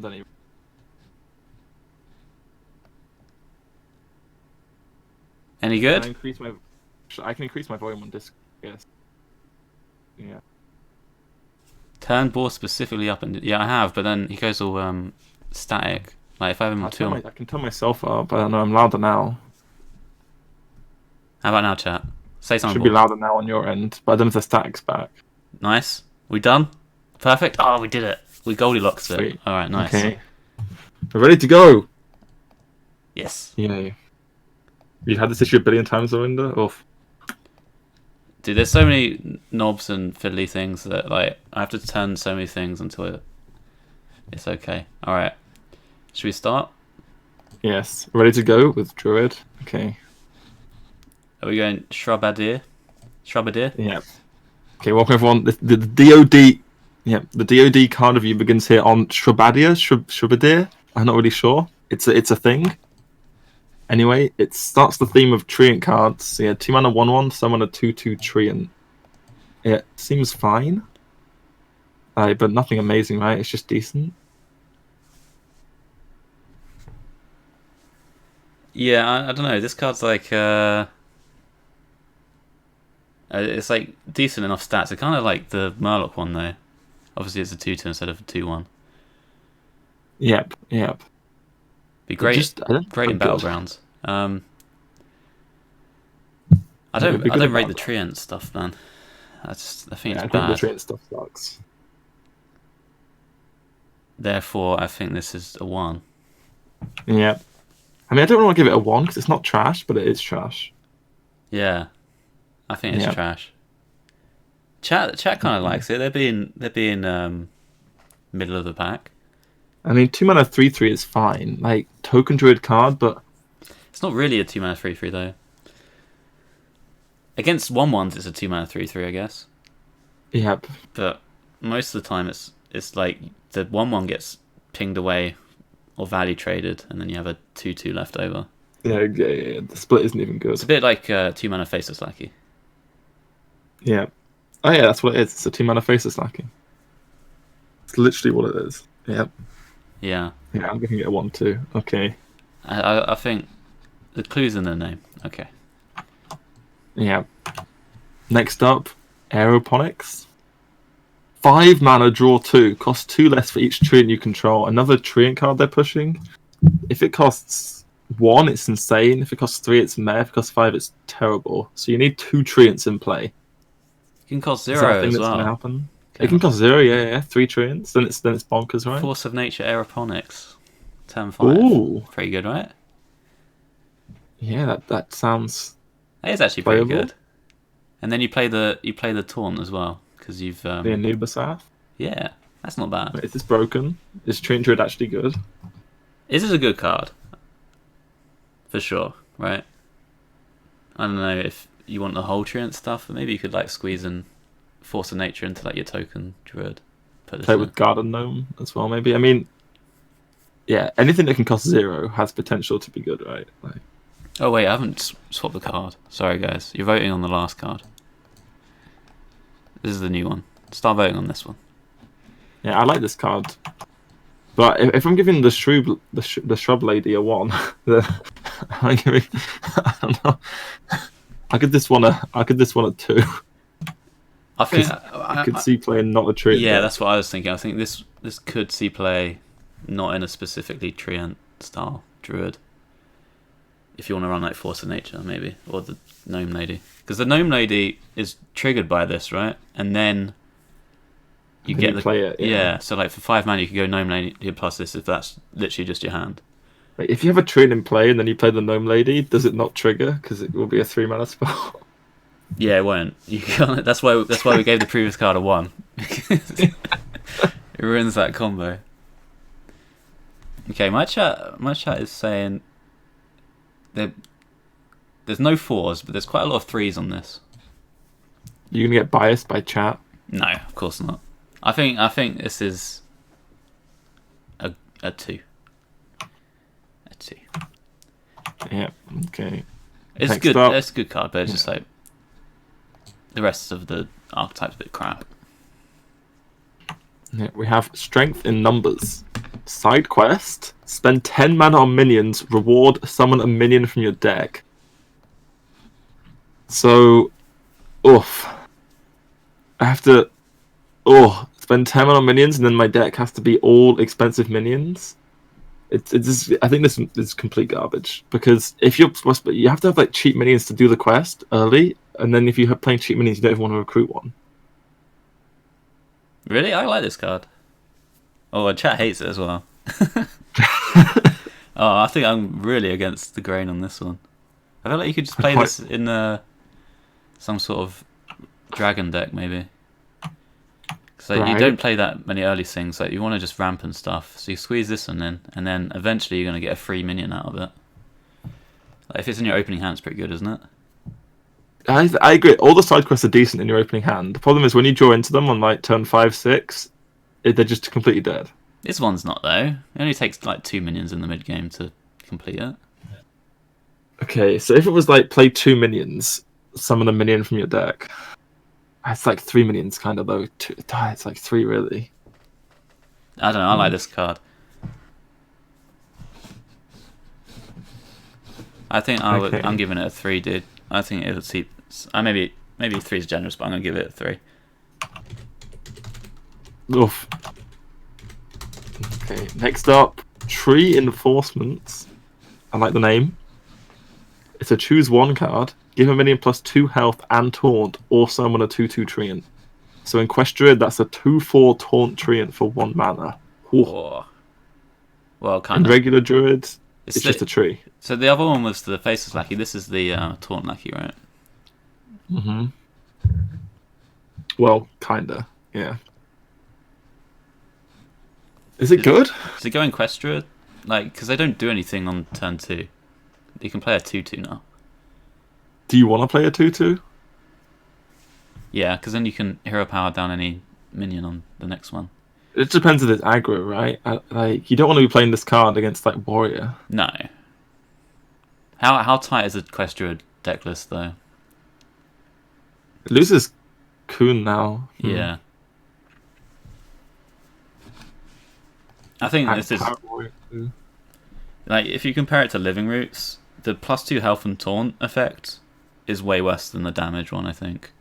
Don't even... Any Can good? I can increase my volume on disc. Yes. Yeah. Turn Boar specifically up, and yeah, I have, but then he goes all static. Like if I have him two. I can turn myself up, but I know I'm louder now. How about now, chat? Say something. Should be louder now on your end, but I don't know if the static's back. Nice. We done? Perfect. Oh, we did it. We Goldilocks it. Sweet. All right, nice. Okay. We're ready to go. Yes. Yay. You've had this issue a billion times, Lorinda? Oof. Dude, there's so many knobs and fiddly things that like I have to turn so many things until it's okay. All right. Should we start? Yes. Ready to go with Druid. Okay. Are we going Shrubadir? Shrubadir? Yeah. Okay, welcome everyone. The DOD, yeah, the DOD card review begins here on Shrubadir. I'm not really sure. It's a thing. Anyway, it starts the theme of Treant cards. So yeah, 2 mana 1/1, summon a 2/2 Treant. It seems fine. But nothing amazing, right? It's just decent. Yeah, I don't know. This card's like it's like decent enough stats. It's kind of like the Murloc one though. Obviously, it's a 2/2 instead of a 2/1. Yep. Be great, great in good. Battlegrounds. I don't rate the Treant stuff, man. I think it's bad. I think the Treant stuff sucks. Therefore, I think this is a 1. Yeah. I mean, I don't want to give it a 1 because it's not trash, but it is trash. Yeah, I think it's trash. Chat kind of likes it. They're being middle of the pack. I mean, 2 mana 3/3 is fine. Like token Druid card, but it's not really a 2 mana 3/3 though. Against 1/1s, it's a 2 mana 3/3, I guess. Yep. But most of the time, it's like the 1/1 gets pinged away or value traded, and then you have a 2/2 left over. Yeah. The split isn't even good. It's a bit like 2 mana Faceless Lackey. Yeah. Oh yeah, that's what it is. It's a 2 mana Faceless Lackey. It's literally what it is. Yep. Yeah. Yeah, I'm giving it a 1 too. Okay. I think the clue's in the name. Okay. Yeah. Next up, Aeroponics. 5 mana, draw 2. Costs 2 less for each Treant you control. Another Treant card they're pushing. If it costs 1, it's insane. If it costs 3, it's meh. If it costs 5, it's terrible. So you need 2 Treants in play. It can cost 0 Is that a thing as that's well. Gonna happen? Okay. It can cost 0, yeah. 3 Treants. Then it's bonkers, right? Force of Nature Aeroponics. Turn 5. Ooh. Pretty good, right? Yeah, that sounds... That is actually pretty good. And then you play the Taunt as well. Because you've... The Anubisath? Yeah, that's not bad. Wait, is this broken? Is Treant Druid actually good? This is a good card. For sure, right? I don't know if you want the whole Treant stuff, but maybe you could like squeeze in Force of Nature into like your token Druid. Play with Garden Gnome as well, maybe. I mean, yeah, anything that can cost 0 has potential to be good, right? Like... Oh wait, I haven't swapped the card. Sorry guys, you're voting on the last card. This is the new one. Start voting on this one. Yeah, I like this card. But if I'm giving the Shrub Lady a 1, then I'm giving... I don't know. I'll give this one a 2. I think I could see playing not a Treant. Yeah, that's what I was thinking. I think this could see play not in a specifically Treant style Druid. If you want to run like Force of Nature, maybe, or the Gnome Lady, because the Gnome Lady is triggered by this, right? And then you get the play it. Yeah. So like for 5 mana, you could go Gnome Lady plus this if that's literally just your hand. Wait, if you have a Treant in play and then you play the Gnome Lady, does it not trigger? Because it will be a 3 mana spell. Yeah, it won't. You can't. That's why we gave the previous card a 1. It ruins that combo. Okay, my chat is saying there's no 4s, but there's quite a lot of 3s on this. You're gonna get biased by chat? No, of course not. I think this is a 2. A 2. Yeah. Okay. It's Next good. up. It's a good card, but it's just like the rest of the archetype's a bit crap. Yeah, we have Strength in Numbers. Side quest. Spend 10 mana on minions. Reward. Summon a minion from your deck. So, oof. I have to, spend 10 mana on minions, and then my deck has to be all expensive minions. It's just, I think this is complete garbage, because if you have to have like cheap minions to do the quest early, and then if you have playing cheap minions, you don't even want to recruit one. Really, I like this card. Oh, and chat hates it as well. I think I'm really against the grain on this one. I feel like you could just play this in some sort of dragon deck, maybe. So you don't play that many early things. Like you want to just ramp and stuff. So you squeeze this one in, and then eventually you're going to get a free minion out of it. Like if it's in your opening hand, it's pretty good, isn't it? I agree. All the side quests are decent in your opening hand. The problem is when you draw into them on like turn 5, 6, they're just completely dead. This one's not though. It only takes like 2 minions in the mid game to complete it. Okay, so if it was like play 2 minions, summon a minion from your deck. It's like 3 minions, kind of though. It's like 3 really. I don't know. I like this card. I think I'm giving it a 3, dude. I think it'll see. Maybe 3 is generous, but I'm gonna give it a 3. Oof. Okay, next up, Tree Enforcements. I like the name. It's a choose 1 card. Give a minion plus 2 health and taunt, or summon a 2/2 Treant. So in Quest Druid, that's a 2/4 taunt Treant for 1 mana. Oh. Well, kind in of. regular Druid, it's just a tree. So the other one was the Faceless Lackey. This is the Taunt Lackey, right? Mm-hmm. Well, kinda, yeah. Is it good? Does it go in Quest Druid? Like, because they don't do anything on turn 2. You can play a 2/2 now. Do you want to play a 2/2? Yeah, because then you can hero power down any minion on the next one. It depends if it's aggro, right? Like, you don't want to be playing this card against like Warrior. No. How tight is a Quest Druid deck list though? It loses Kuhn now. Yeah. I think this is like if you compare it to Living Roots, the +2 health and taunt effect is way worse than the damage one. I think.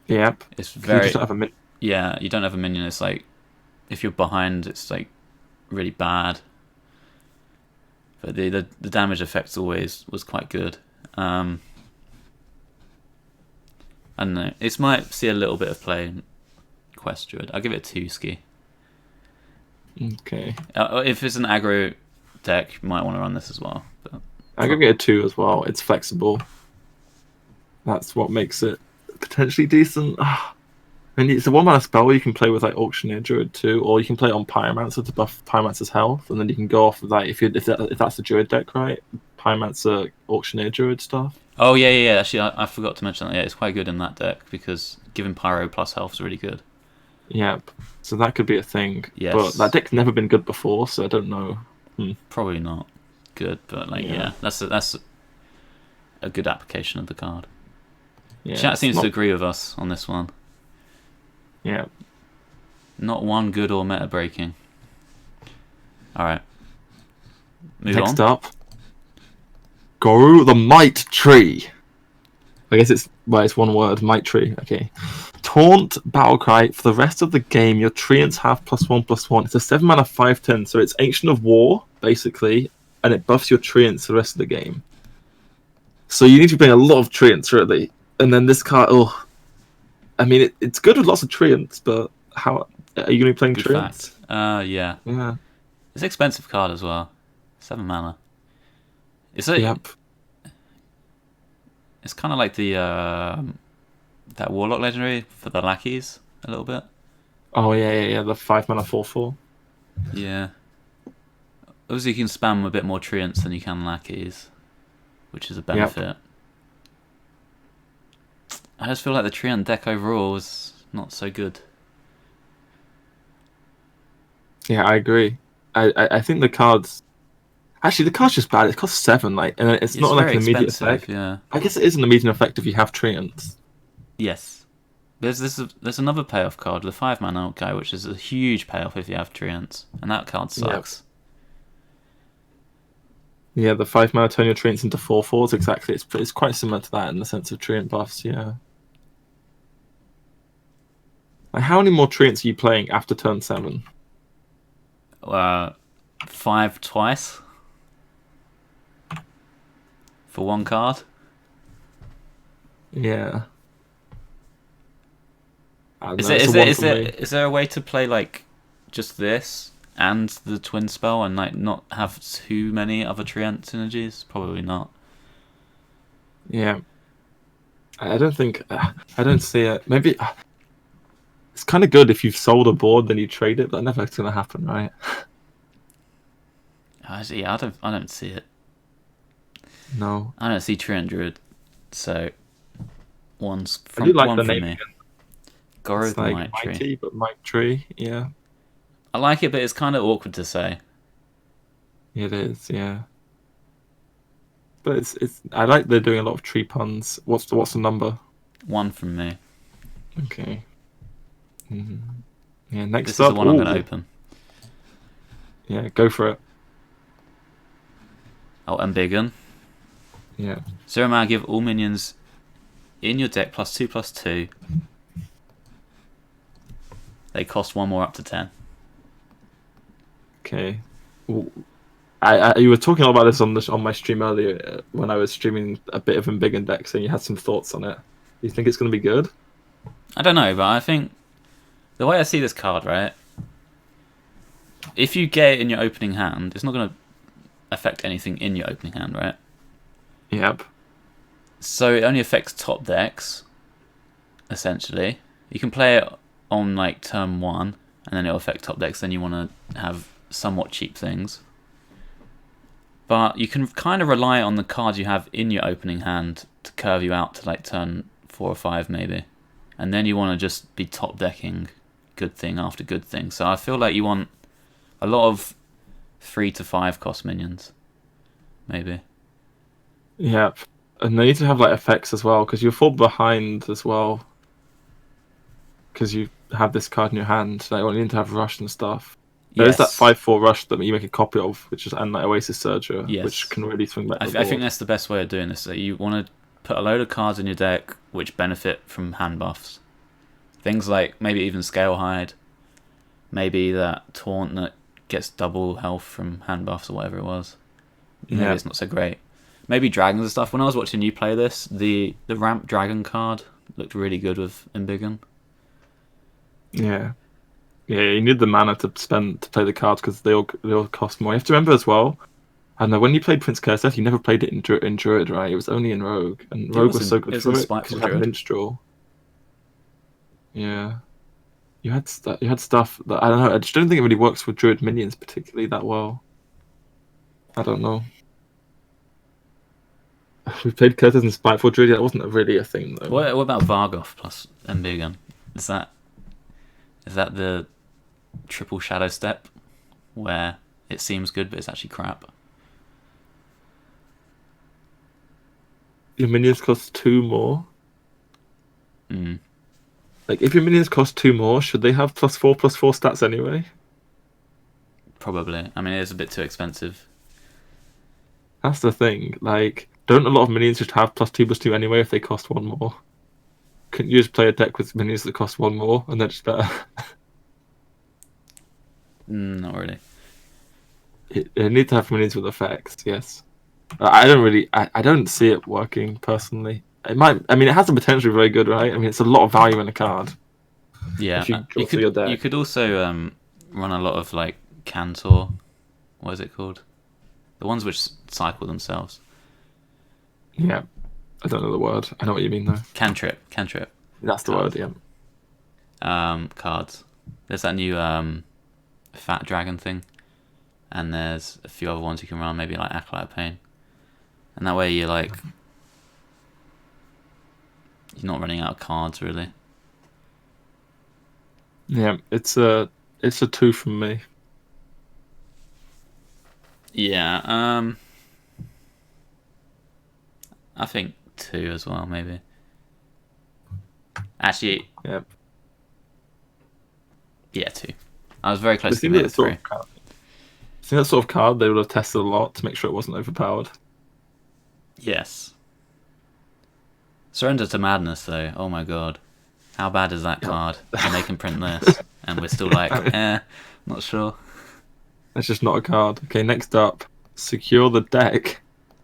Yep. It's very. You just don't have a yeah, you don't have a minion. It's like if you're behind, it's like really bad. But the damage effect always was quite good. I don't know. It might see a little bit of play in Quest Druid. I'll give it a 2 ski. Okay. If it's an aggro deck, you might want to run this as well. But I could get a 2 as well. It's flexible. That's what makes it potentially decent. I mean, it's a 1 mana spell you can play with like Auctioneer Druid too, or you can play it on Pyromancer to buff Pyromancer's health, and then you can go off of that if that's the Druid deck, right? Pyromancer, Auctioneer Druid stuff. Oh yeah. Actually, I forgot to mention that. Yeah, it's quite good in that deck because giving Pyro plus health is really good. Yep. So that could be a thing. Yes. But that deck's never been good before, so I don't know. Probably not good, but like yeah that's a good application of the card. Yeah, Chat seems to agree with us on this one. Yeah. Not one good or meta breaking. Alright. Next up. Goru the Might Tree. I guess it's one word, Might Tree. Okay. Taunt Battlecry. For the rest of the game, your Treants have +1/+1. It's a 7 mana 5/10, so it's Ancient of War, basically, and it buffs your Treants the rest of the game. So you need to bring a lot of Treants, really. And then this card, I mean, it's good with lots of Treants, but how are you going to be playing Good Treants? fact. Yeah. It's an expensive card as well. 7 mana. Yep. It's kind of like the that Warlock legendary for the lackeys a little bit. Oh yeah. The 5 mana 4/4. Yeah. Obviously, you can spam a bit more Treants than you can lackeys, which is a benefit. Yep. I just feel like the Treant deck overall was not so good. Yeah, I agree. I think the card's just bad. It costs 7, like, and it's not like an immediate effect. Yeah. I guess it is an immediate effect if you have Treants. Yes. There's another payoff card, the 5-mana guy, which is a huge payoff if you have Treants, and that card sucks. Yeah, the 5-mana turn your Treants into 4/4s, exactly. It's quite similar to that in the sense of Treant buffs, yeah. Like, how many more Treants are you playing after turn 7? 5 twice for 1 card. Yeah. Is there a way to play like just this and the twin spell and like not have too many other Treant synergies? Probably not. Yeah. I don't think... I don't see it. Maybe... it's kind of good if you've sold a board, then you trade it, but never going to happen, right? Yeah, I don't see it. No. I don't see Treant Druid, so one's from I do like one the from name me. again. Goro It's the like Might Tree. mighty, but Might Tree, yeah. I like it, but it's kind of awkward to say. It is, yeah. But it's. I like they're doing a lot of tree puns. What's the number? 1 from me. Okay. Yeah. Next This up. is the one I'm going to open. Yeah, go for it. Oh, Imbigan. Yeah. 0 mana, give all minions in your deck +2/+2. They cost 1 more up to 10. Okay. Well, you were talking about this on my stream earlier when I was streaming a bit of Imbigan decks, and you had some thoughts on it. Do you think it's going to be good? I don't know, but I think the way I see this card, right? If you get it in your opening hand, it's not going to affect anything in your opening hand, right? Yep. So it only affects top decks, essentially. You can play it on like turn 1, and then it'll affect top decks. Then you want to have somewhat cheap things. But you can kind of rely on the cards you have in your opening hand to curve you out to like turn 4 or 5 maybe. And then you want to just be top decking good thing after good thing. So I feel like you want a lot of 3 to 5 cost minions, maybe. Yep. And they need to have like effects as well, because you fall behind as well. Because you have this card in your hand, like you need to have rush and stuff. There is that 5/4 rush that you make a copy of, which is and like Oasis Surger, which can really swing back. I think that's the best way of doing this. So you want to put a load of cards in your deck which benefit from hand buffs. Things like maybe even Scalehide, maybe that Taunt that gets double health from hand buffs or whatever it was. Maybe it's not so great. Maybe dragons and stuff. When I was watching you play this, the ramp dragon card looked really good with Imbigan. Yeah. Yeah, you need the mana to spend to play the cards because they all cost more. You have to remember as well. I know when you played Prince Curse, you never played it in Druid, right? It was only in Rogue, and Rogue was so good for it because you had Minstrel. Yeah, you had stuff that I don't know. I just don't think it really works with Druid minions particularly that well. I don't know. We played Curses and Spiteful Druid. That wasn't really a thing though. What about Vargoth plus Imbigan? Is that the triple shadow step where it seems good but it's actually crap? Your minions cost 2 more. Mm. Like if your minions cost 2 more, should they have +4/+4 stats anyway? Probably. I mean, it is a bit too expensive. That's the thing. Like, don't a lot of minions just have +2/+2 anyway if they cost 1 more? Couldn't you just play a deck with minions that cost 1 more and they're just better? Not really. They need to have minions with effects, yes. I don't see it working personally. It might. I mean, it has the potential to be very good, right? I mean, it's a lot of value in a card. Yeah, you could also run a lot of like Cantor. What is it called? The ones which cycle themselves. Yeah, I don't know the word. I know what you mean though. Cantrip. That's the word. Yeah. Cards. There's that new fat dragon thing, and there's a few other ones you can run. Maybe like Acolyte of Pain, and that way you're not running out of cards really. Yeah, it's a 2 from me. Yeah, I think 2 as well, maybe. Actually, Yep. yeah, 2. I was very I close to think giving it that a sort 3. of card, I think that sort of card they would have tested a lot to make sure it wasn't overpowered. Yes. Surrender to Madness, though. Oh my god. How bad is that Yep. card? And they can print this. And we're still like, not sure. That's just not a card. Okay, next up, secure the deck.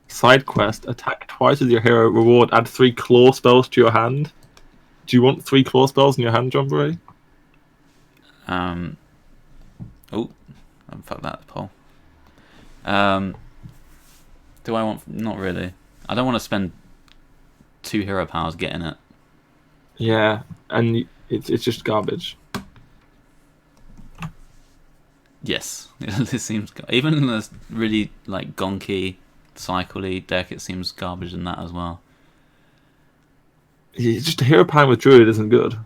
Side quest: attack twice with your hero. Reward: add 3 claw spells to your hand. Do you want 3 claw spells in your hand, John Bray? Oh, fuck that poll. Do I want? Not really. I don't want to spend 2 hero powers getting it. Yeah, and it's just garbage. Yes, it seems even in a really like gonky, cycle-y deck, it seems garbage in that as well. Just a hero power with Druid isn't good.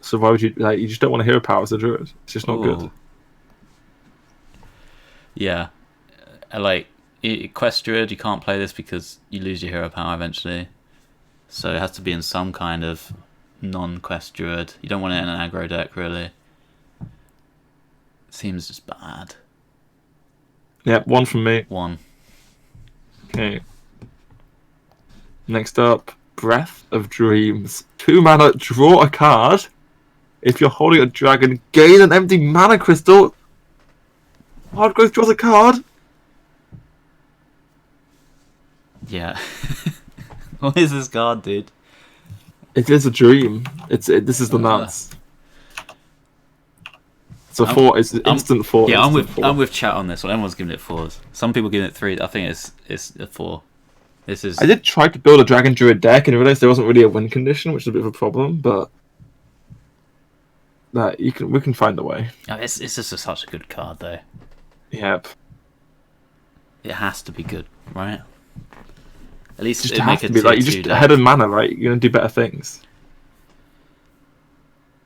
So why would you like? You just don't want a hero power as a Druid. It's just not good. Ooh. Yeah, like Quest Druid, you can't play this because you lose your hero power eventually. So it has to be in some kind of non-Quest Druid. You don't want it in an aggro deck, really. Seems just bad. Yeah, 1 from me. 1. Okay. Next up, Breath of Dreams. 2 mana, draw a card. If you're holding a dragon, gain an empty mana crystal. Hard growth draws a card. Yeah. What is this card, dude? It is a dream. This is the nuts. It's a 4. It's instant 4. Yeah, instant I'm with chat on this one. Everyone's giving it 4s. Some people giving it 3. I think it's a 4. This is. I did try to build a Dragon Druid deck and realized there wasn't really a win condition, which is a bit of a problem. But we can find a way. Oh, it's just such a good card, though. Yep. It has to be good, right? At least Just it have make to a be like you tier just 2 ahead deck. of mana, right? You're gonna do better things.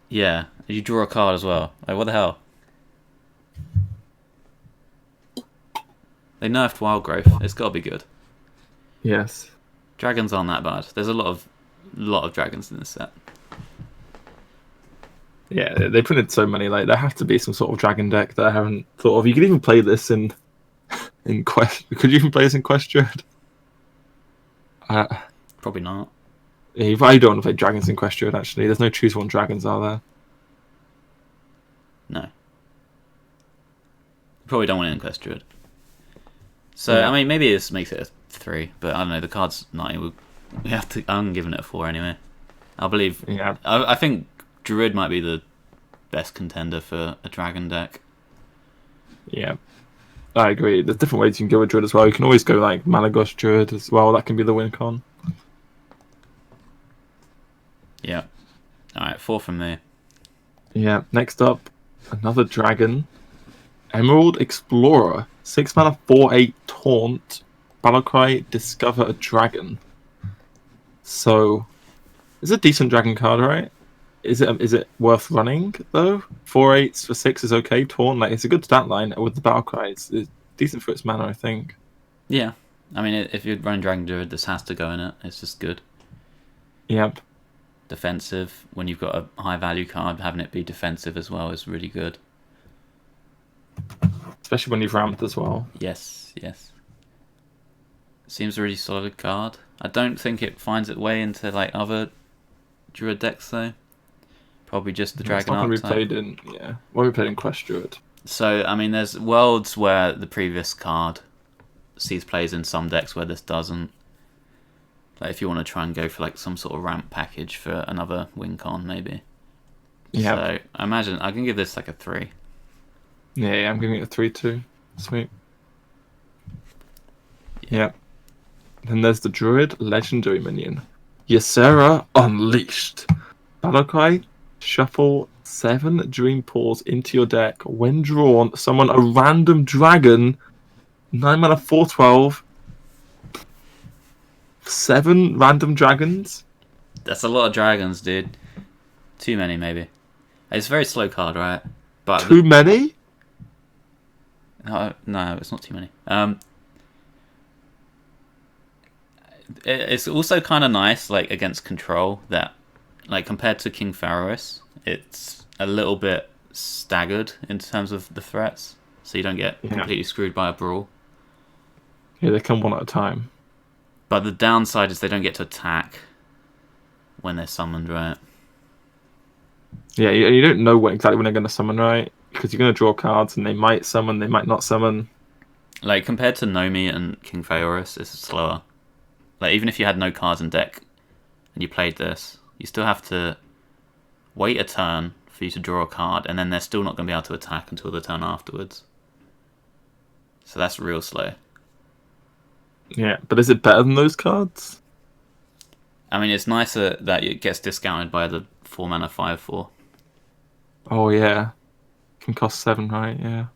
Yeah, you draw a card as well. Like, what the hell? They nerfed Wild Growth. It's got to be good. Yes. Dragons aren't that bad. There's a lot of dragons in this set. Yeah, they printed so many. Like there have to be some sort of dragon deck that I haven't thought of. You could even play this in Quest. Could you even play this in Quest Druid? Probably not. Yeah, you probably don't want to play dragons in Quest Druid. Actually, there's no choose one dragons, are there? No. You probably don't want it in Quest Druid. So Yeah. I mean, maybe this makes it a 3, but I don't know. The card's 9. We have to. I'm giving it a 4 anyway. I believe. Yeah. I think Druid might be the best contender for a dragon deck. Yeah. I agree. There's different ways you can go with Druid as well. You can always go like Malagos Druid as well. That can be the win con. Yeah. Alright, 4 from me. Yeah. Next up, another dragon. Emerald Explorer. 6 mana, 4/8 taunt. Battlecry, discover a dragon. So, it's a decent dragon card, right? Is it worth running though? 4/8 for 6 is okay. Taunt, like it's a good stat line with the Battlecry. It's decent for its mana, I think. Yeah. I mean, if you're running Dragon Druid, this has to go in it. It's just good. Yep. Defensive. When you've got a high value card, having it be defensive as well is really good. Especially when you've ramped as well. Yes. Seems a really solid card. I don't think it finds its way into like other Druid decks though. Probably just the Dragon It's not archetype. gonna be played in Won't be played in Quest Druid. So I mean, there's worlds where the previous card sees plays in some decks where this doesn't. Like if you want to try and go for like some sort of ramp package for another win con, maybe. Yeah. So I imagine I can give this like a 3. Yeah, I'm giving it a 3/2. Sweet. Yeah. Then there's the Druid legendary minion. Yesera Unleashed. Battlecry, shuffle 7 Dream Pools into your deck. When drawn, summon a random dragon. 9 mana, 4/12. 7 random dragons. That's a lot of dragons, dude. Too many, maybe. It's a very slow card, right? But Too many? no, it's not too many. It's also kind of nice, like against control, that like compared to King Pharaohs, it's a little bit staggered in terms of the threats, so you don't get completely screwed by a brawl. Yeah, they come one at a time. But the downside is they don't get to attack when they're summoned, right? Yeah, you don't know exactly when they're going to summon, right? Because you're going to draw cards, and they might summon, they might not summon. Like, compared to Nomi and King Phaeorus, it's slower. Like, even if you had no cards in deck and you played this, you still have to wait a turn for you to draw a card, and then they're still not going to be able to attack until the turn afterwards. So that's real slow. Yeah, but is it better than those cards? I mean, it's nicer that it gets discounted by the 4 mana 5/4. Oh yeah, can cost 7, right? Yeah.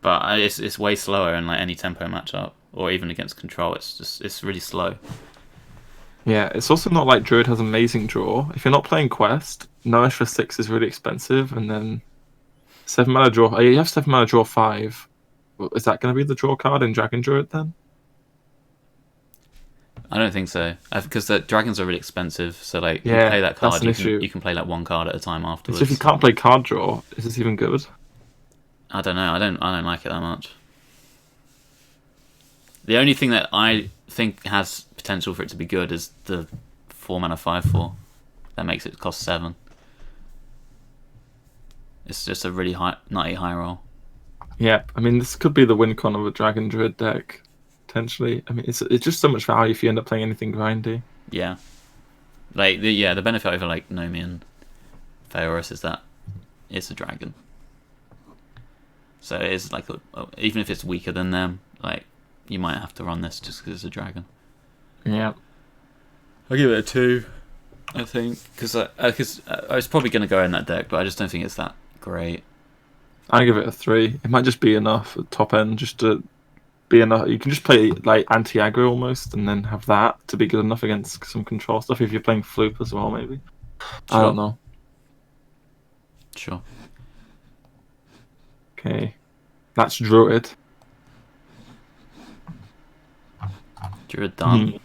But it's way slower in like any tempo matchup, or even against control. It's really slow. Yeah, it's also not like Druid has amazing draw. If you're not playing Quest, Nourish for 6 is really expensive, and then 7 mana draw. Oh, yeah, you have 7 mana draw 5. Well, is that going to be the draw card in Dragon Druid then? I don't think so, because the dragons are really expensive. So like, Yeah, you play that card, that's an issue. you can play like one card at a time afterwards. So if you can't play card draw, is this even good? I don't know. I don't like it that much. The only thing that I think has potential for it to be good is the 4 mana 5/4. That makes it cost 7. It's just a really nutty high roll. Yeah, I mean, this could be the win con of a Dragon Druid deck, potentially. I mean, it's just so much value if you end up playing anything grindy. Yeah. Like, the benefit over like Nomi and Phaeorus is that it's a dragon. So it is like, even if it's weaker than them, like, you might have to run this just because it's a dragon. Yeah. I'll give it a 2, I think, because I was probably going to go in that deck, but I just don't think it's that great. I give it a 3. It might just be enough at top end, just to be enough. You can just play like anti-aggro almost, and then have that to be good enough against some control stuff. If you're playing Floop as well, maybe. Sure. I don't know. Sure. Okay, that's Druid. Druid done.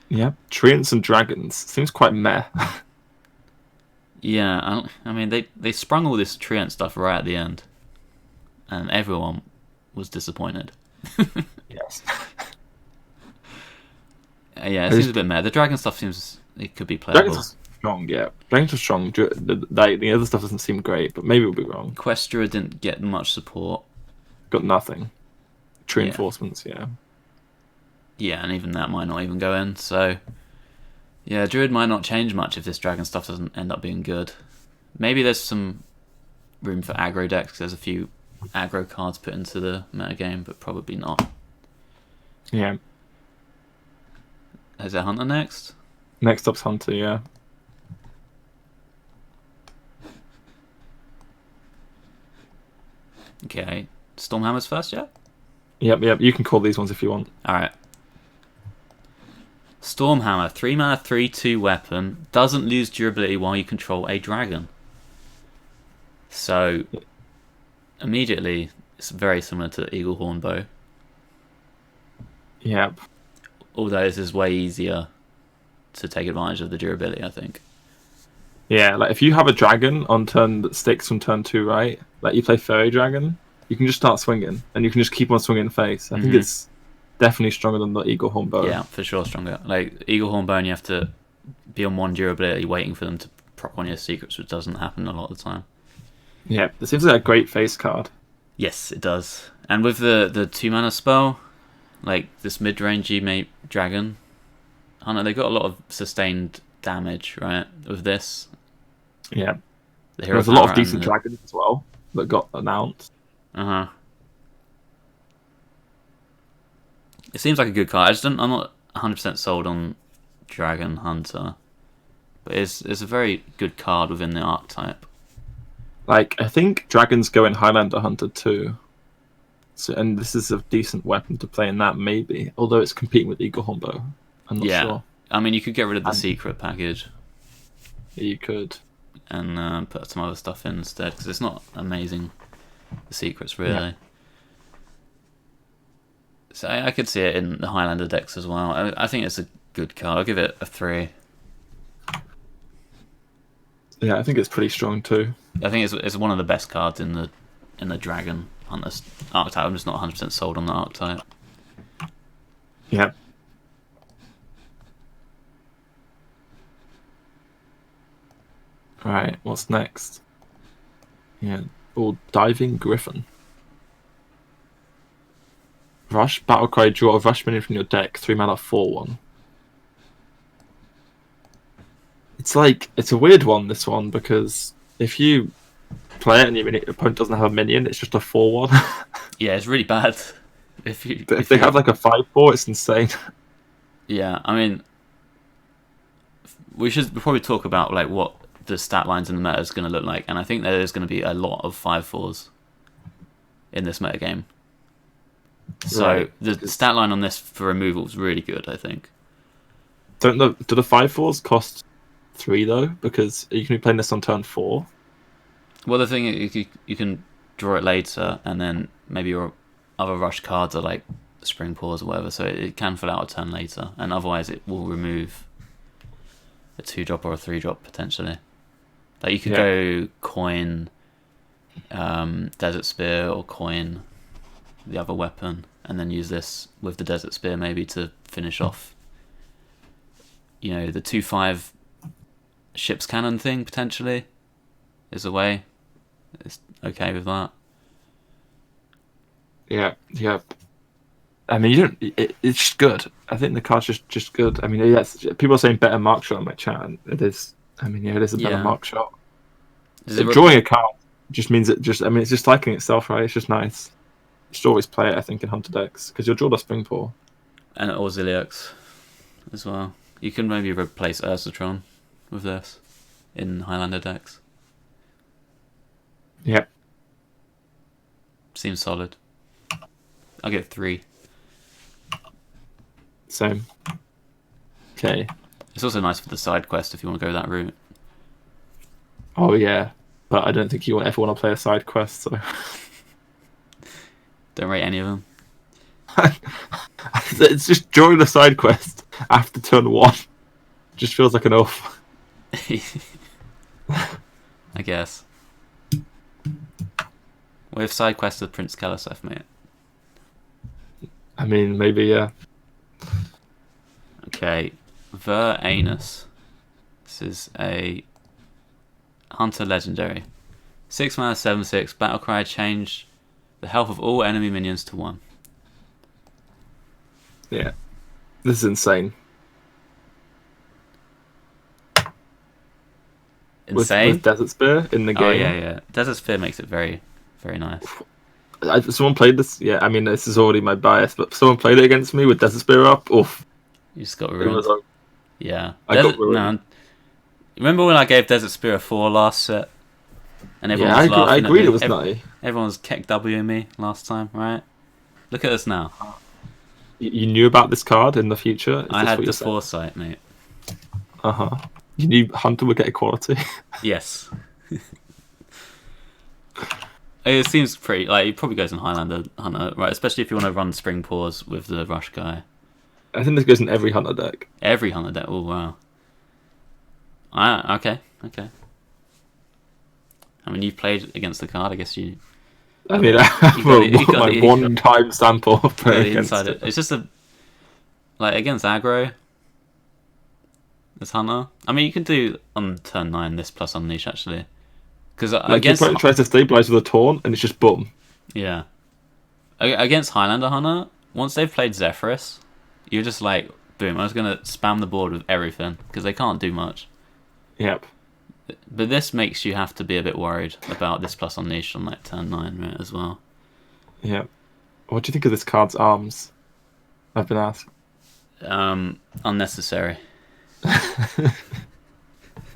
Yeah, Treants and Dragons seems quite meh. Yeah, I mean they sprung all this Treant stuff right at the end, and everyone was disappointed. Yes. Yeah, it seems a bit meh. The dragon stuff seems it could be playable. Dragons are strong, yeah. Dragons are strong. The other stuff doesn't seem great, but maybe we'll be wrong. Quest Druid didn't get much support. Got nothing. Tree Reinforcements, yeah. Yeah, and even that might not even go in. So, yeah, Druid might not change much if this dragon stuff doesn't end up being good. Maybe there's some room for aggro decks, 'cause there's a few aggro cards put into the metagame, but probably not. Yeah. Is it Hunter next? Next up's Hunter, yeah. Okay. Stormhammer's first, yeah? Yep. You can call these ones if you want. Alright. Stormhammer, 3 mana, 3/2 weapon, doesn't lose durability while you control a dragon. So, immediately, it's very similar to Eaglehorn Bow. Yep. Although this is way easier to take advantage of the durability, I think. Yeah, like if you have a dragon on turn that sticks from turn 2, right? Like you play Fairy Dragon, you can just start swinging, and you can just keep on swinging face. I think it's definitely stronger than the Eaglehorn Bow. Yeah, for sure stronger. Like, Eaglehorn Bow, you have to be on 1 durability waiting for them to proc one of your secrets, which doesn't happen a lot of the time. Yeah, it seems like a great face card. Yes, it does. And with the 2 mana spell, like this mid-rangey dragon Hunter, they got a lot of sustained damage, right? With this. Yeah. The There's a lot of decent dragons as well that got announced. Uh-huh. It seems like a good card. I'm not 100% sold on Dragon Hunter. But it's a very good card within the archetype. Like, I think dragons go in Highlander Hunter too. So, and this is a decent weapon to play in that, maybe. Although it's competing with Eaglehorn Bow. I'm not sure. I mean, you could get rid of the secret package. Yeah, you could. And put some other stuff in instead, because it's not amazing, the secrets, really. Yeah. So I could see it in the Highlander decks as well. I think it's a good card. I'll give it a 3. Yeah, I think it's pretty strong too. I think it's one of the best cards in the Dragon Hunters archetype. I'm just not 100% sold on the archetype. Yeah. Right, what's next? Yeah, Diving Griffin. Rush, Battlecry, draw a rush minion from your deck, 3 mana, 4/1. It's a weird one, this one, because if you play it and your opponent doesn't have a minion, it's just a 4/1. Yeah, it's really bad. If they have like a 5/4, it's insane. Yeah, I mean, we should probably talk about like what the stat lines in the meta is going to look like, and I think there is going to be a lot of 5/4s in this meta game. So Right. the stat line on this for removal is really good, I think. Do the 5/4s cost 3 though? Because you can be playing this on turn 4. Well, the thing is, you can draw it later, and then maybe your other rush cards are like Spring Paws or whatever, so it can fill out a turn later, and otherwise it will remove a 2-drop or a 3-drop potentially. Like you could go coin Desert Spear or coin the other weapon, and then use this with the Desert Spear maybe to finish off, you know, the 2/5 ship's cannon thing potentially is a way. It's okay with that. Yeah. I mean, you don't. It's just good. I think the card's just good. I mean, yes, people are saying better mark shot in my chat, and it is. I mean, yeah, it is a better mark shot. Drawing a card just means it just. I mean, it's just cycling itself, right? It's just nice. You should always play it, I think, in Hunter decks because you'll draw the Spring Paw. And Auxiliacs as well. You can maybe replace Ursatron with this in Highlander decks. Yep. Seems solid. I'll get 3. Same. Okay. It's also nice for the side quest if you want to go that route. Oh yeah, but I don't think you ever want to play a side quest. So Don't rate any of them. it's just during the side quest after turn 1. Just feels like an oath. I guess. What if side quest of Prince Keliseth, mate? I mean, maybe yeah. Okay, Veranus. This is a Hunter legendary. 6 mana, 7/6. Battlecry, change the health of all enemy minions to 1. Yeah, this is insane. Insane. With Desert Spear in the game. Oh yeah. Desert Spear makes it very, very nice. Someone played this. Yeah, I mean, this is already my bias, but someone played it against me with Desert Spear up. Oof. You just got It ruined. was like, Yeah. I got ruined. No. Remember when I gave Desert Spear a 4 last set? And everyone Yeah, was laughing I at agreed me. it was nutty. Everyone was keck Wing me last time, right? Look at us now. You knew about this card in the future? Is I this had what the you're saying? foresight, mate. You knew Hunter would get equality. Yes. It seems pretty, like, it probably goes in Highlander Hunter, right? Especially if you want to run Spring Paws with the Rush guy. I think this goes in every Hunter deck. Every Hunter deck, oh wow. Okay. I mean, you've played against the card, I guess you... I mean, my one-time sample of playing against it. It's just like, against aggro, this Hunter. I mean, you can do on turn 9 this plus Unleash, actually. Because against... Your opponent tries to stabilize with a taunt, and it's just boom. Yeah. Against Highlander Hunter, once they've played Zephyrus, you're just like, boom, I was going to spam the board with everything, because they can't do much. Yep. But this makes you have to be a bit worried about this plus Unleash on like turn 9, right, as well. Yep. What do you think of this card's arms? I've been asked. Unnecessary.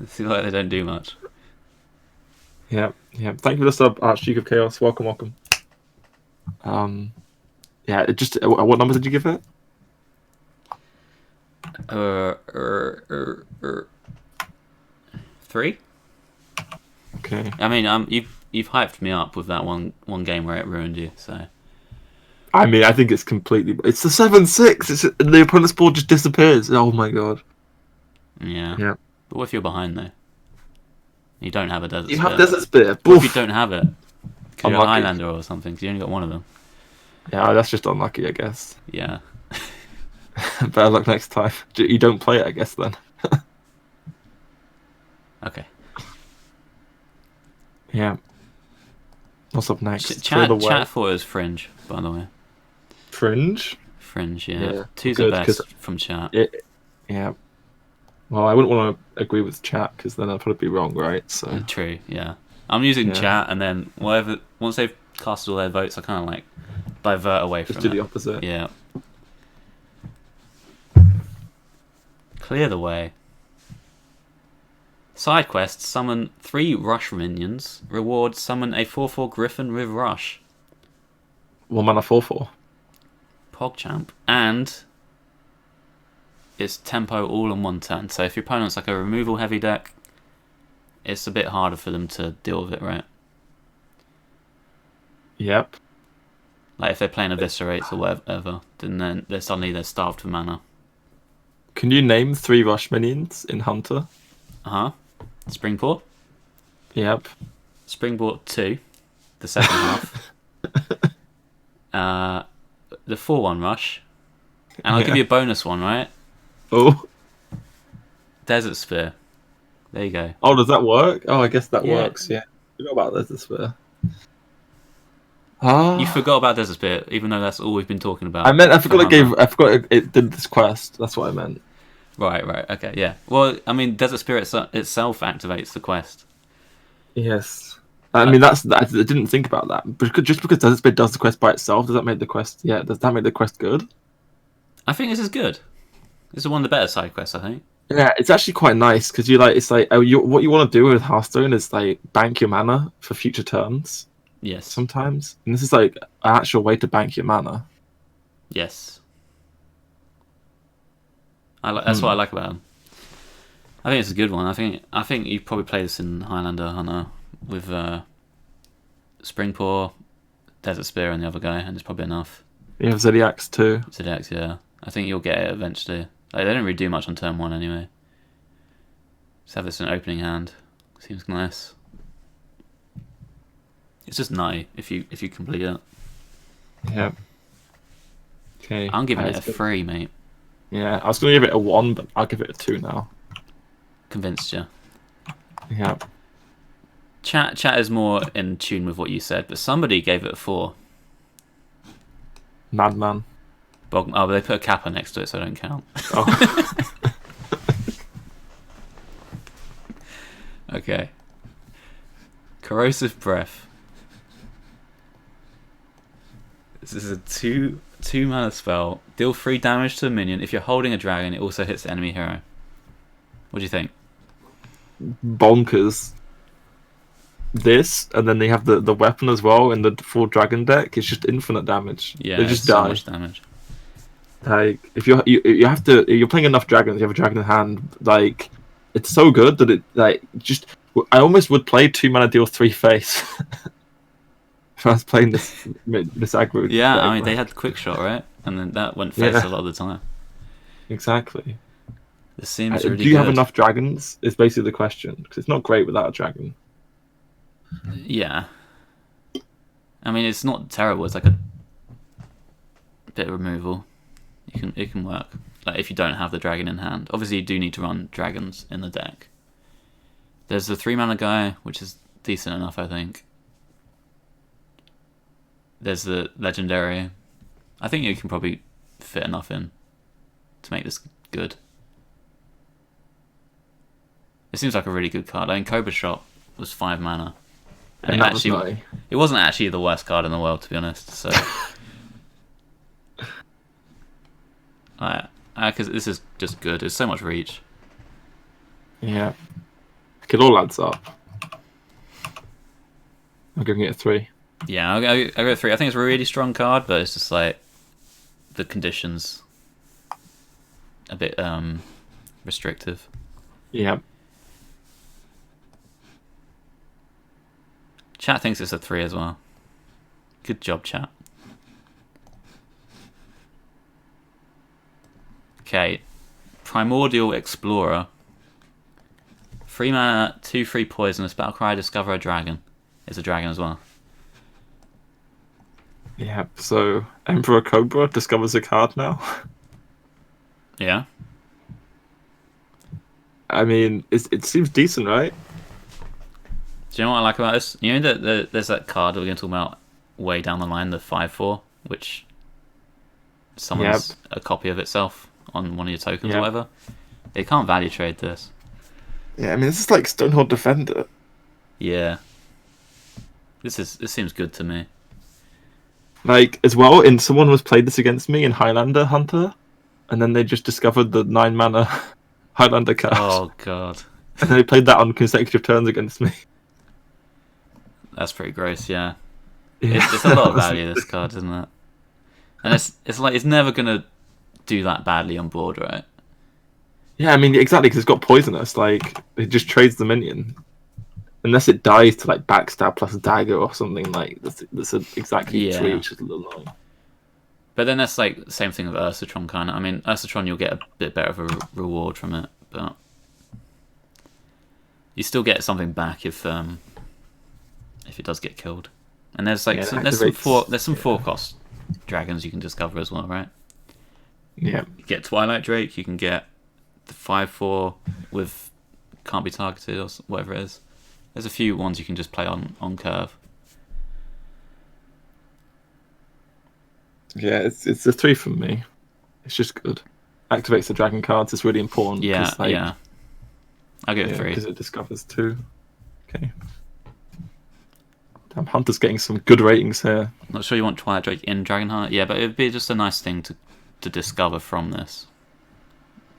Seems like they don't do much. Yeah. Thank you for the sub, Archduke of Chaos. Welcome. Yeah, it just... What number did you give it? 3. Okay. I mean, you've hyped me up with that one game where it ruined you. So. I mean, I think it's completely... It's the 7/6. The opponent's board just disappears. Oh my god. Yeah. Yeah. But what if you're behind though? You don't have a Desert You Spear. have Desert Spear. What if you Boof. don't have it? Because you're a Unlucky. Highlander or something, because you only got one of them. Yeah, that's just unlucky, I guess. Yeah. Better luck next time. You don't play it, I guess, then. Okay. Yeah. What's up next? Clear the way. Chat thought it was Fringe, by the way. Fringe? Fringe, yeah. Yeah, Two's good, the 'cause best from chat. Yeah. Well, I wouldn't want to agree with chat because then I'd probably be wrong, right? So True, yeah. I'm using Yeah. chat, and then once they've casted all their votes, I kind of like divert away just from do it. the opposite. Yeah. Clear the way. Side quest: summon 3 rush minions. Reward: summon a 4/4 Griffin with rush. 1 mana 4/4. PogChamp. And it's tempo all in one turn. So if your opponent's like a removal heavy deck, it's a bit harder for them to deal with it, right? Yep. Like if they're playing Eviscerates or whatever, then they're starved for mana. Can you name 3 rush minions in Hunter? Springport. Yep. Springport 2, the second half. The 4/1 rush. And I'll give you a bonus one, right? Oh. Desert Spear. There you go. Oh, does that work? Oh, I guess that Yeah. works. Yeah. I forgot about Desert Spear. You forgot about Desert Spear, even though that's all we've been talking about. I forgot it did this quest. That's what I meant. Right, okay, yeah. Well, I mean, Desert Spear itself activates the quest. Yes. I mean, I didn't think about that. But just because Desert Spear does the quest by itself, does that make the quest? Yeah. Does that make the quest good? I think this is good. This is one of the better side quests, I think. Yeah, it's actually quite nice because what you want to do with Hearthstone is like bank your mana for future turns. Yes. Sometimes, and this is like an actual way to bank your mana. Yes. That's what I like about them. I think it's a good one. I think you probably play this in Highlander Hunter with Springpaw, Desert Spear, and the other guy, and it's probably enough. You have Zodiacs too. Zodiacs, yeah. I think you'll get it eventually. Like, they don't really do much on turn 1 anyway. Just have this in opening hand. Seems nice. It's just nutty if you complete it. Yeah. Okay. I'm giving it a 3, mate. Yeah, I was going to give it a 1, but I'll give it a 2 now. Convinced you. Yeah. Chat is more in tune with what you said, but somebody gave it a 4. Madman. Oh, but they put a kappa next to it, so I don't count. Oh. Okay. Corrosive Breath. This is a 2 mana spell. Deal 3 damage to a minion. If you're holding a dragon, it also hits the enemy hero. What do you think? Bonkers. This, and then they have the weapon as well in the full dragon deck. It's just infinite damage. Yeah, they just so die. much damage. Like if you have to, if you're playing enough dragons, you have a dragon in hand. Like it's so good that it like just. I almost would play 2 mana deal 3 face. If I was playing this aggro. Yeah, deck, I mean they had quick shot, right? And then that went face a lot of the time. Exactly. This seems really Do you good. have enough dragons? Is basically the question because it's not great without a dragon. Yeah. I mean, it's not terrible. It's like a bit of removal. It can work. Like if you don't have the dragon in hand. Obviously, you do need to run dragons in the deck. There's the 3 mana guy, which is decent enough, I think. There's the legendary. I think you can probably fit enough in to make this good. It seems like a really good card. I mean, Cobra Shot was 5 mana. And it wasn't actually the worst card in the world, to be honest. So, because this is just good. It's so much reach. Yeah, it all adds up. I'm giving it a 3. Yeah, I go 3. I think it's a really strong card, but it's just like the conditions a bit restrictive. Yeah. Chat thinks it's a 3 as well. Good job, chat. Okay. Primordial Explorer. 3 mana, 2/3 poisonous. Battlecry, discover a dragon. It's a dragon as well. Yeah, so Emperor Cobra discovers a card now. Yeah. I mean, it seems decent, right? Do you know what I like about this? You know that there's that card that we're going to talk about way down the line, the 5/4, which summons a copy of itself on one of your tokens or whatever. It can't value trade this. Yeah, I mean, this is like Stonehold Defender. Yeah. This seems good to me. Like, as well, someone was played this against me in Highlander Hunter, and then they just discovered the 9 mana Highlander card. Oh, God. And they played that on consecutive turns against me. That's pretty gross, yeah. It's a lot of value, this card, isn't it? And it's like, it's never going to do that badly on board, right? Yeah, I mean, exactly, because it's got poisonous. Like, it just trades the minion. Unless it dies to, like, backstab plus dagger or something, like, that's exactly 3, which is a little annoying. But then that's, like, the same thing with Ursatron, kind of. I mean, Ursatron, you'll get a bit better of a reward from it, but you still get something back if it does get killed. And there's, like, there's some 4-cost dragons you can discover as well, right? Yeah. You get Twilight Drake, you can get the 5/4 with can't be targeted or whatever it is. There's a few ones you can just play on curve. Yeah, it's a 3 from me. It's just good. Activates the dragon cards. It's really important. Yeah, like, yeah. I'll give it 3. Because it discovers 2. Okay. Damn, Hunter's getting some good ratings here. Not sure you want Twilight Drake in Dragonheart. Yeah, but it'd be just a nice thing to discover from this.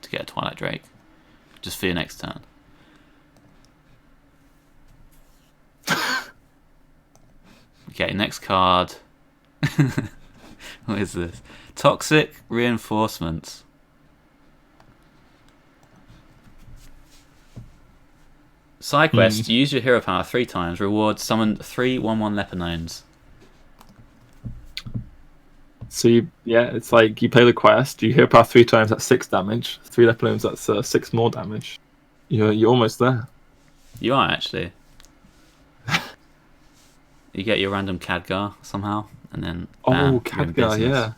To get a Twilight Drake. Just for your next turn. Okay, next card. What is this? Toxic Reinforcements. Side quest, use your hero power 3 times. Reward, summon 3 1/1 Leponones. So it's like you play the quest, you hero power 3 times, that's 6 damage. 3 Leponones, that's 6 more damage. You're almost there. You are actually. You get your random Khadgar somehow, and then bam, Khadgar, yeah.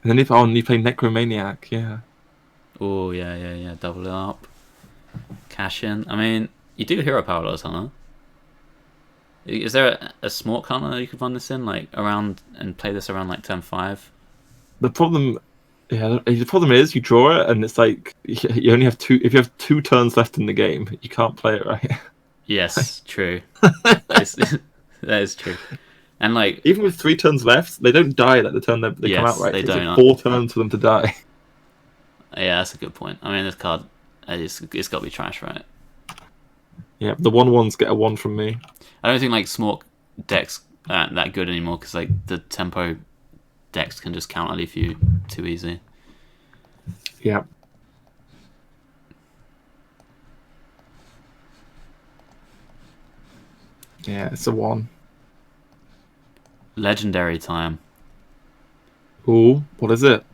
And then you play Necromaniac, yeah. Oh yeah, double it up, cash in. I mean, you do hero power loss, huh? Is there a smart counter you could run this in, like around and play this around like turn 5? The problem is you draw it, and it's like you only have 2. If you have 2 turns left in the game, you can't play it right. Yes, true. That is true. And like even with 3 turns left, they don't die like the turn they come out, right? They it's don't. Like 4 turns for them to die. Yeah, that's a good point. I mean, this card, it's got to be trash, right? Yeah, the 1/1s get a 1 from me. I don't think like smart decks aren't that good anymore because like the tempo decks can just counter leaf you too easy. Yeah. Yeah, it's a 1. Legendary time. Ooh, what is it?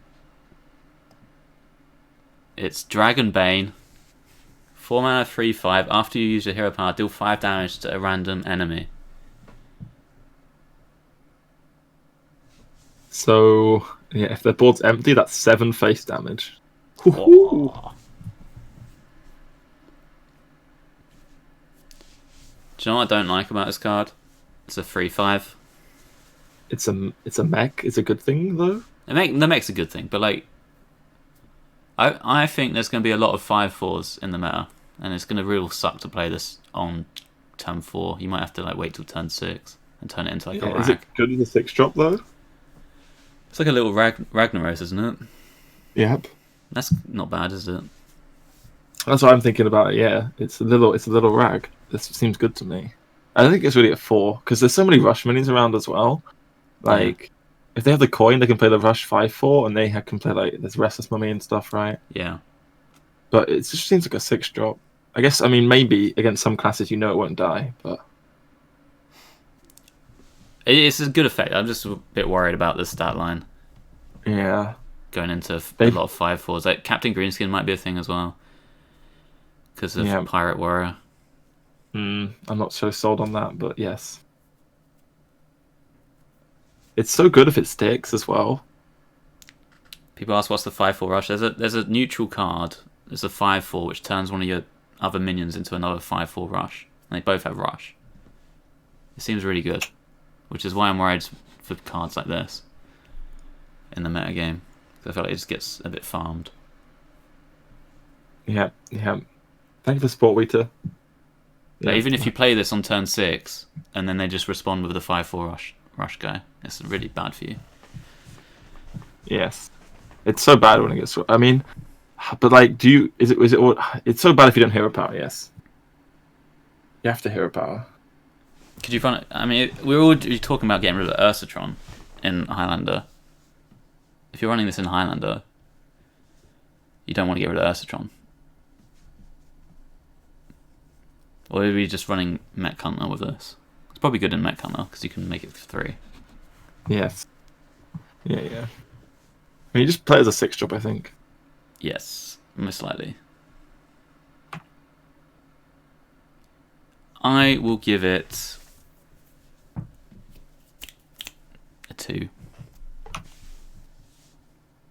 It's Dragonbane. 4 mana, 3/5. After you use your hero power, deal 5 damage to a random enemy. So, yeah, if their board's empty, that's 7 face damage. Oh. Do you know what I don't like about this card? It's a 3/5. It's a mech. It's a good thing though. The mech's a good thing, but like, I think there's going to be a lot of 5/4s in the meta, and it's going to really suck to play this on turn 4. You might have to like wait till turn 6 and turn it into like a rag. Is it good as a 6-drop though? It's like a little Ragnaros, isn't it? Yep. That's not bad, is it? That's what I'm thinking about. Yeah, it's a little rag. This seems good to me. I think it's really a 4 because there's so many rush minis around as well. Like, if they have the coin, they can play the rush 5/4, and they can play like there's restless mummy and stuff, right? Yeah. But it just seems like a 6-drop. I guess. I mean, maybe against some classes, it won't die, but It's a good effect. I'm just a bit worried about the stat line. yeah. going into a They've- lot of 5/4s. Like Captain Greenskin might be a thing as well because of Yeah. Pirate Warrior. I'm not so sold on that, but yes. It's so good if it sticks as well. People ask what's the 5/4 rush. There's a neutral card. There's a 5/4 which turns one of your other minions into another 5/4 rush. And they both have rush. It seems really good, which is why I'm worried for cards like this in the meta game. I feel like it just gets a bit farmed. Yeah. Thank you for support, Weta. But even if you play this on turn 6 and then they just respond with a 5/4 rush guy, it's really bad for you. Yes, it's so bad when it gets. I mean, but like, is it? It's so bad if you don't hero power. Yes, you have to hero power. Could you find it? I mean, we're all talking about getting rid of Ursatron in Highlander. If you're running this in Highlander, you don't want to get rid of Ursatron. Or are we just running Mech Hunter with this? It's probably good in Mech Hunter because you can make it 3. Yes. Yeah. I mean, you just play as a 6-drop, I think. Yes, most likely. I will give it a 2.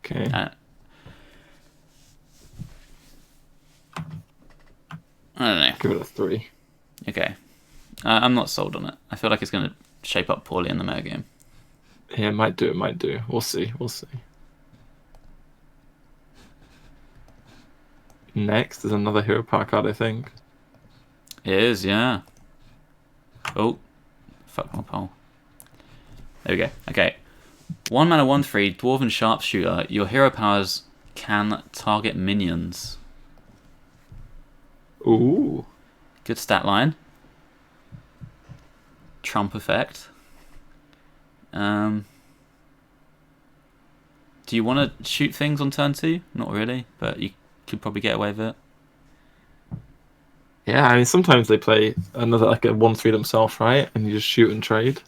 Okay. I don't know. Give it a 3. Okay. I'm not sold on it. I feel like it's going to shape up poorly in the meta game. Yeah, it might do. We'll see. Next is another hero power card, I think. It is, yeah. Oh, fuck my pole. There we go. Okay. 1 mana, 1/3, Dwarven Sharpshooter. Your hero powers can target minions. Ooh. Good stat line. Trump effect. Do you want to shoot things on turn 2? Not really, but you could probably get away with it. Yeah, I mean, sometimes they play another like a 1/3 themselves, right? And you just shoot and trade.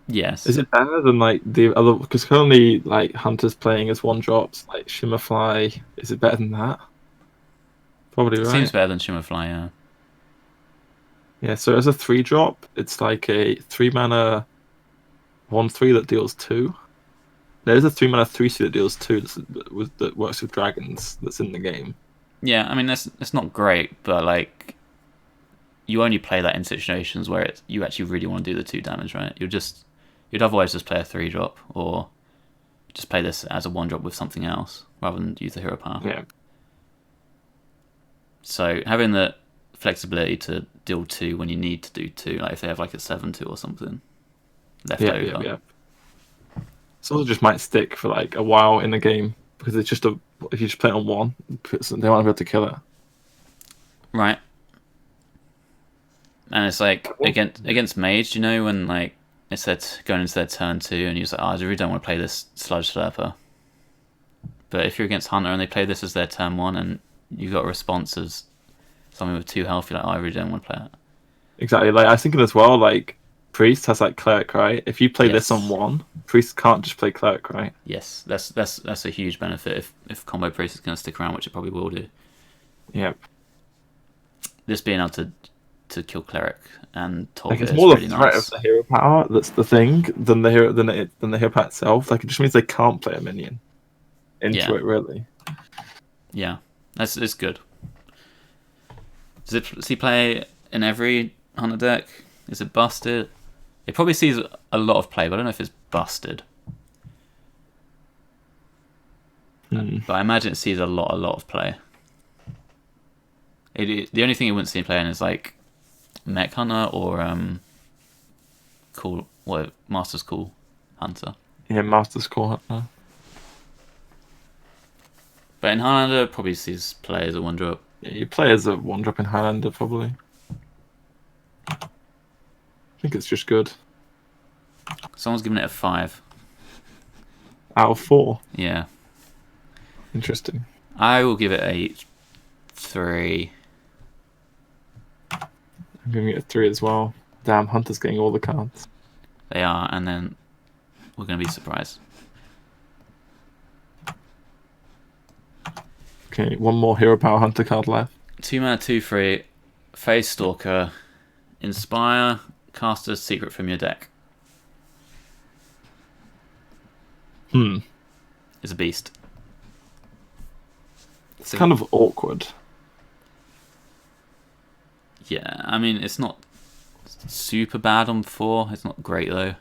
Yes. Is it better than like the other? Because currently, like hunters playing as 1-drops, like Shimmerfly. Is it better than that? Probably right. Seems better than Shimmerfly, yeah. Yeah. So as a 3-drop, it's like a 3 mana 1/3 that deals 2. There's a 3 mana 3/3 that deals 2 that works with dragons. That's in the game. Yeah, I mean, it's not great, but like, you only play that in situations where you actually really want to do the 2 damage, right? You'd otherwise just play a 3-drop or just play this as a 1-drop with something else rather than use the hero power. Yeah. So having the flexibility to deal 2 when you need to do 2, like if they have like a 7/2 or something left over. Yeah. So it just might stick for like a while in the game because it's just if you just play it on 1, they won't be able to kill it. Right. And it's like against Mage, you know, when like it's going into their turn 2 and you're like, I really don't want to play this Sludge Slurper. But if you're against Hunter and they play this as their turn 1 and you've got a response as something with 2 health, you're like, I really don't want to play it. Exactly. Like I was thinking as well, like Priest has like Cleric, right? If you play this on 1, Priest can't just play Cleric, right? Yes, that's a huge benefit if Combo Priest is going to stick around, which it probably will do. Yep. This being able to kill Cleric and Tolkien Like it's is more really the threat nice. of the hero power that's the thing than the hero power itself. Like it just means they can't play a minion into it, really. Yeah, it's good. Does he play in every Hunter deck? Is it busted? It probably sees a lot of play, but I don't know if it's busted. But I imagine it sees a lot of play. The only thing you wouldn't see him playing is like Mech Hunter or Master's Call Hunter. Yeah, Master's Call Hunter. But in Highlander, probably sees play as a 1-drop. Yeah, you play as a 1-drop in Highlander, probably. I think it's just good. Someone's giving it a 5. Out of 4. Yeah. Interesting. I will give it a 3. I'm giving it a 3 as well. Damn, Hunter's getting all the cards. They are, and then we're going to be surprised. Okay, one more Hero Power Hunter card left. 2 mana, 2/3, Phase Stalker, Inspire, cast a secret from your deck. It's a beast. It's kind of awkward. Yeah, I mean, it's not super bad on 4. It's not great, though.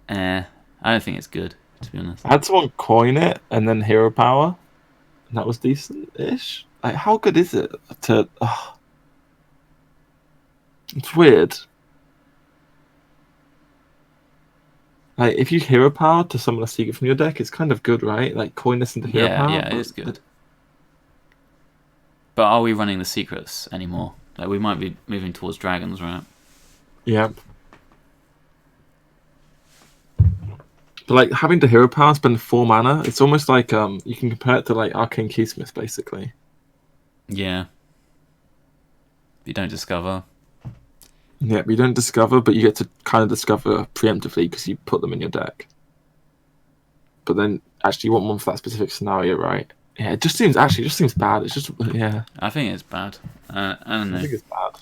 I don't think it's good, to be honest. I had someone coin it and then Hero Power, and that was decent-ish. Like, how good is it to... It's weird. Like, if you Hero Power to summon a secret from your deck, it's kind of good, right? Like, coin this into Hero Power. Yeah, it is good. But are we running the secrets anymore? Like, we might be moving towards dragons, right? Yep. But, like, having the Hero Power spend 4 mana, it's almost like you can compare it to, like, Arcane Keysmith, basically. Yeah. You don't discover. Yeah, but you don't discover, but you get to kind of discover preemptively because you put them in your deck. But then, actually, you want one for that specific scenario, right? Yeah, it just seems bad. It's just, yeah. I think it's bad. I don't know. I think it's bad.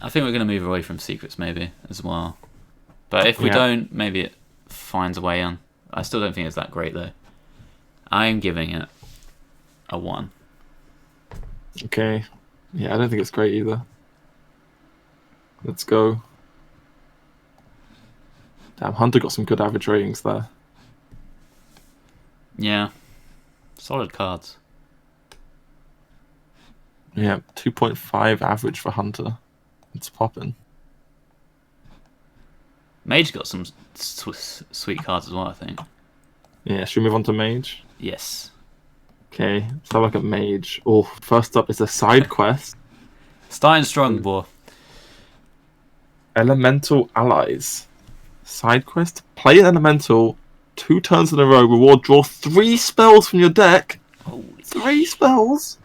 I think we're going to move away from secrets, maybe, as well. But if we don't, maybe it finds a way on. I still don't think it's that great, though. I am giving it a 1. Okay. Yeah, I don't think it's great either. Let's go. Damn, Hunter got some good average ratings there. Yeah. Solid cards. Yeah, 2.5 average for Hunter. It's popping. Mage got some sweet cards as well, I think. Yeah, should we move on to Mage? Yes. Okay, let's have a look at Mage. Oh, first up is a side quest. Starting strong, Boar. Elemental Allies. Side quest. Play an Elemental 2 turns in a row. Reward, draw 3 spells from your deck. Holy 3 spells?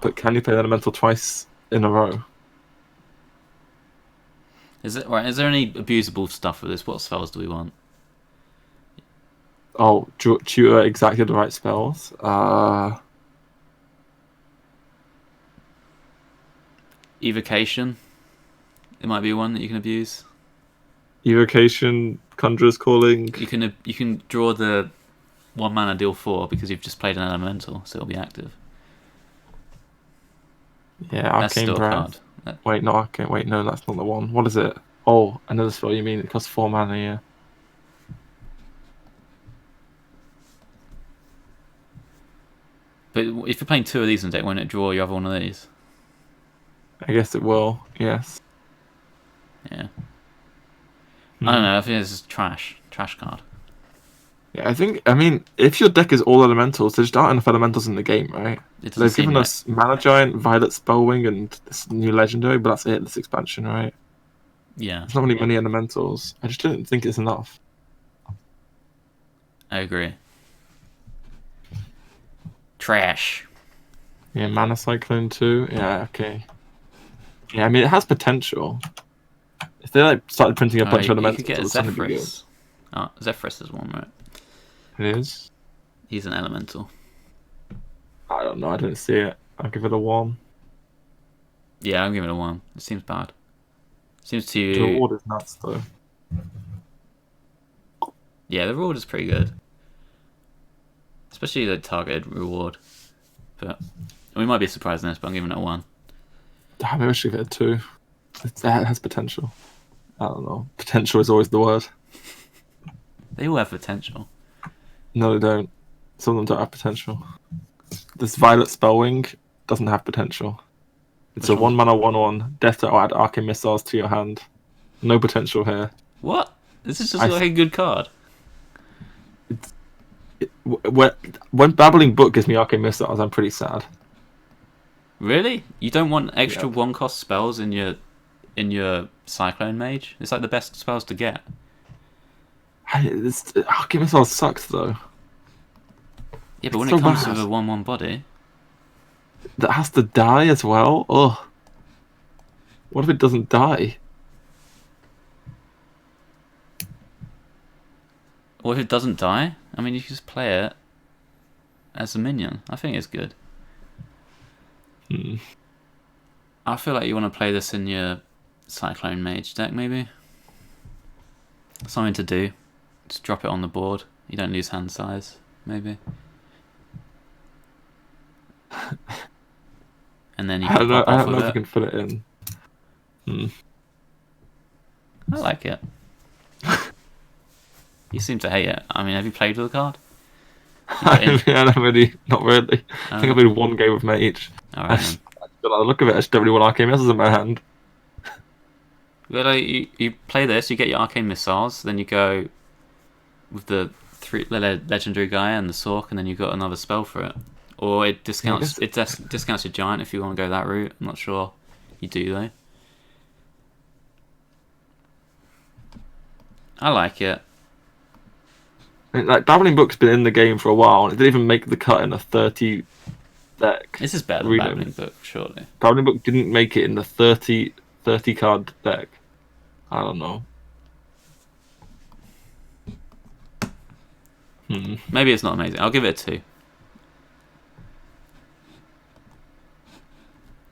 But can you play an Elemental twice in a row? Is there any abusable stuff with this? What spells do we want? Oh, tutor exactly the right spells. Evocation. It might be one that you can abuse. Evocation, Conjurer's Calling. You can draw the 1 mana, deal 4 because you've just played an elemental, so it'll be active. Yeah, That's Arcane still a Breath. card. Wait, not Arcane. Wait, no, that's not the one. What is it? Oh, another spell you mean. It costs 4 mana, yeah. But if you're playing 2 of these in deck, won't it draw your other one of these? I guess it will, yes. Yeah. I don't know, I think this is trash. Trash card. Yeah, I mean, if your deck is all elementals, there just aren't enough elementals in the game, right? They've given us Mana Giant, Violet Spellwing, and this new legendary, but that's it, this expansion, right? Yeah. There's not really many elementals. I just don't think it's enough. I agree. Trash. Yeah, Mana Cyclone too. Yeah, okay. Yeah, I mean, it has potential. If they started printing a bunch of elementals, you could get a Zephrys. Oh, Zephrys is one, right? It is? He's an elemental. I don't know, I didn't see it. I'll give it a 1. Yeah, I'm giving it a 1. It seems bad. Seems The too... reward is nuts, though. Yeah, the reward is pretty good. Especially the targeted reward. But we might be surprised in this, but I'm giving it a 1. Damn, maybe I should give it a 2. It has potential. I don't know. Potential is always the word. They all have potential. No, they don't. Some of them don't have potential. This Violet Spellwing doesn't have potential. It's Which a 1 mana 1/1. Death to add Arcane Missiles to your hand. No potential here. What? This is just like a good card. When Babbling Book gives me Arcane Missiles, I'm pretty sad. Really? You don't want extra 1-cost spells in your Cyclone Mage? It's like the best spells to get. Arcane Missiles sucks though. Yeah, but when so it comes bad. with a 1/1 body, That has to die as well. Ugh. What if it doesn't die? Or if it doesn't die, I mean, you can just play it as a minion. I think it's good. I feel like you want to play this in your Cyclone Mage deck, maybe. Something to do. Just drop it on the board. You don't lose hand size, maybe. And then you can pop I off don't know with if you it. can fit it in. I like it. You seem to hate it. I mean, have you played with the card? I don't really, not really. I think I played one game of Mage. Alright then. But by the look of it, I just don't really want Arcane Missiles in my hand. But you play this, you get your Arcane Missiles, then you go with the legendary guy and the Sork, and then you got another spell for it. Or it discounts discounts your giant if you want to go that route. I'm not sure you do though. I like it. Like Babbling Book's been in the game for a while, and it didn't even make the cut in a 30 deck. This is better than Babbling Book, surely. Babbling Book didn't make it in the 30 card deck. I don't know. Maybe it's not amazing. I'll give it a 2.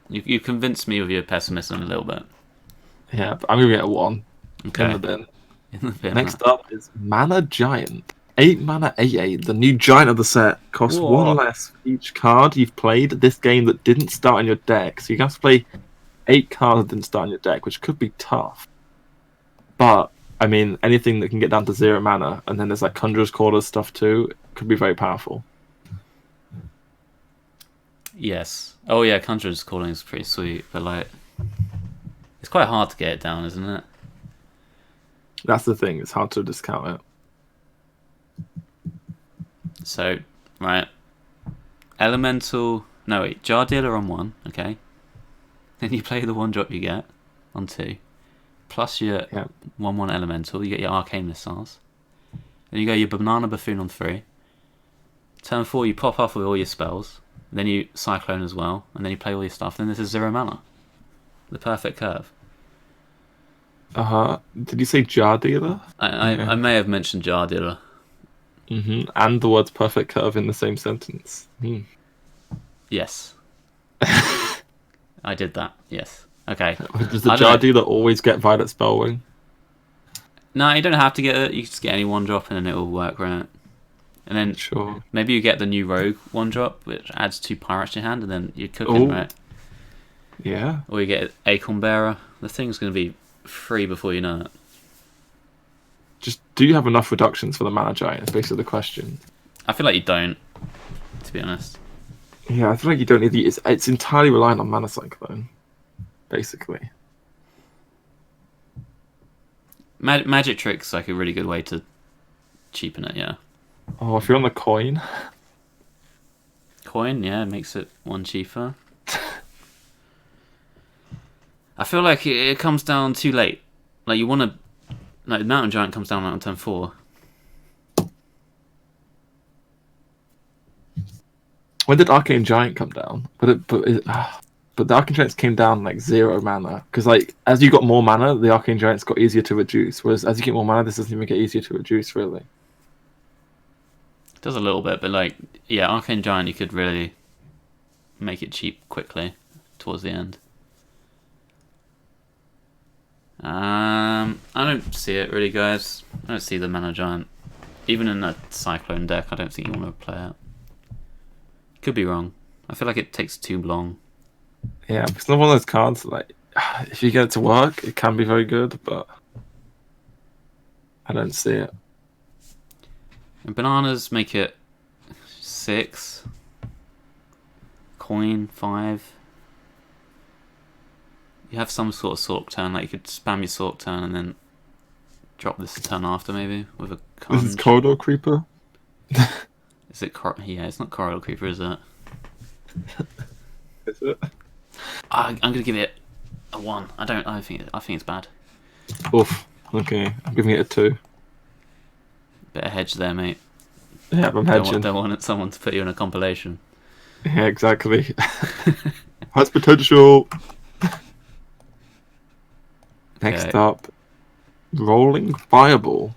You convinced me with your pessimism a little bit. Yeah, but I'm gonna get a 1. Okay. In the bin. In the bin. Next up is Mana Giant. 8 mana 8/8, the new giant of the set. Costs Whoa. 1 less for each card you've played this game that didn't start in your deck. So you have to play 8 cards that didn't start in your deck, which could be tough. But, I mean, anything that can get down to 0 mana, and then there's like Conjurer's Quarters stuff too, could be very powerful. Yes. Oh yeah, Conjurer's Calling is pretty sweet, but like, it's quite hard to get it down, isn't it? That's the thing, it's hard to discount it. So, right. Elemental... No, wait. Jar Dealer on 1, okay. Then you play the 1-drop you get on 2. Plus your 1/1 Elemental, you get your Arcane Missiles. Then you go your Banana Buffoon on 3. Turn 4, you pop off with all your spells. Then you Cyclone as well. And then you play all your stuff. Then this is 0 mana. The perfect curve. Did you say Jar Dealer? I may have mentioned Jar Dealer. And the words perfect curve in the same sentence. Yes. I did that, yes. Okay. Does the Jar Dealer always get Violet Spellwing? No, you don't have to get it. You can just get any 1-drop and then it'll work, right? And then maybe you get the new Rogue 1-drop, which adds 2 pirates to your hand, and then you're cooking, right? Yeah. Or you get Acorn Bearer. The thing's going to be free before you know it. Just, do you have enough reductions for the Mana Giant? Is basically the question. I feel like you don't, to be honest. Yeah, I feel like you don't need the... It's entirely reliant on Mana Cyclone, basically. Magic Trick's like a really good way to cheapen it, yeah. Oh, if you're on the coin... Coin, yeah, it makes it 1 cheaper. I feel like it comes down too late. Like, you want to... Like, the Mountain Giant comes down on turn 4. When did Arcane Giant come down? But the Arcane Giants came down like 0 mana. Because like as you got more mana, the Arcane Giants got easier to reduce. Whereas as you get more mana, this doesn't even get easier to reduce, really. It does a little bit, but like, yeah, Arcane Giant, you could really make it cheap quickly towards the end. I don't see it really, guys. I don't see the Mana Giant. Even in a Cyclone deck, I don't think you want to play it. Could be wrong. I feel like it takes too long. Yeah, it's not one of those cards, like, if you get it to work, it can be very good, but I don't see it. And bananas make it 6. Coin, 5. You have some sort of Sork turn, like you could spam your Sork turn and then drop this turn after, maybe, with a Conj. This is Corridor Creeper? Is it yeah, it's not Corridor Creeper, is it? Is it? I'm gonna give it a 1. I think it's bad. Oof. Okay, I'm giving it a 2. Bit of hedge there, mate. Yeah, I'm hedging. Don't want someone to put you in a compilation. Yeah, exactly. Has potential. Next up, Rolling Fireball.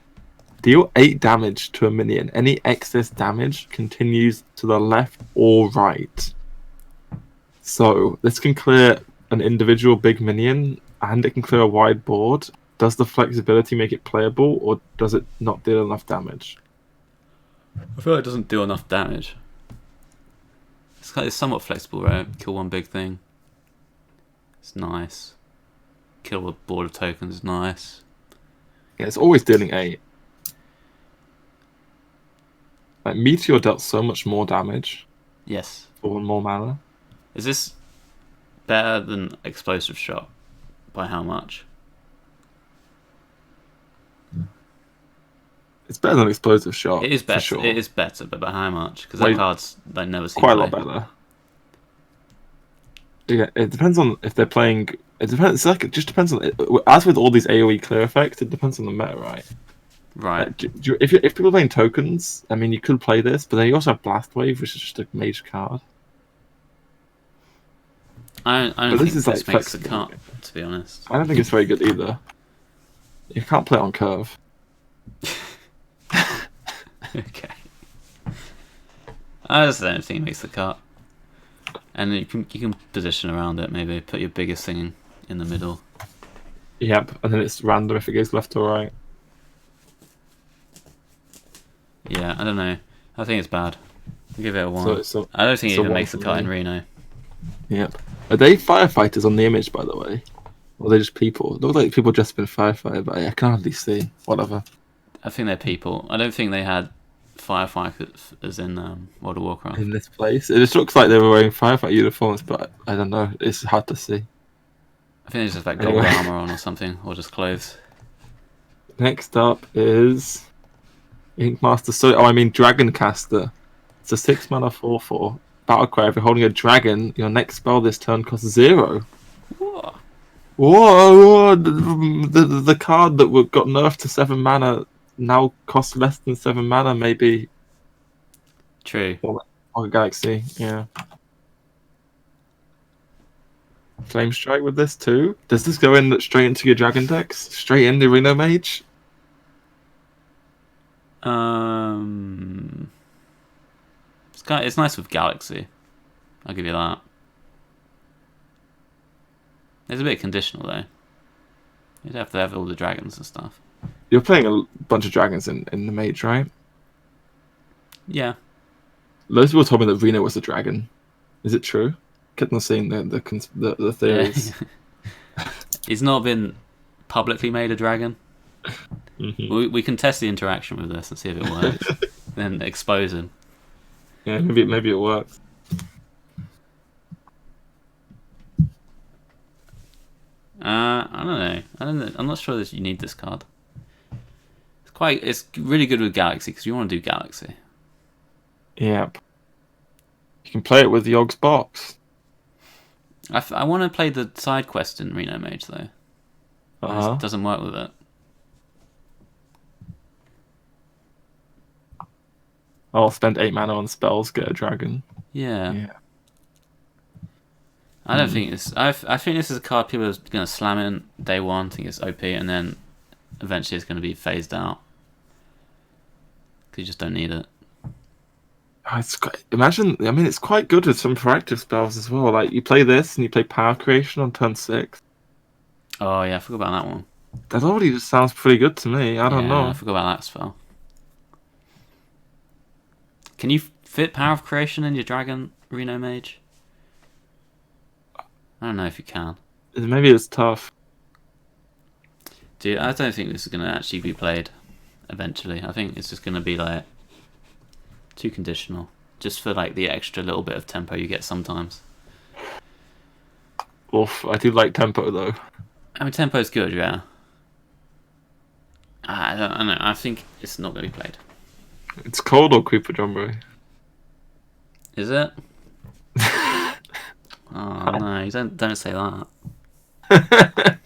Deal 8 damage to a minion. Any excess damage continues to the left or right. So this can clear an individual big minion, and it can clear a wide board. Does the flexibility make it playable, or does it not deal enough damage? I feel like it doesn't do enough damage. It's somewhat flexible, right? Kill one big thing. It's nice. Kill a board of tokens is nice. Yeah, it's always dealing 8. Like, Meteor dealt so much more damage Yes. for 1 more mana. Is this better than Explosive Shot? By how much? It's better than Explosive Shot. It is better. For sure. It is better, but by how much? Because Like, that card's they never seen quite a play. lot better. Yeah, it depends on if they're playing. It depends. It's like it just depends on. As with all these AOE clear effects, it depends on the meta, right? Right. If people are playing tokens, I mean, you could play this, but then you also have Blast Wave, which is just a mage card. I don't But think this is, this like, makes the flexible. cut, to be honest. I don't think it's very good either. You can't play it on curve. Okay. I just don't think it makes the cut. And you can position around it, maybe. Put your biggest thing in the middle. Yep, and then it's random if it goes left or right. Yeah, I don't know. I think it's bad. I'll give it a 1. So I don't think it so even 1 makes the for cut me. in Reno. Yep. Are they firefighters on the image, by the way? Or are they just people? It looks like people just been firefighter, but I can hardly see. Whatever. I think they're people. I don't think they had firefighters as in World of Warcraft. In this place, it just looks like they were wearing firefighter uniforms, but I don't know. It's hard to see. I think they just have like gold Anyway. armor on or something, or just clothes. Next up is Inkmaster. Dragoncaster. It's a 6 mana 4/4 battlecry. If you're holding a dragon, your next spell this turn costs 0. Whoa. Whoa! The card that got nerfed to 7 mana now costs less than 7 mana, maybe. True. Or Galaxy, yeah. Flame Strike with this too. Does this go in straight into your dragon decks? Straight in the Reno Mage? It's nice with Galaxy. I'll give you that. It's a bit conditional though. You'd have to have all the dragons and stuff. You're playing a bunch of dragons in the Mage, right? Yeah. Loads of people told me that Reno was a dragon. Is it true? Kept on seeing the theories. Yeah. He's not been publicly made a dragon. Mm-hmm. We can test the interaction with this and see if it works. Then expose him. Yeah, maybe it works. I don't know. I'm not sure that you need this card. It's really good with Galaxy because you want to do Galaxy. Yep. You can play it with Yogg's box. I want to play the side quest in Reno Mage though. It doesn't work with it. I'll spend 8 mana on spells, get a dragon. Yeah. I don't think it's. I think this is a card people are going to slam in day one, think it's OP, and then eventually it's going to be phased out because you just don't need it. It's quite good with some proactive spells as well. Like you play this and you play Power Creation on turn 6. Oh yeah, I forgot about that one. That already just sounds pretty good to me. I don't know. I forgot about that spell. Can you fit Power of Creation in your Dragon Reno Mage? I don't know if you can. Maybe it's tough. Dude, I don't think this is going to actually be played eventually. I think it's just going to be like too conditional. Just for like the extra little bit of tempo you get sometimes. Oof, I do like tempo though. I mean, tempo's good, yeah. I don't know. I think it's not going to be played. It's cold or Creeper Jumbo. Is it? Oh no, you don't say that.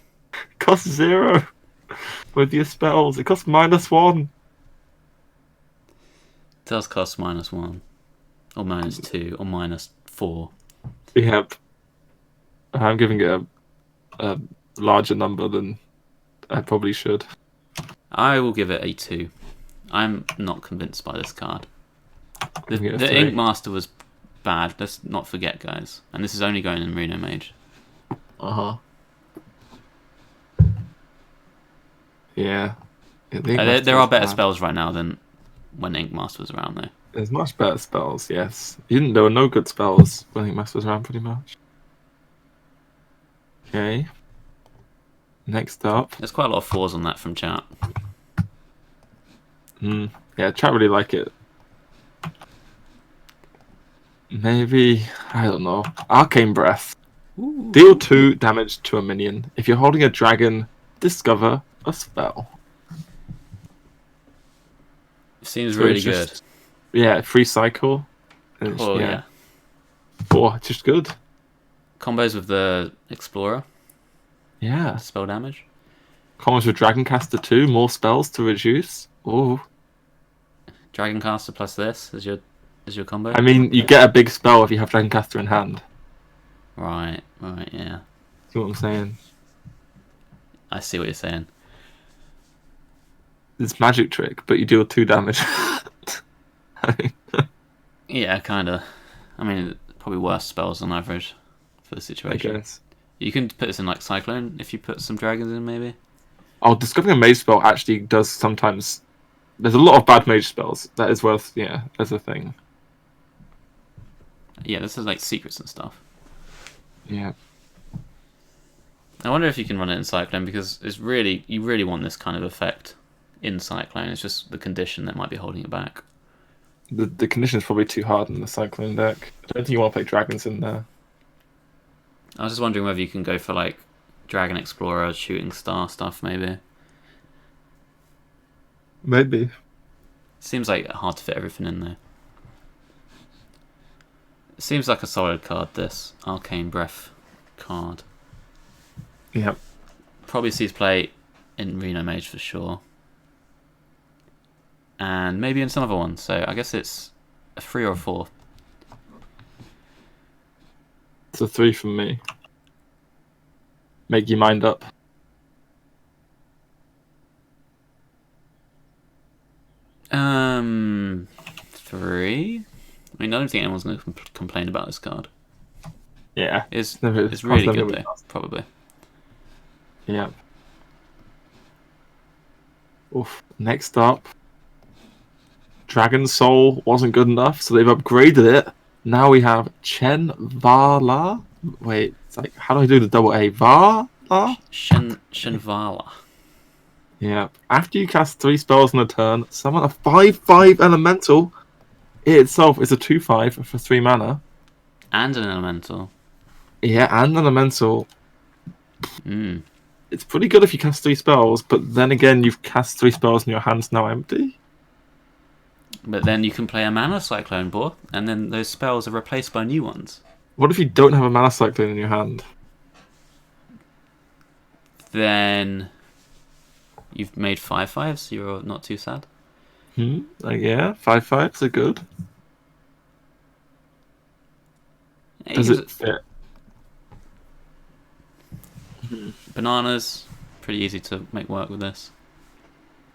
Costs 0 with your spells. It costs -1. It does cost -1, or -2, or -4. Yep. I'm giving it a larger number than I probably should. I will give it a 2. I'm not convinced by this card. The Give it a Ink 3. Master was bad. Let's not forget, guys. And this is only going in Reno Mage. Uh-huh. Yeah. There are better spells right now than when Ink Master was around, though. There's much better spells, yes. There were no good spells when Ink Master was around, pretty much. Okay. Next up. There's quite a lot of 4s on that from chat. Yeah, chat really like it. Maybe, I don't know. Arcane Breath. Ooh. Deal 2 damage to a minion. If you're holding a dragon, discover a spell. Seems So really it's good. just- Yeah, free cycle. And Oh, yeah. Oh, it's just good. Combos with the Explorer. Yeah. Spell damage. Combos with Dragoncaster 2, more spells to reduce. Oh. Dragoncaster plus this is your combo. I mean, you get a big spell if you have Dragoncaster in hand. Right, yeah. See what I'm saying? I see what you're saying. It's magic trick, but you deal 2 damage. I mean, Yeah, kinda. I mean, probably worse spells on average for the I situation. guess. You can put this in like Cyclone if you put some dragons in, maybe. Oh, discovering a mage spell actually does sometimes. There's a lot of bad mage spells. That is worth, as a thing. Yeah, this is like secrets and stuff. Yeah. I wonder if you can run it in Cyclone because you really want this kind of effect in Cyclone. It's just the condition that might be holding it back. The condition is probably too hard in the Cyclone deck. I don't think you want to play dragons in there. I was just wondering whether you can go for like Dragon Explorer, Shooting Star stuff, maybe. Maybe. Seems like hard to fit everything in there. It seems like a solid card, this Arcane Breath card. Yeah. Probably sees play in Reno Mage for sure. And maybe in some other ones, so I guess it's a 3 or a 4. It's a 3 from me. Make your mind up. Three? I mean, I don't think anyone's going to complain about this card. Yeah. It's really good, though, probably. Yeah. Oof. Next up. Dragon Soul wasn't good enough, so they've upgraded it. Now we have Chen Vala. Wait, it's like, how do I do the double A? Vala? Shenvala. Yeah. After you cast 3 spells in a turn, summon a 5/5 elemental. It itself is a 2/5 for 3 mana. And an elemental. Yeah, and an elemental. Mm. It's pretty good if you cast 3 spells, but then again, you've cast 3 spells and your hand's now empty. But then you can play a mana Cyclone Boar, and then those spells are replaced by new ones. What if you don't have a mana cyclone in your hand? Then you've made 5/5s, you're not too sad. Yeah, 5/5s are good. Yeah, Does it fit? Bananas, pretty easy to make work with this.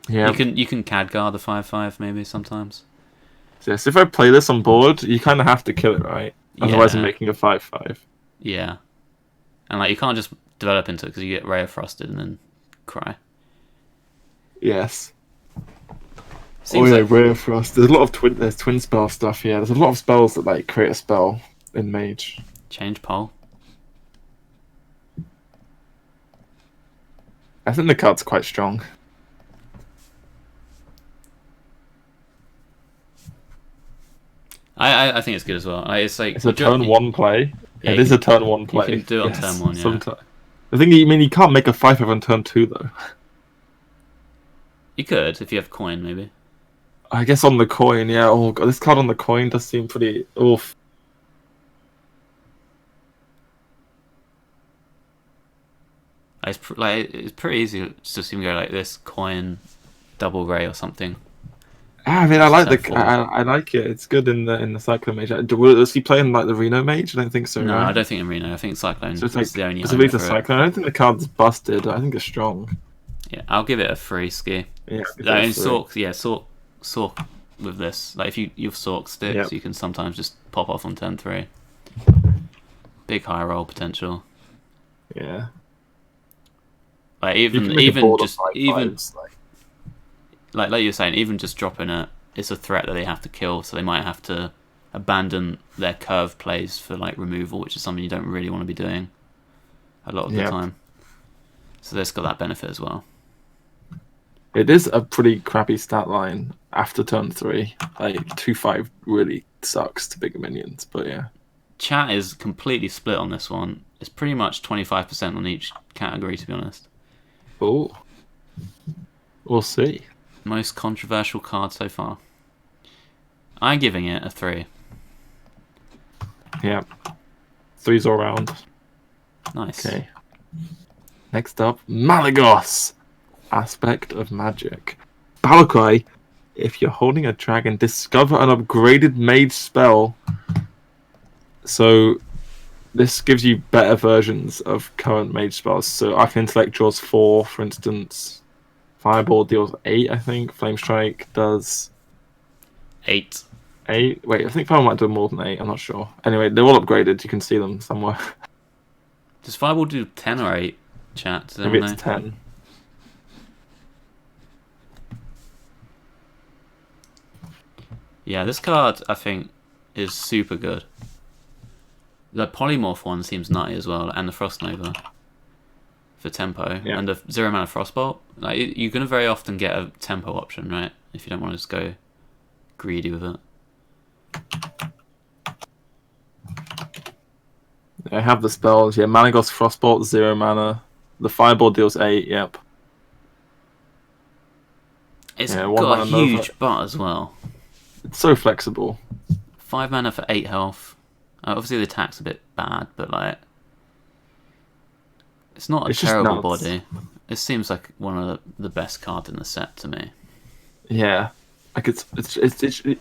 Yeah. You can Khadgar the 5/5 maybe sometimes. Yes, if I play this on board, you kind of have to kill it, right? Otherwise, I'm Yeah. making a 5/5. Yeah, and like you can't just develop into it because you get Ray of Frosted and then cry. Yes. Seems like Ray of Frost. There's a lot of twin spell stuff. Yeah, there's a lot of spells that like create a spell in Mage. change pole. I think the card's quite strong. I think it's good as well. It's like It's a turn 1 play. Yeah, It is a turn 1 play. You can do it on turn 1. Yeah. Sometimes. The thing, you can't make a 5/5 on turn 2 though. You could if you have coin maybe. I guess on the coin, yeah. Oh god, this card on the coin does seem pretty oof. It's pretty easy to just even go like this coin, double Ray or something. I mean, I like Turn 4. I like it. It's good in the Cyclone Mage. Was he playing like the Reno Mage? I don't think so. No, right? I don't think in Reno. I think Cyclone So it's is the only. specifically home the for it. Cyclone. I don't think the card's busted. I think it's strong. Yeah, I'll give it a 3 ski. Yeah. Sork Sork with this. Like if you've Sork sticks, Yep. you can sometimes just pop off on turn 3. Big high roll potential. Yeah. Like You can make a even board of just 5/5s, like you were saying, even just dropping it, it's a threat that they have to kill, so they might have to abandon their curve plays for like removal, which is something you don't really want to be doing a lot of the time. So this got that benefit as well. It is a pretty crappy stat line after turn 3. Like 2/5 really sucks to bigger minions, but yeah. Chat is completely split on this one. It's pretty much 25% on each category, to be honest. Oh, we'll see. Most controversial card so far. I'm giving it a 3. Yeah. 3s all around. Nice. Okay. Next up, Malygos. Aspect of Magic. Battlecry. If you're holding a dragon, discover an upgraded mage spell. So this gives you better versions of current mage spells. So Arcane Intellect draws 4, for instance. Fireball deals 8, I think. Flame Strike does 8. 8. Wait, I think Fireball might do more than 8. I'm not sure. Anyway, they're all upgraded. You can see them somewhere. Does Fireball do 10 or 8? Chat. Does Maybe anyone it's know? 10. Yeah, this card I think is super good. The Polymorph one seems nutty as well, and the Frost Nova for tempo, and the 0 mana Frostbolt. Like you're gonna very often get a tempo option, right? If you don't want to just go greedy with it. I have the spells. Yeah, Malygos Frostbolt, 0 mana. The Fireball deals 8. Yep. It's Yeah, got a huge Nova. butt as well. It's so flexible. 5 mana for 8 health. Obviously the attack's a bit bad, but like it's not a terrible body. It seems like one of the best cards in the set to me. Yeah, like it's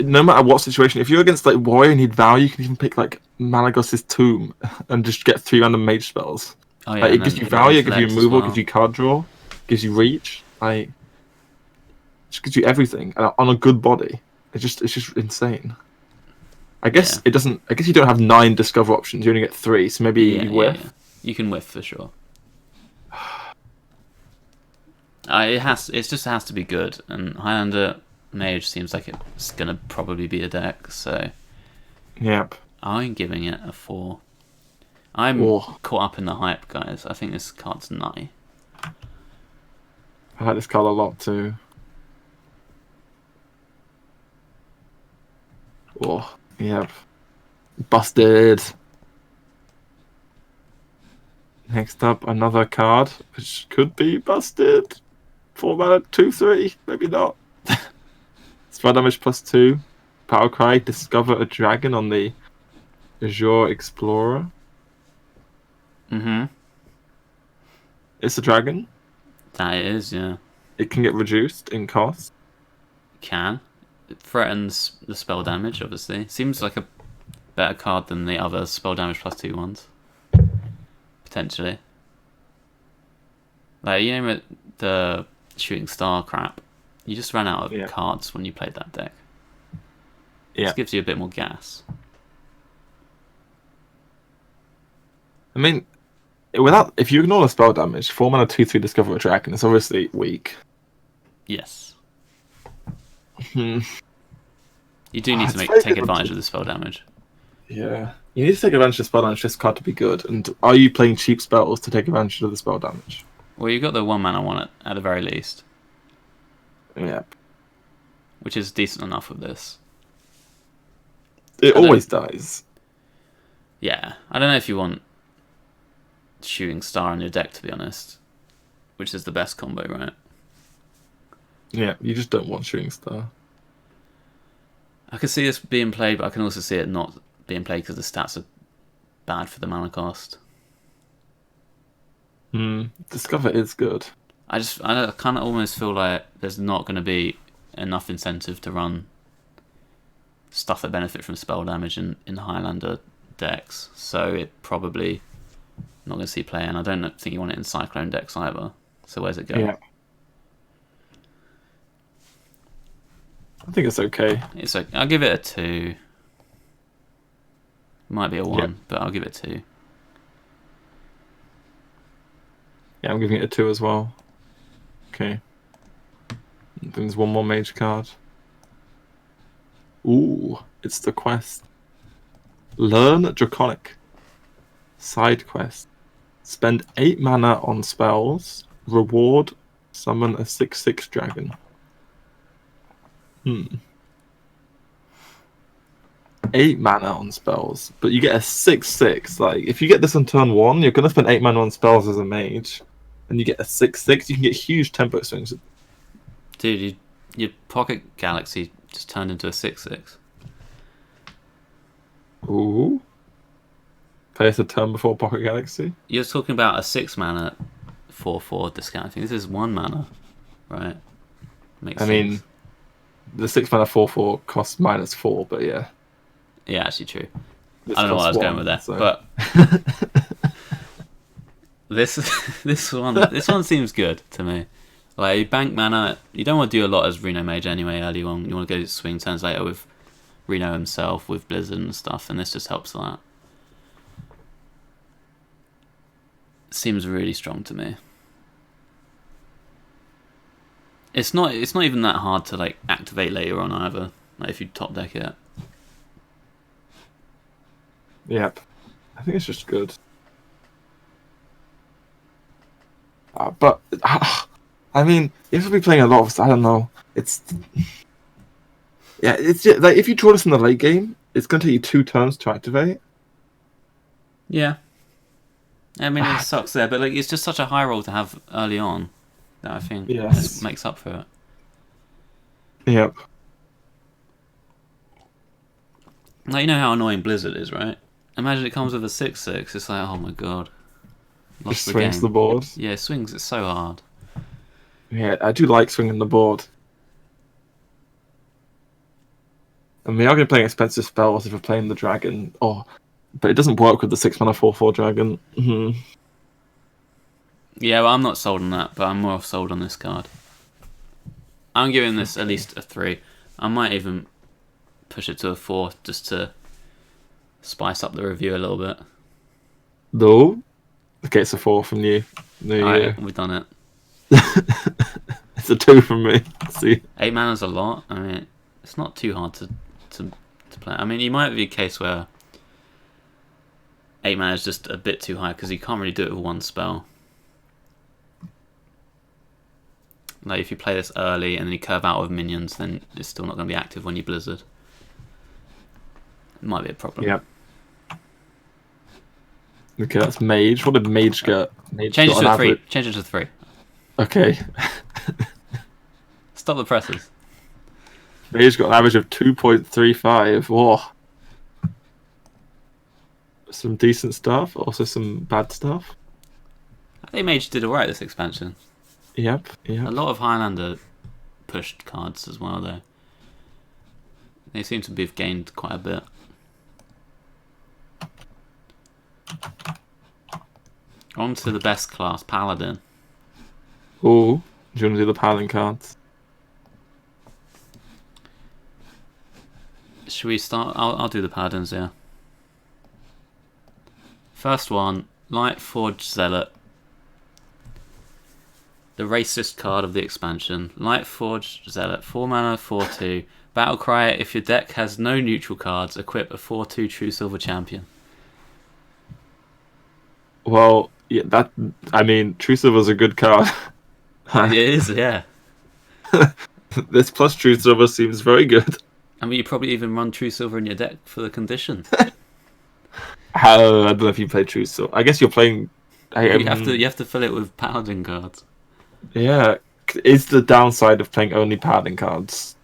no matter what situation. If you're against like warrior and need value, you can even pick like Malygos's Tomb and just get 3 random mage spells. Oh yeah, like, it gives you value, it gives you removal, it gives you card draw, gives you reach. Like, it just gives you everything on a good body. It's just insane. I guess it doesn't. I guess you don't have 9 discover options. You only get 3, so maybe you whiff. Yeah. You can whiff for sure. It just has to be good, and Highlander Mage seems like it's gonna probably be a deck. So, yep. I'm giving it a 4. I'm caught up in the hype, guys. I think this card's nutty. I like this card a lot too. Oh, yep. Busted. Next up, another card which could be busted. 4 mana, 2/3, maybe not. Spell damage +2. Power Cry, discover a dragon on the Azure Explorer. Mm-hmm. It's a dragon. That it is, yeah. It can get reduced in cost. It threatens the spell damage, obviously. Seems like a better card than the other spell damage +2 ones. Potentially. Like, you know the Shooting Star crap? You just ran out of cards when you played that deck. Yeah. This gives you a bit more gas. I mean, if you ignore the spell damage, 4 mana 2/3 discover a dragon is obviously weak. Yes. You do need to take advantage of the spell damage. Yeah. You need to take advantage of spell damage for this card to be good. And are you playing cheap spells to take advantage of the spell damage? Well, you got the 1 mana one at the very least. Yep. Which is decent enough with this. It always dies. Yeah. I don't know if you want Shooting Star in your deck, to be honest. Which is the best combo, right? Yeah, you just don't want Shooting Star. I can see this being played, but I can also see it not being played because the stats are bad for the mana cost. Discover is good. I kind of almost feel like there's not going to be enough incentive to run stuff that benefit from spell damage in Highlander decks, so it probably not going to see play, and I don't think you want it in Cyclone decks either. So where's it go? Yeah. I think it's okay. It's like I'll give it a 2. Might be a 1, but I'll give it a 2. Yeah, I'm giving it a 2 as well. Okay. Then there's one more mage card. Ooh, it's the quest. Learn Draconic. Side quest. Spend 8 mana on spells. Reward. Summon a 6/6 dragon. 8 mana on spells, but you get a 6/6. Like, if you get this on turn 1, you're gonna spend 8 mana on spells as a mage, and you get a 6/6. You can get huge tempo swings. Dude, your Pocket Galaxy just turned into a 6/6. Ooh. Play us a turn before Pocket Galaxy. You're talking about a 6 mana 4/4 discounting. This is 1 mana, right? Makes I sense. mean, the 6 mana 4/4 costs -4, but yeah. Yeah, actually true. This I don't know what I was costs going with 1, that, so- but this one seems good to me. Like, you bank mana, you don't want to do a lot as Reno Mage anyway early on. You want to go swing turns later with Reno himself, with Blizzard and stuff, and this just helps that. Seems really strong to me. It's not even that hard to like activate later on either. Like if you top deck it. Yep. I think it's just good. But I mean, if you'll be playing a lot of, I don't know. It's just, like if you draw this in the late game, it's going to take you 2 turns to activate. Yeah. I mean, it sucks there, but like it's just such a high roll to have early on that I think Yes. makes up for it. Yep. Like, you know how annoying Blizzard is, right? Imagine it comes with a 6/6. It's like, oh my god, lost Just the swings game. the board. Yeah, it swings. It's so hard. Yeah, I do like swinging the board. And we are going to be playing expensive spells if we're playing the dragon. But it doesn't work with the 6 mana 4/4 dragon. Yeah, well, I'm not sold on that, but I'm more sold on this card. I'm giving this at least a 3. I might even push it to a 4 just to spice up the review a little bit. No. Okay, it's a 4 from you. There you Alright, go. we've done it. It's a 2 from me. See? 8 mana's a lot. I mean, it's not too hard to play. I mean, you might be a case where 8 mana is just a bit too high because you can't really do it with one spell. Like, if you play this early and then you curve out with minions, then it's still not going to be active when you Blizzard. It might be a problem. Yep. Okay, that's Mage. What did Mage get? Mage Change it got to an a 3. average- Change it to 3. Okay. Stop the presses. Mage got an average of 2.35. Whoa. Some decent stuff, also some bad stuff. I think Mage did alright this expansion. Yep. A lot of Highlander pushed cards as well, though. They seem to have gained quite a bit. On to the best class, Paladin. Ooh. Do you want to do the Paladin cards? Should we start? I'll do the Paladins, yeah. First one, Lightforged Zealot. The racist card of the expansion. Lightforged Zealot, 4 mana, 4/2. Battlecry, if your deck has no neutral cards, equip a 4/2 True Silver Champion. Well, yeah, True Silver's a good card. It is, yeah. This plus True Silver seems very good. I mean, you probably even run True Silver in your deck for the condition. I don't know if you play True Silver. I guess you're playing. You have to fill it with Paladin cards. Yeah, is the downside of playing only Paladin cards.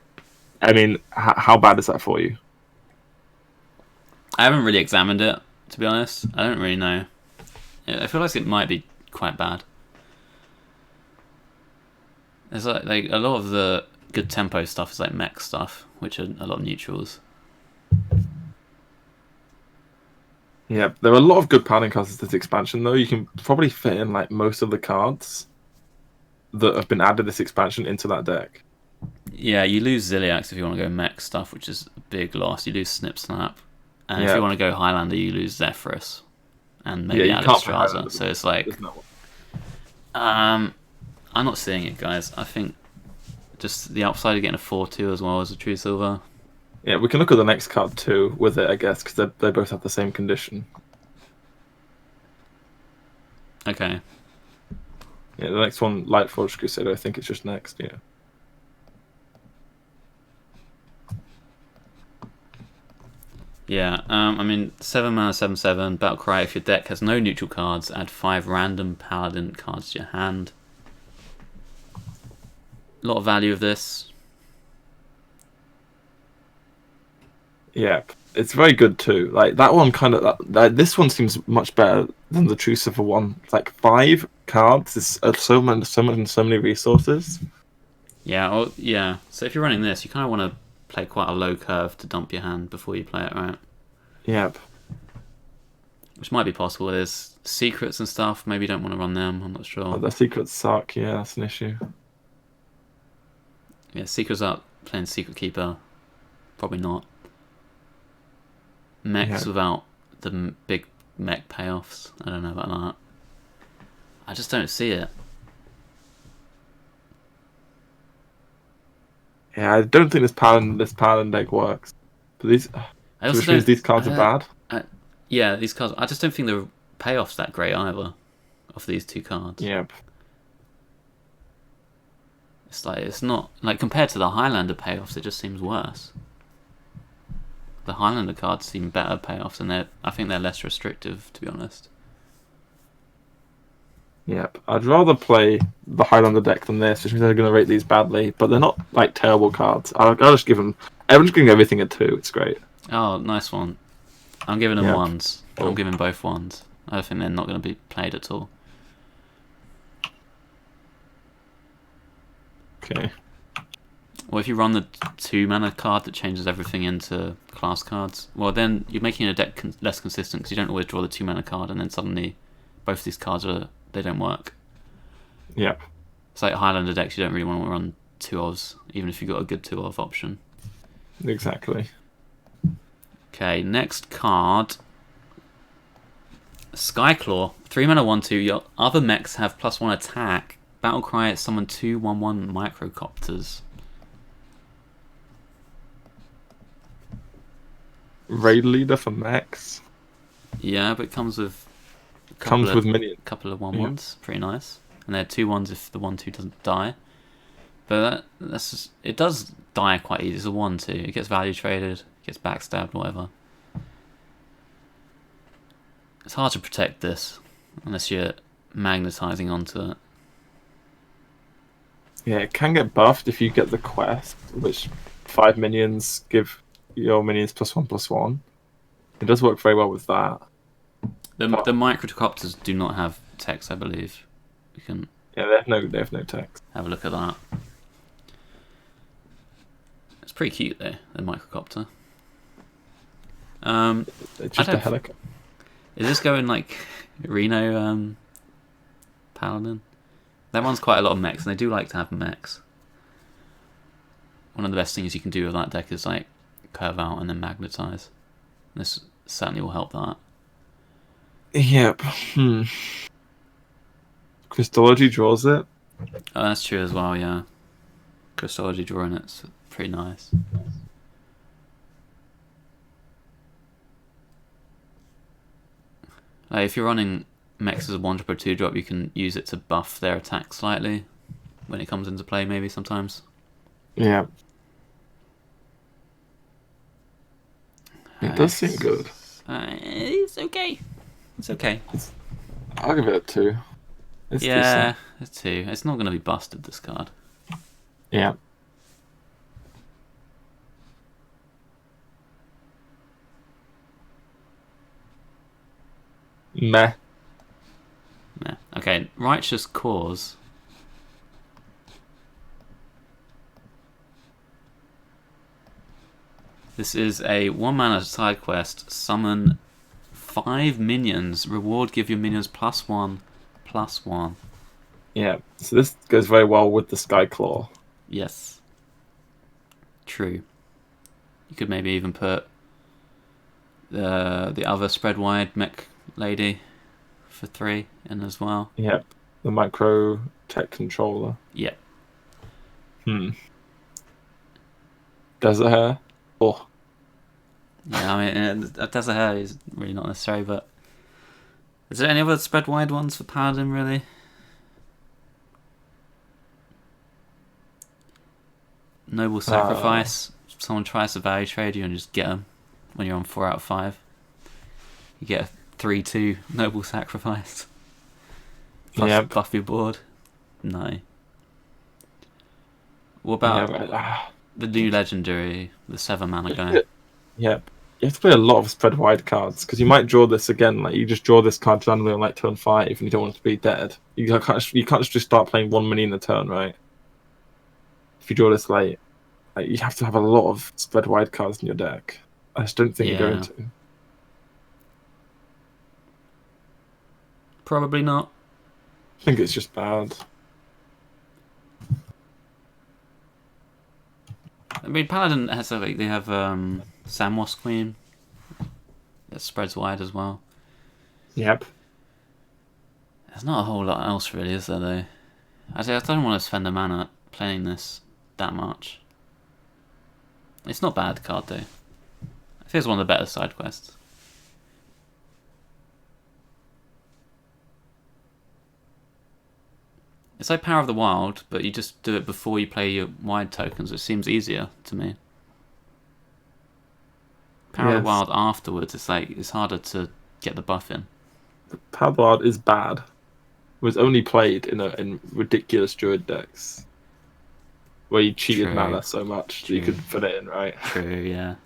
I mean, how bad is that for you? I haven't really examined it, to be honest. I don't really know. I feel like it might be quite bad. There's like a lot of the good tempo stuff is like mech stuff, which are a lot of neutrals. Yeah, there are a lot of good Paladin cards in this expansion, though. You can probably fit in like most of the cards that have been added this expansion into that deck. Yeah, you lose Ziliax if you want to go mech stuff, which is a big loss. You lose Snip Snap. And if Yeah. you want to go Highlander, you lose Zephyrus. And Yeah, maybe you can't play Alistraza. Highlander. So it's like... There's no one. I'm not seeing it, guys. I think just the upside of getting a 4-2 as well as a True Silver. Yeah, we can look at the next card too with it, I guess, because they both have the same condition. Okay. Yeah, the next one, Lightforged Crusader, I think it's just next, yeah. Yeah, I mean, 7 mana, 7/7, Battlecry. If your deck has no neutral cards, add 5 random Paladin cards to your hand. A lot of value of this. Yeah, it's very good too. Like that one, kind of. This one seems much better than the True Silver one. Like 5 cards is so many resources. Yeah, yeah. So if you're running this, you kind of want to play quite a low curve to dump your hand before you play it, right? Yep. Which might be possible. There's secrets and stuff. Maybe you don't want to run them. I'm not sure. Oh, the secrets suck. Yeah, that's an issue. Yeah, secrets up. Playing Secret Keeper. Probably not. Mechs without the big mech payoffs. I don't know about that. I just don't see it. Yeah, I don't think this Paladin deck works. But which means these cards are bad. Yeah, these cards. I just don't think the payoff's that great either. Of these 2 cards. Yep. It's like it's not like compared to the Highlander payoffs. It just seems worse. The Highlander cards seem better payoffs, and I think they're less restrictive, to be honest. Yep. I'd rather play the Highlander deck than this, which means they're going to rate these badly. But they're not like terrible cards. I'll just give them. Everyone's giving everything a 2. It's great. Oh, nice one. I'm giving them Yep. 1s. I'm giving both 1s. I think they're not going to be played at all. Okay. Well, if you run the 2 mana card that changes everything into class cards, well, then you're making a deck less consistent because you don't always draw the 2 mana card, and then suddenly both these cards they don't work. Yep. It's like Highlander decks. You don't really want to run 2-ofs, even if you've got a good 2-off option. Exactly. Okay, next card. Skyclaw. 3 mana 1/2. Your other mechs have +1 attack. Battlecry, summon 2/1/1 microcopters. Raid leader for Max. Yeah, but it comes with Minions. Couple of 1/1s. Pretty nice. And they're 2/1s if the 1/2 doesn't die. But it does die quite easy. It's a 1/2. It gets value traded, gets backstabbed, whatever. It's hard to protect this unless you're magnetizing onto it. Yeah, it can get buffed if you get the quest, which 5 minions give your minions +1/+1. It does work very well with that. The microcopters do not have text, I believe. We can Yeah, they have no text. have a look at that. It's pretty cute though, the microcopter. It's just a helicopter. Is this going like Reno Paladin? That one's quite a lot of mechs, and they do like to have mechs. One of the best things you can do with that deck is like curve out and then magnetize. This certainly will help that. Yep. Crystology draws it. Oh, that's true as well, yeah. Crystology drawing it's pretty nice. Like if you're running mechs as a 1-drop or 2-drop, you can use it to buff their attack slightly when it comes into play, maybe sometimes. Yeah. It does seem good. It's okay. It's okay. I'll give it a 2. It's Yeah, decent. it's 2. It's not going to be busted, this card. Yeah. Meh. Yeah. Okay, Righteous Cause. This is a 1-mana side quest. Summon 5 minions. Reward, give your minions +1/+1. Yeah. So this goes very well with the Skyclaw. Yes. True. You could maybe even put the other spread wide mech lady for 3 in as well. Yep. The micro tech controller. Yep. Desert hair. Oh. Yeah, I mean, Desert Hair is really not necessary, but is there any other spread wide ones for Paladin, really? Noble Sacrifice. Someone tries to value trade you and just get them when you're on 4 out of 5. You get a 3-2 Noble Sacrifice. Buff your board. No. What about the new legendary, the 7-mana guy? Yep. You have to play a lot of spread wide cards because you might draw this again. Like you just draw this card randomly on like turn 5, and you don't want it to be dead. You can't just start playing 1 mini in the turn, right? If you draw this late, like, you have to have a lot of spread wide cards in your deck. I just don't think you're going to. Probably not. I think it's just bad. I mean, Paladin has they have Samwas Queen that spreads wide as well. Yep. There's not a whole lot else really, is there? Though, I don't want to spend a mana playing this that much. It's not a bad card though. I think it's one of the better side quests. It's like Power of the Wild, but you just do it before you play your wide tokens, which seems easier to me. Power of the Wild afterwards, it's harder to get the buff in. Power of the Wild is bad. It was only played in ridiculous Druid decks where you cheated mana so much that you could put it in, right? True, yeah.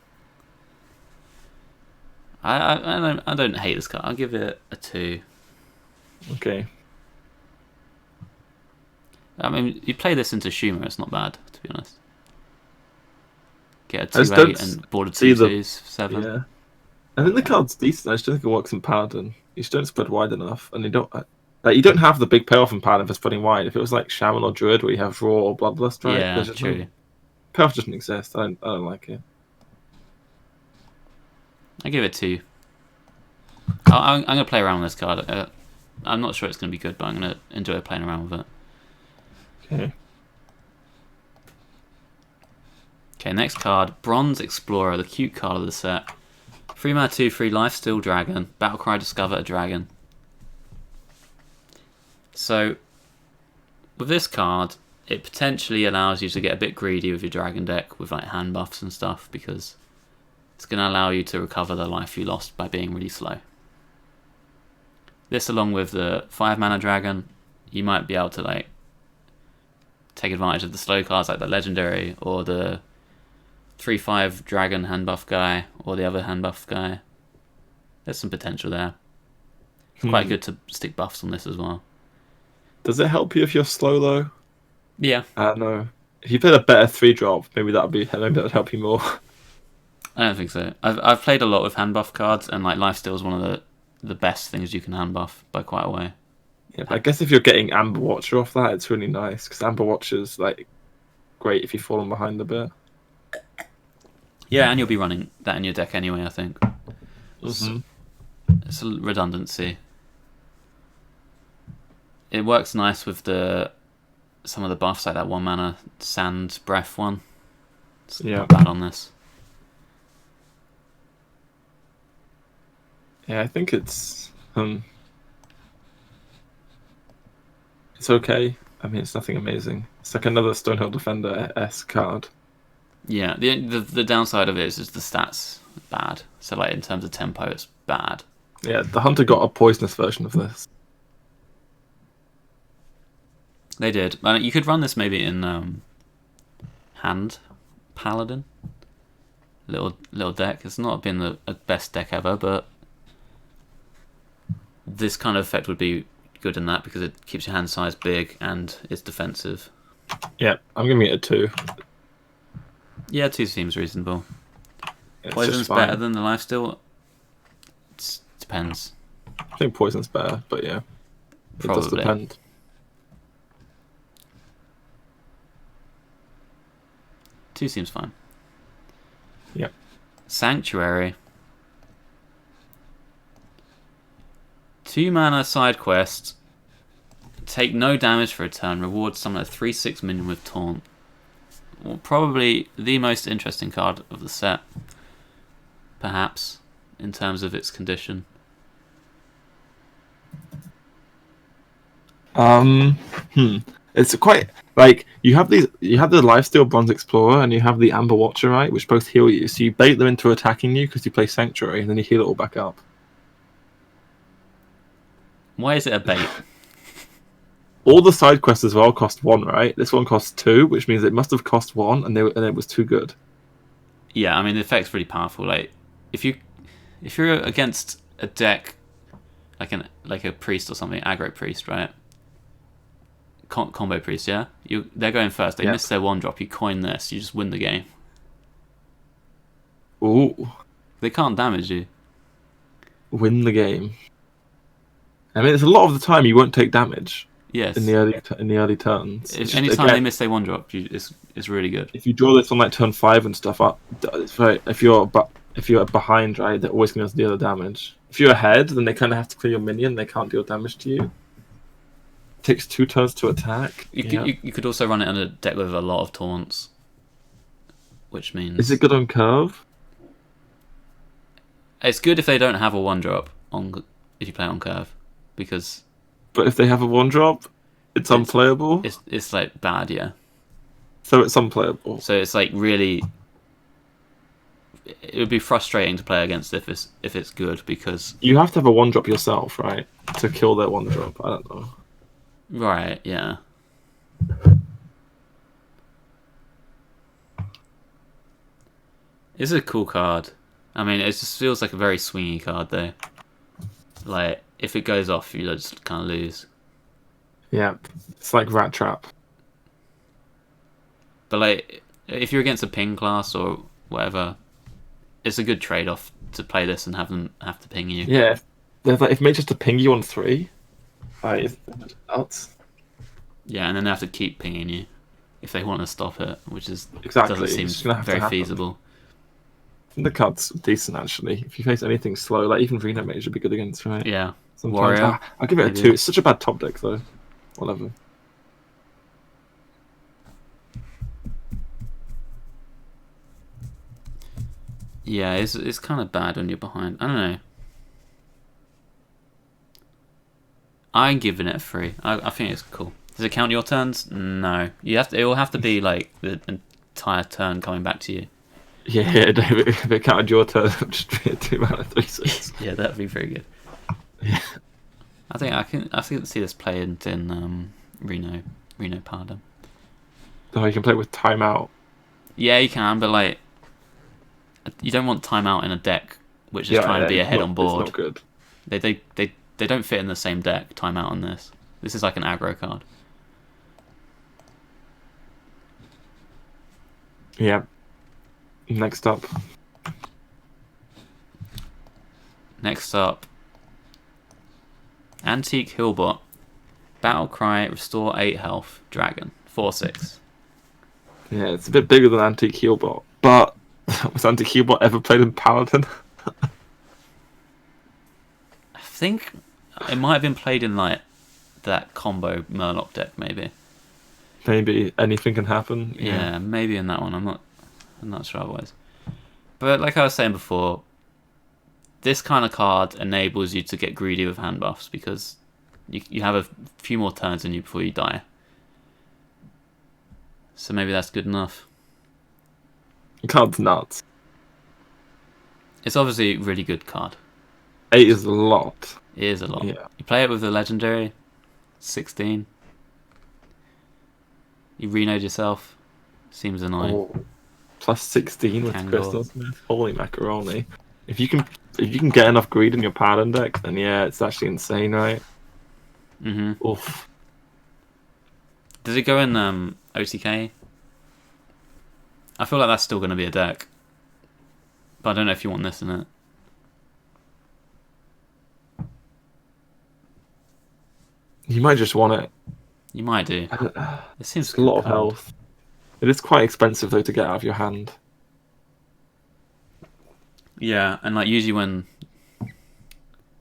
I don't hate this card. I'll give it a 2. Okay. I mean, you play this into Schumer, it's not bad, to be honest. Get a 2-8 and board a 2-2s, 7. Yeah. I think the card's decent. I just don't think it works in Paladin. You just don't spread wide enough, and you don't have the big payoff in Paladin for spreading wide. If it was like Shaman or Druid, where you have Raw or Bloodlust, right? Yeah, true. Payoff doesn't exist. I don't like it. I give it 2. I'm going to play around with this card. I'm not sure it's going to be good, but I'm going to enjoy playing around with it. Okay, next card. Bronze Explorer, the cute card of the set. 3 mana 2/3 Lifesteal Dragon. Battlecry, discover a dragon. So, with this card, it potentially allows you to get a bit greedy with your dragon deck with like hand buffs and stuff, because it's going to allow you to recover the life you lost by being really slow. This, along with the 5 mana dragon, you might be able to like take advantage of the slow cards like the legendary or the 3/5 dragon hand buff guy or the other hand buff guy. There's some potential there. It's quite good to stick buffs on this as well. Does it help you if you're slow though? Yeah. I don't know. If you played a better 3-drop, maybe that would help you more. I don't think so. I've played a lot with hand buff cards, and like Lifesteal is one of the best things you can hand buff by quite a way. Yeah, I guess if you're getting Amber Watcher off that, it's really nice, because Amber Watcher's like great if you've fallen behind a bit. Yeah, and you'll be running that in your deck anyway, I think. Mm-hmm. It's a redundancy. It works nice with some of the buffs, like that 1 mana Sand Breath one. It's not bad on this. Yeah, I think it's okay. I mean, it's nothing amazing. It's like another Stonehill Defender-esque card. Yeah, the downside of it is just the stats bad. So like in terms of tempo, it's bad. Yeah, the Hunter got a poisonous version of this. They did. You could run this maybe in Hand Paladin. Little deck. It's not been the best deck ever, but this kind of effect would be good in that because it keeps your hand size big and it's defensive. Yeah, I'm giving it a 2. Yeah, 2 seems reasonable. It's Poison's better than the Lifesteal? It depends. I think Poison's better, but yeah. It does depend. Two seems fine. Sanctuary. 2-mana side quest. Take no damage for a turn. Reward summon a 3/6 minion with Taunt. Well, probably the most interesting card of the set. Perhaps, in terms of its condition. It's quite like you have the Lifesteal Bronze Explorer and you have the Amber Watcher, right? Which both heal you. So you bait them into attacking you because you play Sanctuary, and then you heal it all back up. Why is it a bait? All the side quests as well cost 1, right? This one costs 2, which means it must have cost 1, and it was too good. Yeah, I mean the effect's really powerful. Like if you're against a deck like a priest or something, aggro priest, right? Combo priest, yeah. They're going first. They miss their 1-drop. You coin this. You just win the game. Ooh, They can't damage you. win the game. I mean, it's a lot of the time you won't take damage. Yes. In the early turns. Anytime they miss their 1-drop, it's really good. If you draw this on like turn 5 and stuff up, it's very, if you're behind, right, they're always going to deal the damage. If you're ahead, then they kind of have to clear your minion. They can't deal damage to you. It takes 2 turns to attack. You could also run it on a deck with a lot of taunts, which means is it good on curve? It's good if they don't have a 1-drop if you play it on curve, because. But if they have a 1-drop, it's unplayable. It's like bad, yeah. So it's unplayable. So it's like really. It would be frustrating to play against if it's good, because you have to have a 1-drop yourself, right, to kill their 1-drop. I don't know. Right, yeah. It's a cool card. I mean, it just feels like a very swingy card, though. Like, if it goes off, you just kind of lose. Yeah, it's like Rat Trap. But, like, if you're against a ping class or whatever, it's a good trade-off to play this and have them have to ping you. Yeah, if Mage just to ping you on 3, it's nuts. Yeah, and then they have to keep pinging you if they want to stop it, which exactly doesn't seem very feasible. The card's decent, actually. If you face anything slow, like even Reno Mage would be good against, right? Yeah. Sometimes. Warrior. I'll give it a 2. It's such a bad top deck, though. Whatever. Yeah, it's kind of bad when you're behind. I don't know. I'm giving it a 3. I think it's cool. Does it count your turns? No. It will have to be like the entire turn coming back to you. Yeah, David, if it counted your turn, it would just be a 2-mana 3/6. Yeah, that'd be very good. Yeah. I can see this playing in Reno Paladin. Oh, you can play with timeout. Yeah, you can, but like, you don't want timeout in a deck which is trying to be ahead on board. It's not good. They don't fit in the same deck. Timeout on this. This is like an aggro card. Yeah. Next up, Antique Hillbot. Battle Cry, restore 8 health. Dragon. 4/6. Yeah, it's a bit bigger than Antique Healbot. But was Antique Healbot ever played in Paladin? I think it might have been played in like that combo Murloc deck, maybe. Maybe anything can happen. Yeah, maybe in that one. I'm not sure otherwise. But like I was saying before, this kind of card enables you to get greedy with hand buffs because you have a few more turns in you before you die. So maybe that's good enough. The card's nuts. It's obviously a really good card. 8 is a lot. It is a lot. Yeah. You play it with the legendary, 16. You renode yourself. Seems annoying. Oh. Plus 16 with Kangor. Crystal Smith. Holy macaroni. If you can get enough greed in your Paladin deck, then yeah, it's actually insane, right? Mm-hmm. Oof. Does it go in OTK? I feel like that's still going to be a deck. But I don't know if you want this in it. You might just want it. You might do. It seems It's a lot of health. It is quite expensive, though, to get out of your hand. Yeah, and like usually when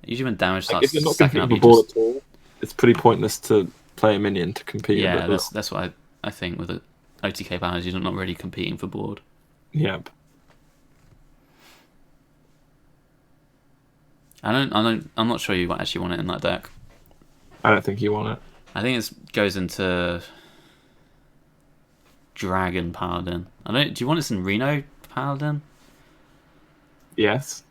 damage Like, if starts you're not stacking competing up, for you board just at all, it's pretty pointless to play a minion to compete a bit. that's what I think with the OTK banners, you're not really competing for board. Yep. I'm not sure you actually want it in that deck. I don't think you want it. I think it goes into Dragon Paladin. Do you want this in Reno Paladin? Yes.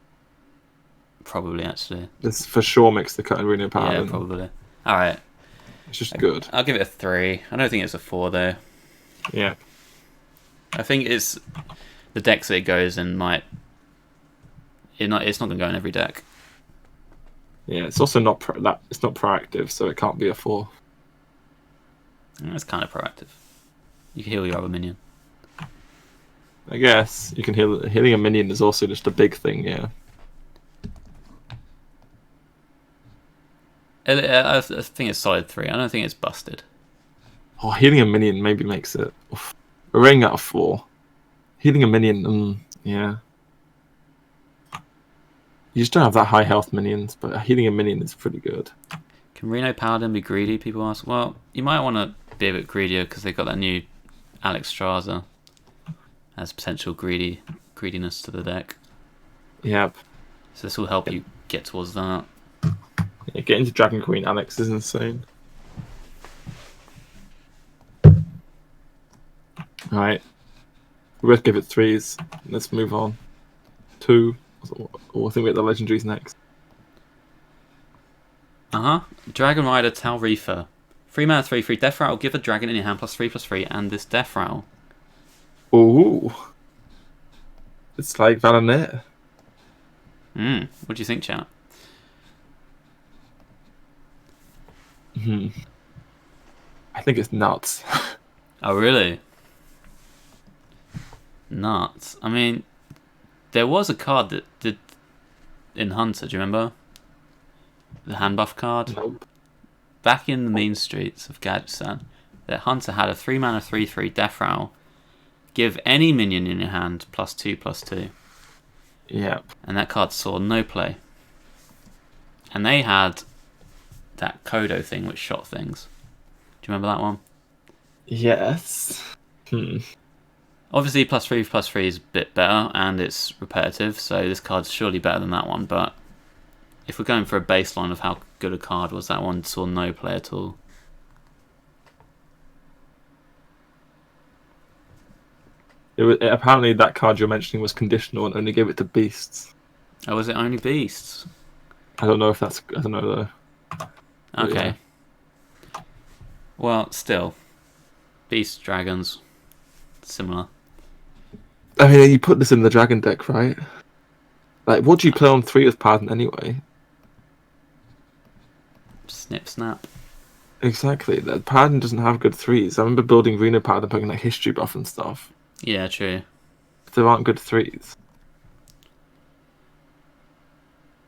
Probably, actually. This for sure makes the cut in Reno Paladin. Yeah, probably. Alright. It's just good. I'll give it a 3. I don't think it's a 4, though. Yeah. I think it's... The decks that it goes in might... It's not going to go in every deck. Yeah, it's also not it's not proactive, so it can't be a 4. It's kind of proactive. You can heal your other minion. I guess you can healing a minion is also just a big thing. Yeah. I think it's solid 3. I don't think it's busted. Oh, healing a minion maybe makes it. We're rating out of 4. Healing a minion, yeah. You just don't have that high health minions, but healing a minion is pretty good. Can Reno Paladin be greedy? People ask. Well, you might want to be a bit greedier because they've got that new Alex Straza as potential greediness to the deck. Yep. So this will help you get towards that. Yeah, getting to Dragon Queen Alex is insane. Alright. We'll give it 3s. Let's move on. 2. Or I think we get the legendaries next. Dragon Rider Tal Reefer. 3 mana 3/3 death rattle. Give a dragon in your hand +3/3 and this death rattle. Ooh. It's like Valonet. What do you think, chat? I think it's nuts. Oh, really? Nuts. I mean, there was a card that did in Hunter, do you remember? The hand buff card? Nope. Back in the mean streets of Gadgesan, that Hunter had a 3 mana 3/3 death rattle. Give any minion in your hand +2/+2. Yep. And that card saw no play. And they had that Kodo thing which shot things. Do you remember that one? Yes. Obviously, +3/+3 is a bit better, and it's repetitive, so this card's surely better than that one, but if we're going for a baseline of how good a card was, that one saw no play at all. Apparently that card you're mentioning was conditional and only gave it to beasts. Oh, was it only beasts? I don't know if that's... I don't know, though. Okay. Yeah. Well, still. Beasts, dragons, similar. I mean, you put this in the dragon deck, right? Like, what do you play on 3 with Paladin anyway? Snip, snap. Exactly. That Paladin doesn't have good 3s. I remember building Reno Paladin, putting like history buff and stuff. Yeah, true. There aren't good 3s.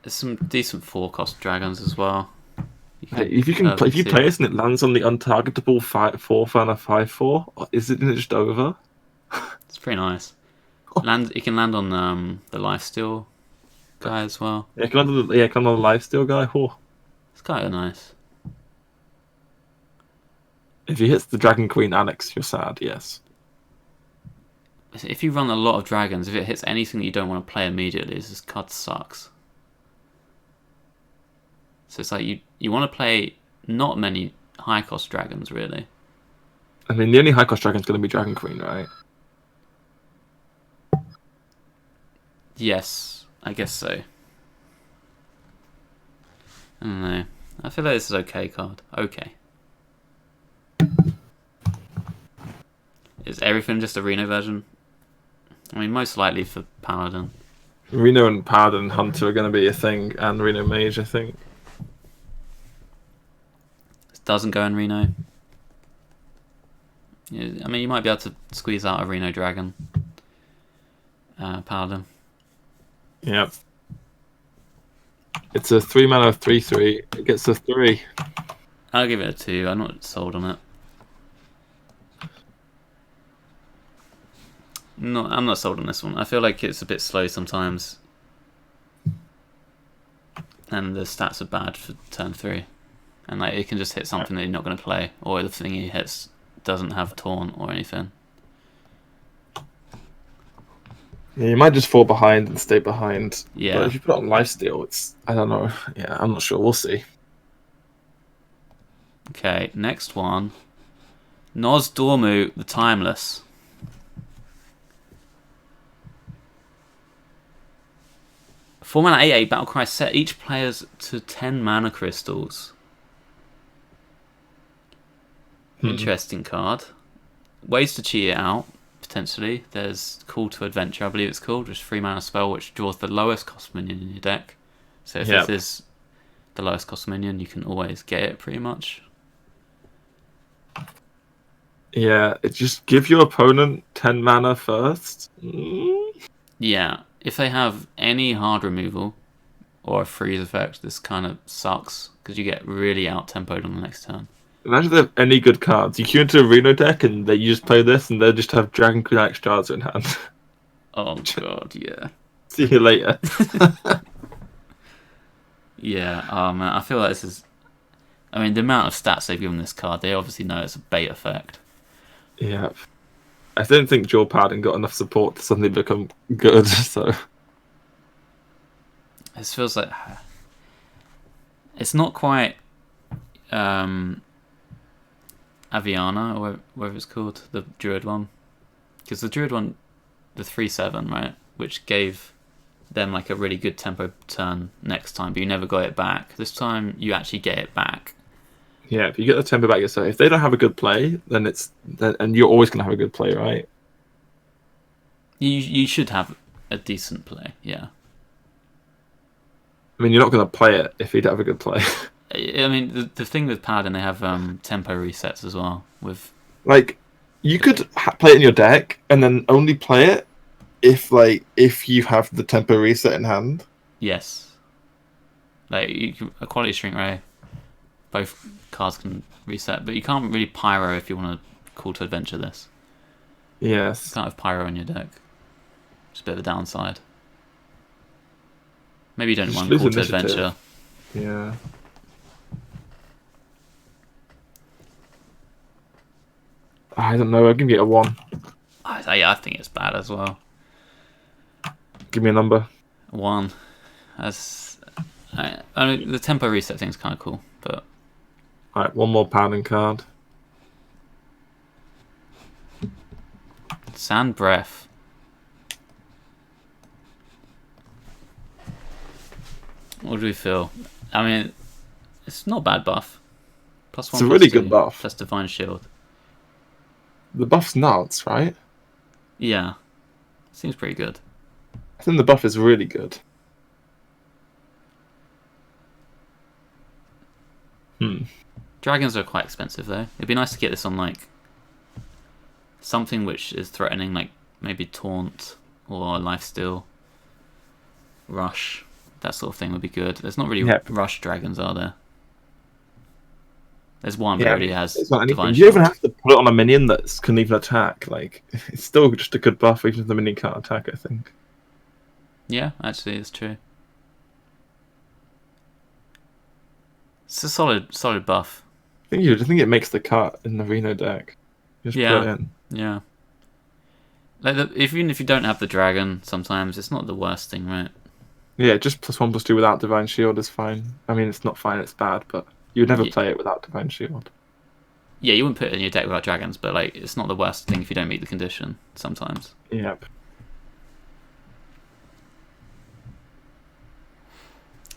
There's some decent 4-cost dragons as well. If you play this and it lands on the untargetable 4/4 5/4, isn't it just over? It's pretty nice. It can land on the lifesteal guy as well. Yeah, can on the lifesteal guy. Oh. It's kind of nice. If he hits the Dragon Queen Alex, you're sad. Yes. If you run a lot of dragons, if it hits anything that you don't want to play immediately, this card sucks. So it's like you want to play not many high cost dragons, really. I mean, the only high cost dragon is going to be Dragon Queen, right? Yes, I guess so. I don't know. I feel like this is okay card. Okay. Is everything just a Reno version? I mean, most likely for Paladin. Reno and Paladin and Hunter are going to be a thing, and Reno Mage, I think. This doesn't go in Reno. Yeah, I mean, you might be able to squeeze out a Reno Dragon. Paladin. Yep. It's a 3 mana 3/3. It gets a 3. I'll give it a 2. I'm not sold on it. No, I'm not sold on this one. I feel like it's a bit slow sometimes. then the stats are bad for turn 3. And like it can just hit something that you're not going to play, or the thing he hits doesn't have taunt or anything. Yeah, you might just fall behind and stay behind. Yeah. But if you put it on lifesteal, it's I don't know. Yeah, I'm not sure. We'll see. Okay, next one. Nozdormu the Timeless. 4-mana 8/8 Battlecry, set each players to 10 mana crystals. Interesting card. Ways to cheat it out, potentially. There's Call to Adventure, I believe it's called, which is a 3-mana spell which draws the lowest cost minion in your deck. So if this is the lowest cost minion, you can always get it pretty much. Yeah, it just give your opponent 10 mana first. Yeah, if they have any hard removal or a freeze effect, this kind of sucks because you get really out-tempoed on the next turn. Imagine they have any good cards. You queue into a Reno deck and you just play this and they just have Dragonbane Extras in hand. Oh god, yeah. See you later. Yeah, oh man, I feel like this is... I mean, the amount of stats they've given this card, they obviously know it's a bait effect. Yeah. I don't think Dual Paladin got enough support to suddenly become good, so... This feels like... It's not quite... Aviana, or whatever it's called, the Druid one. Because the Druid one, the 3/7, right? Which gave them like a really good tempo turn next time, but you never got it back. This time you actually get it back. Yeah, if you get the tempo back yourself, if they don't have a good play, then and you're always going to have a good play, right? You should have a decent play, yeah. I mean, you're not going to play it if you don't have a good play. I mean, the thing with Paladin, they have tempo resets as well. With like, you could play it in your deck and then only play it if you have the tempo reset in hand. Yes. Like a quality shrink ray, both cards can reset, but you can't really pyro if you want to Call to Adventure this. Yes. You can't have pyro in your deck. It's a bit of a downside. Maybe you don't want Call to Adventure. Yeah. I don't know. I'll give you a 1. I think it's bad as well. Give me a number. 1. I mean, the tempo reset thing's kind of cool, but... Alright, one more Paladin card. Sand Breath. What do we feel? I mean, it's not a bad buff. +1, it's a really good buff. Plus Divine Shield. The buff's nuts, right? Yeah. Seems pretty good. I think the buff is really good. Dragons are quite expensive, though. It'd be nice to get this on, like, something which is threatening, like, maybe Taunt or Lifesteal. Rush. That sort of thing would be good. There's not really Rush dragons, are there? There's one, but it already has Divine Shield. You even have to put it on a minion that can even attack. Like, it's still just a good buff, even if the minion can't attack, I think. Yeah, actually, it's true. It's a solid buff. I think it makes the cut in the Reno deck. Just put it in. Yeah. Like even if you don't have the dragon, sometimes it's not the worst thing, right? Yeah, just +1/+2 without Divine Shield is fine. I mean, it's not fine, it's bad, but you would never play it without Divine Shield. Yeah, you wouldn't put it in your deck without dragons, but like it's not the worst thing if you don't meet the condition sometimes. Yep.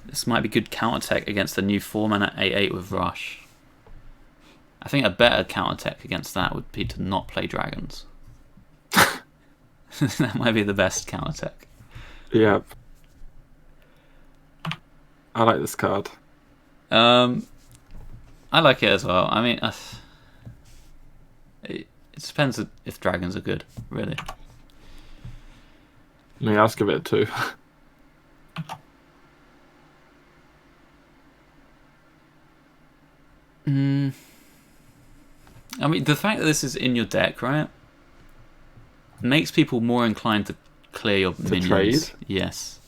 This might be good counter-tech against the new 4-mana 8/8 with Rush. I think a better counter-tech against that would be to not play dragons. That might be the best counter-tech. Yep. I like this card. I like it as well. I mean, it depends if dragons are good, really. I'll just give it a 2. I mean, the fact that this is in your deck, right, makes people more inclined to clear your minions. Trade? Yes.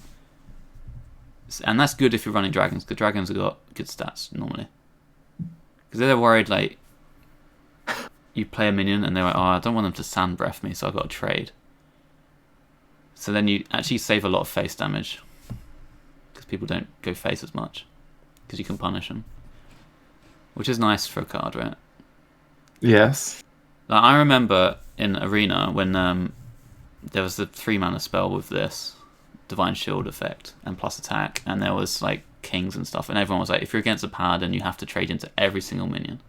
And that's good if you're running dragons, because dragons have got good stats normally. Because they're worried, like, you play a minion and they're like, oh, I don't want them to sand breath me, so I've got to trade. So then you actually save a lot of face damage, because people don't go face as much, because you can punish them. Which is nice for a card, right? Yes. Like, I remember in Arena when there was the 3-mana spell with this Divine Shield effect and plus attack, and there was like kings and stuff, and everyone was like, if you're against a paladin, you have to trade into every single minion,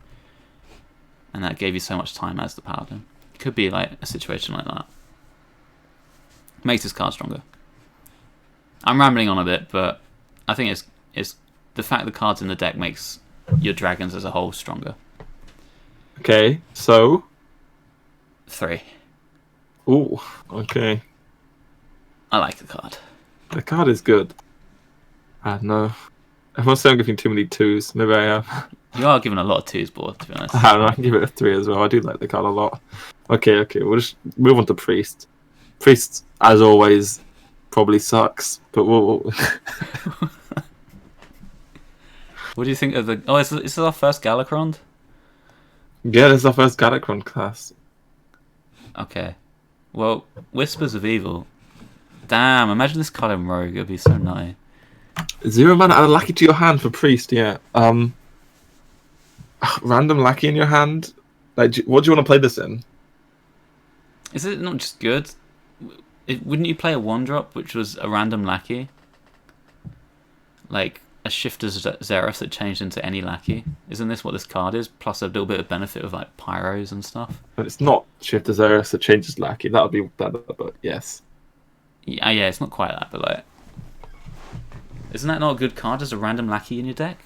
and that gave you so much time as the paladin. Could be like a situation like that. Makes this card stronger. I'm rambling on a bit, but I think it's the fact the cards in the deck makes your dragons as a whole stronger. Okay, so 3. Ooh, okay. I like the card. The card is good. I don't know. Everyone's saying I'm giving too many 2s. Maybe I am. You are giving a lot of 2s, Boar, to be honest. I don't know. I can give it a 3 as well. I do like the card a lot. Okay. We'll just move on to Priest. Priest, as always, probably sucks. But we'll... What do you think of the... Oh, is this our first Galakrond? Yeah, this is our first Galakrond class. Okay. Well, Whispers of Evil. Damn, imagine this card in Rogue. It'd be so nice. 0 mana, add a lackey to your hand for Priest, yeah. Random lackey in your hand? Like, what do you want to play this in? Is it not just good? Wouldn't you play a 1-drop, which was a random lackey? Like a Shifter's Xerath that changed into any lackey? Isn't this what this card is? Plus a little bit of benefit of like pyros and stuff? But it's not Shifter Xerath that changes lackey. That would be better, but yes. Yeah, it's not quite that, but like... Isn't that not a good card as a random lackey in your deck?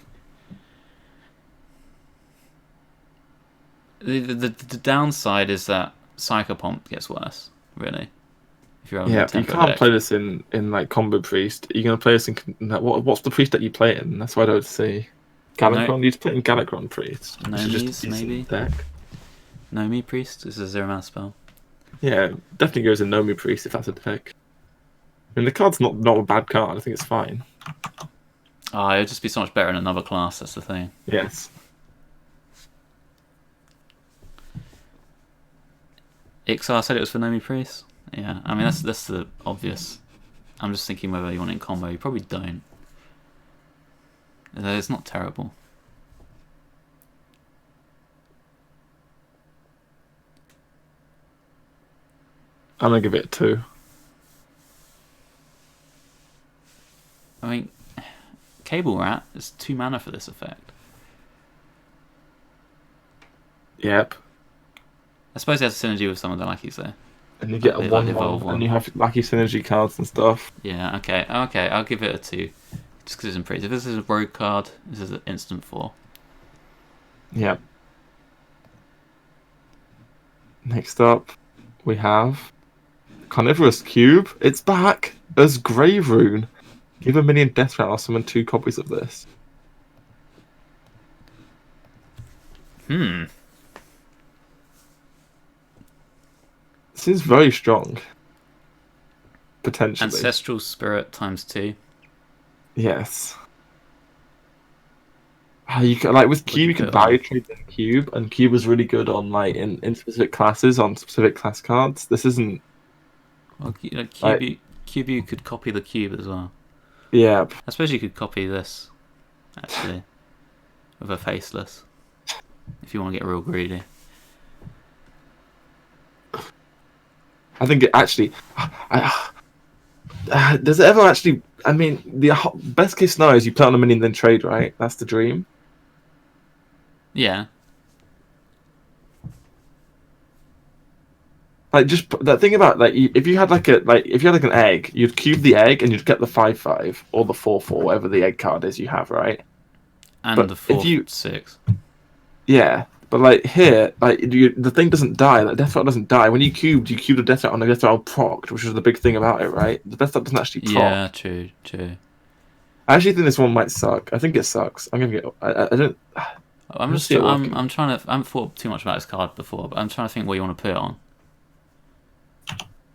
The downside is that Psychopomp gets worse, really. If you're Yeah, you can't play this in like combo Priest. You're gonna play this in what's the Priest that you play in? That's what I would say. Galakrond. You just play in Galakrond Priest. Nomis, maybe. Deck. Nomi Priest is a 0-mana spell. Yeah, definitely goes in Nomi Priest if that's a deck. I mean, the card's not a bad card. I think it's fine. Oh, it would just be so much better in another class. That's the thing. Yes. Ixar said it was for Nomi Priest. Yeah, I mean that's the obvious. I'm just thinking whether you want it in combo. You probably don't. It's not terrible. I'm gonna give it a 2. I mean, Cable Rat is 2 mana for this effect. Yep. I suppose it has synergy with some of the lackeys though. And you get a 1/1, one. and you have lackey synergy cards and stuff. Yeah, okay, I'll give it a 2. Just because it's in Priest. If this is a rogue card, this is an instant 4. Yep. Next up, we have Carnivorous Cube. It's back as Grave Rune. Give a minion death rattle, summon 2 copies of this. This is very strong. Potentially. Ancestral Spirit ×2. Yes. You can, like with Cube, you can value trade the Cube, and Cube was really good on like in specific classes on specific class cards. This isn't. Well, Cube, you could copy the Cube as well. Yeah. I suppose you could copy this, actually, with a Faceless, if you want to get real greedy. I think it actually. Does it ever actually? I mean, the best case scenario is you play on a minion then trade, right? That's the dream. Yeah. Like just that thing about like if you had like an egg, you'd cube the egg and you'd get the 5/5 or the 4/4, whatever the egg card is you have, right? And but the 4/6. Yeah, but like here, like the thing doesn't die. Like Death Rattle doesn't die. When you cubed the Death Rattle on a Death Rattle procced, which was the big thing about it, right? The Death Rattle doesn't actually proc. Yeah, true. I actually think this one might suck. I think it sucks. I'm gonna get. I don't. I'm trying to. I haven't thought too much about this card before, but I'm trying to think what you want to put it on.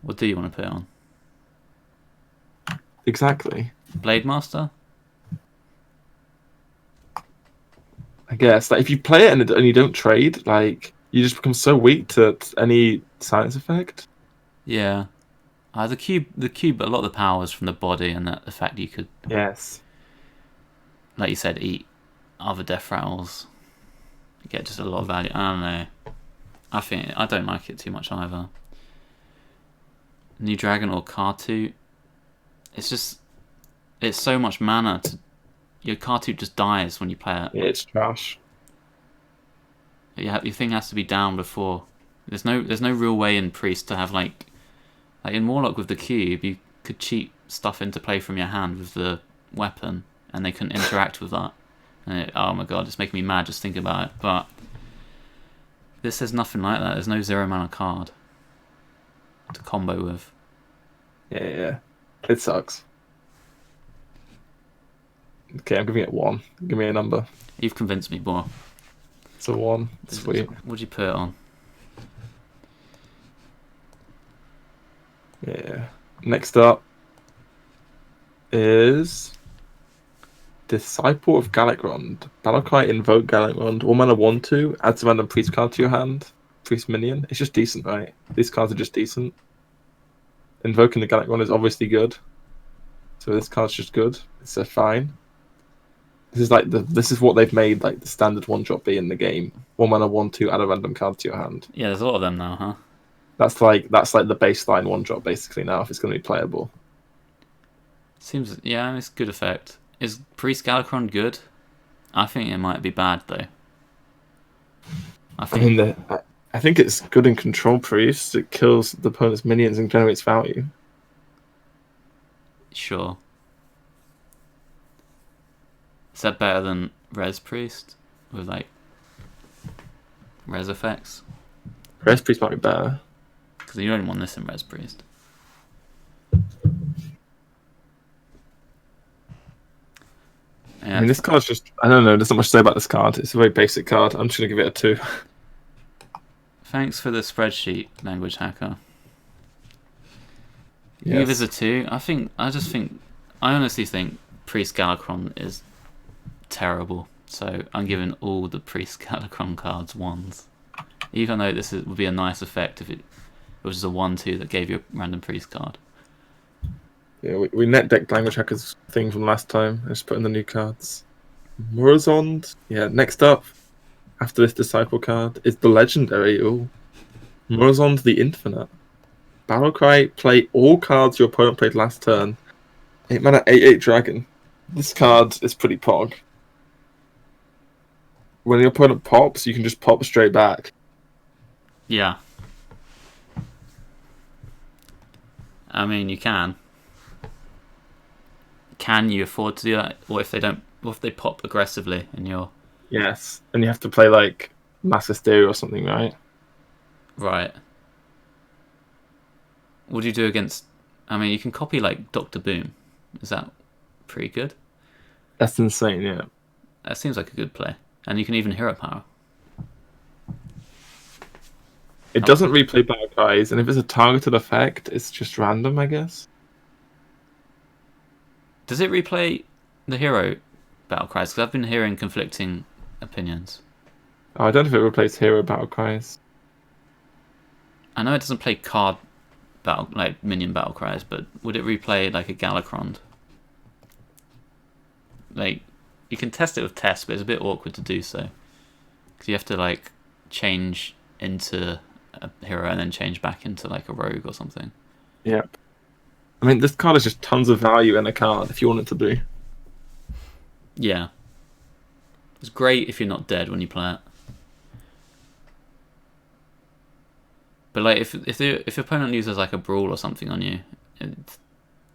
What do you want to put it on? Exactly. Blade Master? I guess like if you play it and you don't trade, like you just become so weak to any science effect. Yeah. The cube, a lot of the power is from the body, and the fact you could, Yes. like you said, eat other death rattles. You get just a lot of value. I don't know. I don't like it too much either. New Dragon or Kartu. It's so much mana to. Your Kartu just dies when you play it. Yeah, it's trash. Your thing has to be down before. There's no real way in Priest to have like in Warlock with the cube, you could cheat stuff into play from your hand with the weapon, and they couldn't interact with that. And oh my god, it's making me mad just thinking about it. But this has nothing like that. There's no 0 mana card to combo with. Yeah. It sucks. Okay, I'm giving it 1. Give me a number. You've convinced me, Boar. It's a 1. Sweet. What'd you put it on? Yeah. Next up is Disciple of Galakrond. Battlecry, invoke Galakrond. 1 mana 1/2. Adds a random priest card to your hand. Priest minion. It's just decent, right? These cards are just decent. Invoking the Galakrond is obviously good. So this card's just good. It's a fine. This is what they've made like the standard 1-drop be in the game. 1 mana 1/2. Add a random card to your hand. Yeah, there's a lot of them now, huh? That's like the baseline 1-drop basically now if it's going to be playable. Seems it's good effect. Is Priest Galakrond good? I think it might be bad though. I think it's good in control priest. It kills the opponent's minions and generates value. Sure. Is that better than Res Priest with like res effects? Res priest might be better. Because you don't want this in Res Priest. Yeah, I mean, this card's just... I don't know, there's not much to say about this card. It's a very basic card. I'm just going to give it a 2. Thanks for the spreadsheet, language hacker. Yes. Give us a 2. I honestly think Priest Galakrond is terrible. So I'm giving all the Priest Galakrond cards 1s. Even though would be a nice effect if it was just a 1/2 that gave you a random priest card. Yeah, we net decked language hackers thing from last time. I just put in the new cards. Morozond. Yeah, next up, after this Disciple card, is the legendary. Ooh. Morozond the Infinite. Battlecry, play all cards your opponent played last turn. 8 mana 8/8 dragon. This card is pretty pog. When your opponent pops, you can just pop straight back. Yeah. I mean, you can. Can you afford to do that? What if they don't? What if they pop aggressively in your? Yes, and you have to play like Mass Hysteria or something, right? Right. What do you do against? I mean, you can copy like Dr. Boom. Is that pretty good? That's insane, yeah. That seems like a good play, and you can even hero power. It doesn't replay battle cries, and if it's a targeted effect, it's just random, I guess. Does it replay the hero battle cries? Because I've been hearing conflicting opinions. Oh, I don't know if it replays hero battle cries. I know it doesn't play card battle like minion battle cries, but would it replay like a Galakrond? Like you can test it with tests, but it's a bit awkward to do so because you have to like change into a hero and then change back into like a rogue or something. Yep. I mean, this card is just tons of value in a card if you want it to be. Yeah. It's great if you're not dead when you play it. But like if your opponent uses like a brawl or something on you,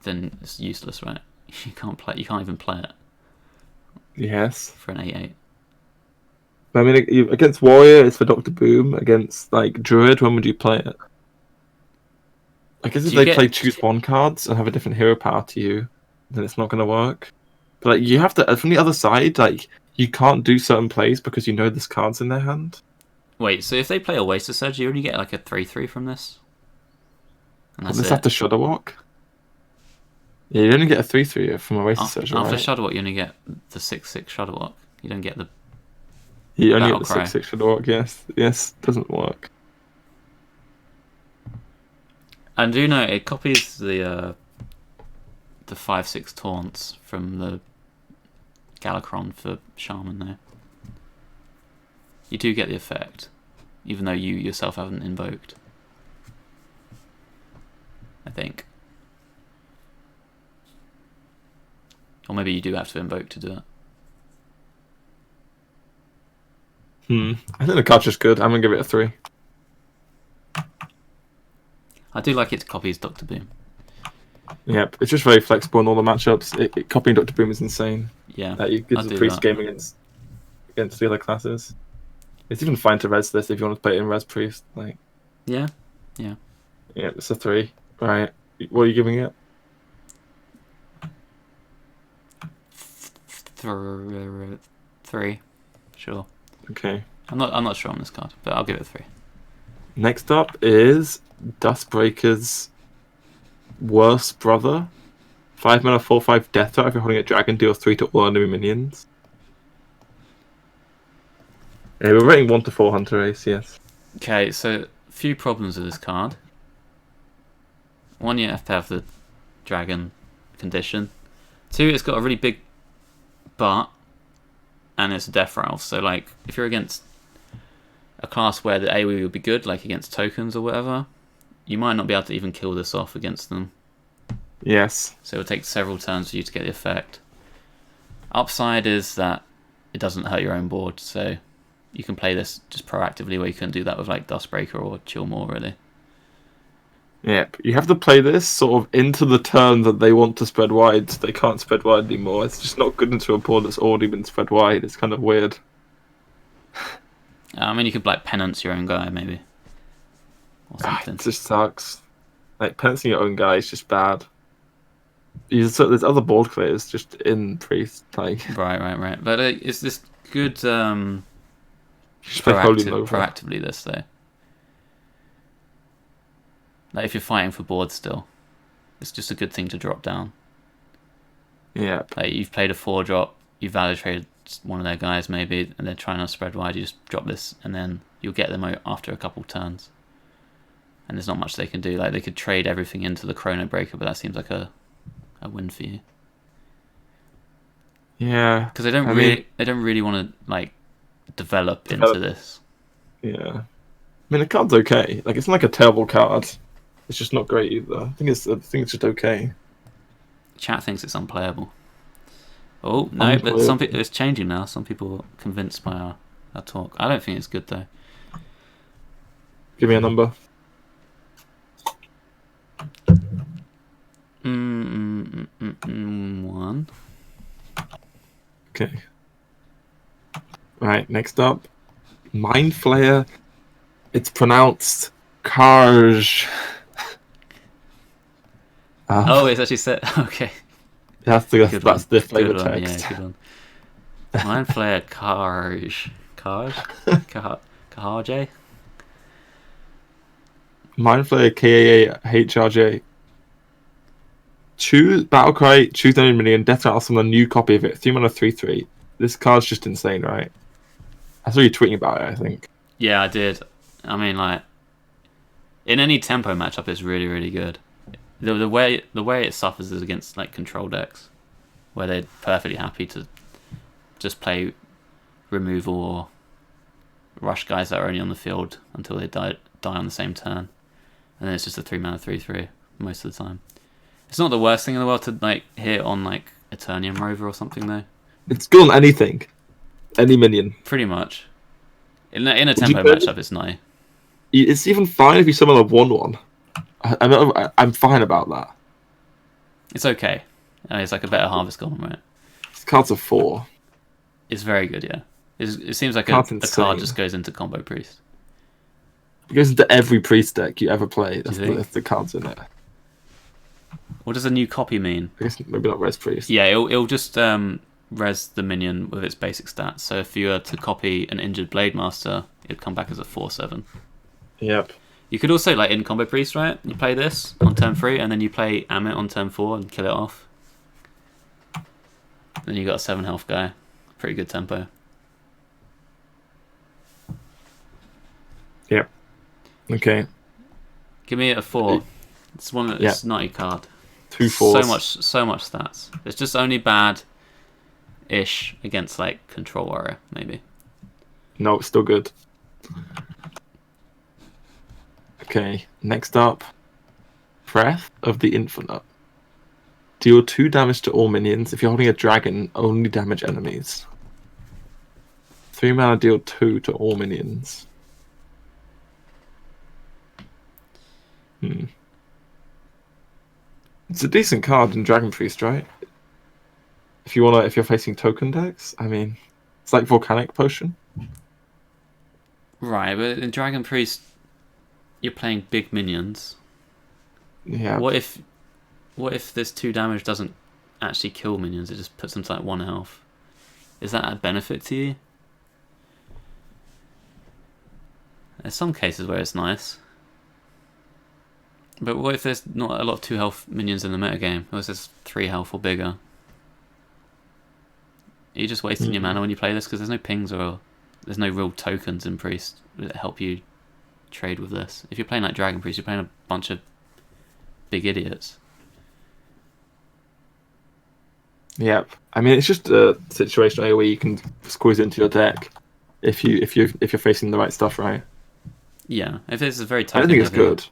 then it's useless, right? You can't even play it. Yes. For an 8/8. I mean, against Warrior, it's for Dr. Boom. Against like Druid, when would you play it? I guess if they play choose 1 cards and have a different hero power to you, then it's not going to work. But like, you have to from the other side, like you can't do certain plays because you know this card's in their hand. Wait, so if they play a Waster Surge, you only get like a 3/3 from this? And that's after Shudderwalk? Yeah, you only get a 3/3 from a Waster Surge, right? After Shudderwalk, you only get the 6/6 Shudderwalk. You don't get the... You only Battle got the Cry. 6/6 should work. Yes, doesn't work. And do you know it copies the 5/6 taunts from the Galakrond for Shaman though. You do get the effect, even though you yourself haven't invoked. I think. Or maybe you do have to invoke to do it. I think the card's just good. I'm gonna give it a 3. I do like it copies Dr. Boom. Yep, it's just very flexible in all the matchups. Copying Dr. Boom is insane. Yeah, It gives the priest game against the other classes. It's even fine to res this if you want to play it in res priest. Like, yeah. Yeah, it's a 3. Right, what are you giving it? 3, sure. Okay. I'm not sure on this card, but I'll give it 3. Next up is Dustbreaker's Worst Brother. 5 mana, 4/5 death threat. If you're holding a dragon, deal 3 to all enemy minions. Yeah, we're rating 1 to 4 Hunter Ace, yes. Okay, so a few problems with this card. One, you have to have the dragon condition. 2, it's got a really big butt, and it's a death rattle. So, like, if you're against a class where the AoE would be good, like against tokens or whatever, you might not be able to even kill this off against them. Yes. So it will take several turns for you to get the effect. Upside is that it doesn't hurt your own board, so you can play this just proactively where you couldn't do that with like Dustbreaker or Chill More, really. Yep. You have to play this sort of into the turn that they want to spread wide. So they can't spread wide anymore. It's just not good into a board that's already been spread wide. It's kind of weird. I mean, you could like penance your own guy, maybe. Or something. It just sucks. Like, penciling your own guy is just bad. There's other board players just in priest. Like, Right. But is this good proactively this, though? Like, if you're fighting for board still, it's just a good thing to drop down. Yeah. Like, you've played a 4-drop, you've valid traded one of their guys maybe, and they're trying to spread wide, you just drop this, and then you'll get them after a couple turns. And there's not much they can do. Like, they could trade everything into the Chrono Breaker, but that seems like a win for you. Yeah. Because they don't really want to, like, develop into this. Yeah. I mean, the card's okay. Like, it's not like a terrible card. It's just not great either. I think it's just okay. Chat thinks it's unplayable. Oh, no, but some people, it's changing now. Some people are convinced by our talk. I don't think it's good, though. Give me a number. 1. Okay. Right, next up. Mind Flayer. It's pronounced Karj. Oh, it's actually set. Okay. That's the flavor text. Yeah, good one. Mind Flayer Karj. Kaharj? Mind Flayer KAHRJ. Choose Battlecry, choose enemy minion, death rattle summon a new copy of it. 3 mana 3/3. This card's just insane, right? I saw you tweeting about it, I think. Yeah, I did. I mean, like, in any tempo matchup, it's really, really good. The way it suffers is against like control decks, where they're perfectly happy to just play removal or rush guys that are only on the field until they die on the same turn, and then it's just a 3 mana 3/3 most of the time. It's not the worst thing in the world to like hit on like Eternium Rover or something though. It's good on anything, any minion. Pretty much. In a tempo matchup, it's nice. It's even fine if you summon a 1/1. I'm fine about that. It's okay. I mean, it's like a better Harvest Golem, right? This card's a 4. It's very good, yeah. It seems like a card just goes into combo priest. It goes into every priest deck you ever play. That's the cards in it. What does a new copy mean? I guess maybe not res priest. Yeah, it'll just res the minion with its basic stats. So if you were to copy an injured Blade Master, it'd come back as a 4/7. Yep. You could also, like in combo priest, right? You play this on turn 3, and then you play Amit on turn 4 and kill it off. Then you got a 7 health guy. Pretty good tempo. Yep. Okay. Give me a 4. It's one that's Yeah. nutty card. 2 4s. So much stats. It's just only bad-ish against like Control Warrior, maybe. No, it's still good. Okay. Next up, Breath of the Infinite. Deal 2 damage to all minions. If you're holding a dragon, only damage enemies. 3 mana, deal 2 to all minions. It's a decent card in Dragon Priest, right? If you're facing token decks, I mean, it's like Volcanic Potion. Right, but in Dragon Priest, you're playing big minions. Yeah. What if this 2 damage doesn't actually kill minions? It just puts them to like 1 health. Is that a benefit to you? There's some cases where it's nice. But what if there's not a lot of 2 health minions in the metagame? Or is this 3 health or bigger? Are you just wasting your mana when you play this? Because there's no pings or there's no real tokens in Priest that help you trade with this. If you're playing like Dragon Priest, you're playing a bunch of big idiots. Yep. I mean, it's just a situation where you can squeeze it into your deck if you're facing the right stuff, right? Yeah, if it's a very I token don't think it's heavy- good.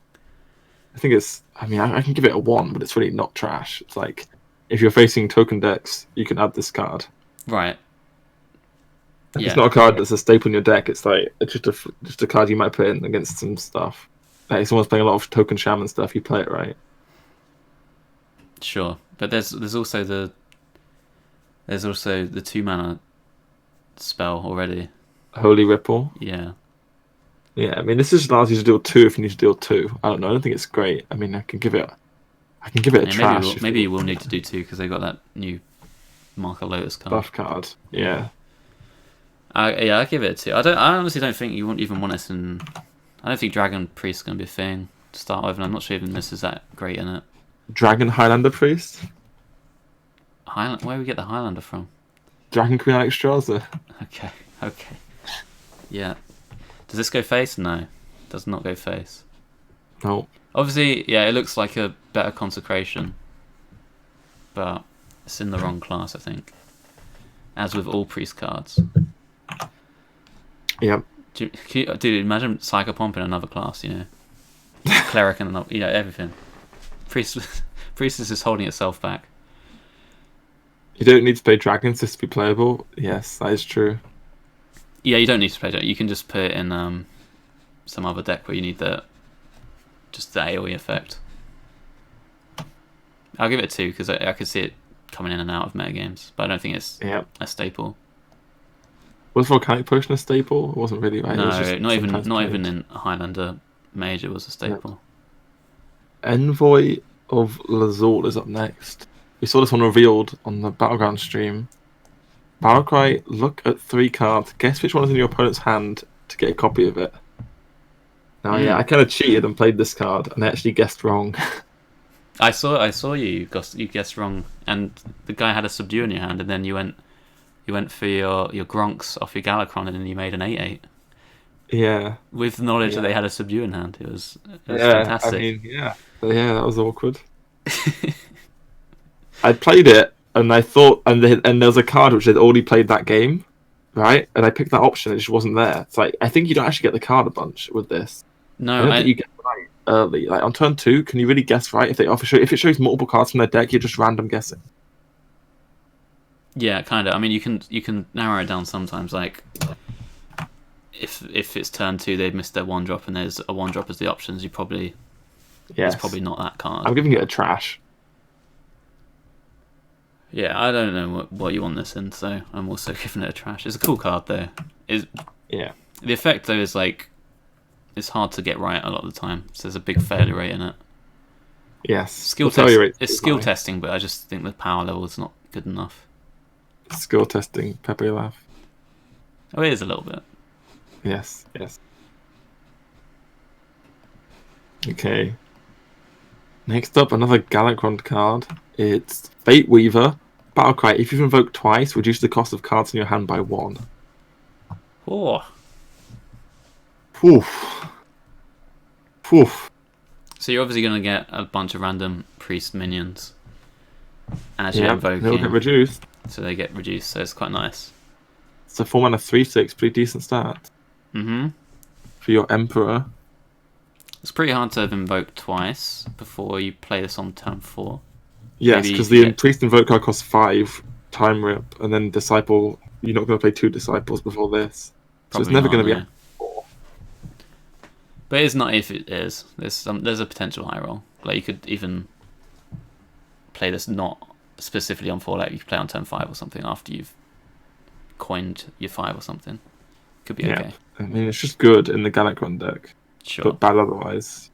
I think it's. I mean, I can give it a 1, but it's really not trash. It's like if you're facing token decks, you can add this card. Right. If Yeah. it's not a card that's a staple in your deck, it's like it's just a card you might put in against some stuff. Like if someone's playing a lot of token shaman stuff, you play it right. Sure, but there's also the 2 mana spell already. Holy Ripple. Yeah. Yeah, I mean, this just allows you to deal 2 if you need to deal 2. I don't know. I don't think it's great. I mean, I can give it a Yeah, trash. maybe you will need to do 2 because they got that new Marker Lotus card. Buff card. Yeah. Yeah, I give it a 2. I honestly don't think you won't even want this in. I don't think Dragon Priest is going to be a thing to start with, and I'm not sure even this is that great in it. Dragon Highlander Priest. Where do we get the Highlander from? Dragon Queen Alexstrasza. Okay. Yeah. Does this go face? No. Does not go face. No. Obviously, yeah, it looks like a better consecration, but it's in the wrong class, I think. As with all priest cards. Yep. Dude, imagine Psychopomp in another class, you know. Cleric in another, everything. Priestess is holding itself back. You don't need to play dragons just to be playable. Yes, that is true. Yeah, you don't need to play that. You can just put it in some other deck where you need just the AoE effect. I'll give it a 2 because I could see it coming in and out of metagames, but I don't think it's a staple. Was Volcanic Potion a staple? It wasn't really, right? No, It was just not sometimes even played. in Highlander Mage it was a staple. Envoy of Lazul is up next. We saw this one revealed on the Battleground stream. Battlecry, look at 3 cards. Guess which one is in your opponent's hand to get a copy of it. Now, yeah, I kind of cheated and played this card, and I actually guessed wrong. I saw you guessed wrong, and the guy had a Subdue in your hand, and then you went for your Gronks off your Galakrond, and then you made an 8/8. Yeah. With the knowledge that they had a Subdue in hand. It was fantastic. I mean, yeah, that was awkward. I played it, and I thought, and there was a card which had already played that game, right? And I picked that option, and it just wasn't there. It's like, I think you don't actually get the card a bunch with this. No, I don't think you get it right early. Like on turn 2, can you really guess right? If it shows multiple cards from their deck, you're just random guessing. Yeah, kind of. I mean, you can narrow it down sometimes. Like, if it's turn 2, they've missed their 1-drop, and there's a 1-drop as the options. It's probably not that card. I'm giving it a trash. Yeah, I don't know what you want this in, so I'm also giving it a trash. It's a cool card though. Yeah. The effect though is like it's hard to get right a lot of the time. So there's a big failure rate in it. Yes. It's skill testing, but I just think the power level is not good enough. Skill testing, Pepe laugh. Oh, it is a little bit. Yes. Okay. Next up, another Galakrond card. It's Fate Weaver. Battlecry, if you've invoked twice, reduce the cost of cards in your hand by 1. Oh. Oof. Oof. So you're obviously going to get a bunch of random priest minions as you're Yeah, they'll get invoking, reduced. so they get reduced. So it's quite nice. It's a 4 mana 3/6, pretty decent start Mm-hmm. for your Emperor. It's pretty hard to have invoked twice before you play this on turn 4. Yes, Maybe because you the get- Priest Invoke card costs 5 time rip, and then Disciple. You're not going to play 2 Disciples before this, so it's Probably never not, going to be. no. But it's not if it is. There's a potential high roll. Like you could even play this not specifically on 4. Like you could play on turn 5 or something after you've coined your 5 or something. Could be okay. I mean, it's just good in the Galakrond deck, Sure. but bad otherwise.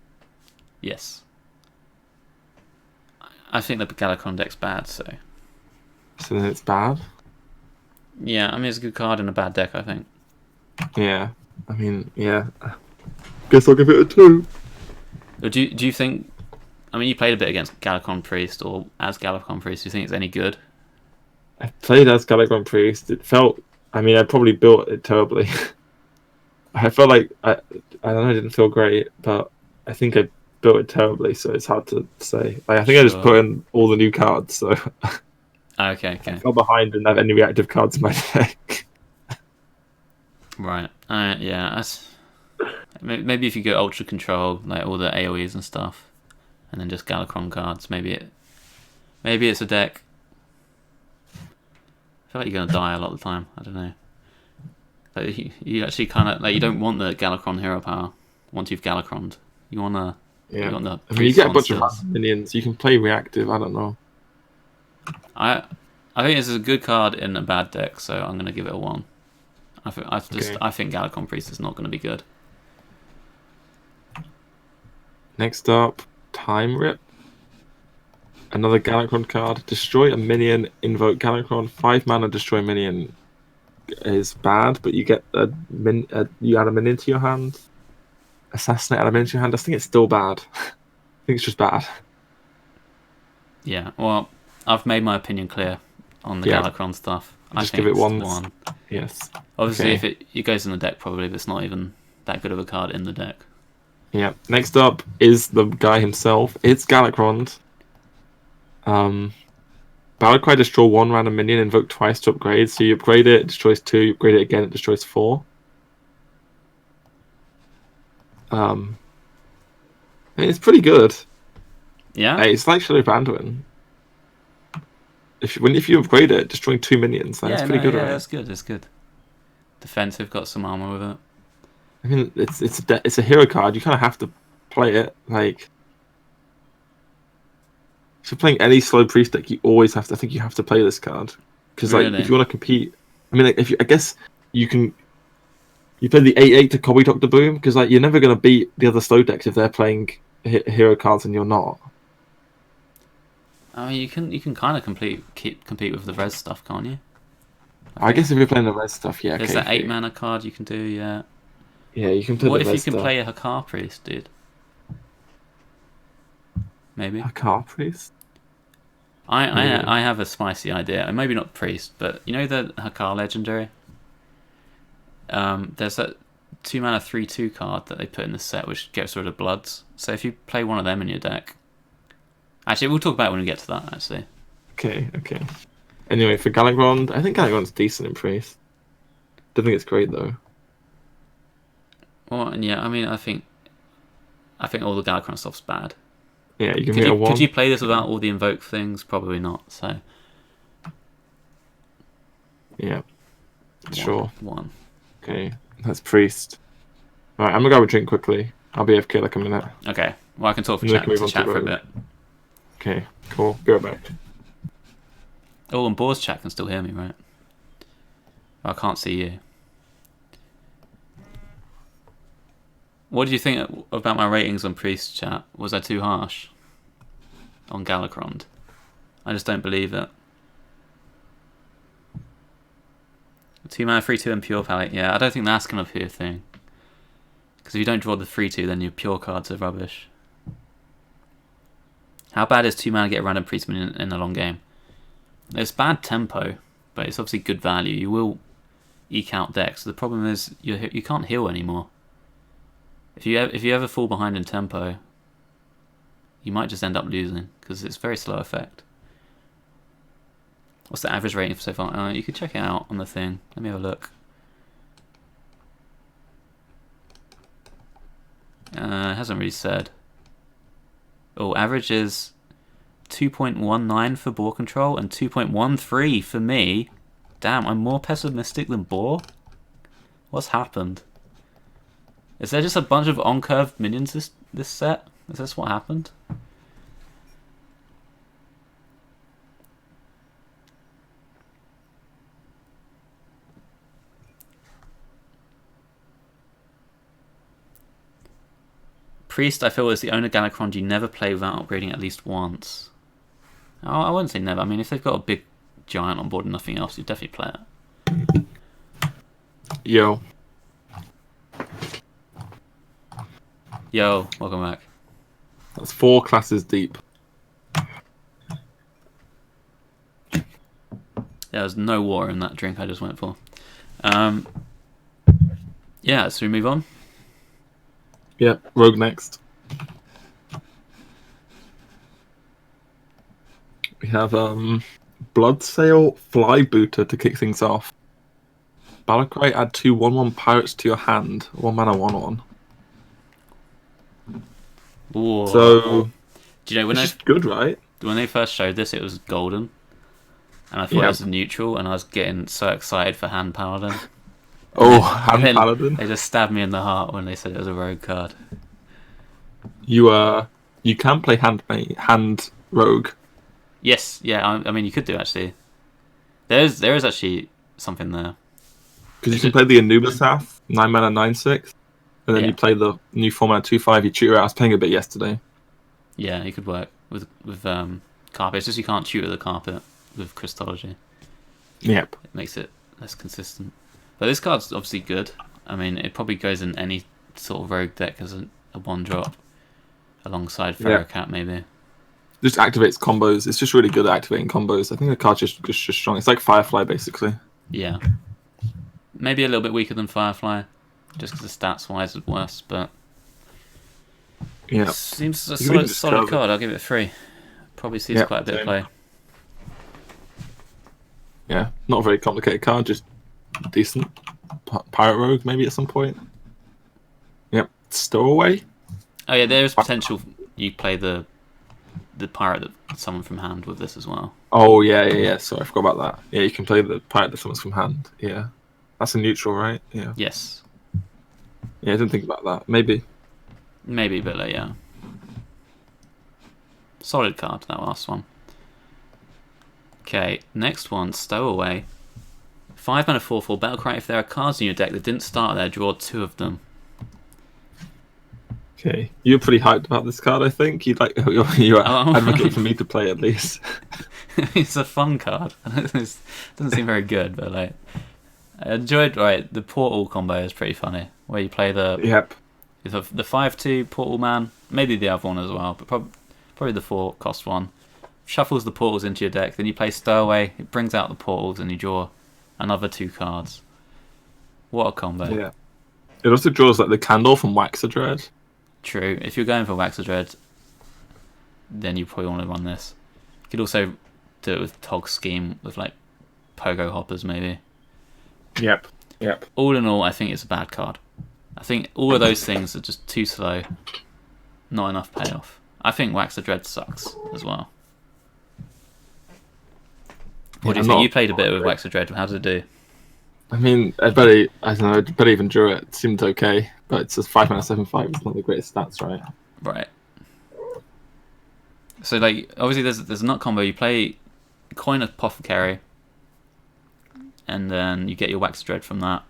Yes. I think the Galakrond deck's bad, so... So then it's bad? Yeah, I mean, it's a good card in a bad deck, I think. Yeah. I mean, yeah. Guess I'll give it a 2. Do you think... I mean, you played a bit against Galakrond Priest, or as Galakrond Priest. Do you think it's any good? I played as Galakrond Priest. It felt... I mean, I probably built it terribly. I felt like... I don't know, it didn't feel great, but I think I built it terribly, so it's hard to say. Like, I think I just put in all the new cards, so... Okay. I fell behind and didn't have any reactive cards in my deck. Right. Yeah, that's... Maybe if you go Ultra Control, like all the AoEs and stuff, and then just Galakrond cards, maybe it's a deck. I feel like you're going to die a lot of the time. I don't know. Like, you actually kind of... Like, you don't want the Galakrond hero power once you've Galakrond. You want to... Yeah. You, want I mean, you get a bunch of random minions. You can play reactive. I don't know. I think this is a good card in a bad deck, so I'm going to give it a 1. I think Galakrond Priest is not going to be good. Next up, Time Rip. Another Galakrond card. Destroy a minion, invoke Galakrond. 5 mana, destroy minion is bad, but you get you add a minion to your hand. Assassinate, add a minion to your hand. I think it's still bad. I think it's just bad. Yeah, well, I've made my opinion clear on the Galakrond stuff. Just I think give it it's 1. Yes. Obviously, Okay. if it goes in the deck, probably, but it's not even that good of a card in the deck. Yeah. Next up is the guy himself. It's Galakrond. Battlecry, destroy 1 random minion, invoke twice to upgrade. So you upgrade it destroys 2. You upgrade it again, it destroys 4. I mean, it's pretty good. Yeah. It's like Shadow Banduin. If you upgrade it, destroying 2 minions, that's pretty good, right? That's good. That's good. Defensive, got some armor with it. I mean, it's a hero card. You kind of have to play it. Like, if you're playing any slow priest deck, you always have to. I think you have to play this card because, like, Really? if you want to compete, I mean, like, I guess you can. You play the 8/8 to Cobby Doctor Boom because, like, you're never gonna beat the other slow decks if they're playing hero cards and you're not. I mean, you can kind of compete with the res stuff, can't you? I guess if you're playing the red stuff, yeah. There's that 8 mana card you can do, yeah. Yeah, you can play What the if red you can stuff. play a Hakar Priest, dude? Maybe. A car priest? I have a spicy idea. Maybe not priest, but you know the Hakar legendary? There's that 2 mana 3/2 card that they put in the set which gets rid of bloods. So if you play one of them in your deck... Actually, we'll talk about it when we get to that, actually. Okay. Anyway, for Galakrond, I think Galakrond's decent in priest. Don't think it's great though. Well, yeah, I mean, I think all the Galakrond stuff's bad. Yeah, you can get a 1. Could you play this without all the invoke things? Probably not, so... Yeah. Sure. 1. Okay, that's priest. Right, I'm gonna grab a drink quickly. I'll be AFK like a minute. Okay, well, I can talk for And then we can move chat on to for a Rogue. bit. Okay, cool. Be right back. Oh, and Boar's chat can still hear me, right? I can't see you. What did you think about my ratings on Priest chat? Was I too harsh on Galakrond? I just don't believe it. 2 mana 3/2 and pure palette. Yeah, I don't think that's gonna be a thing. Because if you don't draw the 3/2, then your pure cards are rubbish. How bad is 2 mana get a random priest minion in a long game? It's bad tempo, but it's obviously good value. You will eke out decks. The problem is you can't heal anymore. If you ever fall behind in tempo, you might just end up losing because it's very slow effect. What's the average rating for so far? You could check it out on the thing. Let me have a look. It hasn't really said. Oh, average is 2.19 for Boar control and 2.13 for me. Damn, I'm more pessimistic than Boar? What's happened? Is there just a bunch of on-curve minions this set? Is this what happened? Priest, I feel, is the only Galakrond you never play without upgrading at least once. Oh, I wouldn't say never. I mean, if they've got a big giant on board and nothing else, you definitely play it. Yo. Yo, welcome back. That's 4 classes deep. There was no water in that drink I just went for. Yeah, so we move on. Yep, Rogue next. We have Bloodsail Flybooter to kick things off. Balakrai, add 2 1/1 pirates to your hand. 1 mana 1/1. Ooh. So, do you know it's just good, right? When they first showed this, it was golden, and I thought it was neutral, and I was getting so excited for Hand Paladin. Hand Paladin. They just stabbed me in the heart when they said it was a rogue card. You can play hand rogue. Yes, yeah. I mean, you could do actually. There is actually something there. Because you can play the Anubis 9 mana 9/6, and then you play the new 4 mana 2/5. You tutor it. I was playing a bit yesterday. Yeah, it could work with carpet. It's just you can't tutor the carpet with Christology. Yep. It makes it less consistent. But this card's obviously good. I mean, it probably goes in any sort of rogue deck as a 1-drop alongside Ferrocat, maybe. Just activates combos. It's just really good at activating combos. I think the card's just strong. It's like Firefly, basically. Yeah. Maybe a little bit weaker than Firefly, just because the stats-wise is worse, but... Yeah. Seems a solid card. I'll give it a 3. Probably sees quite a bit of play. Yeah, not a very complicated card, just decent. Pirate Rogue, maybe at some point. Yep. Stowaway. Oh yeah, there is potential you play the pirate that summon from hand with this as well. Oh yeah. Sorry, I forgot about that. Yeah, you can play the pirate that summons from hand. Yeah, that's a neutral, right? Yeah. Yes. Yeah, I didn't think about that. Maybe, but yeah. Solid card, that last one. Okay, next one, Stowaway. 5 mana 4/4 Battlecry. If there are cards in your deck that didn't start there, draw 2 of them. Okay, you're pretty hyped about this card. I think you're advocating for me to play at least. It's a fun card. It doesn't seem very good, but like I enjoyed. Right, the Portal combo is pretty funny, where you play the 5/2 Portal Man, maybe the other one as well, but probably the 4-cost one. Shuffles the portals into your deck, then you play Stowaway. It brings out the portals, and you draw another 2 cards. What a combo! Yeah, it also draws like the candle from Waxadread. True. If you're going for Waxadread, then you probably want to run this. You could also do it with Tog's Scheme with like Pogo Hoppers, maybe. Yep. All in all, I think it's a bad card. I think all of those things are just too slow. Not enough payoff. I think Waxadread sucks as well. What do you think? You played a bit with Waxadread. How did it do? I mean, I don't know. I bet even drew it. It seemed okay, but it's just 5 mana 7/5. It's not the greatest stats, right? Right. So, like, obviously, there's a nut combo. You play Coin Apothecary, and then you get your Waxadread from that.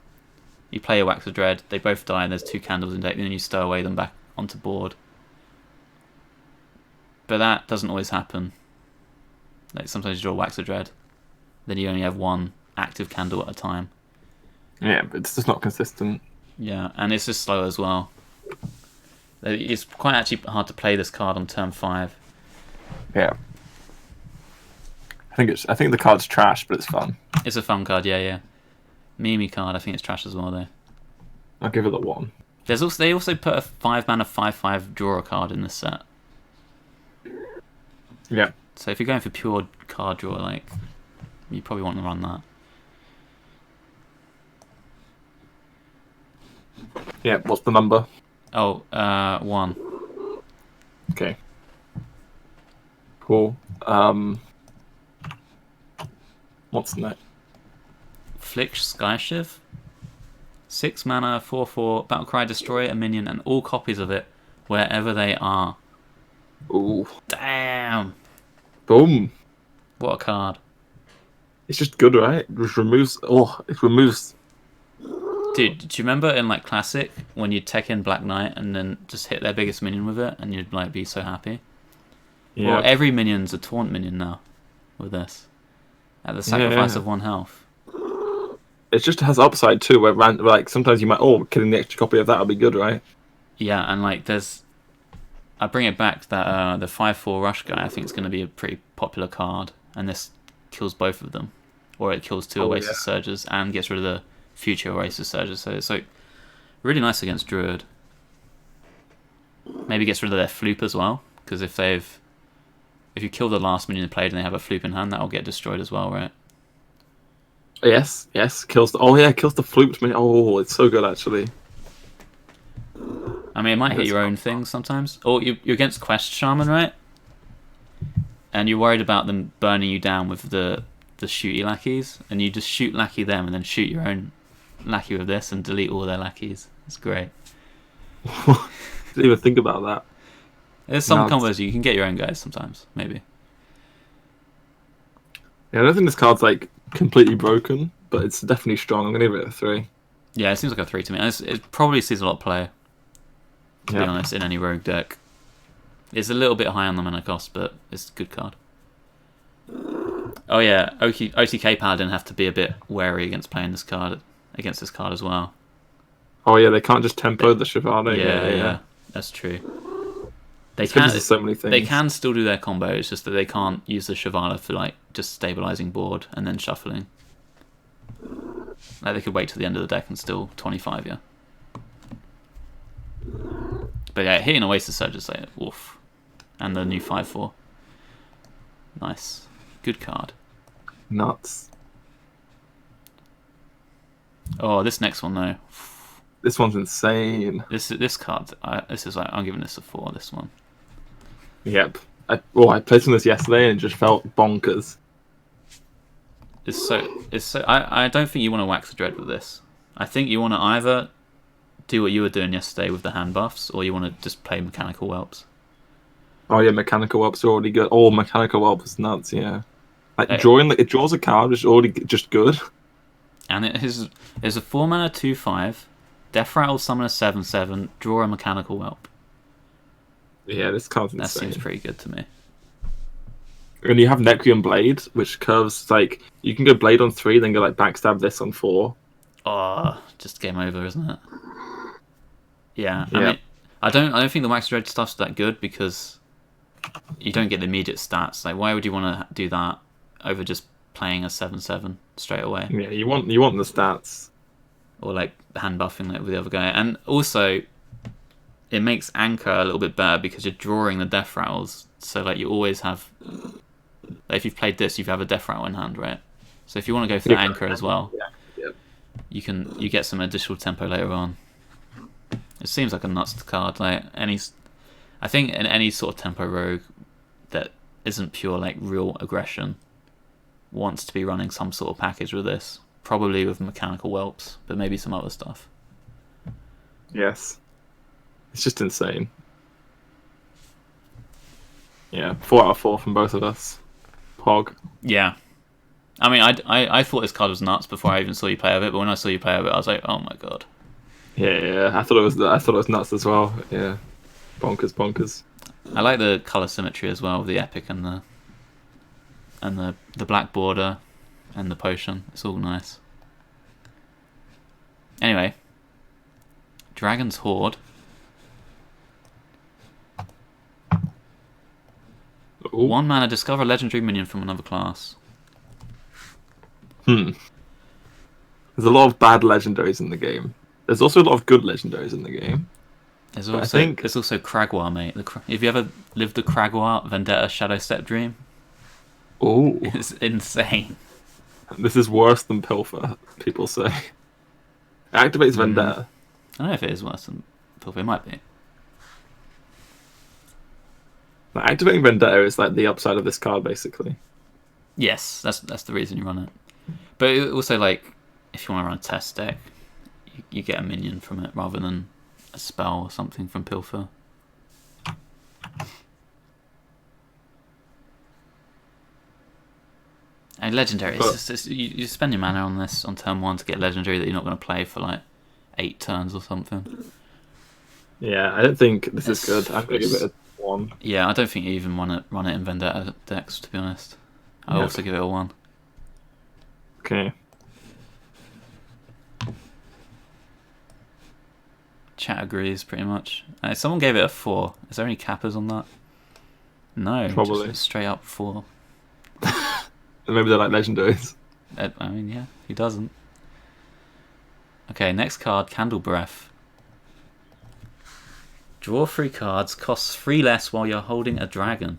You play a Waxadread. They both die, and there's 2 candles in deck. And then you stow away them back onto board. But that doesn't always happen. Like sometimes you draw Waxadread, then you only have 1 active candle at a time. Yeah, but it's just not consistent. Yeah, and it's just slow as well. It's quite actually hard to play this card on turn 5. Yeah. I think the card's trash, but it's fun. It's a fun card, yeah. Mimi card, I think it's trash as well though. I'll give it a 1. They also put a 5-mana 5/5 draw a card in this set. Yeah. So if you're going for pure card draw, like, you probably want to run that. Yeah. What's the number? Oh, 1. Okay. Cool. What's next? Flick Skyshiv. 6 mana, 4/4, Battlecry, destroy a minion and all copies of it wherever they are. Ooh. Damn! Boom. What a card. It's just good, right? It just removes. Oh, it removes. Dude, do you remember in like Classic when you'd tech in Black Knight and then just hit their biggest minion with it and you'd like be so happy? Yeah. Well, every minion's a taunt minion now with this. At the sacrifice of 1 health. It just has upside too, where like sometimes you might killing the extra copy of that would be good, right? Yeah, and like there's, I bring it back that the 5/4 rush guy. I think it's going to be a pretty popular card, and this kills both of them, or it kills 2 Oasis Surges and gets rid of the future Oasis Surges. So it's like really nice against Druid. Maybe gets rid of their floop as well, because if you kill the last minion they played and they have a floop in hand, that will get destroyed as well, right? Yes, kills the kills the flute. Oh, it's so good actually. I mean, it might hit your own things sometimes. Or you're against Quest Shaman, right? And you're worried about them burning you down with the shooty lackeys, and you just shoot lackey them and then shoot your own lackey with this and delete all their lackeys. It's great. Didn't even think about that. There's some combos you can get your own guys sometimes, maybe. Yeah, I don't think this card's like completely broken, but it's definitely strong. I'm gonna give it a 3. Yeah, it seems like a 3 to me. And it probably sees a lot of play, to be honest, in any rogue deck. It's a little bit high on the mana cost, but it's a good card. Oh yeah, OTK Paladin have to be a bit wary against playing this card as well. Oh yeah, they can't just tempo the Shivana. Yeah, that's true. They so many things. They can still do their combo. It's just that they can't use the Shivala for like just stabilizing board and then shuffling. Like they could wait till the end of the deck and still 25, yeah. But yeah, hitting Oasis Surge is like woof, and the new 5/4. Nice, good card. Nuts. Oh, this next one though. This one's insane. This card. This is like I'm giving this a 4. This one. Yep. I played some of this yesterday and it just felt bonkers. It's so. I don't think you want to wax the dread with this. I think you want to either do what you were doing yesterday with the hand buffs, or you want to just play mechanical whelps. Oh yeah, mechanical whelps are already good. Oh, mechanical whelp is nuts. Yeah, like it draws a card, which is already just good. And it is a 4 mana 2/5, Death Rattle, summon a 7/7, draw a mechanical whelp. Yeah, this card's insane. That seems pretty good to me. And you have Necrium Blade, which curves like you can go Blade on 3, then go like backstab this on 4. Oh, just game over, isn't it? Yeah. I mean, I don't think the Wax Dread stuff's that good because you don't get the immediate stats. Like, why would you want to do that over just playing a 7/7 straight away? Yeah, you want the stats, or like hand buffing like with the other guy, and also it makes Anchor a little bit better because you're drawing the Death Rattles. So like you always have. Like, if you've played this, you have a Death Rattle in hand, right? So if you want to go for the Anchor as well, you get some additional tempo later on. It seems like a nuts card. Like I think in any sort of tempo rogue that isn't pure like real aggression wants to be running some sort of package with this, probably with mechanical whelps, but maybe some other stuff. Yes, it's just insane. Yeah, 4 out of 4 from both of us. Pog. Yeah. I mean, I thought this card was nuts before I even saw you play of it, but when I saw you play of it, I was like, oh my god. Yeah, I thought it was nuts as well. Yeah, bonkers. I like the color symmetry as well, with the epic and the black border and the potion. It's all nice. Anyway, Dragon's Horde. Ooh. 1 mana, discover a legendary minion from another class. There's a lot of bad legendaries in the game. There's also a lot of good legendaries in the game. There's But I also think- there's also Kragwa, mate. Have you ever lived the Kragwa Vendetta Shadow Step Dream? Oh, It's insane. this is worse than Pilfer. People say. It activates Vendetta. I don't know if it is worse than Pilfer. It might be. Like, activating Vendetta is like the upside of this card, basically. Yes, that's the reason you run it. But it also, like, if you want to run a test deck, you get a minion from it rather than a spell or something from Pilfer. And legendary, you spend your mana on this on turn 1 to get legendary that you're not going to play for like 8 turns or something. Yeah, I don't think this is good. I'm gonna give it a 1. Yeah, I don't think you even run it in Vendetta decks, to be honest. I also give it a 1. Okay. Chat agrees pretty much. Someone gave it a 4. Is there any cappers on that? No, Probably. just straight up 4. Maybe they're like legendaries. I mean, yeah, who doesn't? Okay, next card, Candle Breath. Draw 3 cards, costs 3 less while you're holding a dragon.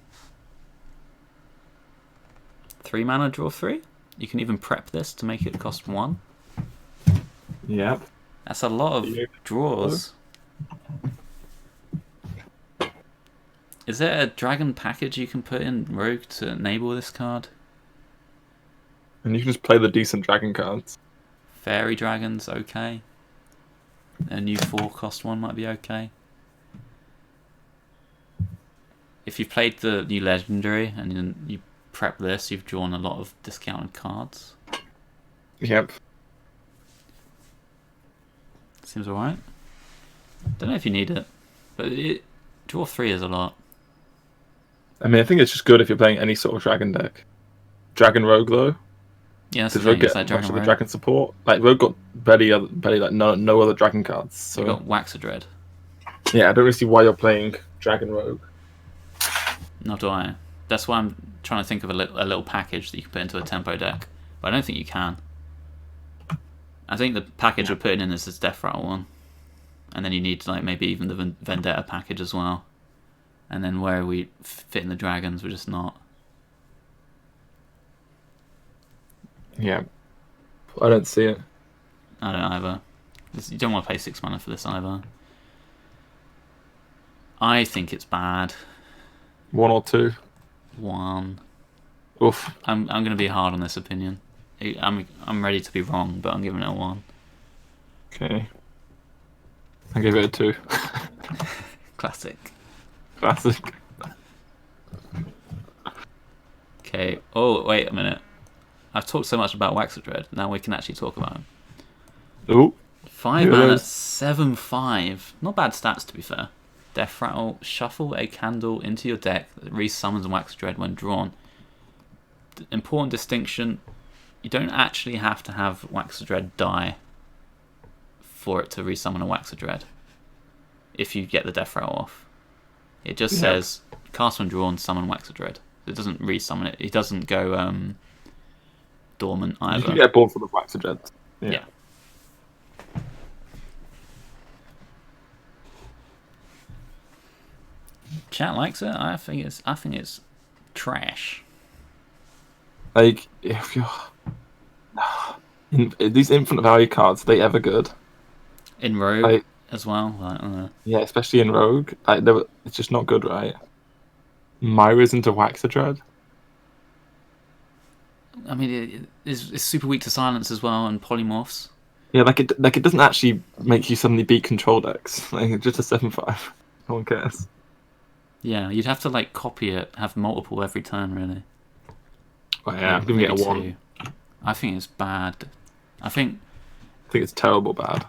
3 mana, draw 3? You can even prep this to make it cost 1. Yep. That's a lot of draws. Is there a dragon package you can put in Rogue to enable this card? And you can just play the decent dragon cards. Fairy Dragons, okay. A new 4-cost one might be okay. If you've played the new Legendary and then you prep this, you've drawn a lot of discounted cards. Yep. Seems alright. Don't know if you need it, but draw 3 is a lot. I mean, I think it's just good if you're playing any sort of dragon deck. Dragon Rogue, though. Yeah, that's the Did Rogue thing. get It's like much Dragon of the Rogue. dragon support? Like, Rogue got barely like no other dragon cards. So You got Waxadread. yeah, I don't really see why you're playing Dragon Rogue. Nor do I. That's why I'm trying to think of a little package that you can put into a tempo deck, but I don't think you can. I think the package we're putting in is this Death Rattle one, and then you need like maybe even the Vendetta package as well, and then where we fit in the dragons, we're just not. Yeah, I don't see it. I don't either. You don't want to pay 6 mana for this either. I think it's bad. 1 or 2. 1. Oof. I'm going to be hard on this opinion. I'm ready to be wrong, but I'm giving it a 1. Okay. I give it a 2. Classic. Classic. Okay. Oh, wait a minute. I've talked so much about Waxadread. Now we can actually talk about him. Ooh. 5 Who mana, is? 7/5. Not bad stats, to be fair. Death Rattle. Shuffle a candle into your deck that resummons Waxadread when drawn. Important distinction. You don't actually have to have Waxadread die for it to resummon a Waxadread. If you get the Death Rattle off. It just says, cast when drawn, summon Waxadread. It doesn't resummon it. It doesn't go dormant either. You can get a board full of Waxadread. Yeah. Chat likes it. I think it's trash. Like, if you're... These infinite value cards, are they ever good? In Rogue Like, as well. Like, yeah, especially in Rogue. Like, it's just not good, right? Myra's into Waxadread. I mean, it's super weak to silence as well and polymorphs. Yeah, it doesn't actually make you suddenly beat control decks. Like, it's just a 7/5. No one cares. Yeah, you'd have to like copy it, have multiple every turn, really. Oh, yeah, I'm giving it a Maybe 1. 2. I think it's bad. I think it's terrible bad.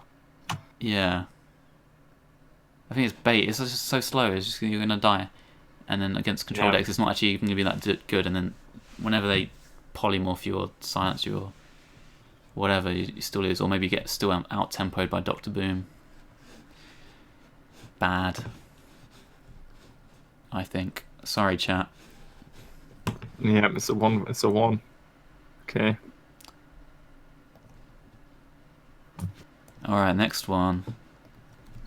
yeah. I think it's bait. It's just so slow. It's just you're gonna die, and then against control decks, it's not actually even gonna be that good. And then whenever they polymorph you or silence you or whatever, you still lose, or maybe you get still out tempoed by Doctor Boom. Bad. I think. Sorry, chat. Yeah, it's a 1. It's a 1. Okay. Alright, next one.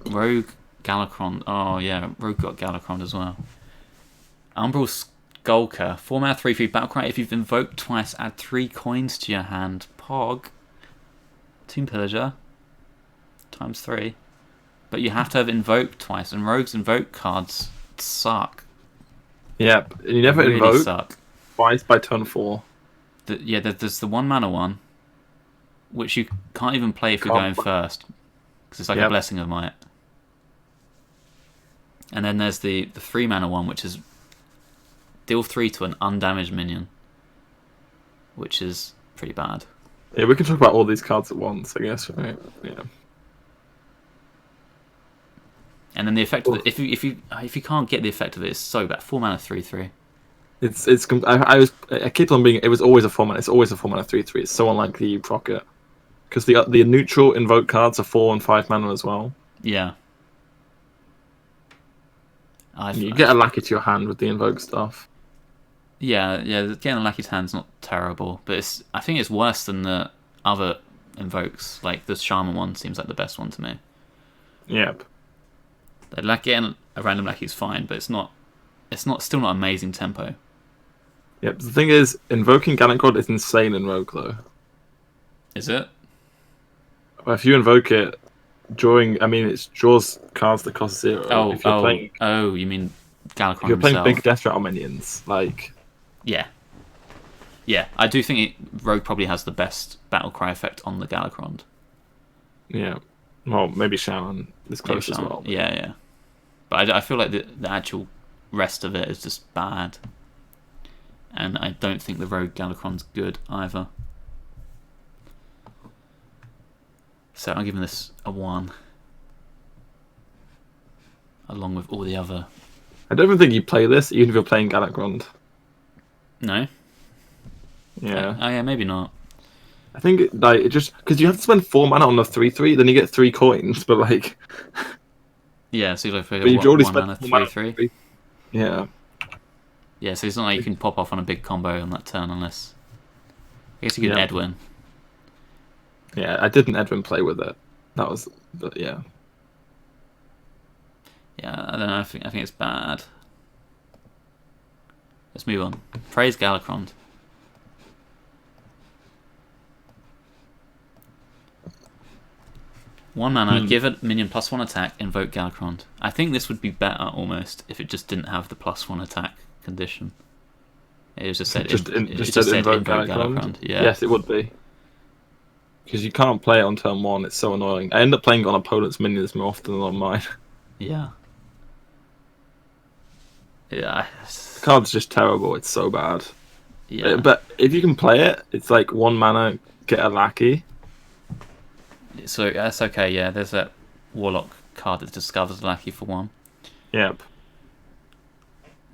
Rogue Galakrond. Oh yeah, Rogue got Galakrond as well. Umbral Skulker. 4 mana 3/3 Battlecry. If you've invoked twice, add 3 coins to your hand. Pog. Tomb Pillager. Times 3. But you have to have invoked twice, and Rogue's invoke cards suck. Yep, and you never Really invoke suck. twice by turn 4. There's the 1 mana one, which you can't even play if you're going first, because it's like a Blessing of Might. And then there's the 3 mana one, which is deal 3 to an undamaged minion, which is pretty bad. Yeah, we can talk about all these cards at once, I guess, right? Yeah. And then the effect of it, if you can't get the effect of it, it's so bad. 4 mana 3/3. I keep on being. It was always a 4 mana. It's always a 4 mana 3/3. It's so unlikely you proc it, because the neutral invoke cards are 4 and 5 mana as well. Yeah. You get a lackey to your hand with the invoke stuff. Yeah. Getting a lackey's hand's not terrible, but I think it's worse than the other invokes. Like the Shaman one seems like the best one to me. Yep. Like getting a random lackey is fine, but it's still not amazing tempo. Yep. The thing is, invoking Galakrond is insane in Rogue though. Is it? If you invoke it during, it draws cards that cost 0. You mean Galakrond if you're playing himself. big Death Rattle minions, like... Yeah, I do think Rogue probably has the best battle cry effect on the Galakrond. Yeah, well, maybe Shaman is close as well. Yeah. But I feel like the actual rest of it is just bad. And I don't think the Rogue Galakrond's good either. So I'm giving this a 1. Along with all the other... I don't even think you play this, even if you're playing Galakrond. No? Yeah. Oh yeah, maybe not. I think it just... Because you have to spend 4 mana on the 3/3, then you get 3 coins, but like... Yeah, so you've already 1 mana 3/3. Yeah. Yeah, so it's not like you can pop off on a big combo on that turn unless... I guess you could Edwin. Yeah, I didn't Edwin play with it. That was... But yeah. Yeah, I don't know, I think it's bad. Let's move on. Praise Galakrond. One mana, give a minion +1 attack, invoke Galakrond. I think this would be better almost if it just didn't have the +1 attack condition. It was just said invoke Galakrond. Yeah. Yes, it would be. Because you can't play it on turn 1, it's so annoying. I end up playing on opponent's minions more often than on mine. Yeah. Yeah. The card's just terrible, it's so bad. Yeah. But if you can play it, it's like 1 mana, get a lackey. So that's okay, yeah. There's that Warlock card that discovers a lackey for 1. Yep.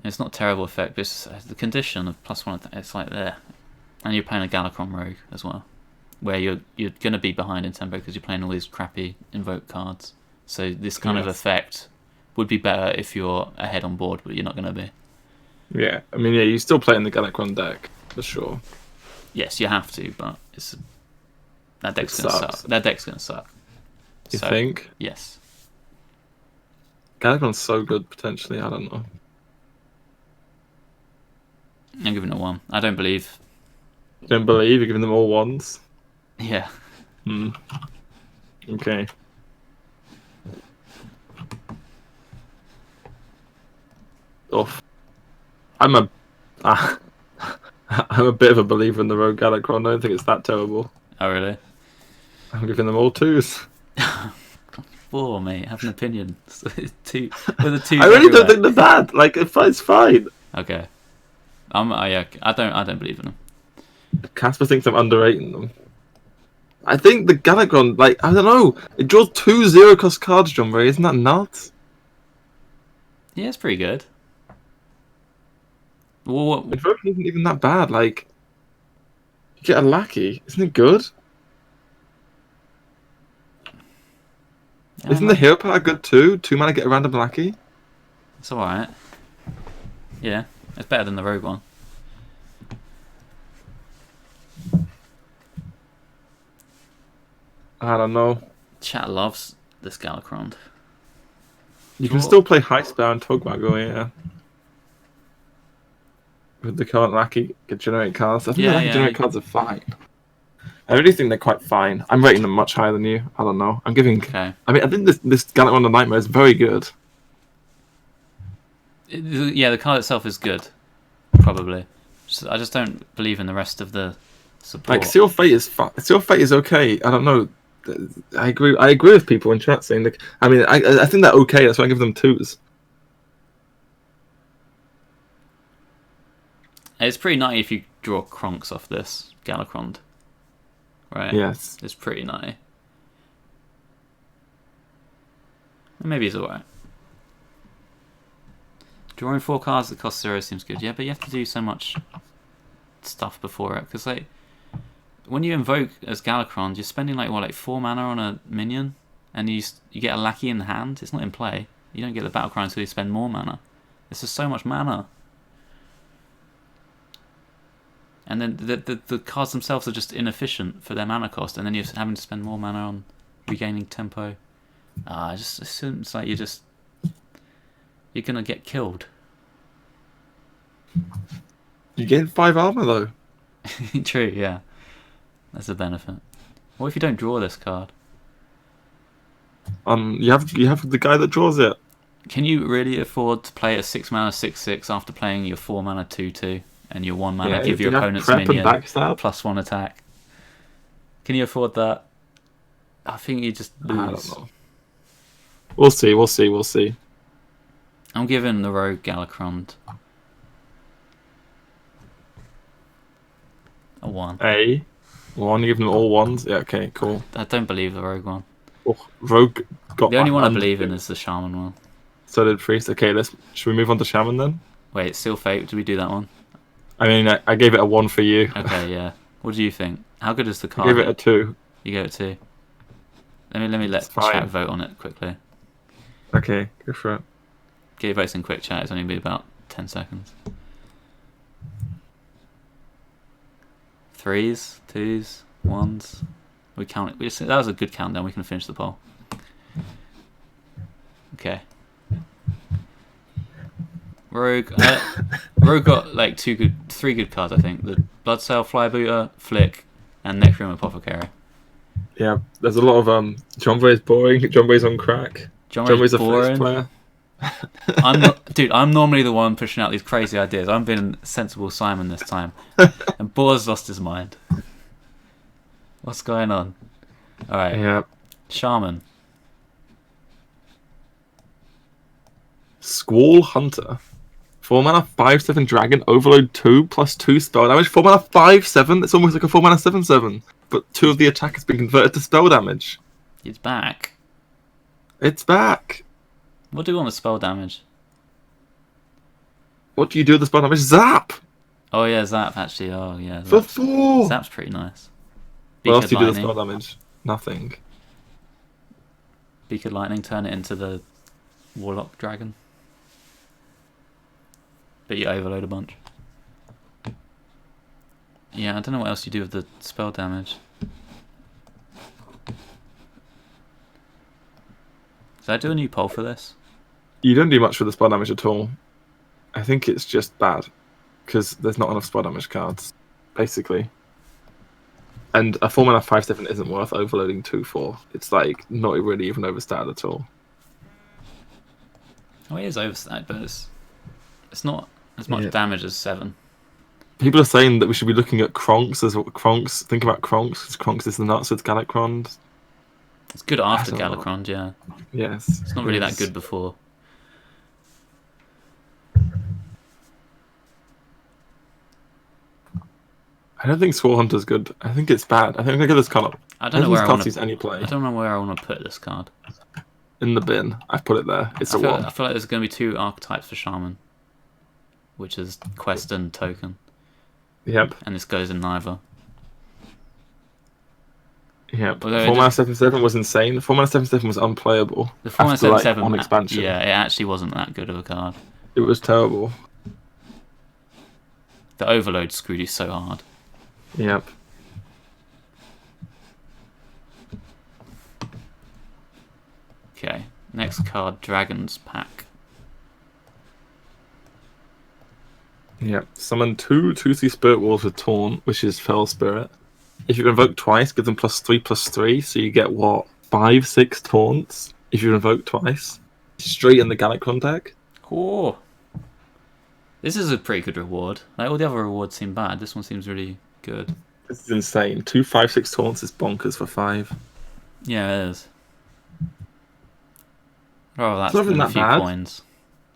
It's not a terrible effect, but it's the condition of +1, it's like there. And you're playing a Galakrond Rogue as well, where you're going to be behind in tempo because you're playing all these crappy invoke cards. So this kind of effect would be better if you're ahead on board, but you're not going to be. Yeah, you still play in the Galakrond deck, for sure. Yes, you have to, but that deck's going to suck. That deck's going to suck. You think? Yes. Galakrond's so good, potentially, I don't know. I'm giving it a 1. I don't believe. You don't believe? You're giving them all 1s? Yeah. Okay. Oof. I'm a bit of a believer in the Rogue Galakrond. I don't think it's that terrible. Oh, really? I'm giving them all 2s. 4, mate. Have an opinion. 2 with a 2. I really don't think they're bad. Like, it's fine. Okay. I don't believe in them. Casper thinks I'm underrating them. I think the Galakrond, I don't know. It draws 2 0-cost cards, John Ray. Isn't that nuts? Yeah, it's pretty good. Well, Invoking isn't even that bad. You get a lackey. Isn't it good? Isn't the hero power good too? 2 mana, get a random lackey? It's alright. Yeah, it's better than the Rogue one. I don't know. Chat loves this Galakrond. You can still play Heistbound Tugwaggle, yeah. With the current Lackey generic cards. I think the Lackey generic cards are fine. I really think they're quite fine. I'm rating them much higher than you. I don't know. I'm giving... Okay. I mean, I think this Galakrond of Nightmare is very good. Yeah, the card itself is good. Probably. I just don't believe in the rest of the support. Like, Seal Fate is fine. Seal Fate is okay. I don't know. I agree with people in chat saying that. I mean, I think they're okay. That's why I give them 2s. It's pretty nutty if you draw Kronks off this Galakrond. Right? Yes. It's pretty nutty. Maybe he's alright. Drawing 4 cards that cost 0 seems good. Yeah, but you have to do so much stuff before it. Because, like, when you invoke as Galakrond, you're spending, like 4 mana on a minion? And you get a Lackey in hand? It's not in play. You don't get the Battlecry until you spend more mana. It's just so much mana. And then the cards themselves are just inefficient for their mana cost. And then you're having to spend more mana on regaining tempo. It just seems like you're gonna get killed. You get 5 armor though. True, yeah. That's a benefit. What if you don't draw this card? You have the guy that draws it. Can you really afford to play a 6 mana 6/6 after playing your 4 mana 2/2 and your 1 mana give your opponent's minion +1 attack? Can you afford that? I think you just lose. I don't know. We'll see. I'm giving the Rogue Galakrond a 1. A 1. You give them all 1s. Yeah. Okay. Cool. I don't believe the Rogue one. Oh, Rogue got the only one I believe in is the Shaman one. So did Priest. Okay. Should we move on to Shaman then? Wait, Seal Fate. Did we do that one? I mean, I gave it a 1 for you. Okay. Yeah. What do you think? How good is the card? I gave it a 2. You gave it 2. Let me let chat vote on it quickly. Okay, go for it. Get your votes in quick chat. It's only be about 10 seconds. 3s, 2s, 1s. We count it. That was a good countdown. We can finish the poll. Okay. Rogue got like 3 good cards. I think the Bloodsail, Flybooter, Flick, and Necroom Apothecary. Yeah, there's a lot of John Boy's boring. John Boy's on crack. John Boy's a first player. I'm normally the one pushing out these crazy ideas. I'm being sensible Simon this time, and Boar's lost his mind. What's going on? All right. Yeah. Shaman. Squall Hunter. 4 mana 5/7 dragon overload 2 +2 spell damage. 4 mana 5/7. It's almost like a 4 mana 7/7. But 2 of the attack has been converted to spell damage. It's back. It's back. What do we want with spell damage? What do you do with the spell damage? Zap! Oh yeah, Zap actually. Oh yeah. For 4! Zap's pretty nice. What else do you do with the spell damage? Nothing. Beaked Lightning, turn it into the Warlock Dragon. But you overload a bunch. Yeah, I don't know what else you do with the spell damage. Did I do a new poll for this? You don't do much with the spell damage at all. I think it's just bad. Because there's not enough spell damage cards, basically. And a 4 mana 5/7 isn't worth overloading 2 for. It's like not really even overstated at all. Oh, it is overstated, but it's not as much damage as 7. People are saying that we should be looking at Kronks as Kronks. Think about Kronks, because Kronks is the nuts with Galakrond. It's good after Galakrond, yeah. Yes. It's not really that good before. I don't think Squall Hunter's good. I think it's bad. I think I give this card up. I don't know where I want to any play. I don't know where I want to put this card. In the bin. I've put it there. It's a 1. I feel like there's going to be 2 archetypes for Shaman, which is quest and token. Yep. And this goes in neither. Yep. 4 mana 7/7 was insane. 4 mana 7/7 was unplayable. The 4 mana 7/7 on expansion. Yeah, it actually wasn't that good of a card. It was terrible. The overload screwed you so hard. Yep. Okay, next card, Dragon's Pack. Yep. Summon 2/2/3 Spirit Wolves with Taunt, which is Fell Spirit. If you invoke twice, give them +3/+3, so you get what? 5/6 taunts if you invoke twice. Straight in the Galakrond deck. Cool. This is a pretty good reward. Like all the other rewards seem bad. This one seems really good. This is insane. 2/5/6 taunts is bonkers for 5. Yeah, it is. Oh, that's not even a that few bad. coins.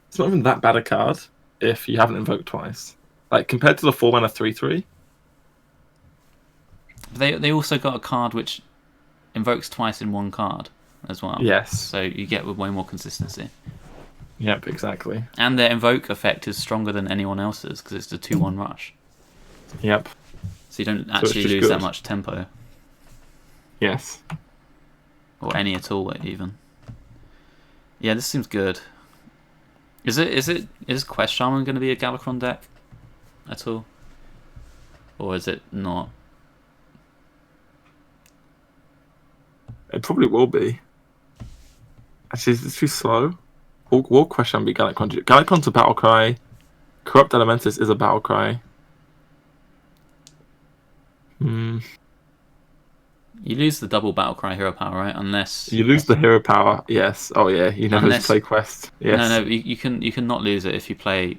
It's not even that bad a card if you haven't invoked twice. Like compared to the 4-mana 3/3. They also got a card which invokes twice in one card as well. Yes. So you get with way more consistency. Yep, exactly. And their invoke effect is stronger than anyone else's because it's the 2/1 rush. Yep. So you don't it's actually just lose good. that much tempo. Yes. Or any at all, even. Yeah, this seems good. Is Quest Shaman going to be a Galakrond deck at all? Or is it not? It probably will be. Actually, it's too slow. Will question be Galakrond? Galakrond's a battle cry. Corrupt Elementus is a battle cry. You lose the double battle cry hero power, right? Unless you lose the hero power. Yes. Oh yeah. You never play Quest. Yes. No. You can not lose it if you play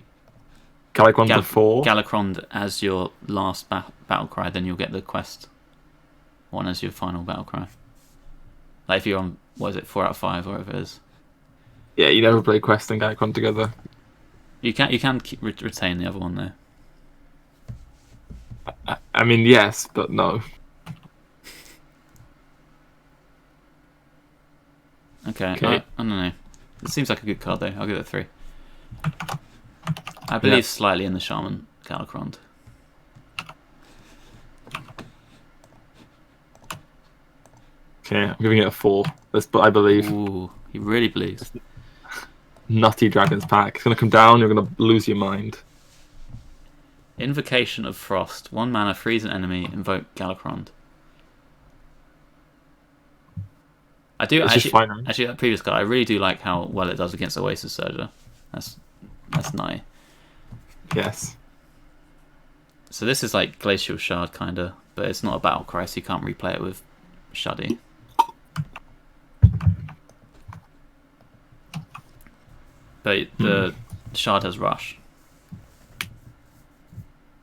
Galakrond to 4. Galakrond as your last battle cry. Then you'll get the Quest one as your final battle cry. Like if you're on, what is it, 4 out of 5, whatever it is. Yeah, you never play Quest and Galakrond together. You can retain the other one though. I mean, yes, but no. Okay. I don't know. It seems like a good card though. I'll give it a 3. I believe slightly in the Shaman Galakrond. Okay, I'm giving it a 4. But I believe. Ooh, he really believes. Nutty Dragon's Pack. It's gonna come down. You're gonna lose your mind. Invocation of Frost. 1 mana, freeze an enemy. Invoke Galakrond. I do actually that previous card. I really do like how well it does against Oasis Surger. That's nice. Yes. So this is like Glacial Shard kinda, but it's not a battle cry, so you can't replay it with Shuddy. But the Shard has Rush.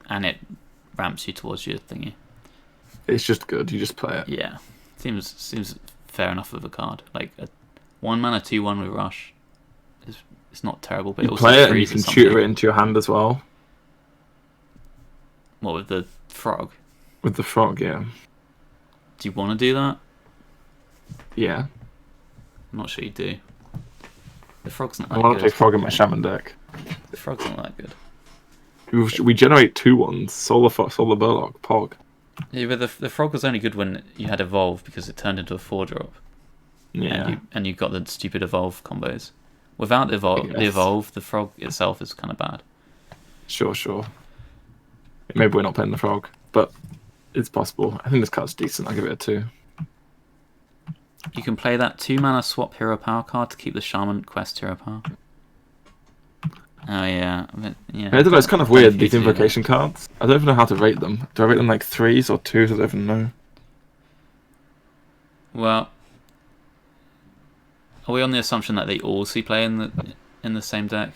And it ramps you towards your thingy. It's just good. You just play it. Yeah. Seems fair enough of a card. Like a 1 mana 2/1 with Rush. It's not terrible, but you it also play it and you freezes can tutor it into your hand as well. What, with the frog? With the frog, yeah. Do you want to do that? Yeah. I'm not sure you do. The frog's not that I want to good. play frog in my shaman deck. The frog's not that good. We generate 2/1s. Solar Burlock, Pog. Yeah, but the frog was only good when you had Evolve because it turned into a 4-drop. Yeah. And you got the stupid Evolve combos. Without the Evolve, the frog itself is kind of bad. Sure. Maybe we're not playing the frog, but it's possible. I think this card's decent. I'll give it a 2. You can play that 2 mana swap hero power card to keep the Shaman Quest hero power. Oh yeah. I don't know, it's kind of weird, these invocation cards. I don't even know how to rate them. Do I rate them like 3s or 2s? I don't even know. Well, are we on the assumption that they all see play in the same deck?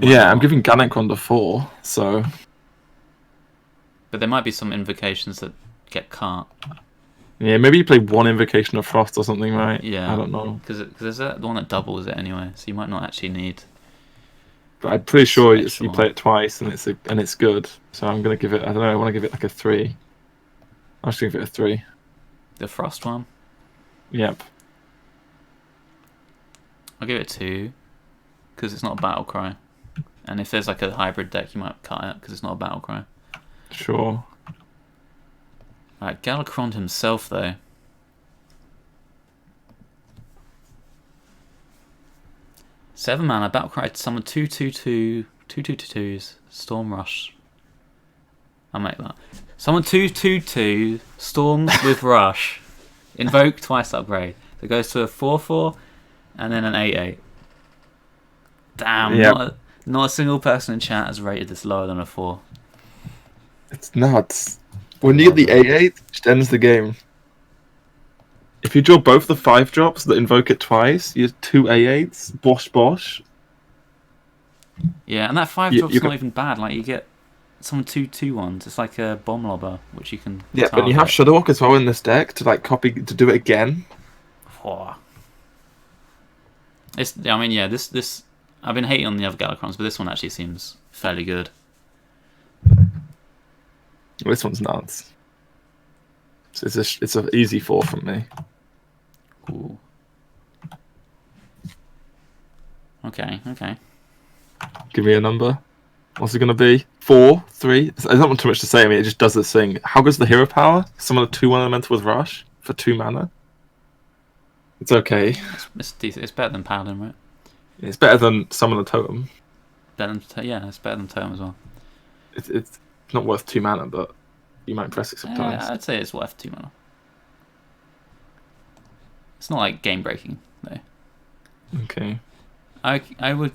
Yeah, I'm giving Galakrond a 4, so... But there might be some invocations that get cut. Yeah, maybe you play 1 Invocation of Frost or something, right? Yeah. I don't know. Because there's the one that doubles it anyway, so you might not actually need... But I'm pretty sure you play it twice and it's good. So I'm gonna give it. I don't know. I want to give it like a 3. I'll just give it a 3. The Frost one. Yep. I'll give it 2 because it's not a battle cry. And if there's like a hybrid deck, you might cut it because it's not a battle cry. Sure. Alright, Galakrond himself though. Seven mana, battle cry, summon 2/2/2s, Storm Rush. I'll make that. Summon 2/2/2 Storm with Rush. Invoke twice upgrade. So it goes to a 4/4 and then an 8/8. Damn, Yep. not a single person in chat has rated this lower than a 4. It's nuts. When you get the 8/8, it just ends the game. If you draw both the 5 drops that invoke it twice, you have 2 8/8s. Bosh bosh. Yeah, and that 5 You- drop's you not can- even bad. Like, you get some 2/2 ones. It's like a bomb lobber, which you can. Yeah, but you have target. Shudderwock as well in this deck to like copy to do it again. Oh. I mean, yeah, this. I've been hating on the other Galakronds, but this one actually seems fairly good. This one's nuts. So it's an easy 4 from me. Cool. Okay. Give me a number. What's it gonna be? 4, 3. I don't want too much to say. I mean, it just does this thing. How good's the hero power? Summon a 2/1 elemental with rush for 2 mana. It's okay. It's decent. It's better than Paladin, right? It's better than summon a totem. Yeah, it's better than Totem as well. It's not worth 2 mana, but you might press it sometimes. I'd say it's worth 2 mana. It's not like game breaking though. Okay. I would.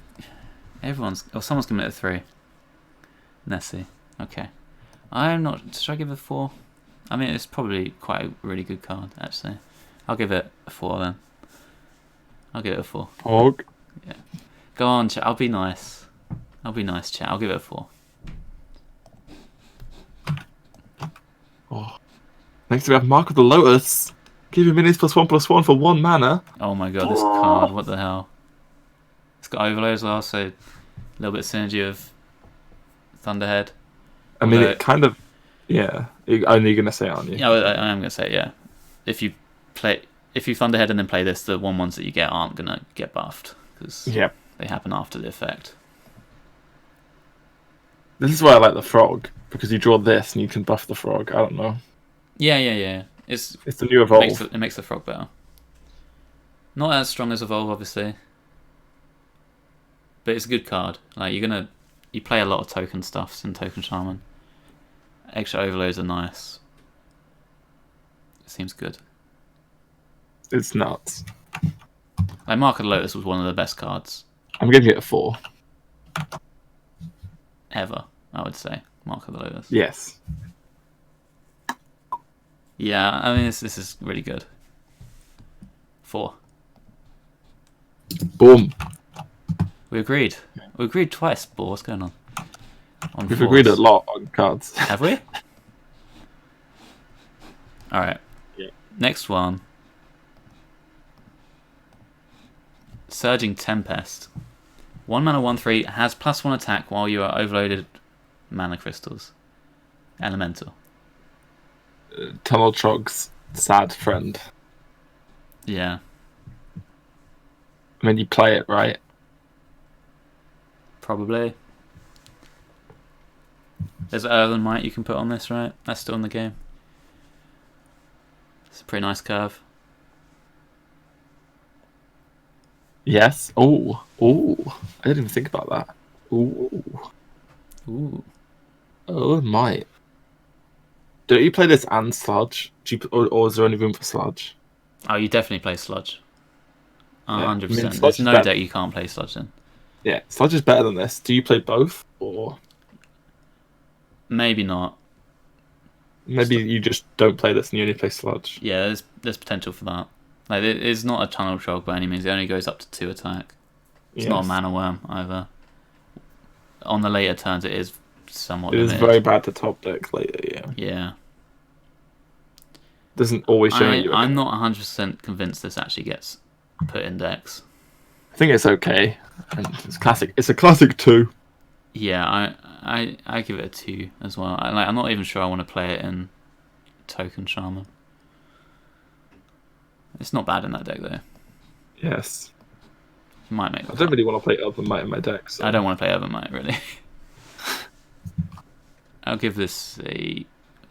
Someone's giving it a 3. Nessie. Okay. I'm not. Should I give it a 4? I mean, it's probably quite a really good card actually. I'll give it a 4 then. I'll give it a 4. Hog. Yeah. Go on, chat. I'll be nice. Chat. I'll give it a 4. Oh. Next we have Mark of the Lotus. Give him minis +1/+1 for 1 mana. Oh my god, this card. What the hell? It's got overload as well, so a little bit of synergy of Thunderhead. I mean, Although- it kind of. Yeah. You're gonna say, aren't you? Yeah, I am gonna say yeah. If you Thunderhead and then play this, the 1/1s that you get aren't gonna get buffed because Yep. they happen after the effect. This is why I like the frog, because you draw this and you can buff the frog. I don't know. Yeah. It's the new evolve. it makes the frog better. Not as strong as evolve, obviously, but it's a good card. Like you play a lot of token stuffs in Token Shaman. Extra overloads are nice. It seems good. It's nuts. Like Mark of the Lotus was one of the best cards I'm giving it a 4. ever, I would say. Mark of the Lotus. Yes. Yeah, I mean this is really good. 4. Boom. We agreed. We agreed twice, Boar. What's going on? We've agreed a lot on cards. Have we? Alright. Yeah. Next one. Surging Tempest. 1 mana 1/3 has +1 attack while you are overloaded mana crystals. Elemental. Tunnel Trog's sad friend. Yeah. I mean, you play it, right? Probably. There's Earthen Might you can put on this, right? That's still in the game. It's a pretty nice curve. Yes. Oh. I didn't even think about that. Ooh. Oh, it might. Don't you play this and Sludge? Or is there only room for Sludge? Oh, you definitely play Sludge. 100%. I mean, There's Sludge is no better. deck you can't play Sludge in. Yeah, Sludge is better than this. Do you play both? Or Maybe not. maybe you just don't play this and you only play Sludge? Yeah, there's potential for that. Like, it's not a Tunnel Trog by any means. It only goes up to 2 attack. It's not a Mana Worm either. On the later turns, it is somewhat It is limited. very bad to top deck later, yeah. Yeah. Doesn't always show you. I'm not 100% convinced this actually gets put in decks. I think it's okay. And it's classic. It's a classic 2. Yeah, I give it a 2 as well. I'm not even sure I want to play it in Token Shaman. It's not bad in that deck though. Yes. You might make. I don't really want to play Elven Might in my deck. So. I don't want to play Evan Might really. I'll give this a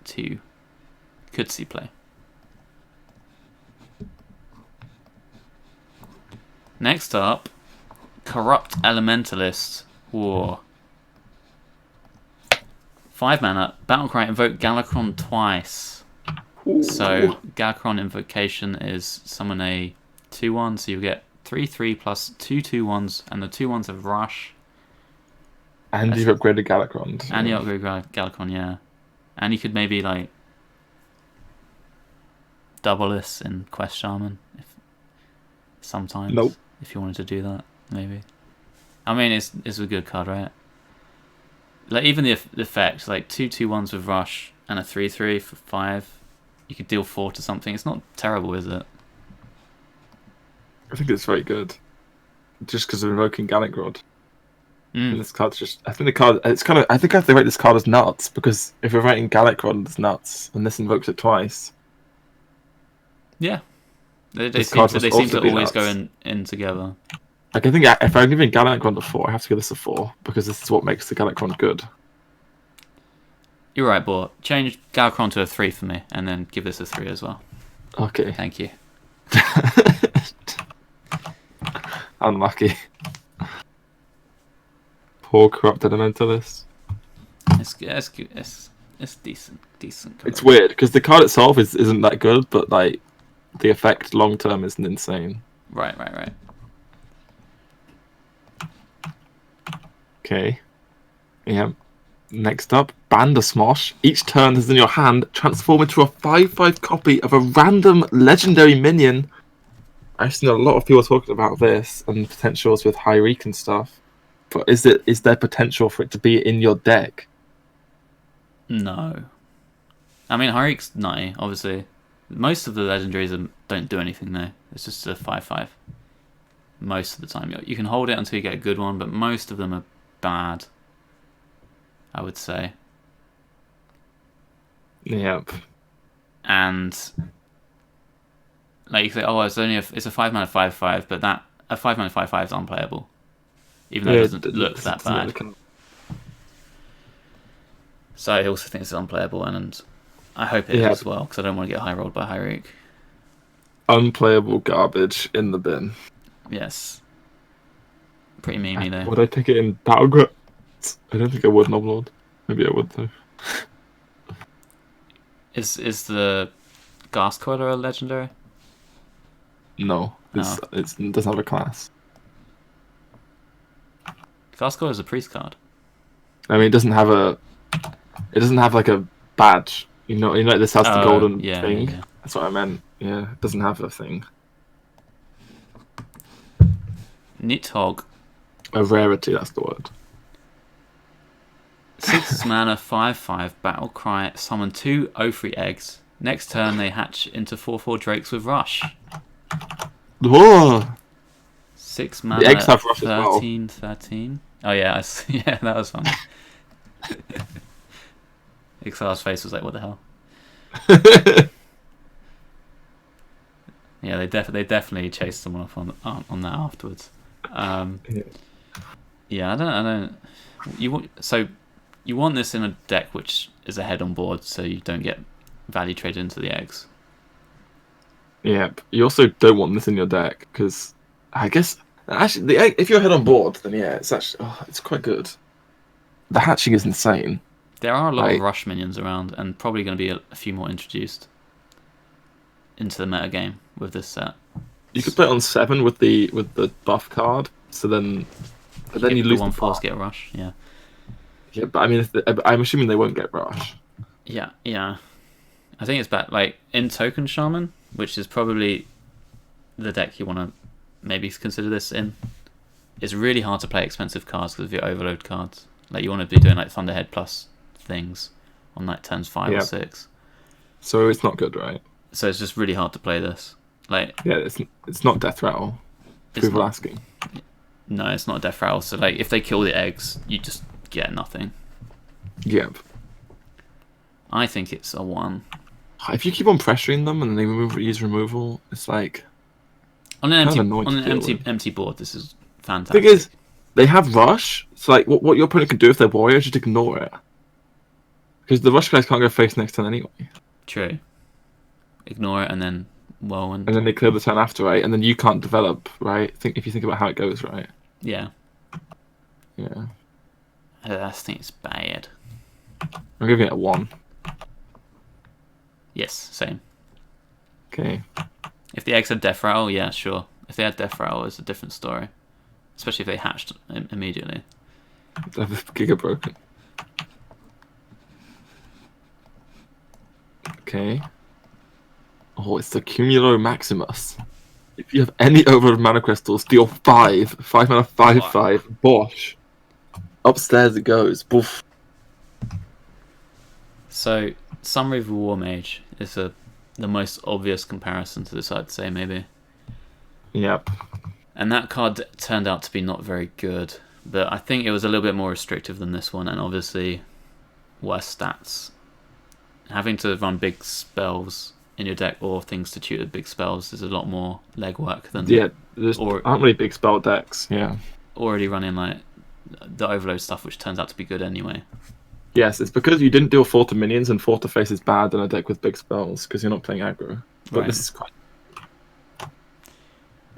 2. Could see play. Next up, Corrupt Elementalist War. 5 mana, Battlecry, invoke Galakrond twice. Ooh. So Galakrond invocation is summon a 2/1, so you get 3/3 plus 2/2/1s, and the 2/1s have rush. And you've upgraded Galakrond. And you upgrade Galakrond, yeah. And you could maybe like double this in Quest Shaman sometimes. Nope. If you wanted to do that, maybe. I mean, it's a good card, right? Like even the effect, like 2/2/1s with rush and a 3/3 for 5. You could deal 4 to something. It's not terrible, is it? I think it's very good. Just because of invoking Galakrond. And this card's just... I think the card... It's kind of... I think I have to rate this card as nuts, because if we're writing Galakrond as nuts, and this invokes it twice... Yeah. They seem to always go in together. Like, I think if I'm giving Galakrond a 4, I have to give this a 4, because this is what makes the Galakrond good. You're right, Boar. Change Galakrond to a 3 for me, and then give this a 3 as well. Okay. Thank you. Unlucky. Poor corrupt elementalist. It's decent. It's weird because the card itself isn't that good, but like the effect long term isn't insane. Right. Okay. Yeah. Next up, Bandersmosh. Each turn that's in your hand, transform into a 5/5 copy of a random legendary minion. I've seen a lot of people talking about this and potentials with Hyreek and stuff. But is there potential for it to be in your deck? No. I mean, Hyreek's nutty, obviously. Most of the legendaries don't do anything, though. It's just a 5/5. Most of the time. You can hold it until you get a good one, but most of them are bad, I would say. Yep. And like you say, it's a 5-mana 5/5, but a 5-mana 5/5 is unplayable. Even though it doesn't look that bad. So I also think it's unplayable, and I hope it is as well, because I don't want to get high rolled by Hyreek. Unplayable garbage in the bin. Yes. Pretty memey though. Would I pick it in Battlegrounds? I don't think I would, Noblord. Maybe I would though. Is the Ghastcoiler a legendary? No, it doesn't have a class. Ghastcoiler is a priest card. I mean, it doesn't have like a badge. You know, this has the golden thing. Yeah. That's what I meant. Yeah, it doesn't have a thing. Nidhogg. A rarity, that's the word. 6 mana 5/5 battle cry. Summon 2 Ophrey eggs. Next turn they hatch into 4/4 drakes with rush. Whoa! 6 mana. The eggs have rush 13, as well. 13. Oh yeah, yeah, that was fun. Exile's face was like, "What the hell?" Yeah, they definitely chased someone off on that afterwards. Yeah, I don't. You want this in a deck which is ahead on board, so you don't get value traded into the eggs. Yeah, you also don't want this in your deck because I guess actually the egg, if you're ahead on board, then yeah, it's actually it's quite good. The hatching is insane. There are a lot of rush minions around, and probably going to be a few more introduced into the meta game with this set. You could play it on 7 with the buff card, so then you lose the 1/4 buff. get rush. Yeah. Yeah, but I mean, I'm assuming they won't get rush. Yeah. I think it's bad. Like in Token Shaman, which is probably the deck you want to maybe consider this in. It's really hard to play expensive cards because of your overload cards. Like you want to be doing like Thunderhead plus things on like turns 5 or 6. So it's not good, right? So it's just really hard to play this. Like it's not Death Rattle. People asking. No, it's not Death Rattle. So like if they kill the eggs, you just get nothing. Yep. I think it's a 1. If you keep on pressuring them and they use removal, it's like on an empty board. This is fantastic. The thing is, they have rush. So like, what your opponent can do if they're warrior, just ignore it, because the rush guys can't go face next turn anyway. True. Ignore it and then and then they clear the turn after, right? And then you can't develop, right? If you think about how it goes, right? Yeah. Yeah. I think it's bad. I'm giving it a 1. Yes, same. Okay. If the eggs had Death Rattle, yeah, sure. If they had Death Rattle, it's a different story. Especially if they hatched immediately. Giga broken. Okay. Oh, it's the Cumulo Maximus. If you have any overload mana crystals, deal 5. 5 mana, 5/5. Bosh. Upstairs it goes. Boof. So, Summary of War Mage is the most obvious comparison to this, I'd say, maybe. Yep. And that card turned out to be not very good. But I think it was a little bit more restrictive than this one, and obviously worse stats. Having to run big spells in your deck or things to tutor big spells is a lot more legwork than there's aren't really big spell decks. Yeah. Already running like the overload stuff, which turns out to be good anyway. Yes, it's because you didn't deal 4 to minions, and 4 to face is bad in a deck with big spells because you're not playing aggro. But Right. this is quite.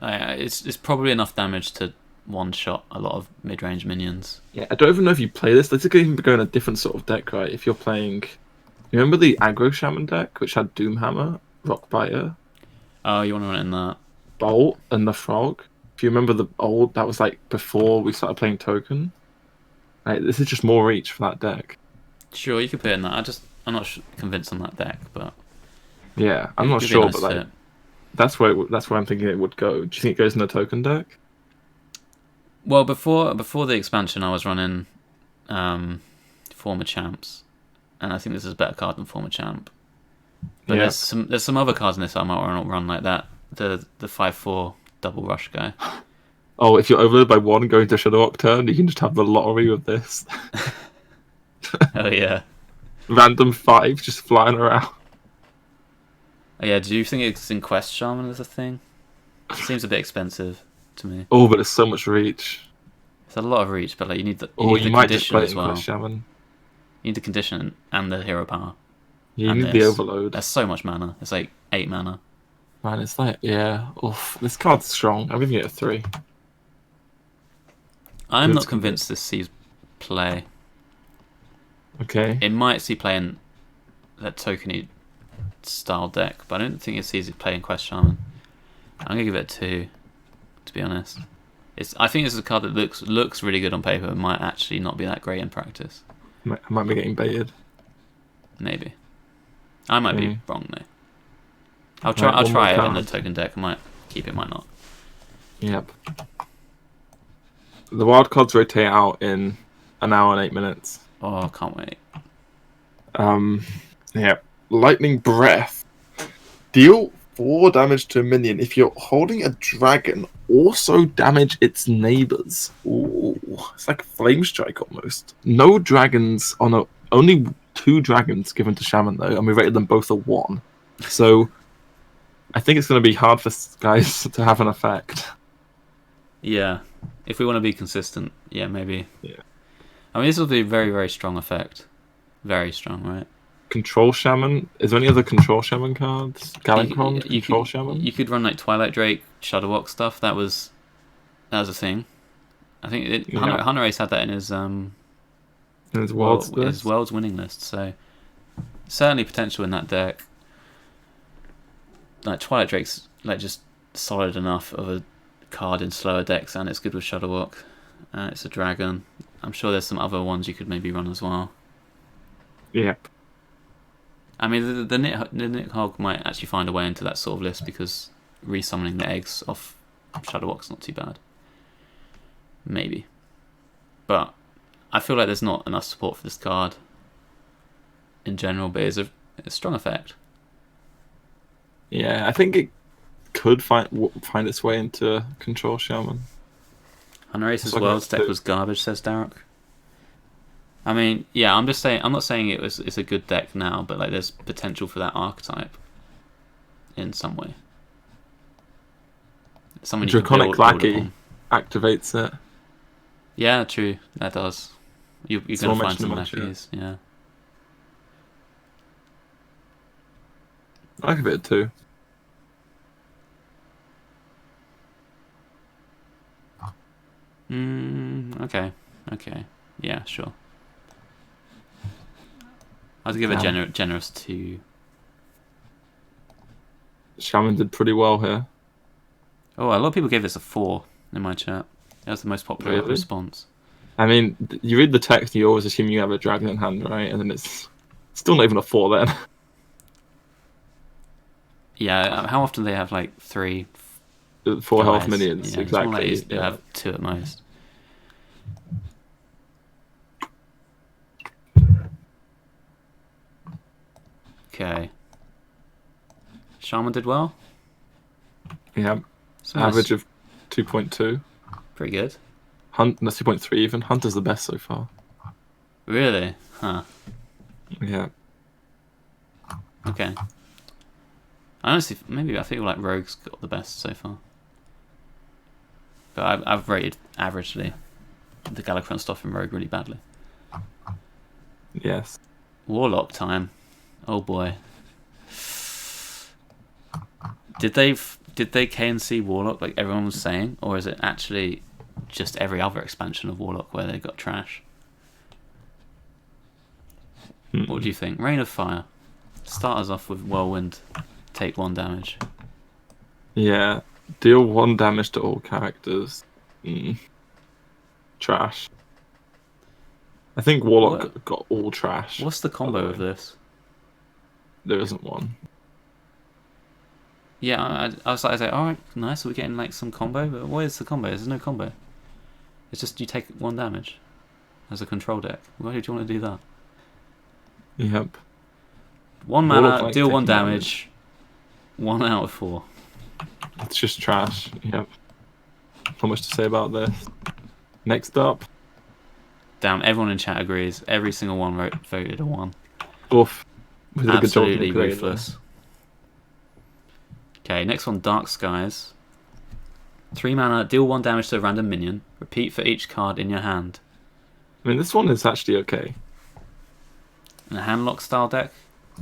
It's probably enough damage to one-shot a lot of mid-range minions. Yeah, I don't even know if you play this. This could even go in a different sort of deck, right? If you're playing, you remember the aggro shaman deck, which had Doomhammer, Rockbiter, Oh, you want to run it in that? Bolt, and the Frog. If you remember the old, that was like before we started playing Token. Like, this is just more reach for that deck. Sure, you could put it in that. I'm not convinced on that deck, but Yeah, I'm not it'd be a sure, nice but like fit. that's where I'm thinking it would go. Do you think it goes in the Token deck? Well, before the expansion, I was running Former Champs, and I think this is a better card than Former Champ. But Yeah. there's some other cards in this I might want to run like that. The 5/4 double rush guy. Oh, if you're overloaded by 1 going to Shadow Octurne, you can just have the lottery with this. Oh yeah. Random 5 just flying around. Oh, yeah. Do you think it's in Quest Shaman as a thing? It seems a bit expensive to me. Oh, but it's so much reach. It's a lot of reach, but like you need the You might just condition play it as in well. Quest Shaman. You need the condition and the hero power. You And need the this. overload. That's so much mana. It's like 8 mana. Man, it's like, yeah. Oof, this card's strong. I'm giving it a 3. I'm Good not to convinced this sees play. Okay. It might see play in that tokeny style deck, but I don't think it sees it play in Quest Shaman. I'm gonna give it a 2, to be honest. I think this is a card that looks really good on paper, but might actually not be that great in practice. I might be getting baited. Maybe. I might be Okay. wrong though. I'll Right, one try it more in the card. token deck. I might keep it, might not. Yep. The wild cards rotate out in an hour and 8 minutes. Oh, I can't wait. Yeah. Lightning Breath. Deal 4 damage to a minion. If you're holding a dragon, also damage its neighbors. Ooh, it's like Flame Strike almost. No dragons on only 2 dragons given to Shaman though, and we rated them both a 1. So I think it's going to be hard for guys to have an effect. Yeah, if we want to be consistent, yeah, maybe. Yeah. I mean, this will be a very, very strong effect. Very strong, right? Control Shaman. Is there any other Control Shaman cards? Galakrond, Control Shaman? You could run like Twilight Drake, Shadowwalk stuff. That was a thing. I think Hunter Ace had that in his In his Worlds list? his Worlds winning list. So certainly potential in that deck. Like Twilight Drake's like just solid enough of a card in slower decks, and it's good with Shadowwalk. It's a dragon. I'm sure there's some other ones you could maybe run as well. Yep. I mean, the Nidhogg might actually find a way into that sort of list because resummoning the eggs off Shadowwalk's not too bad. Maybe. But I feel like there's not enough support for this card in general, but it's a strong effect. Yeah, I think it could find its way into Control Shaman. Hunter Ace's It's like Worlds a- deck was garbage, says Darek. I mean, yeah, I'm just saying. I'm not saying it's a good deck now, but like, there's potential for that archetype in some way. Someone you can Draconic build Lackey upon. activates it. Yeah, true. That does. You're going to Someone find mentioned some in my chat. lackeys. Yeah. I give it a 2. Okay. Okay. Yeah. Sure. I'd give a Damn. generous 2. Shaman did pretty well here. Oh, a lot of people gave this a 4 in my chat. That was the most popular Really? response. I mean, you read the text, you always assume you have a dragon in hand, right? And then it's still not even a 4 then. Yeah, how often do they have like 3 4 health guys? minions, Yeah, it's more like exactly. they have 2 at most. Okay. Shaman did well. Yeah, So nice. average of 2.2. Pretty good. Hunt, that's 2.3 even. Hunter's the best so far. Really? Huh. Yeah. Okay. Honestly, maybe I feel like Rogue's got the best so far. But I've rated averagely the Galakrond stuff in Rogue really badly. Yes. Warlock time. Oh boy. Did they KNC Warlock like everyone was saying, or is it actually just every other expansion of Warlock where they got trash? What do you think? Rain of Fire. Start us off with Whirlwind. Take 1 damage. Yeah. Deal 1 damage to all characters. Trash. I think Warlock got all trash. What's the combo of this? There isn't one. Yeah, I was like, alright, nice, we're getting like some combo, but what is the combo? There's no combo. It's just you take 1 damage as a control deck. Why did you want to do that? Yep. 1 Warlock mana, likes deal 1 taking damage. 1 out of 4. It's just trash. Yep. Not much to say about this. Next up. Damn, everyone in chat agrees. Every single one voted a 1. Oof. We did a good job Absolutely of making it ruthless. Okay, next one, Dark Skies. 3 mana, deal 1 damage to a random minion. Repeat for each card in your hand. I mean, this one is actually okay. In a handlock style deck,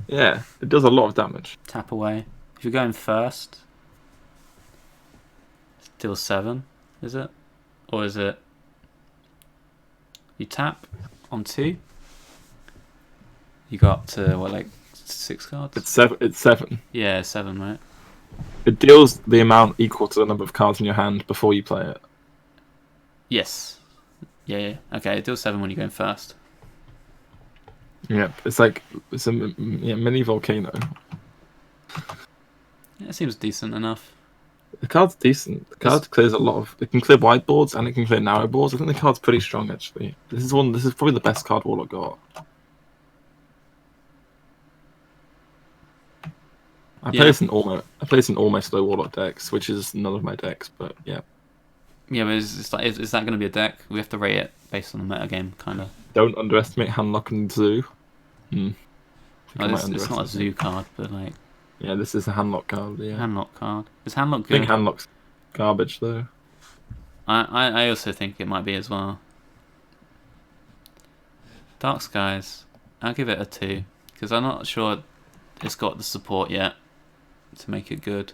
Yeah, it does a lot of damage. tap away. If you're going first, deal 7, is it? Or is it you tap on 2? You got up to what, like 6 cards? It's 7. It's 7. Yeah, 7, right? It deals the amount equal to the number of cards in your hand before you play it. Yes. Yeah. Okay, it deals 7 when you're going first. Yep, it's a mini volcano. Yeah, it seems decent enough. The card's decent. The card clears a lot of. It can clear wide boards and it can clear narrow boards. I think the card's pretty strong actually. This is probably the best card Warlock got. I play this in almost low Warlock decks, which is none of my decks, but yeah. Yeah, but is that going to be a deck? We have to rate it based on the metagame, kind of. Don't underestimate Handlock and Zoo. It's not a Zoo card, but like. Yeah, this is a Handlock card. Yeah. Handlock card. Is Handlock I good? think Handlock's garbage though. I also think it might be as well. Dark Skies. I'll give it a 2 because I'm not sure it's got the support yet to make it good.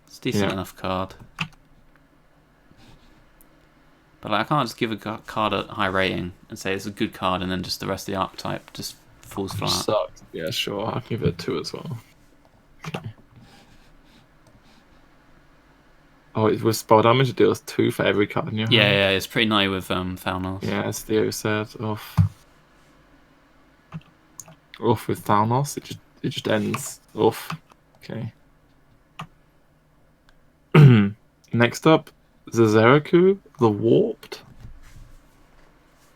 It's a decent enough card. But like, I can't just give a card a high rating and say it's a good card and then just the rest of the archetype just falls flat. Sucks. Yeah, sure. I'll give it a 2 as well. Okay. Oh, it was spell damage. It deals 2 for every card in your hand. Yeah, it's pretty nutty with Thalnos. Yeah, as Theo said. Off with Thalnos. It just ends. Off. Okay. Next up, Zazeraku, the Warped.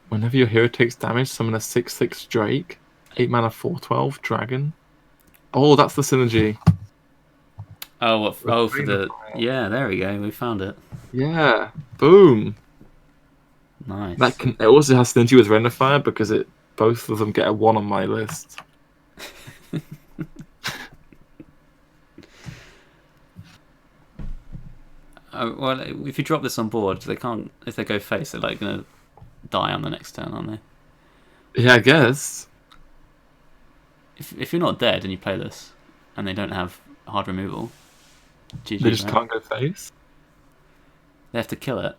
Whenever your hero takes damage, summon a 6/6 Drake. 8 mana 4/12 Dragon. Oh, that's the synergy. Oh, for the... Yeah, there we go. We found it. Yeah. Boom. Nice. It also has synergy with Renifier because both of them get a 1 on my list. Well, if you drop this on board, they can't... If they go face, they're like going to die on the next turn, aren't they? Yeah, I guess. If you're not dead and you play this, and they don't have hard removal, GG, They just right? can't go face. They have to kill it.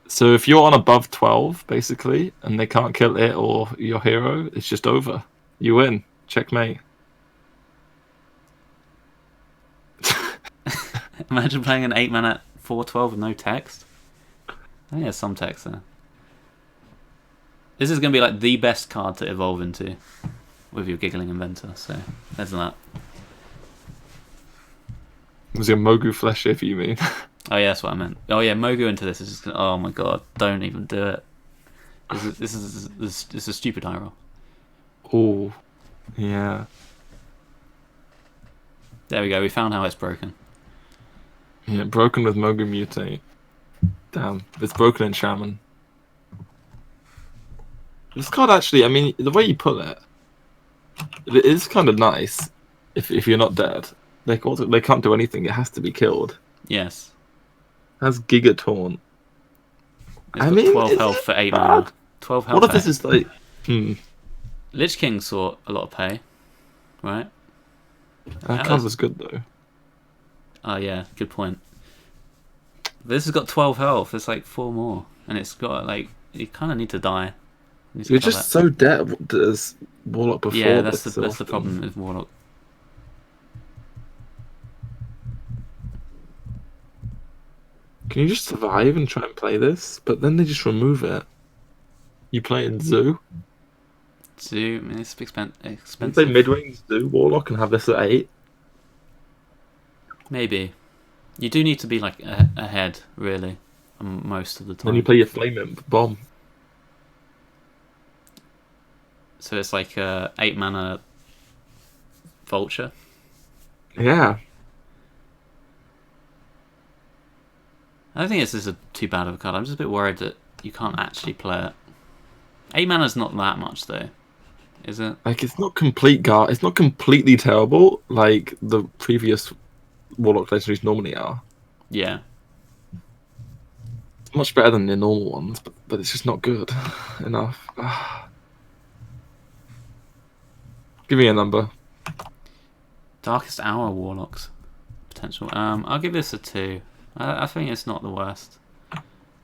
So if you're on above 12, basically, and they can't kill it or your hero, it's just over. You win. Checkmate. Imagine playing an 8-mana 4/12 with no text. I think there's some text there. This is going to be like the best card to evolve into with your Giggling Inventor, so there's that. Was it Mogu Flesh Shiver, you mean? Oh yeah, that's what I meant. Oh yeah, Mogu into this is just gonna, oh my god, don't even do it. This is a stupid high roll. Oh, yeah. There we go, we found how it's broken. Yeah, broken with Mogu Mutate. Damn, it's broken in Shaman. This card actually, I mean, the way you put it, it is kind of nice. If you're not dead, they can't do anything. It has to be killed. Yes. That's Giga Taunt. It's got 12 health for 8 mana. 12 health. What if this is like? Lich King saw a lot of pay, right? That card was good though. Oh yeah, good point. This has got 12 health. It's like 4 more, and it's got like you kind of need to die. You're just so dead as Warlock before. Yeah, that's the problem with Warlock. Can you just survive and try and play this? But then they just remove it. You play in Zoo. Zoo, I mean, it's expensive. You play mid-range Zoo Warlock and have this at 8. Maybe. You do need to be like ahead, really, most of the time. Then you play your Flame Imp Bomb. So it's like 8 mana Vulture. Yeah. I don't think this is too bad of a card. I'm just a bit worried that you can't actually play it. 8 mana's not that much though, is it? Like it's not it's not completely terrible like the previous Warlock legendaries normally are. Yeah. It's much better than the normal ones, but it's just not good enough. Give me a number. Darkest Hour Warlocks potential. I'll give this a 2. I think it's not the worst.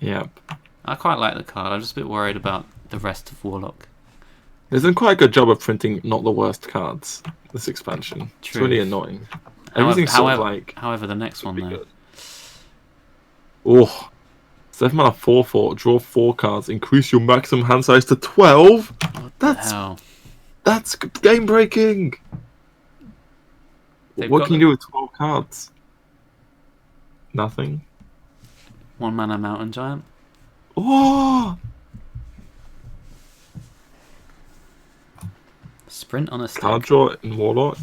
Yep. I quite like the card. I'm just a bit worried about the rest of Warlock. They've done quite a good job of printing not the worst cards this expansion. True. It's really annoying. Everything's sort of like. However, the next one though. Good. Oh, 7 mana 4/4. Draw 4 cards. Increase your maximum hand size to 12. What the hell? That's game breaking. What can you do with 12 cards? Nothing. 1 mana Mountain Giant. Oh! Sprint on a stick. Card draw in Warlock.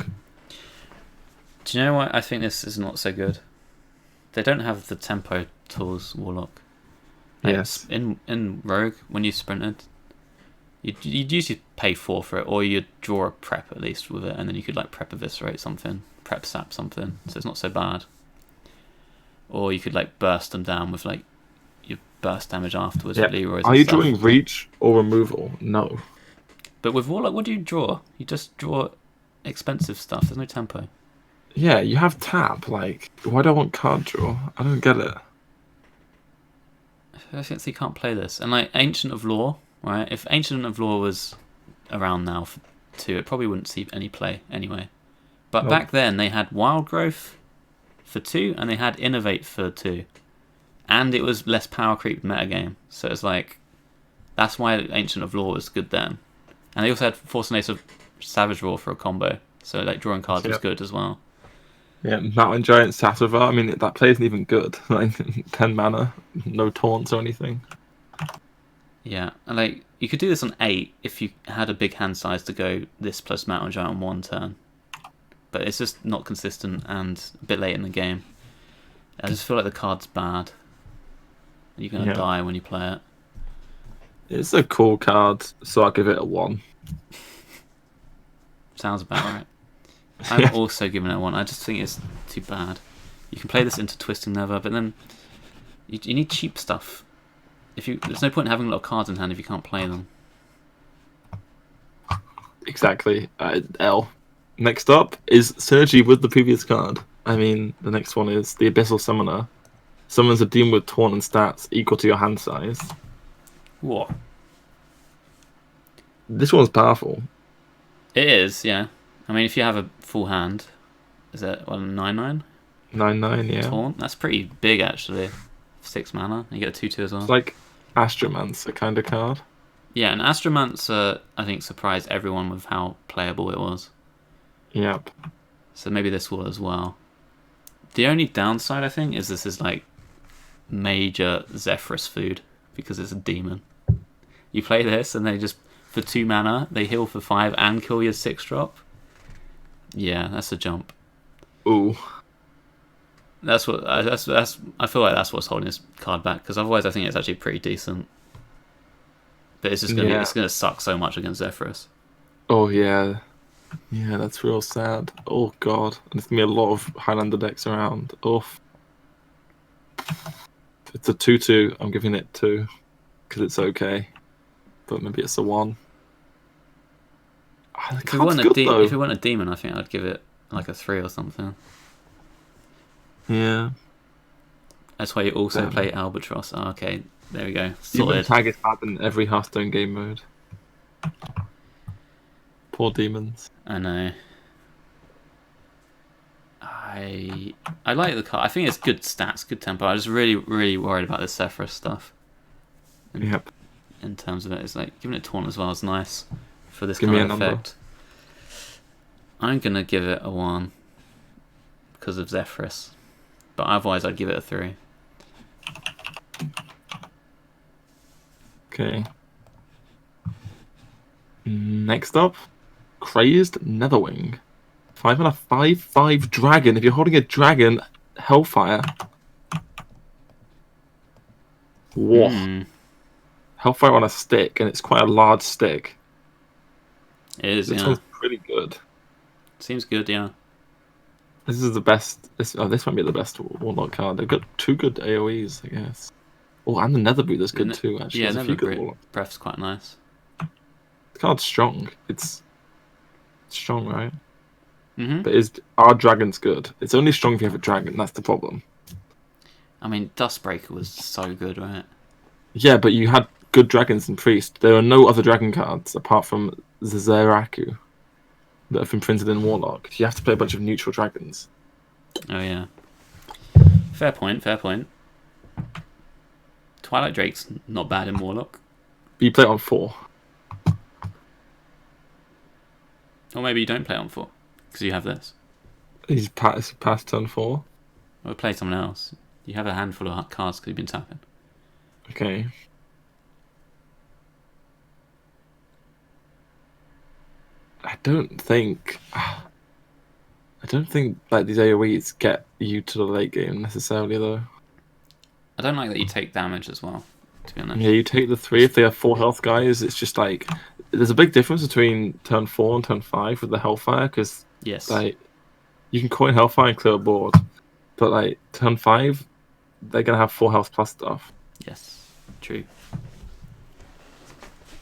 Do you know why I think this is not so good? They don't have the tempo tools, Warlock. Like yes. In Rogue, when you sprinted, you'd usually pay 4 for it, or you'd draw a prep at least with it, and then you could like prep eviscerate something, prep sap something, so it's not so bad. Or you could like burst them down with like your burst damage afterwards. Yeah. Leroy's Are you drawing reach or removal? No. But with Warlock, what do you draw? You just draw expensive stuff. There's no tempo. Yeah, you have tap. Like, why do I want card draw? I don't get it. I think you can't play this. And like Ancient of Lore, right? If Ancient of Lore was around now for 2, it probably wouldn't see any play anyway. But back then they had Wild Growth for 2 and they had Innovate for 2. And it was less power creep metagame. So it's like, that's why Ancient of Lore was good then. And they also had Force and Ace of Savage Roar for a combo. So like drawing cards was good as well. Yeah, Mountain Giant Sativa. I mean, that play isn't even good. Like 10 mana, no taunts or anything. Yeah, and like you could do this on 8 if you had a big hand size to go this plus Mountain Giant on 1 turn. But it's just not consistent and a bit late in the game. I just feel like the card's bad. You're gonna die when you play it. It's a cool card, so I'll give it a 1. Sounds about right. I'm also giving it a 1. I just think it's too bad. You can play this into Twisting Nether, but then you need cheap stuff. There's no point in having a lot of cards in hand if you can't play them. Exactly. L. Next up is synergy with the previous card. I mean, the next one is the Abyssal Summoner. Summons a demon with taunt and stats equal to your hand size. What? This one's powerful. It is, yeah. I mean, if you have a full hand, is it 9/9? 9/9, yeah. Taunt. That's pretty big actually. 6 mana. You get a 2/2 as well. It's like Astromancer kind of card. Yeah, and Astromancer I think surprised everyone with how playable it was. Yep. So maybe this will as well. The only downside I think is this is like major Zephyrus food because it's a demon. You play this and they just for 2 mana they heal for 5 and kill your 6-drop. Yeah, that's a jump. Ooh. That's what that's. I feel like that's what's holding this card back because otherwise I think it's actually pretty decent. But it's just gonna it's gonna suck so much against Zephyrus. Oh yeah, yeah, that's real sad. Oh god, and there's gonna be a lot of Highlander decks around. Oof. If it's a 2/2, I'm giving it 2 because it's okay, but maybe it's a 1. Oh, If it weren't a demon, I think I'd give it like a 3 or something. Yeah. That's why you also play Albatross. Oh, okay, there we go. Demon tag is hard in every Hearthstone game mode. Poor demons. I know. I like the card. I think it's good stats, good tempo. I'm just really worried about this Zephyrus stuff. Yep. In terms of it, it's like giving it taunt as well is nice for this Give kind me of a number. effect. I'm gonna give it a 1 because of Zephyrus, but otherwise I'd give it a 3. Okay. Next up, Crazed Netherwing. 5 and a 5/5 dragon. If you're holding a dragon, Hellfire. Whoa. Hellfire on a stick, and it's quite a large stick. It is, This one's pretty good. Seems good, yeah. This is the best. This might be the best Warlock card. They've got 2 good AoEs, I guess. Oh, and the Nether Boot is good too, actually. Yeah, There's a few good Breath's quite nice. The card's strong. It's strong, right? Mm-hmm. But our dragon's good? It's only strong if you have a dragon. That's the problem. I mean, Dustbreaker was so good, right? Yeah, but you had good dragons in Priest. There are no other dragon cards apart from Zeraku that have been printed in Warlock. You have to play a bunch of neutral dragons. Oh yeah. Fair point. Twilight Drake's not bad in Warlock. But you play it on 4. Or maybe you don't play on 4 because you have this. He's past turn 4. Or play someone else. You have a handful of cards because you've been tapping. Okay. I don't think like these AoEs get you to the late game necessarily though. I don't like that you take damage as well, to be honest. Yeah, you take the 3 if they have 4 health guys. It's just like there's a big difference between turn 4 and turn 5 with the Hellfire because like you can coin Hellfire and clear a board, but like turn 5 they're gonna have 4 health plus stuff. Yes, true.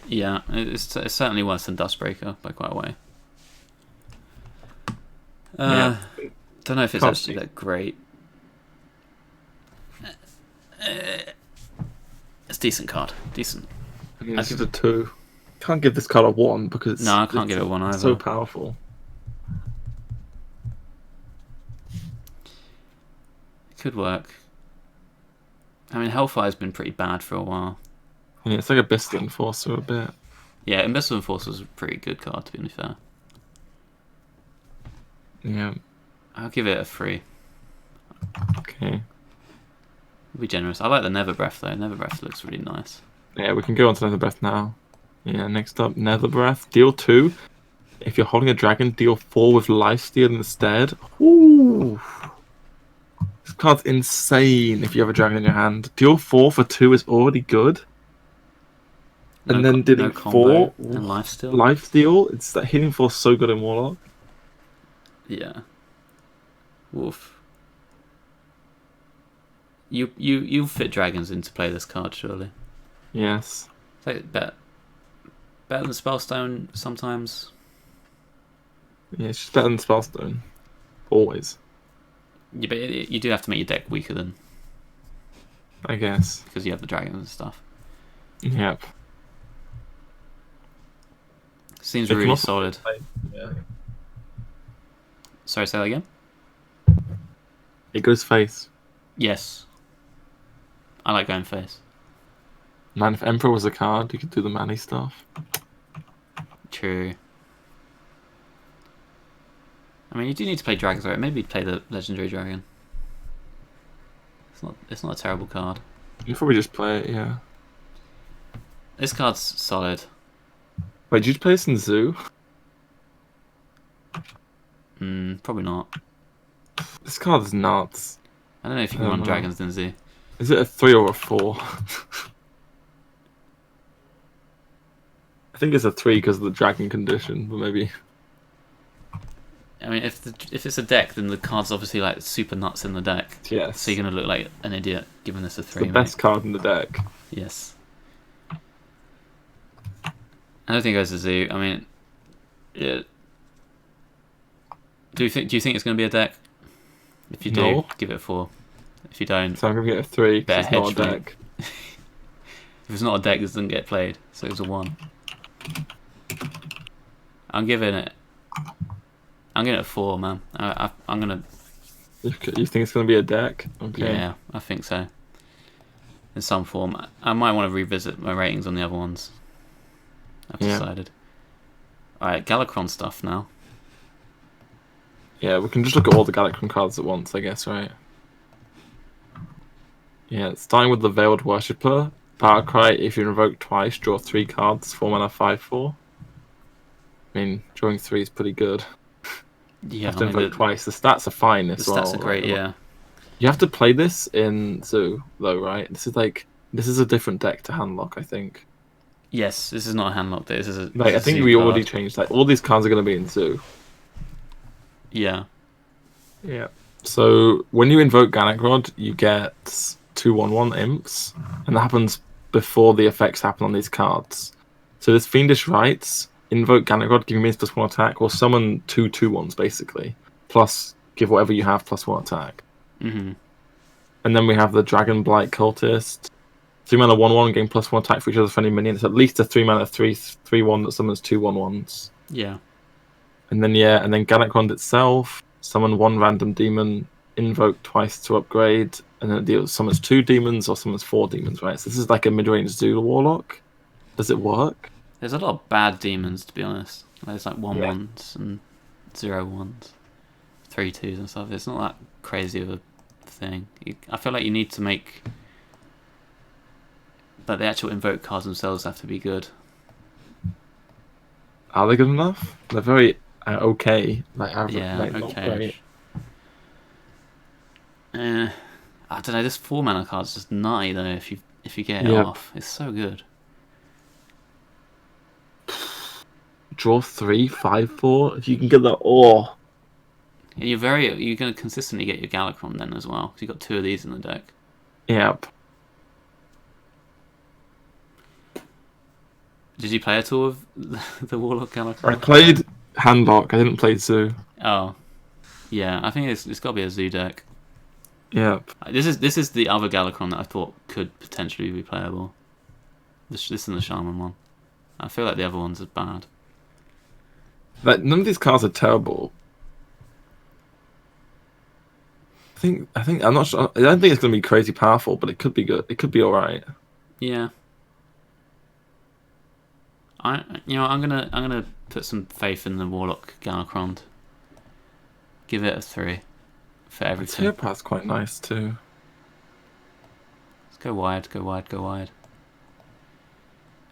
Yeah, it's certainly worse than Dustbreaker by quite a way. Don't know if it's actually that great. It's a decent card. Decent. I give it a 2. Can't give this card a 1 because no, I can't give it a 1 either. It's so powerful. It could work. I mean, Hellfire's been pretty bad for a while. Yeah, it's like a Abyssal Enforcer a bit. Yeah, Abyssal Enforcer's a pretty good card, to be fair. Yeah. I'll give it a 3. Okay. I'll be generous. I like the Nether Breath, though. Nether Breath looks really nice. Yeah, we can go on to Nether Breath now. Yeah, next up, Nether Breath. Deal 2. If you're holding a dragon, deal 4 with Lifesteal instead. Ooh. This card's insane if you have a dragon in your hand. Deal 4 for 2 is already good. And then dealing 4 and Lifesteal. Lifesteal, it's that healing force so good in Warlock. Yeah. Woof. You fit dragons into play this card, surely. Yes. It's like better than Spellstone sometimes. Yeah, it's just better than Spellstone. Always. Yeah, but you do have to make your deck weaker than. I guess. Because you have the dragons and stuff. Yep. Seems really solid. Yeah. Sorry, say that again? It goes face. Yes. I like going face. Man, if Emperor was a card, you could do the Manny stuff. True. I mean, you do need to play dragons, right? Maybe play the legendary dragon. It's not a terrible card. You probably just play it, yeah. This card's solid. Wait, did you play this in Zoo? Probably not. This card is nuts. I don't know if you can run dragons in Z. Is it a 3 or a 4? I think it's a 3 because of the dragon condition, but maybe. I mean, if it's a deck, then the card's obviously like super nuts in the deck. Yes. So you're gonna look like an idiot giving this a 3. It's the best card in the deck. Yes. I don't think it goes to Zoo. I mean, yeah. Do you think it's gonna be a deck? If you do, No. give it a 4. If you don't, So I'm gonna get a 3 better because it's not a hedge, deck. if it's not a deck, this doesn't get played. So it's a 1. I'm giving it a 4, man. I'm gonna. You think it's gonna be a deck? Okay. Yeah, I think so. In some form, I might want to revisit my ratings on the other ones. I've decided. All right, Galakrond stuff now. Yeah, we can just look at all the Galakrond cards at once, I guess, right? Yeah, starting with the Veiled Worshipper. Power Cry, if you invoke twice, draw 3 cards, 4 mana, 5/4. I mean, drawing 3 is pretty good. Yeah, You have to invoke twice. The stats are fine as well. The stats are great, yeah. You have to play this in Zoo, though, right? This is a different deck to Handlock, I think. Yes, this is not a handlock deck. This is a. Like, I think we already changed that. All these cards are going to be in Zoo. Yeah. Yeah. So when you invoke Galakrond, you get 2/1/1 imps, and that happens before the effects happen on these cards. So this Fiendish Rites, invoke Galakrond, give means +1 attack, or summon 2 2/1s basically, plus give whatever you have +1 attack. Mm-hmm. And then we have the Dragon Blight Cultist, 3 mana 1/1, gain +1 attack for each other's friendly minion. It's at least a 3 mana 3/1 that summons 2 1/1s. Yeah. And then Galakrond itself, summon 1 random demon, invoke twice to upgrade, and then it summons 2 demons or summons 4 demons, right? So this is like a mid-range Zoo Warlock. Does it work? There's a lot of bad demons, to be honest. There's like 1/1s and 0/1s, 3/2s and stuff. It's not that crazy of a thing. I feel like you need to make, but the actual invoke cards themselves have to be good. Are they good enough? They're very okay, like average, Yeah, like not okay. great. I don't know. This 4 mana card's just nutty though. If you get it off, it's so good. Draw 3 5/4. If you can get that, oh, And you're going to consistently get your Galakrond then as well, because you've got 2 of these in the deck. yep. Did you play at all of the Warlock Galakrond? I played Handlock. I didn't play Zoo. Oh, yeah. I think it's got to be a Zoo deck. Yep. This is the other Galakrond that I thought could potentially be playable. This is the Shaman one. I feel like the other ones are bad. Like, none of these cards are terrible. I think I'm not sure. I don't think it's going to be crazy powerful, but it could be good. It could be all right. Yeah. I'm gonna put some faith in the Warlock Galakrond. Give it a 3 for everything. Tearpath's quite nice too. Let's go wide, go wide, go wide.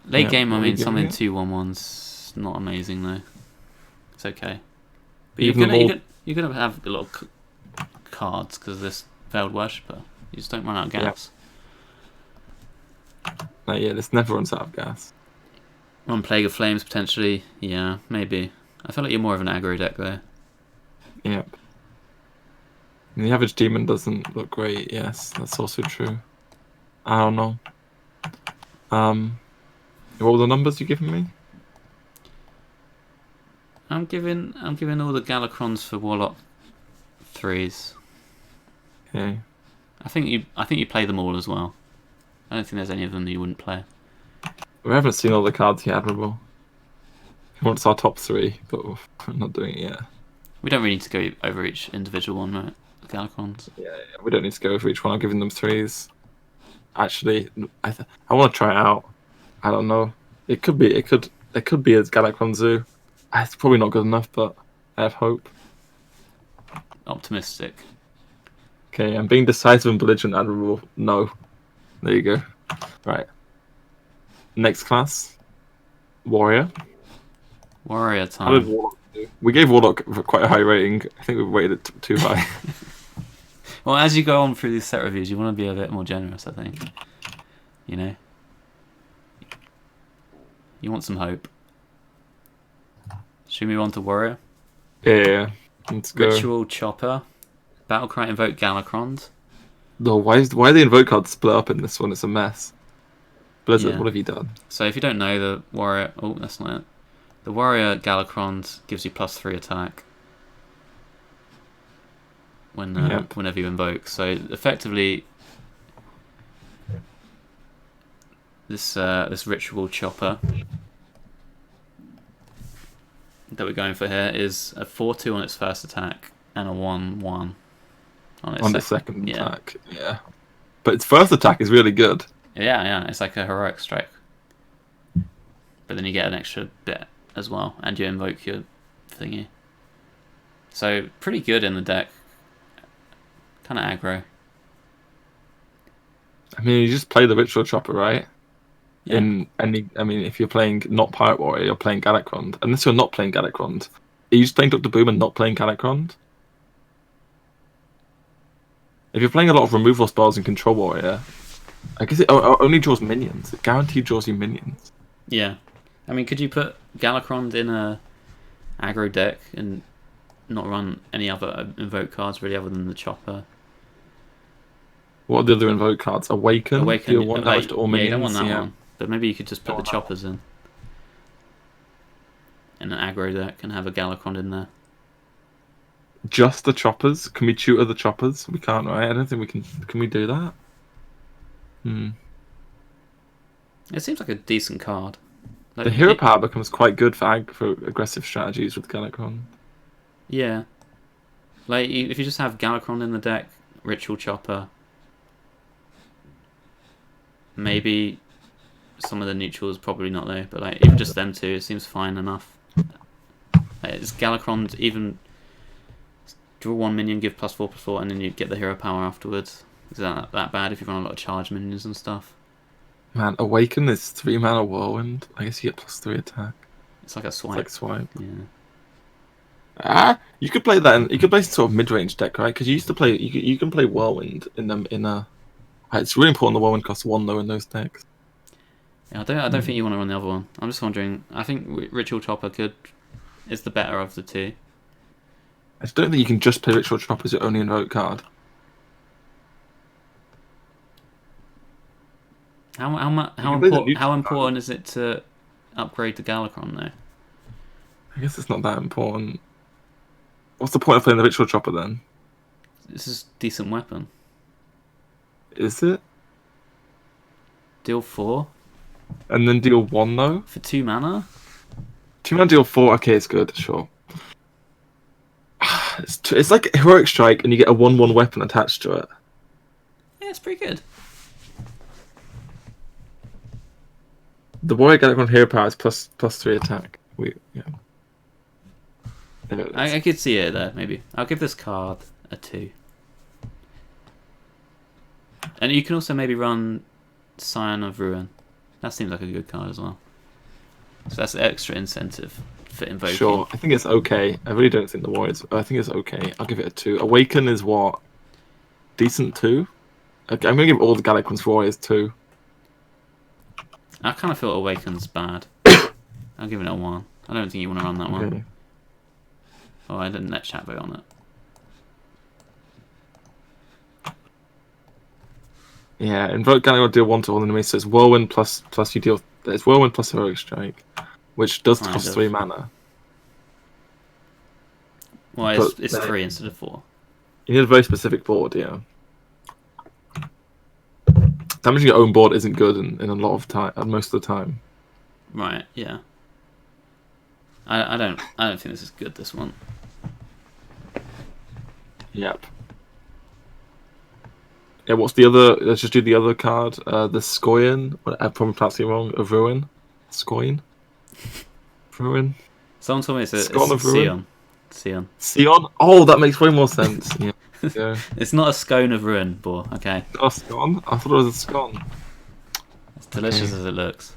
Late game, I mean, summoning 2 1/1's not amazing though. It's okay, but you're gonna have a lot of cards because of this Veiled Worshipper. You just don't run out of gas. Yeah, this never runs out of gas. Run Plague of Flames potentially. Yeah, maybe. I feel like you're more of an aggro deck there. Yep. And the average demon doesn't look great. Yes, that's also true. I don't know. What were the numbers you giving me? I'm giving all the Galakronds for Warlock 3s. Okay. I think you play them all as well. I don't think there's any of them that you wouldn't play. We haven't seen all the cards yet, Admirable. He wants our top 3, but we're not doing it yet. We don't really need to go over each individual one, right? Galakrons. Yeah, we don't need to go over each one. I'm giving them 3s. Actually, I want to try it out. I don't know. It could be. It could be a Galakron Zoo. It's probably not good enough, but I have hope. Optimistic. Okay, I'm being decisive and belligerent, Admiral. No. There you go. Right. Next class. Warrior. Warrior How did time. Warlock do? We gave Warlock quite a high rating. I think we rated it too high. Well, as you go on through these set reviews, you want to be a bit more generous, I think. You know? You want some hope. Should we move on to Warrior? Yeah. Let's go. Ritual Chopper. Battlecry Invoke Galakrond. No, why are the invoke cards split up in this one? It's a mess. Blizzard, Yeah. what have you done? So if you don't know, the Warrior... Oh, that's not it. The Warrior Galakrond gives you +3 attack when whenever you invoke. So effectively, this Ritual Chopper that we're going for here is a 4/2 on its first attack and a 1/1 on The second attack. Yeah. But its first attack is really good. Yeah. It's like a heroic strike. But then you get an extra bit as well, and you invoke your thingy. So pretty good in the deck. Kind of aggro. I mean, you just play the Ritual Chopper, right? Yeah. If you're playing not Pirate Warrior, you're playing Galakrond. Unless you're not playing Galakrond. Are you just playing Dr. Boom and not playing Galakrond? If you're playing a lot of removal spells in Control Warrior, I guess it only draws minions. It guaranteed draws you minions. Yeah. I mean, could you put Galakrond in a aggro deck and not run any other invoke cards really other than the Chopper? What are the other invoke cards? Awaken? Awaken. One damage to all yeah, you minions. don't want that one. But maybe you could just put the Choppers in an aggro deck and have a Galakrond in there. Just the Choppers? Can we tutor the Choppers? We can't, right? I don't think we can. Can we do that? It seems like a decent card. Like, The hero power becomes quite good for aggressive strategies with Galakrond. Yeah. Like, if you just have Galakrond in the deck, Ritual Chopper, maybe some of the neutrals, probably not though, but like even just them two, it seems fine enough. Like, is Galakrond even draw one minion, give +4/+4, and then you get the hero power afterwards? Is that bad if you run a lot of charge minions and stuff? Man, Awaken is 3 mana Whirlwind. I guess you get +3 attack. It's like a swipe. It's like swipe. Yeah. You could play that. You could play sort of mid-range deck, right? Because you used to play. You can play Whirlwind in them in a. It's really important the Whirlwind costs 1 though in those decks. Yeah, I don't think you want to run the other one. I'm just wondering. I think Ritual Chopper is the better of the two. I just don't think you can just play Ritual Chopper as your only invoke card. How important is it to upgrade to Galakrond though? I guess it's not that important. What's the point of playing the Ritual Chopper then? This is a decent weapon. Is it? Deal 4 And then deal 1 though? for 2 mana. 2 mana deal 4. Okay, it's good. Sure. It's like Heroic Strike, and you get a 1/1 weapon attached to it. Yeah, it's pretty good. The Warrior Galakrond hero power is +3 attack. I could see it there, maybe. I'll give this card a 2. And you can also maybe run Scion of Ruin. That seems like a good card as well. So that's extra incentive for invoking. Sure, I think it's okay. I really don't think the Warriors. I think it's okay. I'll give it a 2. Awaken is what? Decent 2? Okay, I'm gonna give all the Galakron's Warriors 2. I kind of feel Awaken's bad. I'll give it a 1. I don't think you want to run that one. Okay. Oh, I didn't let chat vote on it. Yeah, invoke Galakrond deal 1 to all enemies. So it's Whirlwind plus you deal. It's Whirlwind plus Heroic Strike, which does cost 3 mana. Well, it's 3 instead of 4. You need a very specific board, yeah. Damaging your own board isn't good in a lot of time, most of the time. Right. Yeah. I don't think this is good. This one. Yep. Yeah, what's the other? Let's just do the other card. The Scoian. I'm probably pronouncing it wrong. Of Ruin. Scoian. Ruin. Someone told me it's Scone of Ruin. Sion. Sion. Sion. Oh, that makes way more sense. Yeah. Yeah. It's not a scone of ruin, Boar. Okay. Oh, scone. I thought it was a scone. It's delicious as it looks.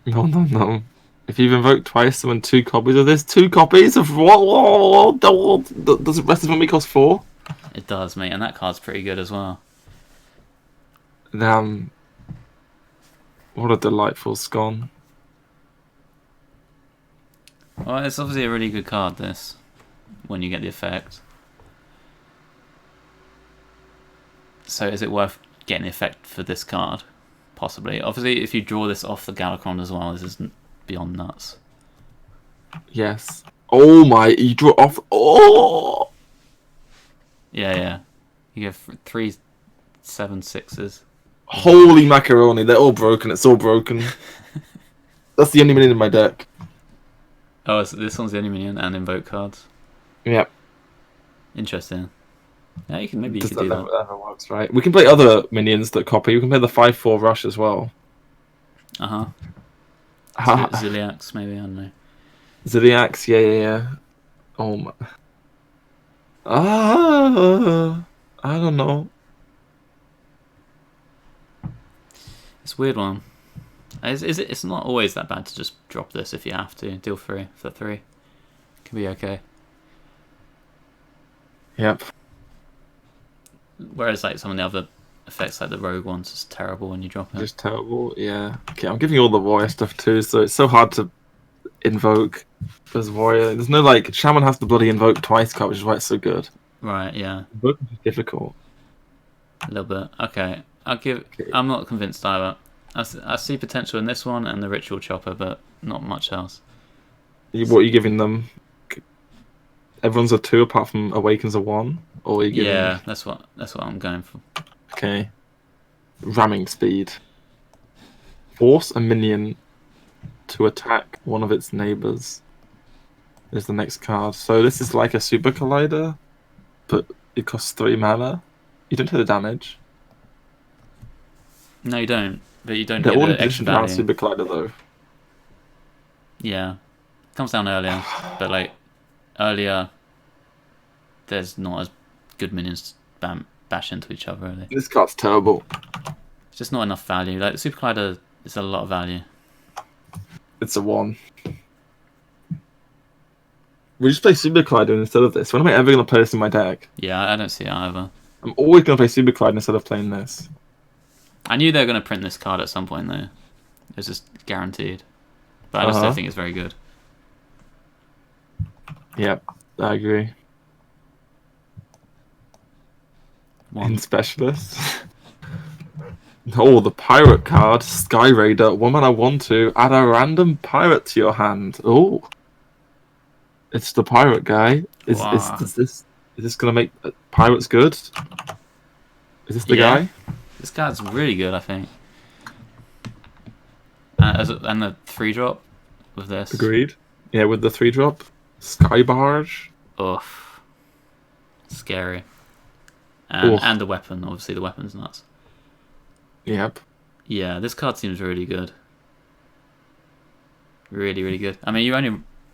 No, no, no. If you've invoked twice, summon 2 copies of this. 2 copies of what? Does the rest of them cost 4? It does, mate, and that card's pretty good as well. Damn. What a delightful scone. Well, it's obviously a really good card, this, when you get the effect. So is it worth getting the effect for this card? Possibly. Obviously, if you draw this off the Galakrond as well, this isn't beyond nuts. Yes. Oh my, you draw off. Oh! Yeah, yeah. You have 3 7/6s. Holy macaroni, they're all broken. It's all broken. That's the only minion in my deck. Oh, so this one's the only minion and invoke cards. Yep. Interesting. Yeah, you can maybe Does you could do that. Never works, right? We can play other minions that copy. We can play the 5/4 rush as well. Uh-huh. Ziliax, maybe, I don't know. Ziliax, yeah. Oh my. I don't know. It's a weird one. It's not always that bad to just drop this if you have to. Deal 3 for 3. Can be okay. Yep. Whereas like some of the other effects, like the rogue ones, is terrible when you drop it. Just terrible, yeah. Okay, I'm giving you all the warrior stuff too, so it's so hard to invoke as warrior. There's no like shaman has to bloody invoke twice card, which is why it's so good. Right, yeah. Invoking is difficult. A little bit. Okay. I'm not convinced either. I see potential in this one and the ritual chopper, but not much else. What are you giving them? Everyone's a 2 apart from Awakens a 1? Or are you giving... Yeah, that's what I'm going for. Okay. Ramming speed. Force a minion to attack one of its neighbors is the next card. So this is like a Super Collider, but it costs 3 mana. You don't take the damage. No, you don't. But you don't They're get all the in extra addition to our value. Super Collider though. Yeah. Comes down earlier, but like earlier there's not as good minions to bash into each other really. This card's terrible. It's just not enough value. Like the Super Collider is a lot of value. It's a 1. We just play Super Collider instead of this. When am I ever going to play this in my deck? Yeah, I don't see it either. I'm always going to play Super Collider instead of playing this. I knew they were going to print this card at some point though. It's just guaranteed. But I just don't think it's very good. Yep, I agree. In Specialist. Oh, the pirate card, Sky Raider. 1 mana 1/2. Add a random pirate to your hand. Oh, it's the pirate guy. Is this gonna make pirates good? Is this the guy? This card's really good, I think. And the 3-drop with this. Agreed. Yeah, with the 3-drop. Sky Barge. Oof. Scary. And the weapon, obviously the weapon's nuts. Yep. Yeah, this card seems really good. Really, really good. I mean, you only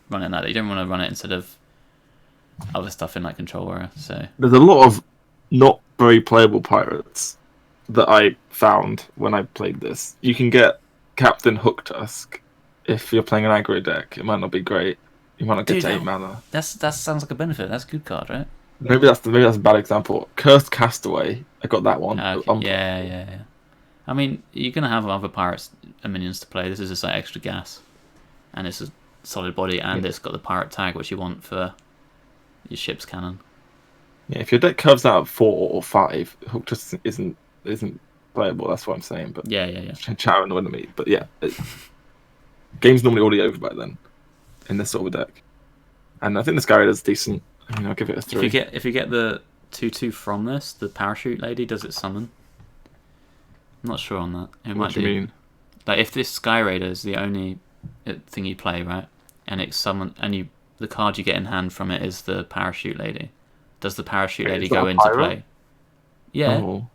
run it in that. You don't want to run it instead of other stuff in like Control Warrior. So there's a lot of not very playable pirates that I found when I played this. You can get Captain Hooktusk if you're playing an aggro deck. It might not be great. You might not get to 8 mana. That sounds like a benefit. That's a good card, right? Maybe that's a bad example. Cursed Castaway. I got that one. Okay. Yeah. I mean, you're gonna have other pirates and minions to play. This is just like extra gas, and it's a solid body, and it's got the pirate tag, which you want for your ship's cannon. Yeah, if your deck curves out at 4 or 5, Hooktusk isn't playable. That's what I'm saying. But yeah. Chat annoyed me. But yeah, game's normally already over by then in this sort of deck, and I think this guy is decent. I mean, I'll give it a 3. If you get the 2/2 from this, the parachute lady, does it summon? I'm not sure on that. What do you mean? Like if this Sky Raider is the only thing you play, right? And it's the card you get in hand from it is the parachute lady. Does the parachute lady go into play? Yeah. Oh.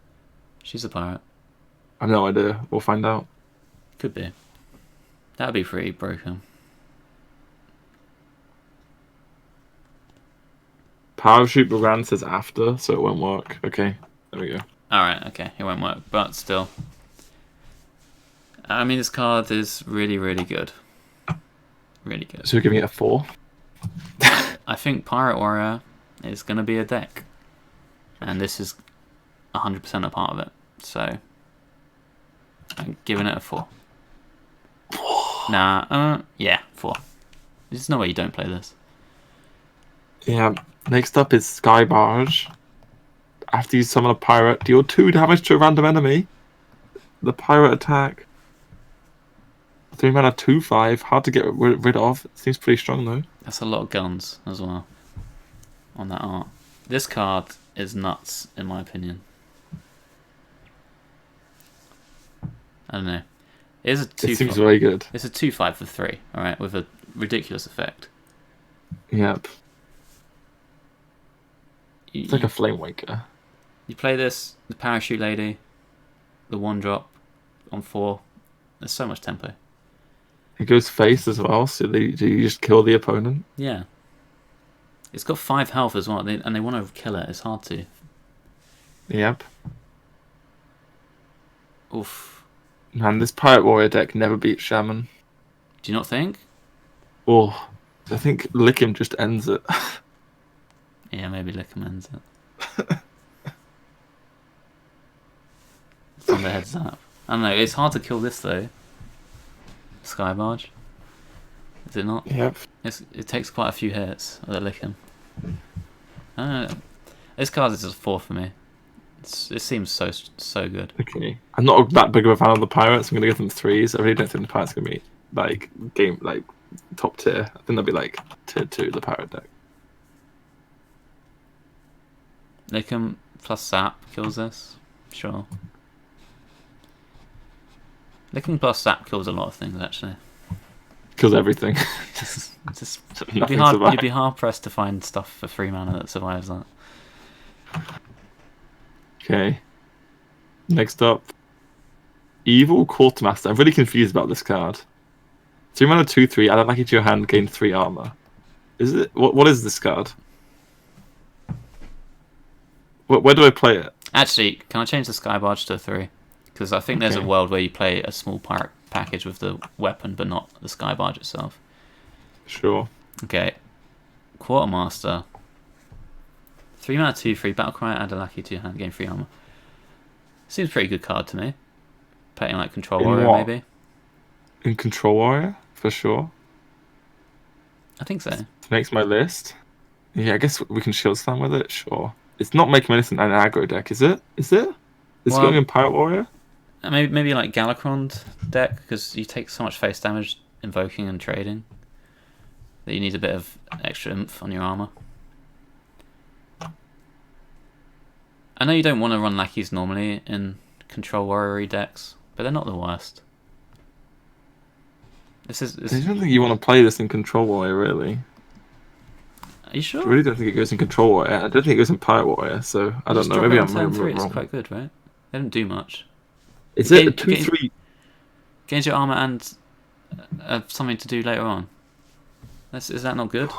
She's a pirate. I have no idea. We'll find out. Could be. That'd be pretty broken. Parachute Baran says after, so it won't work. Okay, there we go. Alright, okay, it won't work, but still. I mean, this card is really, really good. Really good. So we're giving it a 4? I think Pirate Warrior is going to be a deck. And this is 100% a part of it. So, I'm giving it a 4. Yeah, 4. There's no way you don't play this. Yeah, next up is Sky Barge. After you summon a pirate, deal 2 damage to a random enemy. The pirate attack. 3 mana 2/5, hard to get rid of. It seems pretty strong though. That's a lot of guns as well on that art. This card is nuts, in my opinion. I don't know. It is a 2/5. It seems very good. It's a 2/5 for 3, alright, with a ridiculous effect. Yep. It's like a Flame Waker. You play this, the Parachute Lady, the 1-drop on 4. There's so much tempo. It goes face as well, so do you just kill the opponent? Yeah. It's got 5 health as well, and they want to kill it. It's hard to. Yep. Oof. Man, this Pirate Warrior deck never beats Shaman. Do you not think? Oh, I think Lick Him just ends it. Yeah, maybe Lickham ends it. It's on the heads up. I don't know, it's hard to kill this though. Sky Barge. Is it not? Yep. It takes quite a few hits with a Lickham. I don't know. This card is just a 4 for me. It seems so good. Okay. I'm not that big of a fan of the Pirates. I'm gonna give them 3s. I really don't think the Pirates are gonna be like top tier. I think they'll be like tier 2, the Pirate deck. Lickham plus Sap kills this. Sure. Lickham plus Sap kills a lot of things actually. Kills everything. You'd be hard pressed to find stuff for 3 mana that survives that. Okay. Next up, Evil Quartermaster. I'm really confused about this card. 3 mana 2/3. Add a lucky to your hand. Gain 3 armor. Is it? What is this card? Where do I play it? Actually, can I change the Sky Barge to a 3? Because I think there's a world where you play a small pirate package with the weapon, but not the Sky Barge itself. Sure. Okay. Quartermaster. 3 mana 2/3. Battlecry. Add a lucky to your hand. Gain 3 armor. Seems a pretty good card to me. Playing like Control Warrior maybe. In Control Warrior for sure. I think so. Makes my list. Yeah, I guess we can Shield Slam with it. Sure. It's not making anything an aggro deck, is it? Is it? It's going in Pirate Warrior? Maybe like Galakrond deck, because you take so much face damage invoking and trading that you need a bit of extra oomph on your armor. I know you don't want to run lackeys normally in Control Warrior decks, but they're not the worst. I don't think you want to play this in Control Warrior, really. Are you sure? I really don't think it goes in Control Warrior. I don't think it goes in Pirate Warrior, so I don't know. Maybe I'm wrong. It's quite good, right? They don't do much. Is it a 2/3? Gains your armor and something to do later on. Is that not good?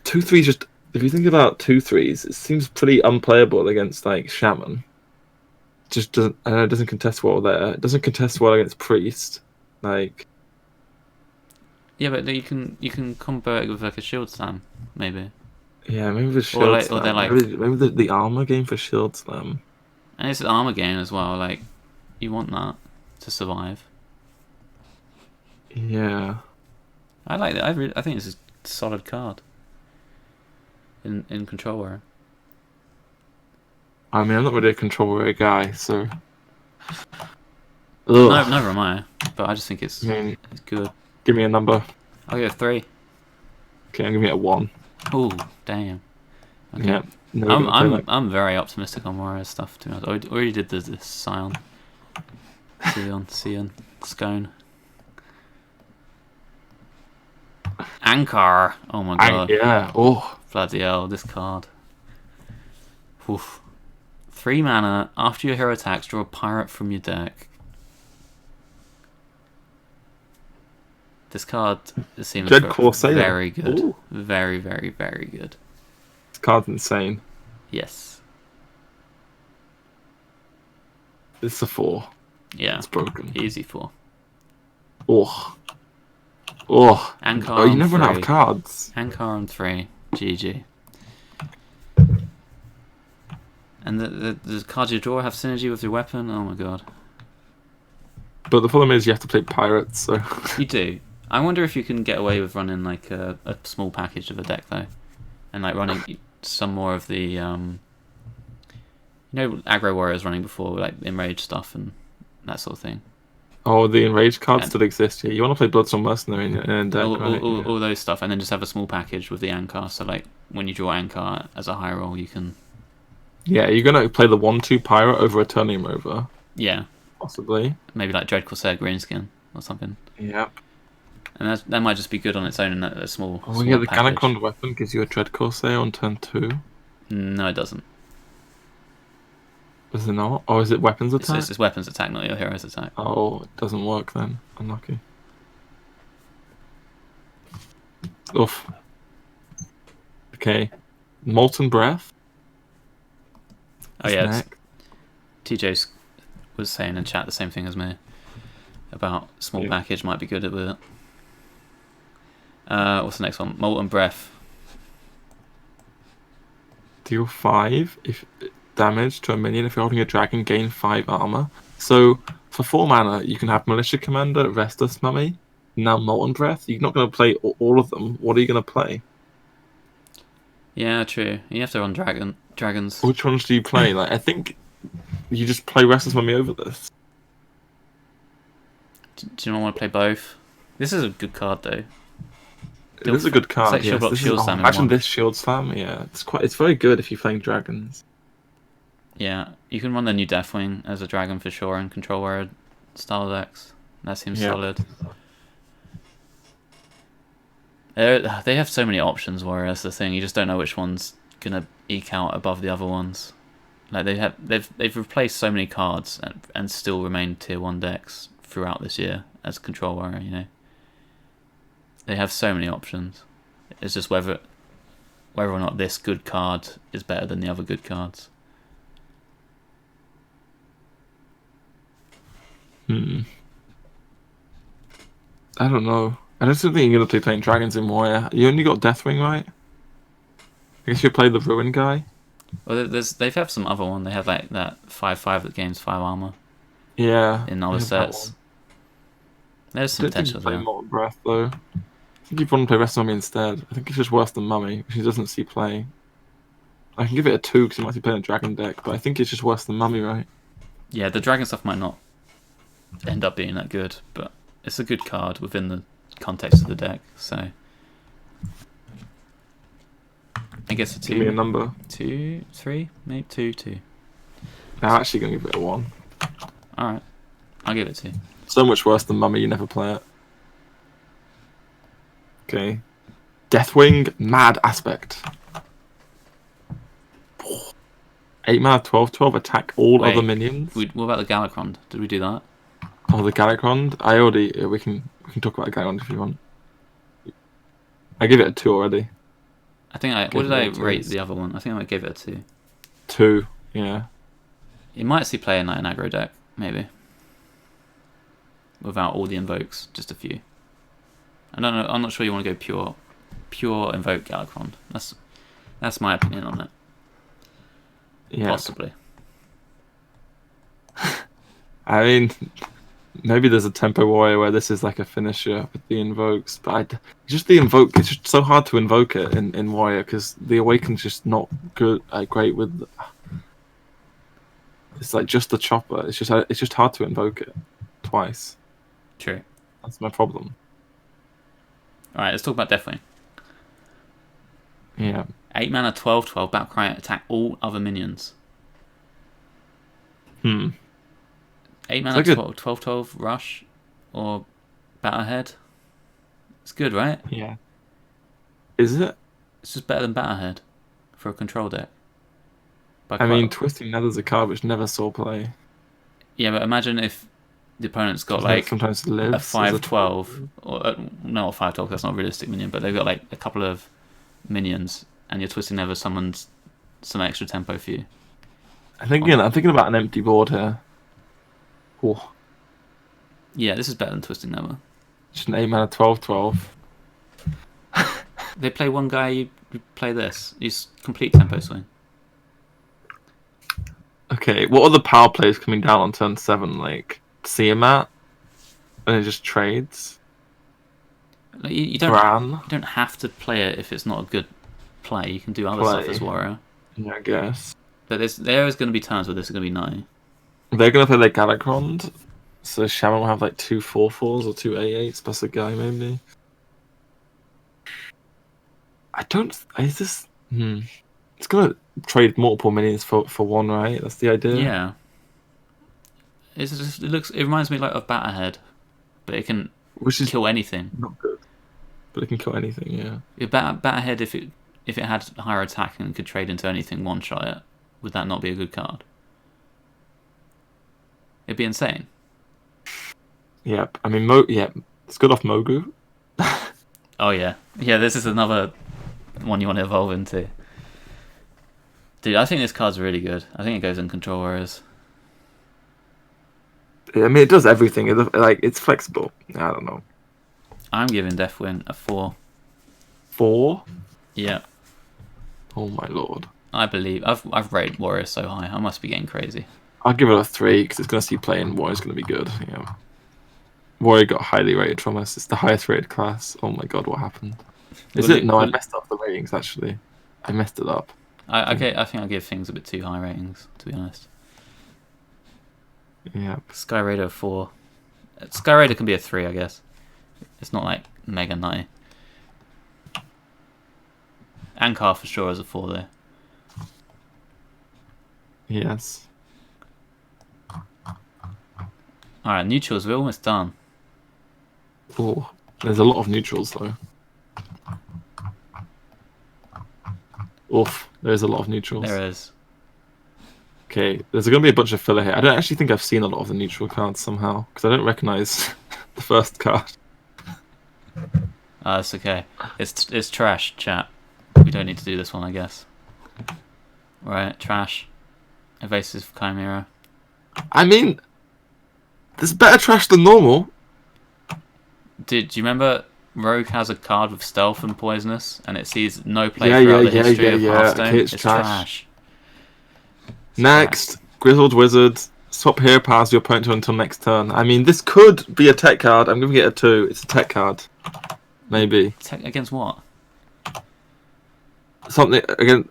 2/3 just... If you think about 2/3s, it seems pretty unplayable against like Shaman. Just doesn't... it doesn't contest well there. It doesn't contest well against Priest. Like... Yeah, but you can combo it with like a Shield Slam, maybe. Yeah, maybe with Shield Slam. Or they're like... maybe the armor game for Shield Slam. And it's an armor game as well, like, you want that to survive. Yeah. I like it. I think it's a solid card. In Control Warrior. I mean, I'm not really a Control Warrior guy, so... No, neither am I, but I just think it's good. Give me a number. I'll go 3. Okay, I'm giving it a 1. Ooh, damn. Okay. Yeah. I'm very optimistic on Warrior stuff, to be honest. I already did this Scion. Sion, Scone. Anchor! Oh my god. Yeah, oh. Bloody hell, this card. Oof. 3 mana. After your hero attacks, draw a pirate from your deck. This card seems Dread Corsair. very good. Ooh. Very, very, very good. This card's insane. Yes. It's a 4. Yeah. It's broken. Easy 4. Oh. Oh. Ankar Oh, you on never run out of 3. cards. Ankar on 3. GG. And the cards you draw have synergy with your weapon? Oh my god. But the problem is you have to play pirates, so... You do. I wonder if you can get away with running like a small package of a deck though. And like running some more of the... you know, aggro warriors running before, like enrage stuff and that sort of thing. Oh, the enraged cards still exist. Yeah, you want to play Bloodstorm Mercenary in a deck, all those stuff, and then just have a small package with the Ankar. So like when you draw Ankar as a high roll, you can... Yeah, you're going to play the 1/2 pirate over Eternium Rover. Yeah. Possibly. Maybe like Dread Corsair Greenskin or something. Yep. And that might just be good on its own in a small. Oh small yeah, the package. Galakrond weapon gives you a Dread Corsair on turn 2. No, it doesn't. Does it not? Or is it weapons attack? It's weapons attack, not your hero's attack. Oh, it doesn't work then. Unlucky. Oof. Okay. Molten Breath. Oh yeah, TJ was saying in chat the same thing as me about small package might be good with it. What's the next one? Molten Breath. Deal 5 if damage to a minion if you're holding a dragon, gain 5 armor. So for 4 mana, you can have Militia Commander, Restless Mummy, now Molten Breath. You're not going to play all of them. What are you going to play? Yeah, true. You have to run dragons. Which ones do you play? Like, I think you just play Restless Mummy over this. Do you not want to play both? This is a good card though. It is a good card. It's like Yes. Shield Slam. Imagine this Shield Slam. Yeah, it's very good if you're playing dragons. Yeah, you can run the new Deathwing as a dragon for sure in Control Warrior style decks. That seems solid. They have so many options, Warrior. That's the thing. You just don't know which one's gonna eke out above the other ones. Like they've replaced so many cards and still remain tier 1 decks throughout this year as Control Warrior. You know, they have so many options. It's just whether or not this good card is better than the other good cards. I don't know. I don't think you're going to be playing dragons in Warrior. You only got Deathwing, right? I guess you play the Ruin guy. Well, they've have some other one. They have like that 5/5 that gains 5 armor. Yeah. In other sets. There's some potential there. Molten Breath though. I think you'd want to play Restless Mummy instead. I think it's just worse than Mummy, which he doesn't see play. I can give it a 2 because he might be playing a dragon deck, but I think it's just worse than Mummy, right? Yeah, the dragon stuff might not end up being that good, but it's a good card within the context of the deck, so I guess a 2. Give me a number. 2, 3, maybe 2. I'm actually going to give it a 1. Alright, I'll give it 2. So much worse than Mummy, you never play it. Okay. Deathwing, Mad Aspect. 8 mana, 12/12, attack all other minions. What about the Galakrond? Did we do that? Oh, the Galakrond? We can talk about Galakrond if you want. I give it a 2 already. I think what did I rate the other one? I think I gave it a 2. 2, yeah. You might see play in like an aggro deck, maybe. Without all the invokes, just a few. I don't know. I'm not sure you want to go pure invoke Galakrond. That's my opinion on it. Yeah. Possibly. I mean, maybe there's a tempo warrior where this is like a finisher with the invokes, but just the invoke. It's just so hard to invoke it in warrior because the awaken's just not good. Great with. It's like just the chopper. It's just hard to invoke it twice. True. That's my problem. All right, let's talk about Deathwing. Yeah. 8 mana, 12/12, Battlecry, attack all other minions. 8 mana, 12/12, rush, or Battlehead. It's good, right? Yeah. Is it? It's just better than Battlehead for a control deck. I mean, Twisting Nether's a card which never saw play. Yeah, but imagine if the opponent's got like sometimes a lives 5/12, or no, a 5/12. That's not a realistic minion, but they've got like a couple of minions, and your Twisting Nether summons some extra tempo for you. I'm thinking about an empty board here. Oh. Yeah, this is better than Twisting Nether. Just an 8-mana 12/12. They play one guy, you play this. You complete tempo swing. Okay, what are the power plays coming down on turn 7? Like, Tiamat? And it just trades? Like, you don't have to play it if it's not a good play. You can do other stuff as Warrior. Yeah, I guess. But there is going to be times where this is going to be nutty. They're going to play like Galakrond, so Shaman will have like 2 4/4s or 2 8/8s plus a guy maybe. It's going to trade multiple minions for one, right? That's the idea. Yeah. It reminds me like of Batterhead, but it can kill anything. Not good, but it can kill anything. Yeah. Batterhead, if it had higher attack and could trade into anything one shot it, would that not be a good card? It'd be insane. Yep. I mean, it's good off Mogu. Oh yeah, this is another one you want to evolve into. Dude, I think this card's really good. I think it goes in Control Warriors. I mean, it does everything. It's flexible. I don't know. I'm giving Deathwing a 4. 4? Yeah. Oh my lord. I believe I've rated Warriors so high. I must be getting crazy. I'll give it a 3 because it's going to see play and Warrior's going to be good. Yeah. Warrior got highly rated from us. It's the highest rated class. Oh my god, what happened? I messed up the ratings actually. I messed it up. I think I give things a bit too high ratings, to be honest. Yeah. Sky Raider 4. Sky Raider can be a 3, I guess. It's not like mega nutty. Ankar for sure is a 4 there. Yes. Alright, neutrals, we're almost done. Oh, there's a lot of neutrals though. Oof, there's a lot of neutrals. There is. Okay, there's going to be a bunch of filler here. I don't actually think I've seen a lot of the neutral cards somehow, because I don't recognise the first card. It's okay. It's trash, chat. We don't need to do this one, I guess. Right, trash. Evasive Chimera. I mean, there's better trash than normal. Do you remember Rogue has a card with stealth and poisonous, and it sees no play throughout the history of Hearthstone? Okay, it's trash. Next, Grizzled Wizard. Swap hero powers your opponent to until next turn. I mean, this could be a tech card. I'm giving it a 2. It's a tech card. Maybe. Tech against what? Something again.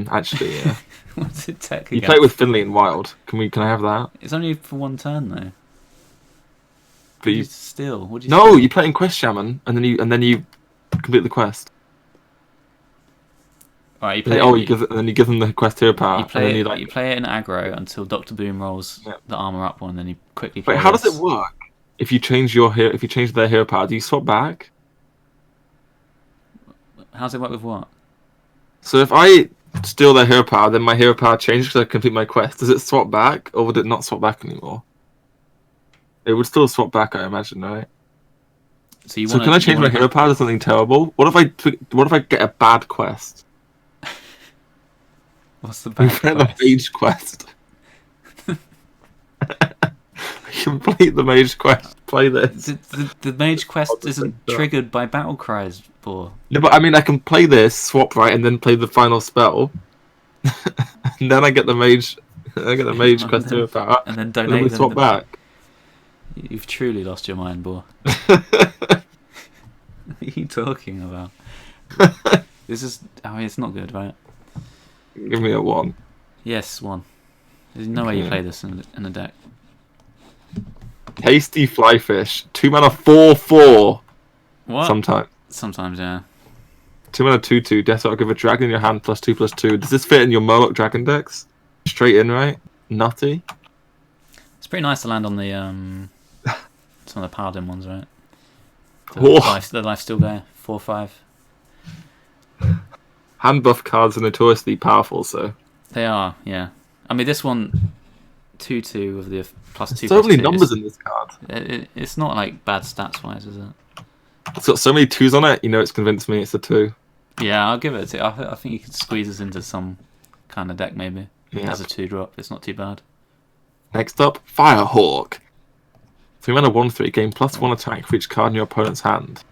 Actually, yeah. What's it tech against? You play it with Finley in Wild. Can I have that? It's only for one turn though. But you steal. What do you No, steal? you play in Quest Shaman, and then you complete the quest. Alright, you play. You give them the quest hero power. You play and then you play it in aggro until Dr. Boom rolls the armor up one, and then you quickly. Play Wait, how does it work? If you change their hero power, do you swap back? How's it work with what? So if I steal their hero power, then my hero power changes because I complete my quest. Does it swap back, or would it not swap back anymore? It would still swap back, I imagine, right? So can I change my hero power to something terrible? What if I get a bad quest? What's the bad quest? The Mage quest. Complete the Mage quest. Play this. The Mage quest isn't triggered by battle cries, Boar. No, but I mean, I can play this, swap right, and then play the final spell. And then I get the Mage. I get the Mage quest hero power. And then donate them. Swap back. You've truly lost your mind, Boar. What are you talking about? It's not good, right? Give me a 1. Yes, 1. There's no way you play this in a deck. Hasty Flyfish. 2 mana 4/4. What? Sometimes, yeah. 2 mana 2/2. Death Arc of a dragon in your hand +2/+2. Does this fit in your Murloc dragon decks? Straight in, right? Nutty. It's pretty nice to land on the some of the Paladin ones, right? The life's still there. 4/5. Hand buff cards are notoriously powerful, so... They are, yeah. I mean, this one, 2/2 with the plus There's 2 so plus many 2. numbers in this card. It's not like bad stats wise, is it? It's got so many 2s on it, it's convinced me it's a 2. Yeah, I'll give it a 2. I think you could squeeze us into some kind of deck maybe. Yeah. As a 2-drop, it's not too bad. Next up, Firehawk. 3 mana 1/3, gain +1 attack for each card in your opponent's hand.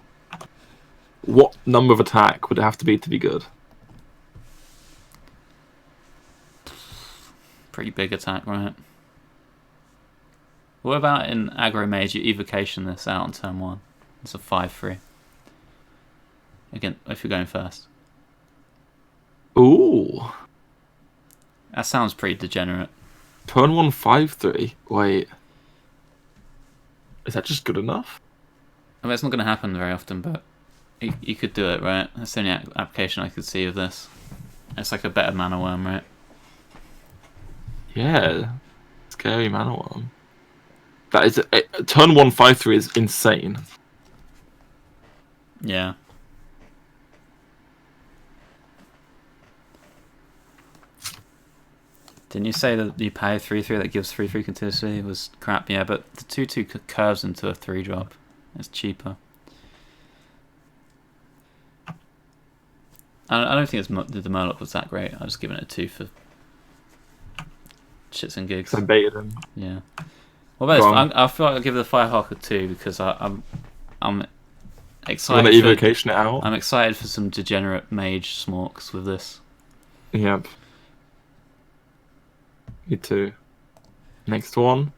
What number of attack would it have to be good? Pretty big attack, right? What about in Aggro Mage, you evocation this out on turn 1? It's a 5/3. Again, if you're going first. Ooh. That sounds pretty degenerate. Turn 1 5/3. Wait. Is that just good enough? I mean, it's not going to happen very often, but you could do it, right? That's the only application I could see of this. It's like a better mana worm, right? Yeah. Scary mana worm. That is turn 1 5/3 is insane. Yeah. Didn't you say that you pay 3/3 that gives 3/3 continuously? It was crap, yeah, but the 2/2 curves into a 3-drop. It's cheaper. I don't think the Murloc was that great. I was giving it a 2 for shits and gigs. I baited him. Yeah. What about this? I feel like I'll give the Firehawk a 2 because I'm excited. You want to evocation it out? I'm excited for some degenerate mage smorks with this. Yep. Me too. Next one.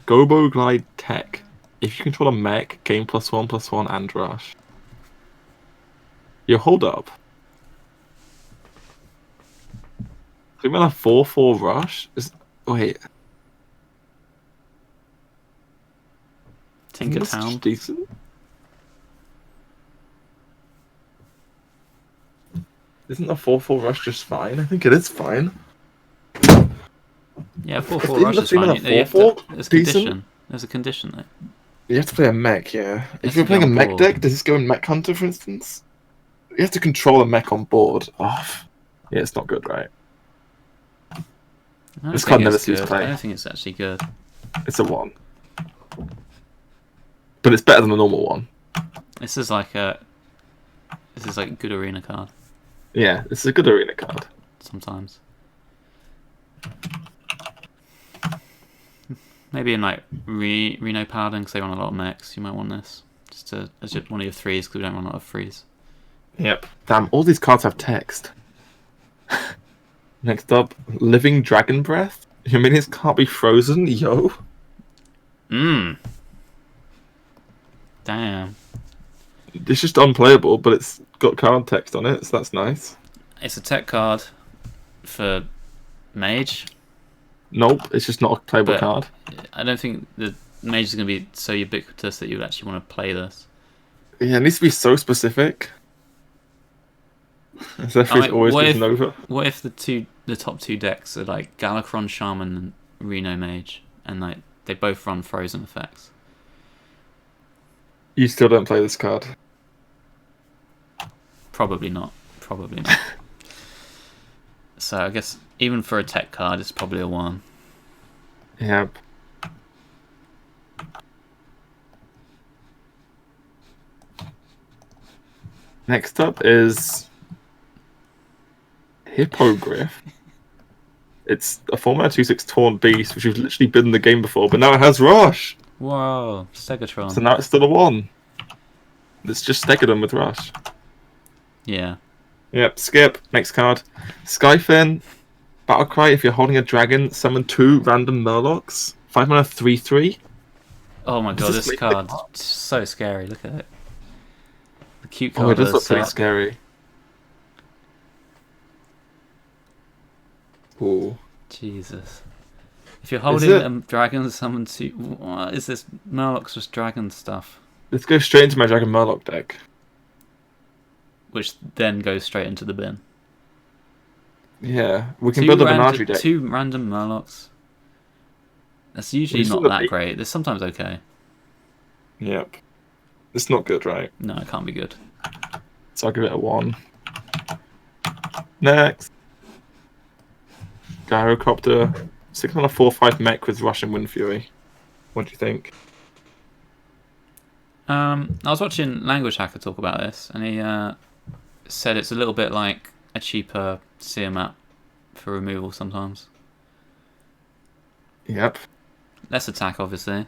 Gobo Glide Tech. If you control a mech, gain +1/+1 and rush. Your hold up. We might have 4/4 rush. Wait. Tinker That's Town. decent. Isn't a 4/4 rush just fine? I think it is fine. Yeah, 4/4 rush is fine. There's a condition. There's a condition there. You have to play a mech, yeah. If Has you're to be playing a on mech board. deck, does this go in Mech Hunter, for instance? You have to control a mech on board. Oh, yeah, it's not good, right? I don't This think card never it's sees good. play. I don't think it's actually good. It's a 1. But it's better than the normal one. This is like a good arena card Yeah, this is a good arena card. sometimes. Maybe in like Reno Paladin, because they run a lot of mechs, you might want this. Just as one of your 3s, because we don't run a lot of 3s. Yep. Damn, all these cards have text. Next up, Living Dragon Breath. Your minions can't be frozen, yo. Damn. It's just unplayable, but it's got card text on it, so that's nice. It's a tech card for Mage. Nope, it's just not a playable But- card. I don't think the Mage is going to be so ubiquitous that you would actually want to play this. Yeah, it needs to be so specific. As if it's always what just if- Nova. What if the top 2 decks are like Galakrond, Shaman, and Reno Mage, and like they both run frozen effects? You still don't play this card. Probably not. Probably not. So I guess even for a tech card, it's probably a 1. Yep. Next up is Hippogriff. It's a 4-mana 2/6 Taunt Beast, which has literally been in the game before, but now it has Rush. Whoa, Stegatron. So now it's still a 1. It's just Stegadon with Rush. Yeah. Yep, skip. Next card. Skyfin. Battlecry, if you're holding a dragon, summon 2 random Murlocs. 5-mana 3/3. Oh my god, Does this this make card the is so scary. Look at it. The cute Oh, it card does is look pretty scary. Ooh. Jesus. If you're holding it? a dragon, summon 2. What is this? Murloc's just dragon stuff. Let's go straight into my Dragon Murloc deck. Which then goes straight into the bin. Yeah, we can build a Menage deck. 2 random Murlocs. That's usually Well, not you that still great. They're sometimes okay. Yep. It's not good, right? No, it can't be good. So I'll give it a 1. Next. Gyrocopter. 6 on a 4/5 mech with Russian Wind Fury. What do you think? I was watching Language Hacker talk about this, and he said it's a little bit like a cheaper seer map for removal sometimes. Yep. Less attack, obviously.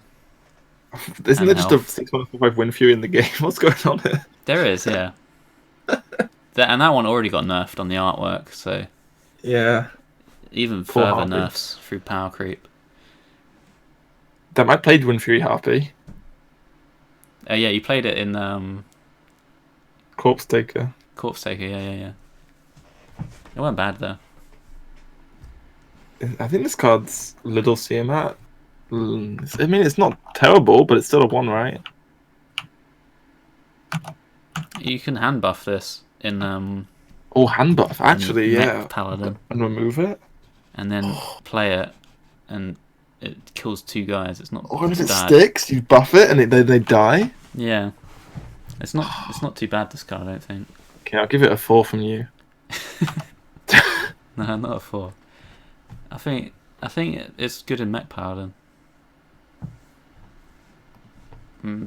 Isn't And there just a health. 6 on a 4/5 Wind Fury in the game? What's going on here? There is, yeah. And that one already got nerfed on the artwork, so Yeah. even Poor further Harpy. nerfs through power creep. Damn, I played Wind Fury Harpy. Yeah, you played it in Corpse Taker. Corpse Taker, yeah. It wasn't bad, though. I think this card's little CMAT. I mean, it's not terrible, but it's still a 1, right? You can hand buff this in Oh, hand buff. Actually, Mech yeah. Paladin, And remove it. and then play it, and it kills 2 guys. It's not Or if it bad. sticks, you buff it and they die. Yeah, it's not too bad, this card, I don't think. Okay, I'll give it a 4 from you. No, not a 4. I think it's good in Mech Paladin.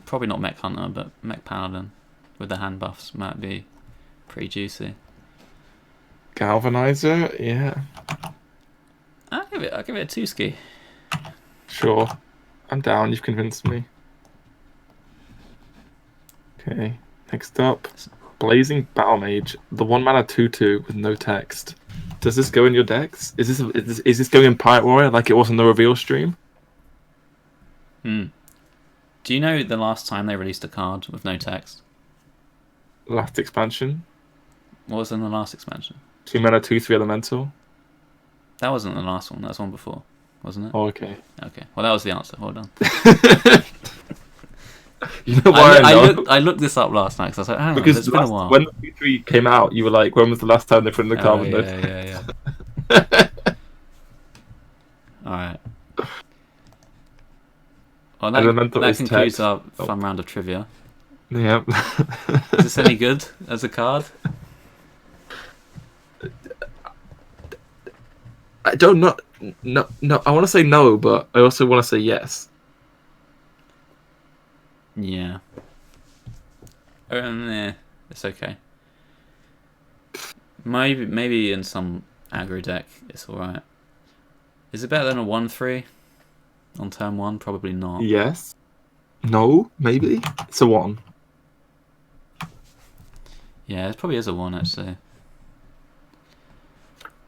Probably not Mech Hunter, but Mech Paladin with the hand buffs might be pretty juicy. Galvanizer, yeah. I'll give it a 2 ski. Sure. I'm down, you've convinced me. Okay, next up. Blazing Battle Mage. The 1 mana 2/2 with no text. Does this go in your decks? Is this going in Pirate Warrior like it was in the reveal stream? Do you know the last time they released a card with no text? Last expansion. What was in the last expansion? 2 mana 2/3 elemental. That wasn't the last one. That was one before, wasn't it? Oh, okay. Okay. Well, that was the answer. Well done. You know why I know? I looked this up last night because I was like, hang on, Because it's been a while. when the P3 came out, you were like, when was the last time they put in the card with no yeah. All right. Well, Elemental that is concludes text. our fun round of trivia. Yeah. Is this any good as a card? I don't know. No. I want to say no, but I also want to say yes. Yeah. It's okay. Maybe in some aggro deck it's alright. Is it better than a 1/3 on turn 1? Probably not. Yes. No. Maybe. It's a 1. Yeah, it probably is a 1 actually.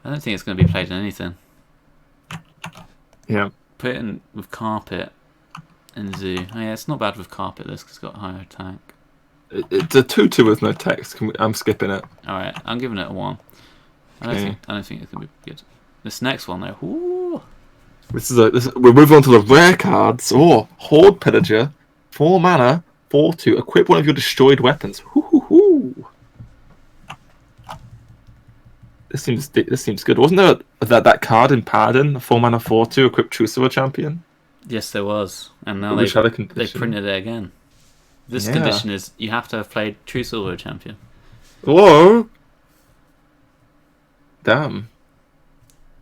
I don't think it's going to be played in anything. Yeah. Put it in with Carpet and Zoo. Oh, yeah, it's not bad with Carpet this because it's got higher attack. It's a 2/2 with no text. I'm skipping it. Alright, I'm giving it a 1. I don't think it's going to be good. This next one though. Ooh. We're moving on to the rare cards. Oh, Horde Pillager, 4 mana, 4/2. Equip one of your destroyed weapons. Hoo. This seems good. Wasn't there that card in Paladin, 4 mana 4/2, equip Trucifer Champion? Yes, there was, and now Which had a they condition. printed it again. This Yeah. condition is you have to have played True Silver Champion. Whoa! Damn.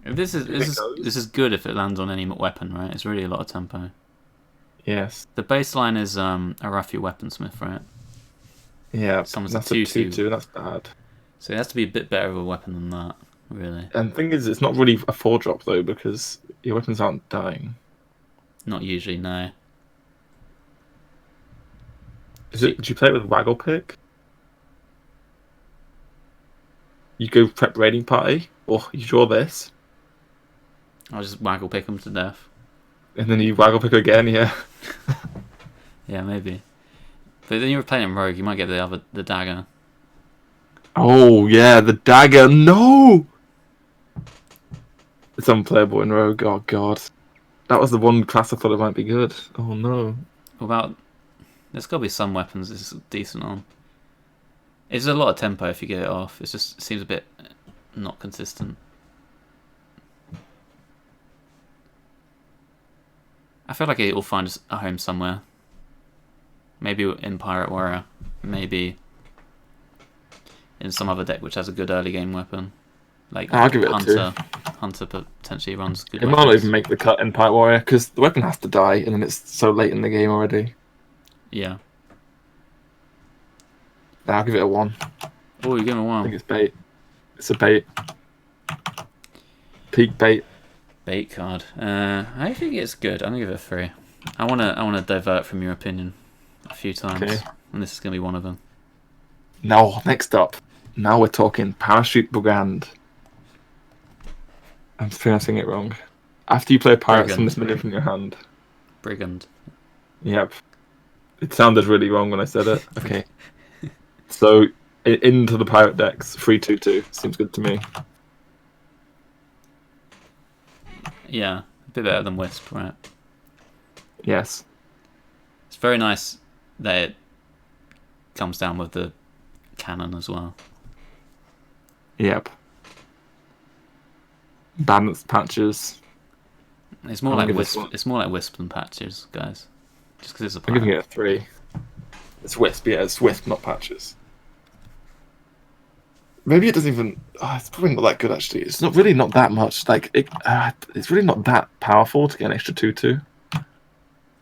This is good if it lands on any weapon, right? It's really a lot of tempo. Yes. The baseline is a Rafi Weaponsmith, right? Yeah. Someone's That's a a 2/2. 2/2. That's bad. So it has to be a bit better of a weapon than that, really. And the thing is, it's not really a 4-drop though because your weapons aren't dying. Not usually, no. Did you play it with Waggle Pick? You go prep raiding party, or you draw this, I'll just waggle pick them to death. and then you Waggle Pick again. Yeah. Yeah, maybe. But then you're playing Rogue, you might get the dagger. Oh yeah, the dagger. No. It's unplayable in Rogue. Oh god, that was the one class I thought it might be good. Oh no. What about? There's got to be some weapons this is decent on. It's a lot of tempo if you get it off. It seems a bit not consistent. I feel like it will find a home somewhere. Maybe in Pirate Warrior. Maybe in some other deck which has a good early game weapon. Like I'll give it a Hunter. Hunter potentially runs good It might not weapons. even make the cut in Pirate Warrior because the weapon has to die, and then it's so late in the game already. Yeah. I'll give it a 1. Oh, you're giving a I think 1. it's bait. It's a bait. Peak bait. Bait card. I think it's good. I'm gonna give it a 3. I wanna divert from your opinion a few times, Okay. and this is gonna be one of them. Now, next up. Now we're talking Parachute Brigand. I'm pronouncing it wrong. After you play a pirate, Brigand. summon this minion from your hand. Brigand. Yep. It sounded really wrong when I said it. Okay. So, into the pirate decks, 3/2/2. Seems good to me. Yeah, a bit better than Wisp, right? Yes. It's very nice that it comes down with the cannon as well. Yep. Balanced patches. It's more I'll like give this Wisp. one- It's more like Wisp than Patches, guys. Just because it's a I'm giving pirate. it a 3. It's Wisp, yeah, it's Wisp, not patches. Maybe it doesn't even. It's probably not that good actually. It's not really not that much. Like it's really not that powerful to get an extra 2/2. Are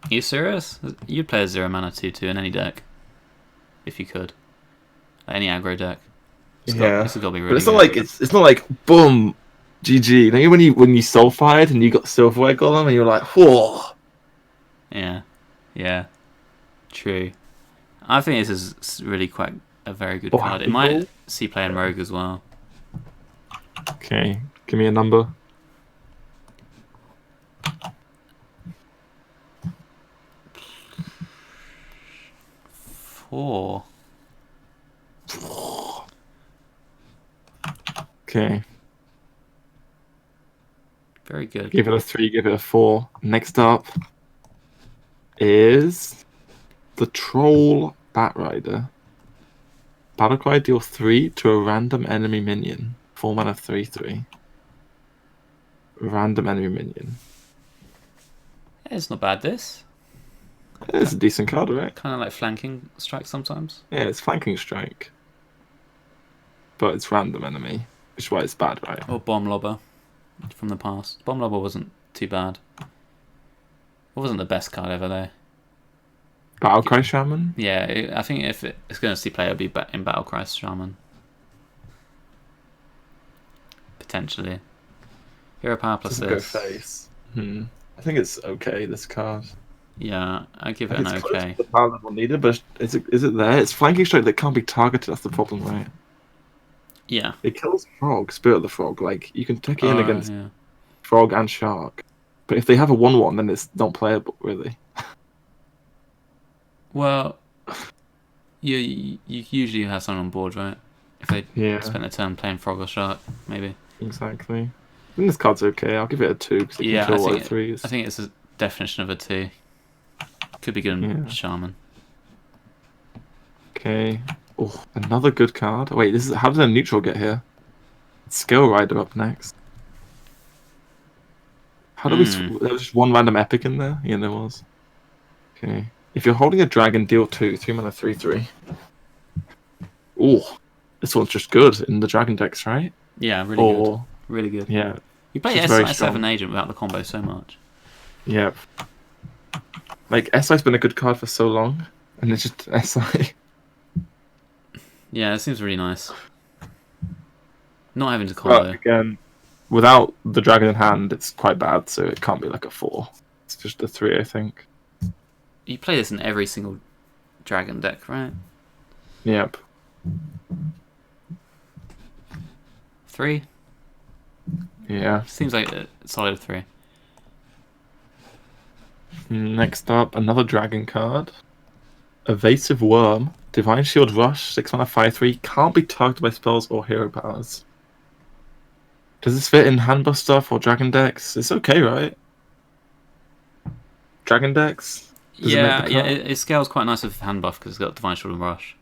you serious? You'd play a 0 mana 2/2 in any deck, if you could. Any aggro deck. This has got to be really but it's not good. like it's not like boom, GG. You know when you soul fired and you got Silverware Golem and you're like, whoa. Yeah, true. I think this is really quite a very good Oh, card. It happy might ball? see play in Rogue as well. Okay, give me a number. 4. Okay, Very good. give it a 3. Give it a 4. Next up is the Troll Batrider. Battlecry deal 3 to a random enemy minion. 4 mana 3/3. Random enemy minion. It's not bad, this. It's a decent card, right? Kind of like flanking strike sometimes. Yeah, it's flanking strike. But it's random enemy, which is why it's bad, right? Or Bomb Lobber from the past. Bomb Lobber wasn't too bad. It wasn't the best card ever, though. Battlecry Shaman? Yeah, I think if it's going to see play, it'll be in Battlecry Shaman. Potentially. Hero Power plus Doesn't go this. face. I think it's okay, this card. Yeah, I give I it an think it's close okay. to the power level needed, but is it there? It's flanking strike that can't be targeted, that's the problem, right? Yeah. It kills Frog, Spirit of the Frog. Like, you can take it in against Yeah. Frog and Shark. But if they have a 1/1, then it's not playable, really. Well, you usually have someone on board, right? If they spend a turn playing Frog or Shark, maybe. Exactly. I think this card's okay. I'll give it a 2 because it can kill a lot of 3s. I think it's a definition of a 2. Could be good in Shaman. Okay. Oh, another good card. Wait, this is how did a neutral get here? Skill Rider up next. How do we? There was just one random epic in there. Yeah, there was. Okay. If you're holding a dragon, deal 2, 3 mana 3/3. Oh, this one's just good in the dragon decks, right? Yeah, really good. Really good. Yeah. You play SI7 Agent without the combo so much. Yeah. Like SI's been a good card for so long, and it's just SI. Yeah, it seems really nice. Not having to combo. But again, without the dragon in hand, it's quite bad, so it can't be like a 4. It's just a 3, I think. You play this in every single dragon deck, right? Yep. 3? Yeah. Seems like a solid 3. Next up, another dragon card. Evasive Worm. Divine Shield Rush, 6 mana 5/3. Can't be targeted by spells or hero powers. Does this fit in handbuff stuff or dragon decks? It's okay, right? Dragon decks? It scales quite nice with hand buff because it's got Divine Shield and Rush.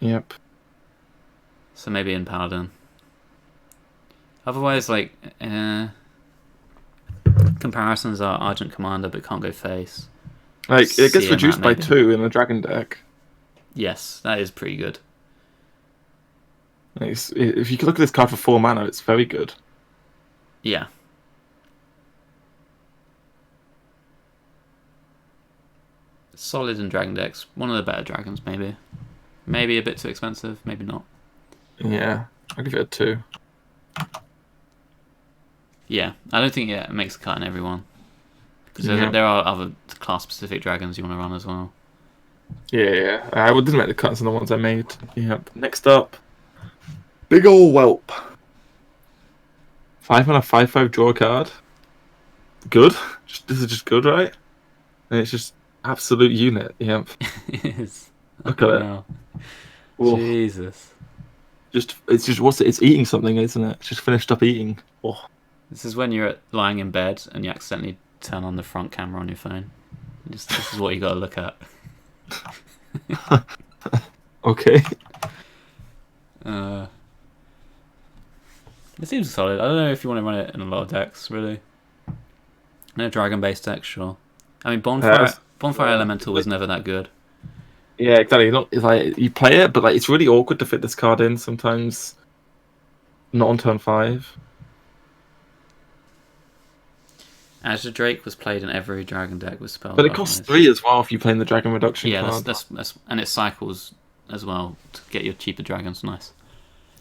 Yep. So maybe in Paladin. Otherwise, like, comparisons are Argent Commander but can't go face. Like, it gets CM reduced by maybe. 2 in a dragon deck. Yes, that is pretty good. If you could look at this card for 4 mana, it's very good. Yeah. Solid in dragon decks. One of the better dragons, maybe. Maybe a bit too expensive, maybe not. Yeah, I'll give it a 2. Yeah, I don't think it makes a cut in everyone. Because Yeah. there are other class-specific dragons you want to run as well. Yeah. I didn't make the cuts on the ones I made. Yep. Next up, big ol' whelp. 5 mana, 5/5 draw a card. Good. This is just good, right? And it's just absolute unit. Yep. It is. Look at it. Wow. Oh, Jesus. It's eating something, isn't it? It's just finished up eating. Oh. This is when you're lying in bed and you accidentally turn on the front camera on your phone. This is what you got to look at. Okay. It seems solid. I don't know if you want to run it in a lot of decks, really. No dragon-based decks, sure. I mean, Bonfire Elemental was never that good. Yeah, exactly. It's like you play it, but like it's really awkward to fit this card in sometimes. Not on turn 5. Azure Drake was played in every dragon deck with spells. But it costs 3 as well if you play in the Dragon Reduction yeah, card. that's and it cycles as well to get your cheaper dragons. Nice.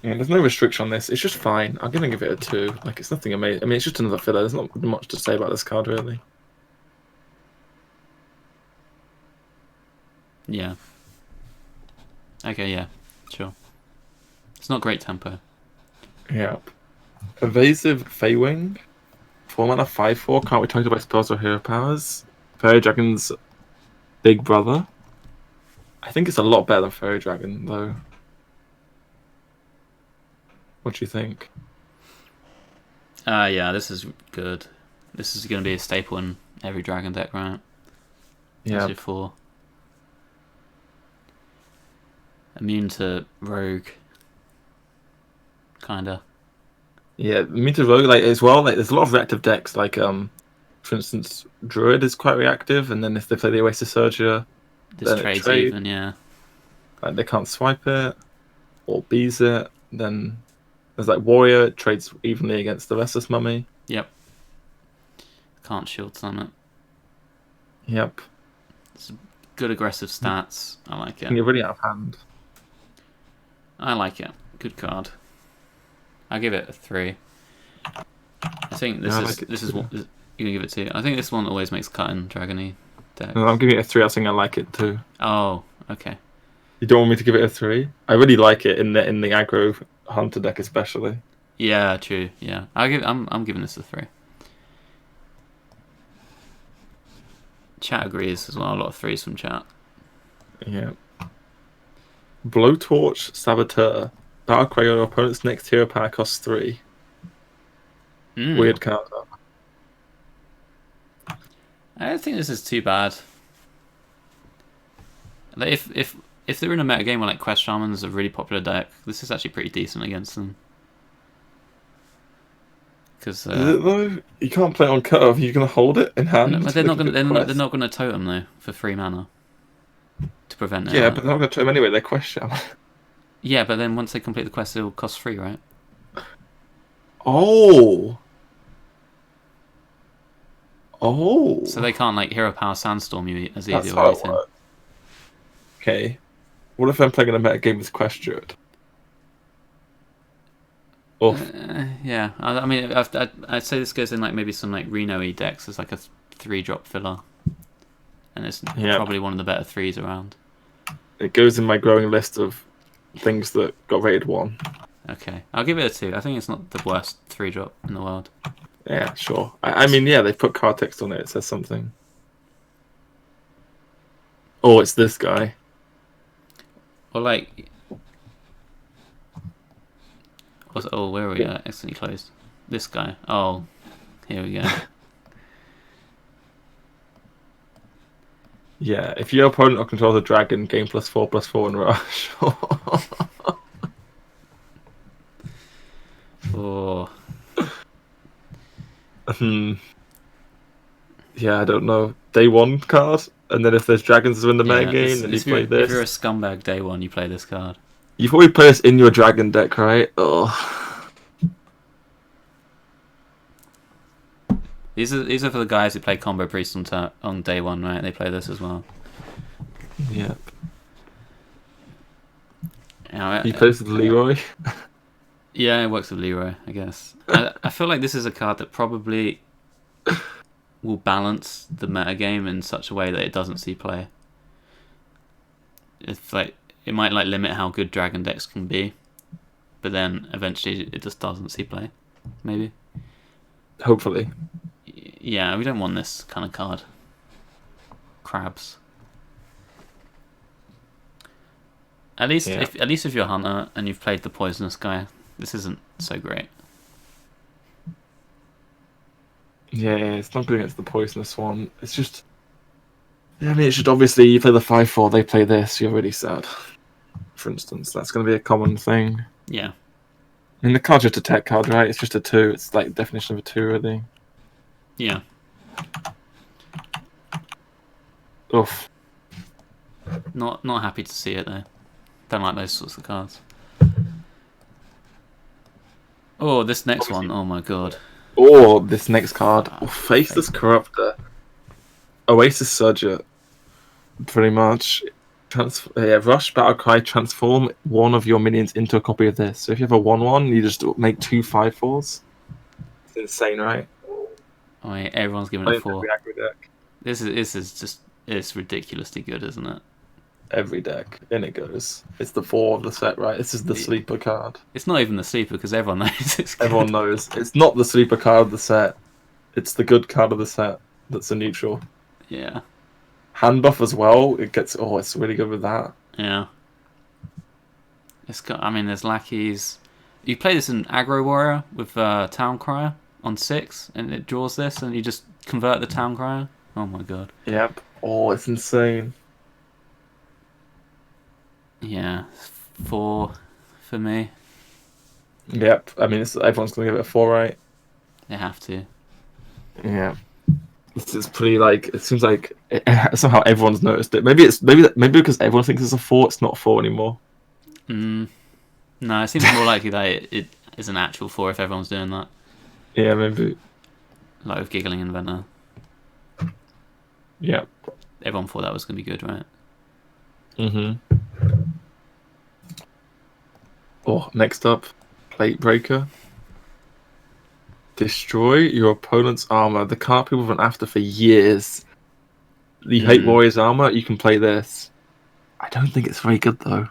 Yeah, there's no restriction on this. It's just fine. I'm gonna give it a 2. Like it's nothing amazing. I mean, it's just another filler. There's not much to say about this card really. Yeah. Okay, yeah, sure. It's not great tempo. Yeah. Evasive Feywing. 4 mana, 5/4. Can't be targeted by spells or hero powers. Fairy Dragon's big brother. I think it's a lot better than Fairy Dragon, though. What do you think? Yeah, this is good. This is going to be a staple in every dragon deck, right? Yeah. 4. Immune to rogue. Kinda. Yeah, me too. Rogue like as well. Like, there's a lot of reactive decks. Like, for instance, Druid is quite reactive, and then if they play the Oasis Surger, This trade's even, yeah. Like they can't swipe it or bees it. Then there's like Warrior, it trades evenly against the Restless Mummy. Yep. Can't shield summon. Yep. It's good aggressive stats. I like it. And you're really out of hand. I like it. Good card. I'll give it a 3. I think this is what you can give it 2. I think this one always makes cut in dragony deck. No, I'm giving it a 3. I think I like it too. Oh, okay. You don't want me to give it a 3? I really like it in the aggro hunter deck especially. Yeah, true. Yeah, I'm giving this a 3. Chat agrees as well. A lot of 3s from chat. Yeah. Blowtorch Saboteur. Battlecry your opponent's next hero power costs 3. Weird card. I don't think this is too bad. Like if they're in a meta game where like Quest Shaman's a really popular deck, this is actually pretty decent against them. Because is it though? You can't play it on curve. You're gonna hold it in hand. No, they're not gonna totem though for 3 mana to prevent it. Yeah, but they're not gonna totem anyway. They're Quest Shaman. Yeah, but then once they complete the quest, it'll cost 3, right? Oh. So they can't like hero power sandstorm you as easy That's or how it anything. works. Okay. What if I'm playing in a meta game with Quest Druid? Yeah, I mean, I'd say this goes in like maybe some like Reno-y decks as like a 3-drop filler, and it's probably one of the better 3s around. It goes in my growing list of things that got rated 1. Okay, I'll give it a 2. I think it's not the worst 3-drop in the world. Yeah, sure. I mean, yeah, they put card text on it. It says something. Oh, it's this guy. Or like, where are we at? Accidentally closed. This guy. Oh, here we go. Yeah, if your opponent controls a dragon, gain +4/+4 and rush. Oh. Yeah, I don't know. Day 1 card, and then if there's dragons in the meta game, then you play this. If you're a scumbag day 1, you play this card. You've already played this in your dragon deck, right? Oh, These are for the guys who play Combo Priest on day one, right? They play this as well. yep. Yeah, You play this with Leroy. yeah, it works with Leroy, I guess. I feel like this is a card that probably will balance the metagame in such a way that it doesn't see play. It's like it might like limit how good dragon decks can be, but then eventually it just doesn't see play. Maybe. Hopefully. Yeah, we don't want this kind of card. Crabs. At least if you're a hunter and you've played the poisonous guy, this isn't so great. Yeah, it's not good against the poisonous one. It's just. Yeah, I mean, it's just obviously you play the 5/4, they play this. You're really sad. For instance, that's going to be a common thing. Yeah. I mean, the card's just a tech card, right? It's just a 2. It's like the definition of a 2, really. Yeah. Oof. Not happy to see it though. Don't like those sorts of cards. Oh, this next one. Oh my god. Oh, this next card. Oh, Faceless Corruptor. Oasis Surger. Pretty much. Rush, Battlecry, transform one of your minions into a copy of this. So if you have a 1/1, you just make 2 5/4s. It's insane, right? I mean, everyone's giving it 4. Every deck. This is just, it's ridiculously good, isn't it? Every deck. In it goes. It's the 4 of the set, right? This is the sleeper card. It's not even the sleeper because everyone knows it's good. Everyone knows. It's not the sleeper card of the set. It's the good card of the set that's a neutral. Yeah. Hand buff as well. It's really good with that. Yeah. It's got. I mean, there's lackeys. You play this in aggro warrior with town crier on 6, and it draws this, and you just convert the town crier. Oh my god. Yep. Oh, it's insane. Yeah, 4 for me. Yep. I mean, everyone's gonna give it a 4, right? They have to. Yeah. It's pretty like it seems like somehow everyone's noticed it. Maybe because everyone thinks it's a 4. It's not a 4 anymore. No, it seems more likely that it is an actual 4 if everyone's doing that. Yeah, maybe. Like with Giggling Inventor. Yeah. Everyone thought that was going to be good, right? Mm-hmm. Oh, next up, Plate Breaker. Destroy your opponent's armor. The card people have been after for years. You hate Warrior's armor, you can play this. I don't think it's very good, though.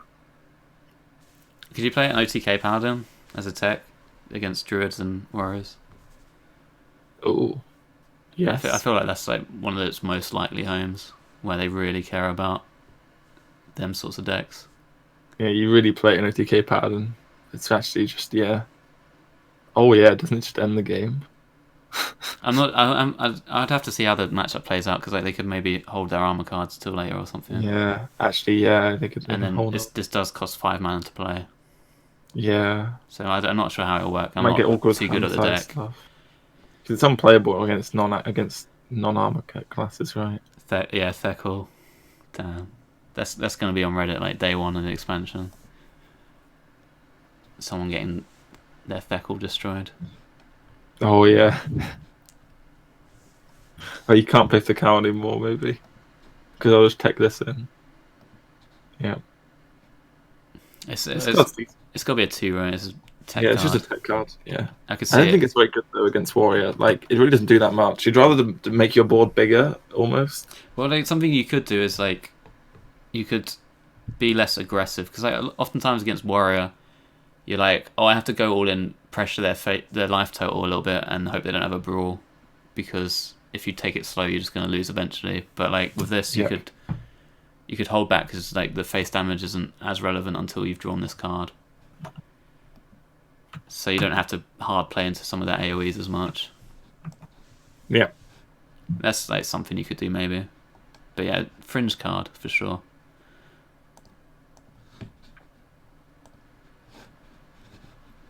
Could you play an OTK Paladin as a tech against Druids and Warriors? Oh, yes. I feel like that's like one of its most likely homes where they really care about them sorts of decks. Yeah, you really play an OTK Paladin. It's actually just, yeah. Oh, yeah, doesn't it just end the game? I'd have to see how the matchup plays out because like they could maybe hold their armor cards till later or something. Yeah, actually, yeah, they could. And then hold this does cost 5 mana to play. Yeah. So I'm not sure how it'll work. I'm Might get not awkward too good at the deck. Stuff. It's unplayable against non-armor classes, right? Theckle. Damn. That's going to be on Reddit like day 1 of the expansion. Someone getting their Theckle destroyed. Oh yeah. Oh, you can't play the cow anymore, maybe, because I'll just take this in. Yeah. It's got to be a 2, right? It's a tech it's card. just a tech card. Yeah. I could see. I don't think it's very good though against Warrior. Like it really doesn't do that much. You'd rather to make your board bigger, almost. Well, like something you could do is like, you could be less aggressive because like oftentimes against Warrior, you're like, oh, I have to go all in, pressure their life total a little bit, and hope they don't have a brawl, because if you take it slow, you're just going to lose eventually. But like with this, you could hold back because like the face damage isn't as relevant until you've drawn this card. So you don't have to hard play into some of their AoEs as much. Yeah. That's like something you could do maybe. But yeah, fringe card for sure.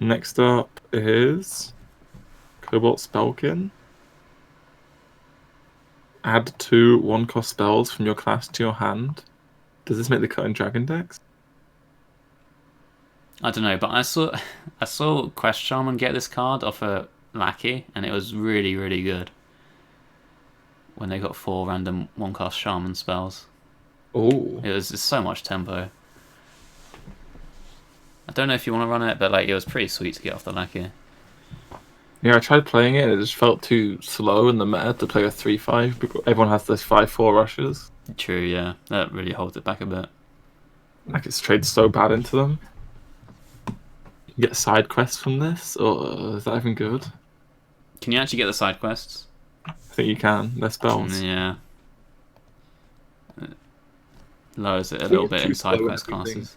Next up is Cobalt Spellkin. Add 2 1-cost spells from your class to your hand. Does this make the cut in dragon decks? I don't know, but I saw Quest Shaman get this card off a lackey, and it was really, really good. When they got 4 random 1-cast Shaman spells. Oh. It was just so much tempo. I don't know if you want to run it, but like it was pretty sweet to get off the lackey. Yeah, I tried playing it and it just felt too slow in the meta to play a 3-5 because everyone has this 5-4 rushes. True, yeah. That really holds it back a bit. Like it's trade so bad into them. You get side quests from this, or is that even good? Can you actually get the side quests? I think you can. They're spells. Yeah. It lowers it a little bit in side quest classes.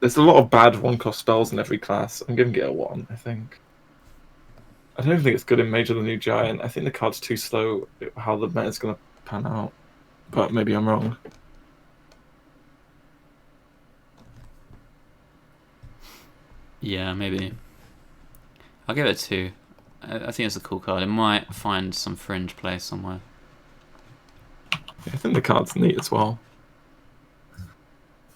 There's a lot of bad 1-cost spells in every class. I'm giving it a 1, I think. I don't even think it's good in Mage of the New Giant. I think the card's too slow how the meta's going to pan out. But maybe I'm wrong. Yeah, maybe. I'll give it a 2. I think it's a cool card. It might find some fringe play somewhere. Yeah, I think the card's neat as well.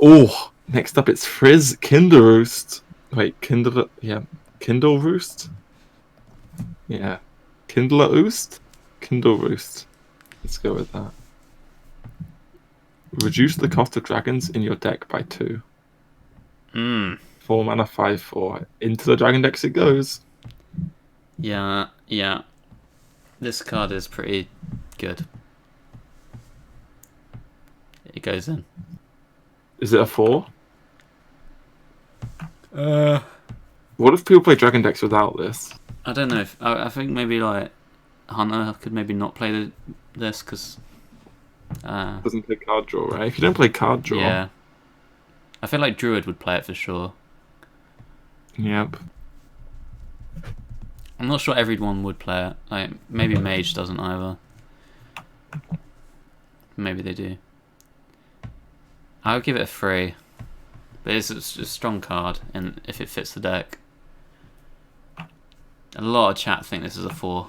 Oh, next up it's Frizz Kindle Roost. Wait, Kindle... Yeah, Kindle Roost? Yeah. Kindle Roost? Kindle Roost. Let's go with that. Reduce the cost of dragons in your deck by 2. 4 mana, 5/4. Into the dragon decks it goes. Yeah, yeah. This card is pretty good. It goes in. Is it a 4? What if people play dragon decks without this? I don't know. If I think maybe like Hunter could maybe not play this because Doesn't play card draw, right? If you don't play card draw... Yeah. I feel like Druid would play it for sure. Yep. I'm not sure everyone would play it. Like maybe Mage doesn't either. Maybe they do. I would give it a 3. But it's a strong card, and if it fits the deck. A lot of chat think this is a 4.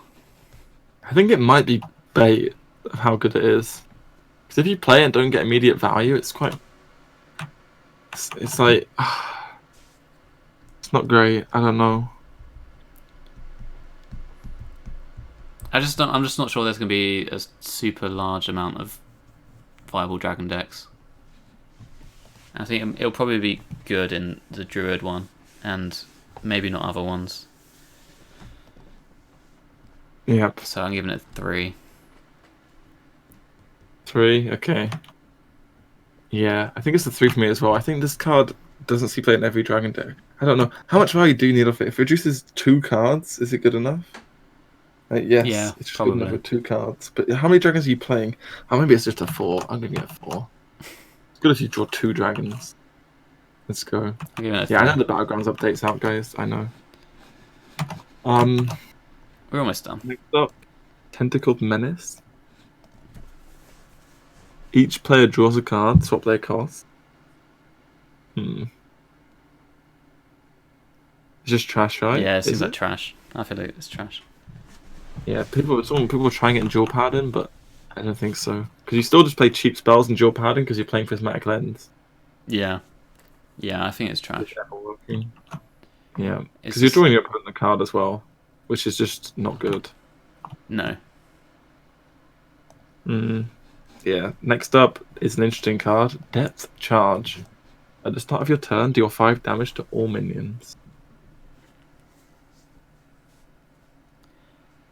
I think it might be bait of how good it is. Because if you play it and don't get immediate value, it's quite... It's like... It's not great. I don't know. I'm just not sure there's going to be a super large amount of viable dragon decks. I think it'll probably be good in the Druid one, and maybe not other ones. Yep. So I'm giving it 3. 3, okay. Yeah, I think it's a 3 for me as well. I think this card doesn't see play in every dragon deck. I don't know. How much value do you need of it? If it reduces 2 cards, is it good enough? Yes, Yeah, it's just probably. good enough with 2 cards. But how many dragons are you playing? Oh, maybe it's just a 4. I'm giving it a 4. It's good if you draw 2 dragons. Let's go. Yeah, I know the Battlegrounds update's out, guys. I know. We're almost done. Next up, Tentacled Menace. Each player draws a card, swap their cost. It's just trash, right? Yeah, it seems like trash. I feel like it's trash. Yeah, people were trying it in Dual Paladin, but I don't think so. Because you still just play cheap spells in Dual Paladin because you're playing Prismatic Lens. Yeah. Yeah, I think it's trash. Yeah, because you're drawing your opponent a card as well, which is just not good. No. Yeah, next up is an interesting card, Depth Charge. At the start of your turn, deal 5 damage to all minions.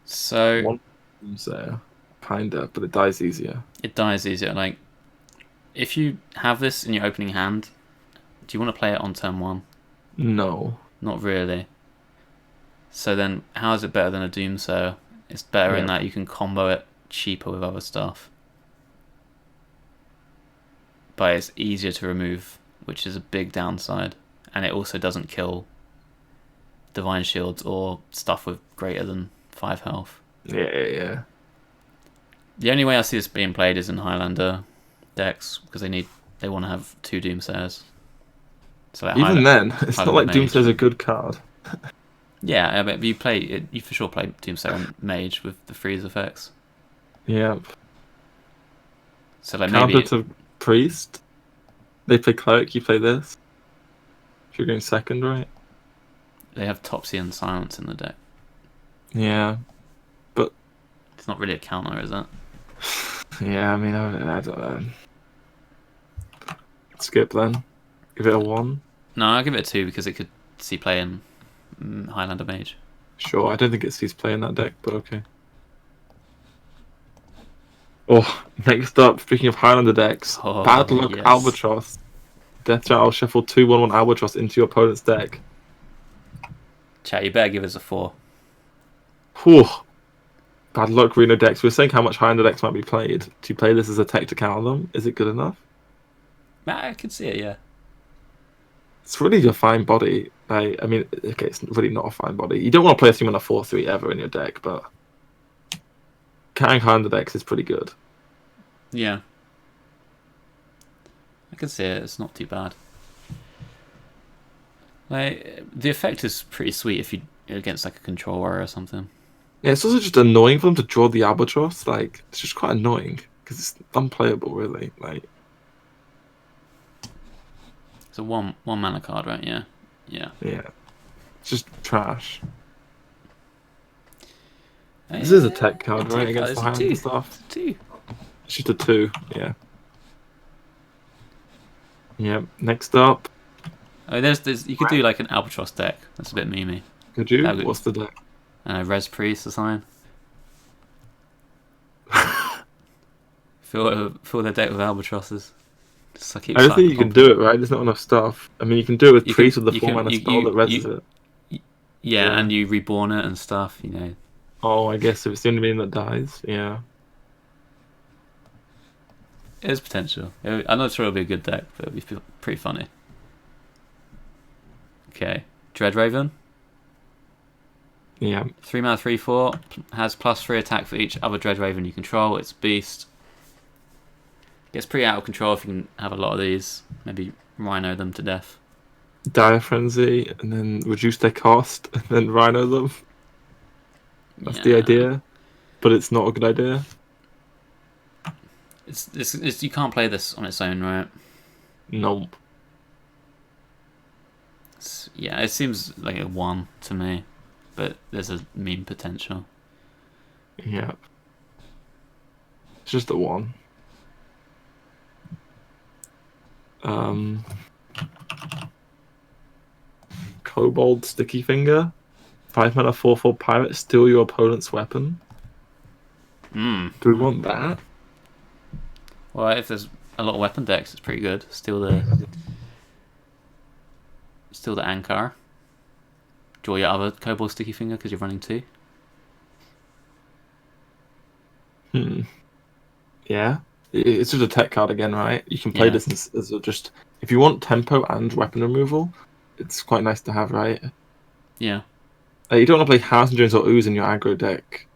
So... One there, kinda, but it dies easier. It dies easier. Like, if you have this in your opening hand, do you want to play it on turn 1? No. Not really. So then, how is it better than a Doomsayer? It's better in that you can combo it cheaper with other stuff. But it's easier to remove, which is a big downside. And it also doesn't kill Divine Shields or stuff with greater than 5 health. Yeah. The only way I see this being played is in Highlander decks, because they want to have 2 Doomsayers. So like even then, it's not like Doomsayer's a good card. Yeah, I mean, you for sure play Doomsayer and Mage with the freeze effects. Yep. So like Counter maybe to Priest. They play Cleric, you play this. You're going second, right? They have Topsy and Silence in the deck. Yeah, but It's not really a counter, is it? yeah, I mean, I don't know. Skip then. Give it a 1. No, I'll give it a 2 because it could see play in Highlander Mage. Sure, I don't think it sees play in that deck, but okay. Oh, next up, speaking of Highlander decks, Oh, Bad Luck yes. Albatross. Death Rattle, shuffle 2/1/1 Albatross into your opponent's deck. Chat, you better give us a 4. Whew. Bad Luck Reno decks. We're saying how much Highlander decks might be played. Do you play this as a tech to counter them? Is it good enough? I can see it, yeah. It's really a fine body. I mean, okay, it's really not a fine body. You don't want to play a team on a 4/3 ever in your deck, but counting Highlander decks is pretty good. Yeah. I can see it. It's not too bad. Like, the effect is pretty sweet if you're against like a control warrior or something. Yeah, it's also just annoying for them to draw the Albatross. Like, it's just quite annoying because it's unplayable, really. Like, It's a one mana card, right? Yeah. Yeah. yeah, it's just trash. This is a tech card, right? Against the Highlander stuff. It's a 2. It's just a 2, yeah. Yep. Next up, Oh, there's you could do like an Albatross deck. That's a bit memey. could you? That would- What's the deck? Res Priest or something. Fill their deck with Albatrosses. Just keep I don't think you cycling. can do it, right? There's not enough stuff. I mean, you can do it with You Priest can- with the you 4 can- mana you- spell you- that reses you- it. Yeah, and you reborn it and stuff, you know. Oh, I guess if it's the only main that dies, yeah. There's potential. I'm not sure it'll be a good deck, but it'll be pretty funny. Okay. Dreadraven. Yeah. 3 mana 3/4. Has +3 attack for each other Dreadraven you control. It's beast. Gets pretty out of control if you can have a lot of these. Maybe Rhino them to death. Dire Frenzy, and then reduce their cost, and then Rhino them. That's the Yeah. idea. But it's not a good idea. It's you can't play this on its own, right? Nope. Yeah, it seems like a 1 to me, but there's a meme potential. Yeah. It's just a 1. Kobold Sticky Finger. 5 mana 4/4 pirate, steal your opponent's weapon. Do we want that? Well, if there's a lot of weapon decks, it's pretty good. Steal the Ankar. Draw your other Kobold Sticky Finger because you're running 2. Yeah. It's just a tech card again, right? You can play Yeah. this as just... If you want tempo and weapon removal, it's quite nice to have, right? Yeah. You don't want to play House and Jones or Ooze in your aggro deck,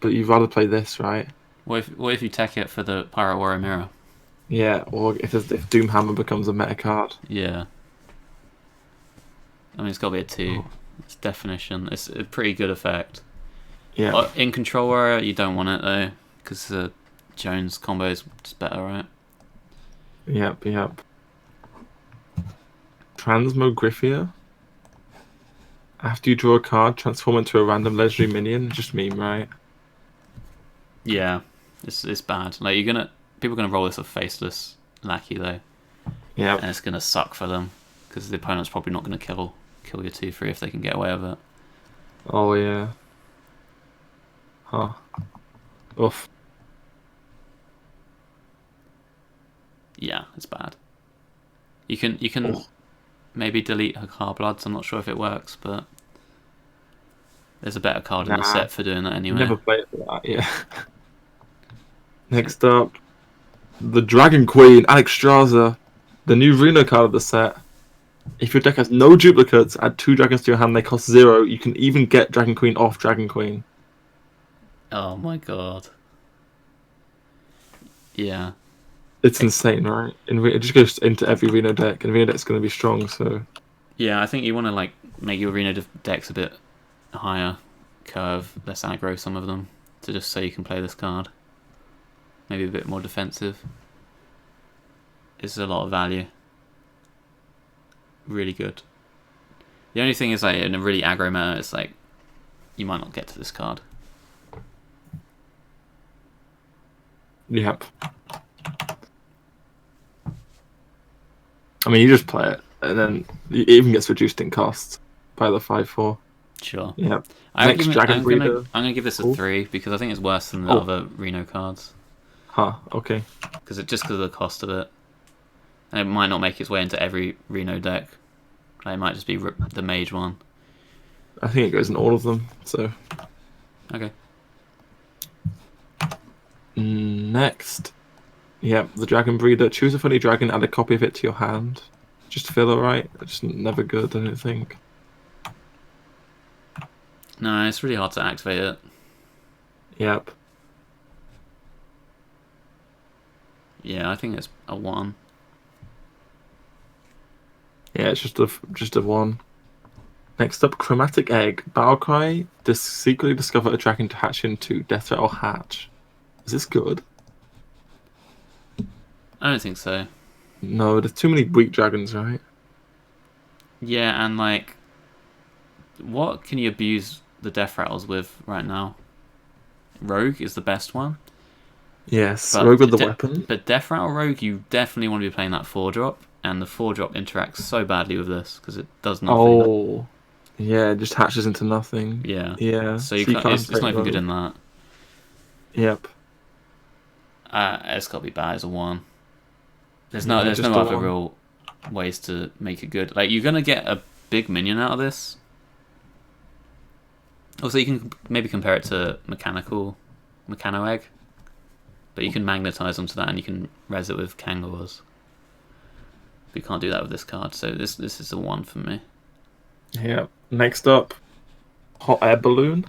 but you'd rather play this, right? What if you tech it for the Pirate Warrior Mirror? Yeah, or if Doomhammer becomes a meta card. Yeah. I mean, it's got to be a 2. It's definition. It's a pretty good effect. Yeah. In Control Warrior, you don't want it though, because the Jones combo is just better, right? Yep. Transmogriffia. After you draw a card, transform into a random legendary minion. Just meme, right? Yeah, it's bad. Like people are gonna roll this with Faceless Lackey though, Yeah. and it's gonna suck for them because the opponent's probably not gonna kill your 2/3 if they can get away with it. Oh yeah. Huh. Oof. Yeah, it's bad. You can maybe delete Hakar Bloods. I'm not sure if it works, but there's a better card in the set for doing that anyway. Never play it for that. Yeah. Next up, the Dragon Queen, Alexstrasza, the new Reno card of the set. If your deck has no duplicates, add 2 dragons to your hand. They cost 0. You can even get Dragon Queen off Dragon Queen. Oh my god. Yeah. It's insane, right? It just goes into every Reno deck, and Reno deck's going to be strong, so... Yeah, I think you want to like make your Reno decks a bit higher curve, less aggro some of them, to just so you can play this card. Maybe a bit more defensive. It's a lot of value. Really good. The only thing is, like, in a really aggro meta, it's like you might not get to this card. Yep. I mean, you just play it, and then it even gets reduced in cost by the 5/4. Sure. Yeah. I'm Next Dragon Breeder. gonna give this a 3 because I think it's worse than the other Reno cards. Huh. Okay. Because of the cost of it, and it might not make its way into every Reno deck. Like, it might just be the Mage one. I think it goes in all of them. So. Okay. Next. Yep, the Dragon Breeder. Choose a funny dragon, add a copy of it to your hand. Just feel alright. It's never good, I don't think. No, it's really hard to activate it. Yep. Yeah, I think it's a 1. Yeah, it's just a 1. Next up, Chromatic Egg. Battlecry. Secretly discover a dragon to hatch into. Death Rattle hatch. Is this good? I don't think so. No, there's too many weak dragons, right? Yeah, and like, what can you abuse the Death Rattles with right now? Rogue is the best one. Yes, But Rogue with the weapon. But Death Rattle Rogue, you definitely want to be playing that 4-drop, and the 4-drop interacts so badly with this because it does nothing. Oh, yeah, it just hatches into nothing. Yeah. Yeah. So you can't, it's not even good in that. Yep. It's got to be bad as a 1. There's no other real ways to make it good. Like, you're gonna get a big minion out of this. Also, you can maybe compare it to Mechano Egg, but you can magnetize onto that and you can res it with Kangors. But you can't do that with this card, so this is a 1 for me. Yeah. Next up, Hot Air Balloon.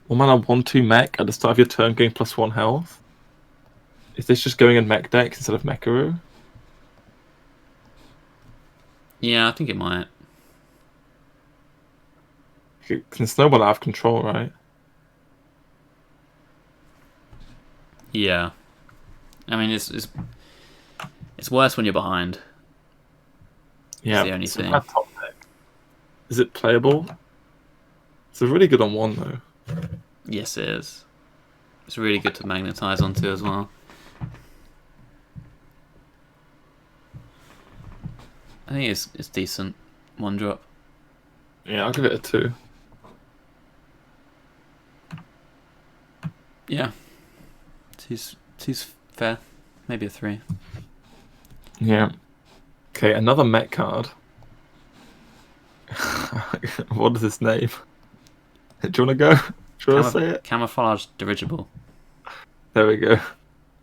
1 mana 1/2 mech at the start of your turn, gain +1 health. Is this just going in mech decks instead of Mecharo? Yeah, I think it might. It can snowball out of control, right? Yeah. I mean, it's worse when you're behind. Yeah. It's the only thing. Top deck. Is it playable? It's a really good on 1 though. Yes, it is. It's really good to magnetize onto as well. I think it's decent. 1-drop. Yeah, I'll give it a 2. Yeah. Two's fair. Maybe a 3. Yeah. Okay, another mech card. What is this name? Do you want to go? Do you want to say it? Camouflage Dirigible. There we go.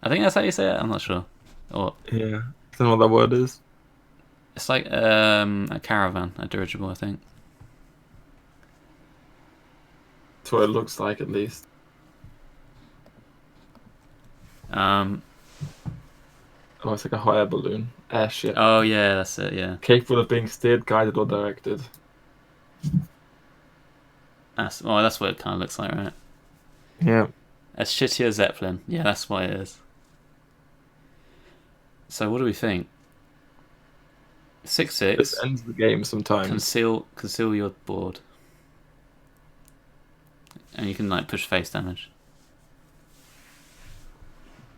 I think that's how you say it. I'm not sure. Or Yeah. I don't know what that word is. it's like a caravan, a dirigible, I think. That's what it looks like, at least. Oh, it's like a hot air balloon. Airship. Oh yeah, that's it. Yeah. Capable of being steered, guided, or directed. That's what it kind of looks like, right? Yeah. A shittier Zeppelin. Yeah, that's what it is. So what do we think? 6/6. This ends the game sometimes. Conceal your board, and you can like push face damage.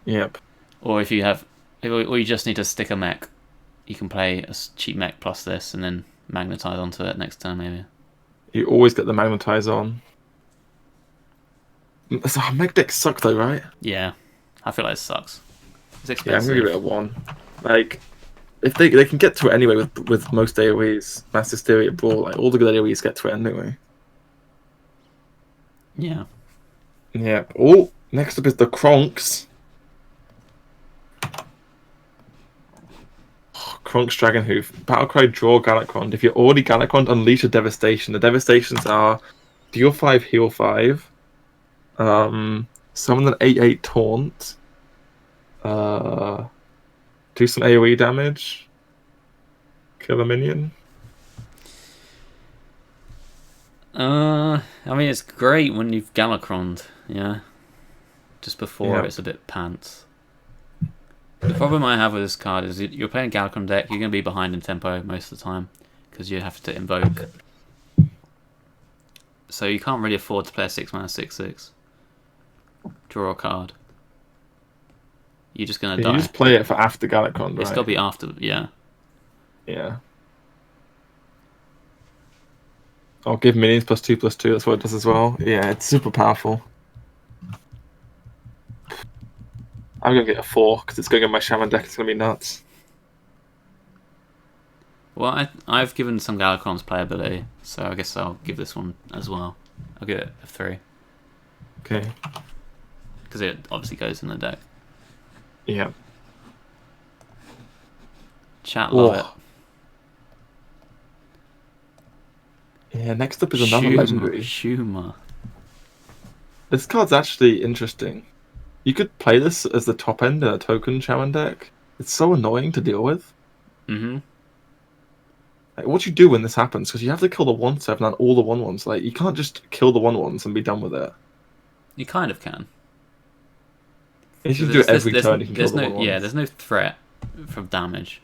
Yep. Or if you have, or you just need to stick a mech, you can play a cheap mech plus this, and then magnetize onto it next turn maybe. You always get the magnetize on. So mech decks suck though, right? Yeah, I feel like it sucks. It's Yeah, I'm expensive. gonna give it a 1. Like, if they can get to it anyway with most AoEs, Mass Hysteria, Brawl, like all the good AoEs get to it anyway. Yeah. Yeah. Oh, next up is the Kronks. Kronk's Dragonhoof. Battlecry, draw Galakrond. If you're already Galakrond, unleash a Devastation. The Devastations are deal 5, heal 5. Summon an 8/8 Taunt. Do some AoE damage. Kill a minion. I mean, it's great when you've Galakrond, yeah. Just before Yeah. it's a bit pants. The problem I have with this card is you're playing a Galakrond deck, you're going to be behind in tempo most of the time because you have to invoke So you can't really afford to play a 6-mana 6/6. Draw a card. You're just gonna die. You just play it for after Galakrond, right? It's got to be after, yeah. Yeah. Oh, give minions +2/+2. That's what it does as well. Yeah, it's super powerful. I'm gonna get a 4 because it's going in my Shaman deck. It's gonna be nuts. Well, I've given some Galakron's playability, so I guess I'll give this one as well. I'll give it a 3. Okay. Because it obviously goes in the deck. Yeah. Chat, love it. Yeah, next up is another legendary. Schumer. This card's actually interesting. You could play this as the top end in a token Shaman deck. It's so annoying to deal with. Mm-hmm. Like, what do you do when this happens? Because you have to kill the 1/7 and all the 1/1s. Like, you can't just kill the 1/1s and be done with it. You kind of can. You can do it every turn. You can kill the 1/1s. Yeah, there's no threat from damage.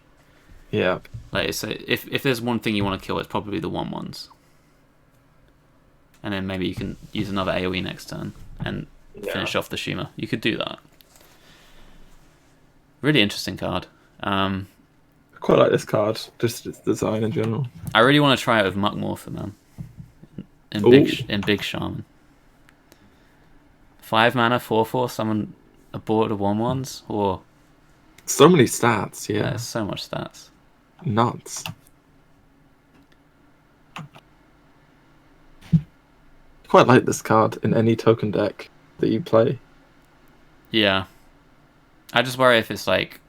Yeah. Like, so if there's one thing you want to kill, it's probably the 1/1s. And then maybe you can use another AoE next turn and finish off the Schumer. You could do that. Really interesting card. I quite like this card, just its design in general. I really want to try it with Muckmorpher, man. In big Shaman. 5 mana, 4/4, summon a board of 1/1s, or So many stats, yeah. there's so much stats. Nuts. Quite like this card in any token deck that you play. Yeah. I just worry if it's like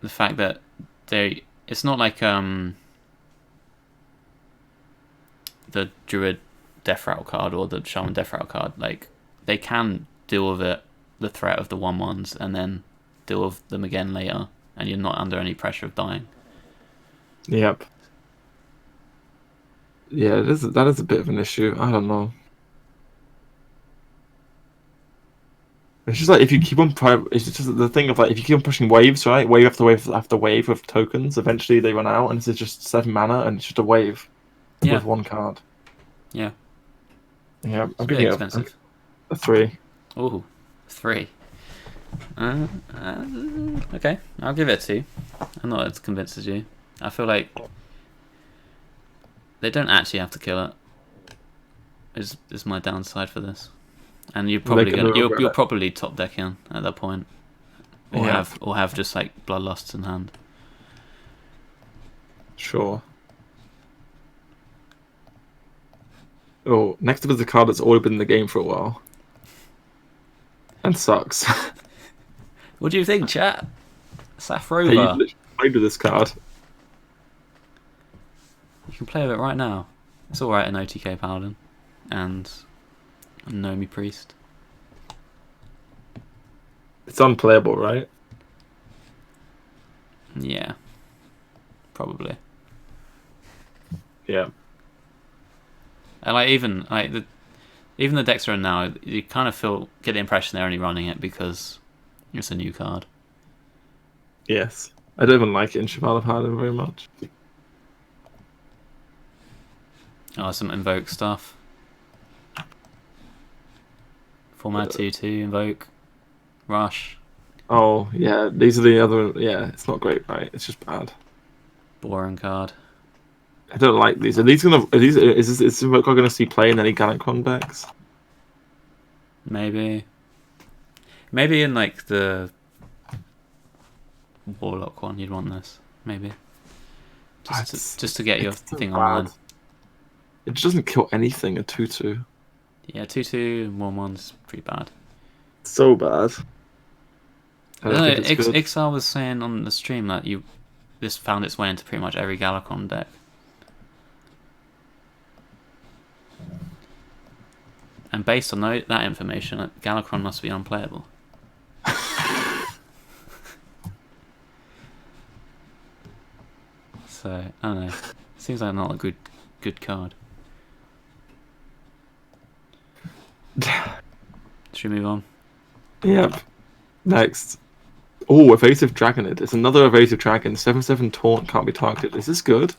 the fact that it's not like the Druid Death Rattle card or the Shaman Death Rattle card. Like, they can deal with the threat of the 1/1s, and then deal with them again later, and you're not under any pressure of dying. Yep. Yeah, that is a bit of an issue. I don't know. It's just like if you keep on it's just the thing of like if you keep on pushing waves, right? Wave after wave after wave with tokens, eventually they run out, and this is just 7 mana, and it's just a wave with one card. Yeah. Yeah, I'm really giving expensive. it a 3. Ooh, 3. Okay, I'll give it a 2. I'm not as convinced as you. I feel like they don't actually have to kill it. Is my downside for this. And you're probably you're probably top decking at that point, or have just like Bloodlusts in hand. Sure. Oh, next up is a card that's already been in the game for a while, and sucks. What do you think, chat? Safrova. Hey, you've literally played with this card. You can play with it right now. It's alright in OTK Paladin, and Nomi Priest. It's unplayable, right? Yeah. Probably. Yeah. And like even the decks are in now, you kind of get the impression they're only running it because it's a new card. Yes. I don't even like it in Shaman Galakrond very much. Oh, some invoke stuff. 4-mana 2/2 invoke. Rush. Oh, yeah, these are the other... Yeah, it's not great, right? It's just bad. Boring card. I don't like these. Are these gonna... Is Invoke gonna see play in any Galakrond decks? Maybe. Maybe in, like, the Warlock one you'd want this. Maybe. Just to get your thing on. It just doesn't kill anything, a 2/2. Yeah, 2/2 and 1/1's pretty bad. So bad. Ixar was saying on the stream that this found its way into pretty much every Galakrond deck. And based on that information, Galakrond must be unplayable. So, I don't know. Seems like not a good card. Should we move on? Yep. Next. Oh, Evasive Dragonid. It's another Evasive Dragon. 7/7 Taunt can't be targeted. Is this good?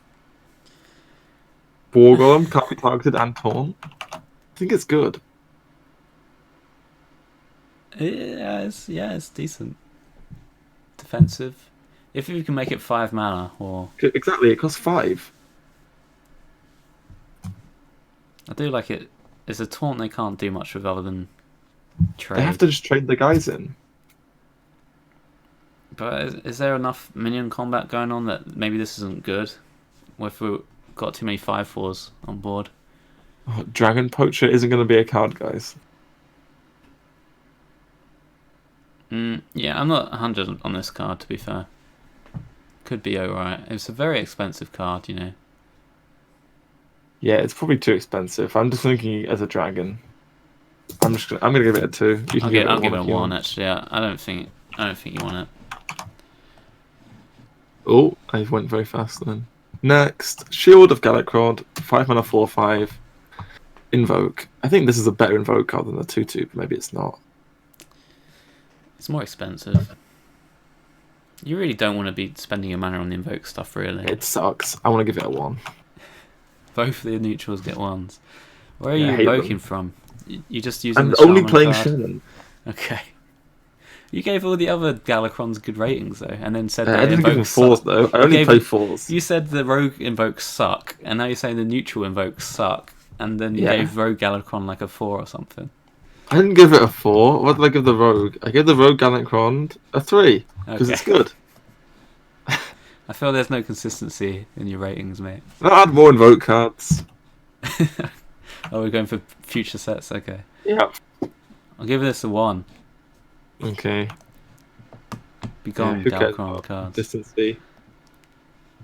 Boar Golem can't be targeted and Taunt. think it's good. It's decent. Defensive. If you can make it 5 mana, or Exactly, it costs 5. I do like it. It's a taunt they can't do much with other than trade. They have to just trade the guys in. But is there enough minion combat going on that maybe this isn't good? Or if we've got too many 5/4s on board? Oh, Dragon Poacher isn't going to be a card, guys. Yeah, I'm not 100 on this card, to be fair. Could be alright. It's a very expensive card, you know. Yeah, it's probably too expensive. I'm just thinking as a dragon. I'm gonna give it a 2. You can I'll give it a if you 1 want. actually. I don't think you want it. Oh, I went very fast then. Next, Shield of Galakrond, 5 mana 4/5. Invoke. I think this is a better invoke card than the 2/2, but maybe it's not. It's more expensive. You really don't want to be spending your mana on the invoke stuff, really. It sucks. I want to give it a 1. Both the neutrals get 1s. Where are Yeah, I you hate invoking them. from? You just using I'm the only Shaman playing card? Shaman. Okay. You gave all the other Galakronds good ratings, though, and then said I that didn't give them invokes 4s, suck. though. I only play 4s. You said the rogue invokes suck, and now you're saying the neutral invokes suck, and then you Yeah. gave rogue Galakron like a 4 or something. I didn't give it a 4. What did I give the Rogue? I gave the Rogue Galakrond a 3, because Okay. it's good. I feel there's no consistency in your ratings, mate. I'll add more invoke cards. Oh, we're going for future sets, okay. Yep. I'll give this a 1. Okay. Be gone, who cares Galakron about cards. Consistency.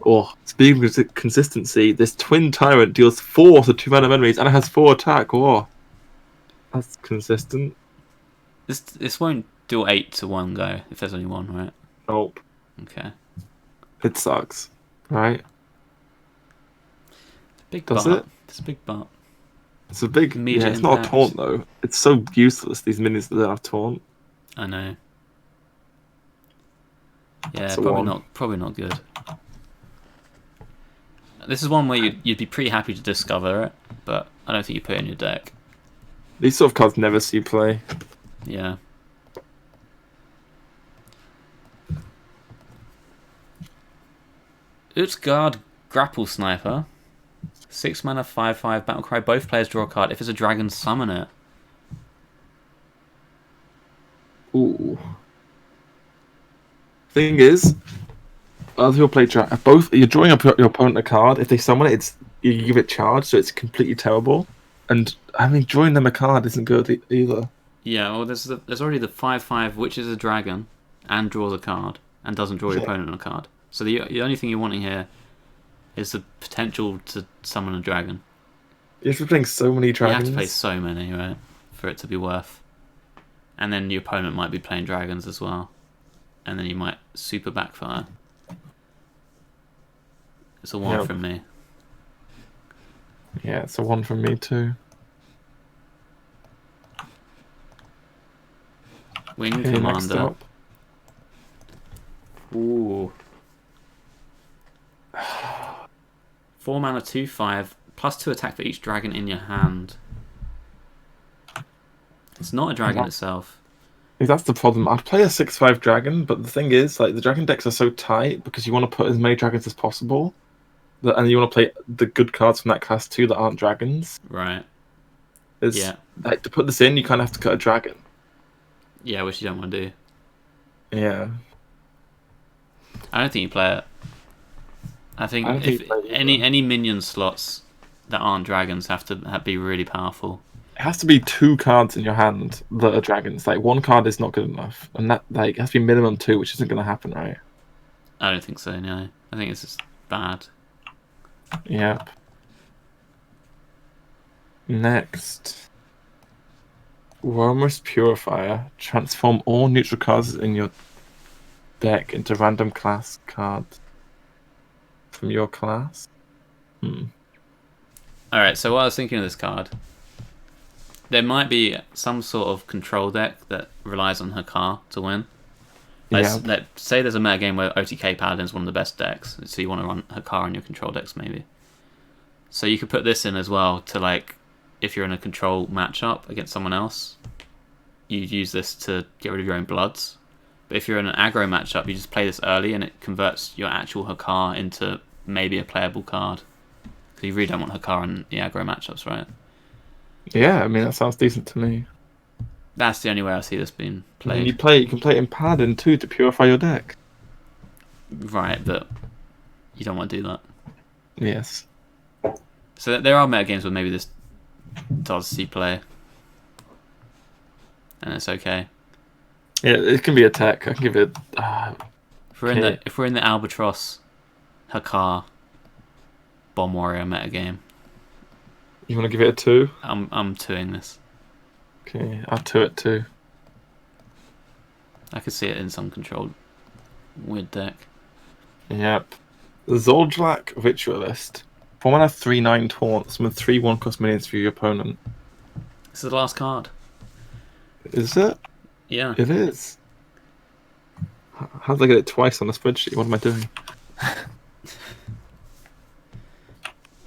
Oh, speaking of consistency, this Twin Tyrant deals 4 to 2 mana enemies and it has 4 attack. Oh, that's consistent. This won't do 8 to 1 go, if there's only 1, right? Nope. Okay. It sucks. Right? Big Does butt. it? It's a big butt. It's a big... Immediate Yeah, it's not a impact. taunt, though. It's so useless, these minions that don't have taunt. I know. Yeah, It's a probably 1. probably not good. This is one where you'd be pretty happy to discover it, but I don't think you put it in your deck. These sort of cards never see play. Yeah. Utgard Grapple Sniper. 6 mana, 5/5 Battlecry. Both players draw a card. If it's a dragon, summon it. Ooh. Thing is, other people play both. You're drawing up your opponent a card. If they summon it, you give it charge, so it's completely terrible. And I mean, drawing them a card isn't good either. Yeah, well, there's already the 5/5, which is a dragon, and draws a card, and doesn't draw your opponent a card. So the only thing you're wanting here is the potential to summon a dragon. You have to be playing so many dragons. You have to play so many, right, for it to be worth. And then your opponent might be playing dragons as well. And then you might super backfire. It's a 1 from me. Yeah, it's a 1 from me too. Wing Okay, next Commander. up. Ooh. 4 mana, 2/5, +2 attack for each dragon in your hand. It's not a dragon itself. That's the problem. I'd play a 6/5 dragon, but the thing is, like, the dragon decks are so tight because you want to put as many dragons as possible, and you want to play the good cards from that class too that aren't dragons. Right. Yeah. Like, to put this in, you kind of have to cut a dragon. Yeah, which you don't want to do. Yeah. I don't think you play it. I think if any minion slots that aren't dragons have to be really powerful. It has to be 2 cards in your hand that are dragons. Like, 1 card is not good enough, and that like has to be minimum 2, which isn't going to happen, right? I don't think so. No, I think it's just bad. Yep. Next, Wormrest Purifier. Transform all neutral cards in your deck into random class cards from your class. Alright, so what I was thinking of this card, there might be some sort of control deck that relies on Hakar to win. Say there's a meta game where OTK Paladin is one of the best decks, so you want to run Hakar in your control decks maybe. So you could put this in as well to like if you're in a control matchup against someone else, you'd use this to get rid of your own bloods. But if you're in an aggro matchup, you just play this early and it converts your actual Hakar into maybe a playable card. So you really don't want Hakar in the aggro matchups, right? Yeah, I mean that sounds decent to me. That's the only way I see this being And played. you can play it in Paladin too to purify your deck. Right, but you don't want to do that. Yes. So there are meta games where maybe this does see play, and it's okay. Yeah, it can be a tech. I can give it. If we're in the Albatross, Hakar, Bomb Warrior meta game, You want to give it a 2? I'm 2ing this. Okay, I'll 2 it too. I could see it in some controlled weird deck. Yep. The Zoldrak Ritualist. 4-mana 3/9 taunt. Summon 3 1-cost minions for your opponent. This is the last card. Is it? Yeah. It is. How did I get it twice on the spreadsheet? What am I doing?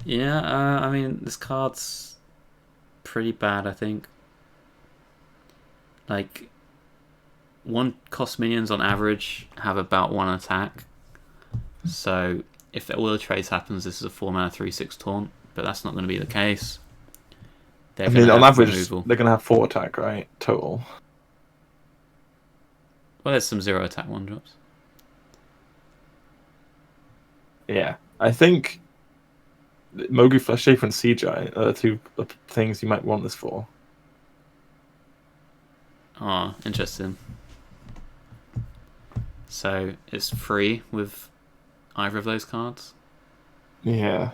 Yeah, I mean, this card's pretty bad, I think. Like, 1-cost minions on average have about 1 attack. So, if all the trades happens, this is a 4-mana 3/6 taunt, but that's not going to be the case. I mean, on average, they're going to have 4 attack, right? Total. Well, there's some 0 attack 1-drops. Yeah. I think Mogu Flesh Shaper and Sea Giant are the 2 things you might want this for. Oh, interesting. So, it's free with either of those cards? Yeah.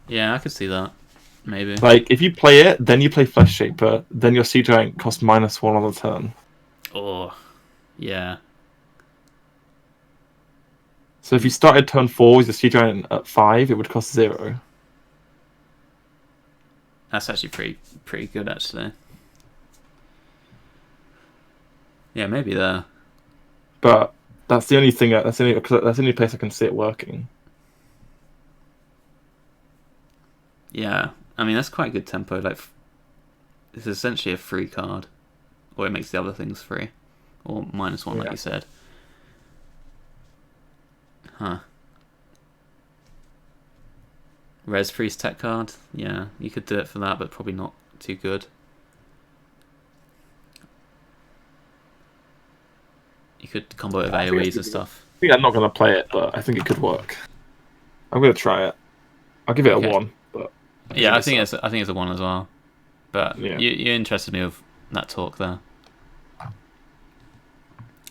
Yeah, I could see that. Maybe. Like, if you play it, then you play Flesh Shaper, then your Sea Giant costs -1 on the turn. Oh, yeah. So if you started turn 4 with your Sea Giant at 5, it would cost 0. That's actually pretty good, actually. Yeah, maybe there. But that's the only thing. That's the only place I can see it working. Yeah, I mean that's quite good tempo. Like, it's essentially a free card, or it makes the other things free, or -1, like you said. Huh. Res Priest tech card. Yeah, you could do it for that, but probably not too good. You could combo it with AoEs and stuff. I think I'm not going to play it, but I think it could work. I'm going to try it. I'll give it a 1. But yeah, I think it's a 1 as well. But yeah. you interested me with that talk there. All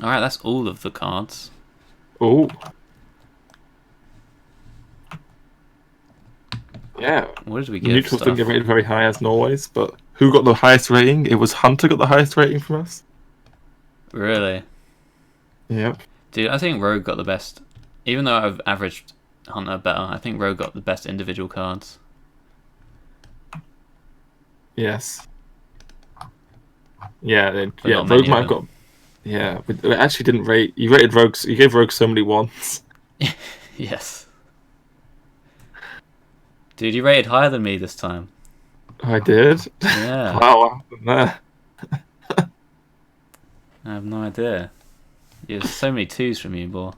right, that's all of the cards. Oh. Yeah. What did we get? Neutrals didn't get rated very high as Norway's, but who got the highest rating? It was Hunter got the highest rating from us. Really? Yep. Dude, I think Rogue got the best. Even though I've averaged Hunter better, I think Rogue got the best individual cards. Yes. Yeah, But Rogue might have got. Yeah, but it actually didn't rate. You rated Rogues. You gave Rogue so many 1s. Yes. Dude, you rated higher than me this time. I did. Yeah. Wow, what happened there? I have no idea. There's so many 2s from you, Boar.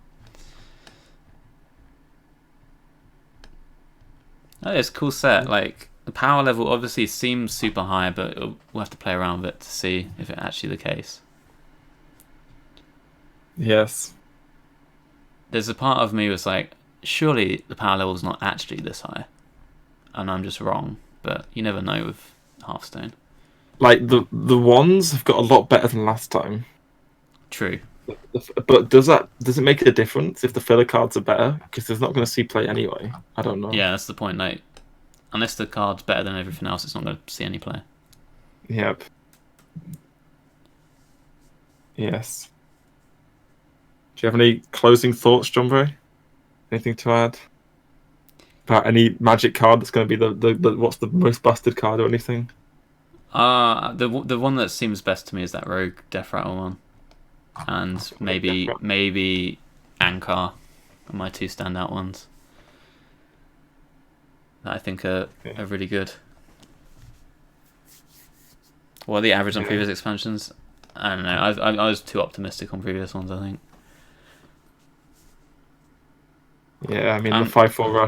Oh, it's a cool set. Like, the power level obviously seems super high, but we'll have to play around with it to see if it's actually the case. Yes. There's a part of me was like, surely the power level's not actually this high. And I'm just wrong, but you never know with Hearthstone. Like, the 1s have got a lot better than last time. True. But does it make a difference if the filler cards are better? Because there's not going to see play anyway. I don't know. Yeah, that's the point. Like, unless the card's better than everything else, it's not going to see any play. Yep. Yes. Do you have any closing thoughts, John Bray? Anything to add? About any magic card that's going to be the what's the most busted card or anything? The one that seems best to me is that Rogue Death Rattle one. And maybe Ankar are my 2 standout ones that I think are really good. What are the average on Yeah. previous expansions? I don't know. I was too optimistic on previous ones, I think. Yeah, I mean the 5/4 rush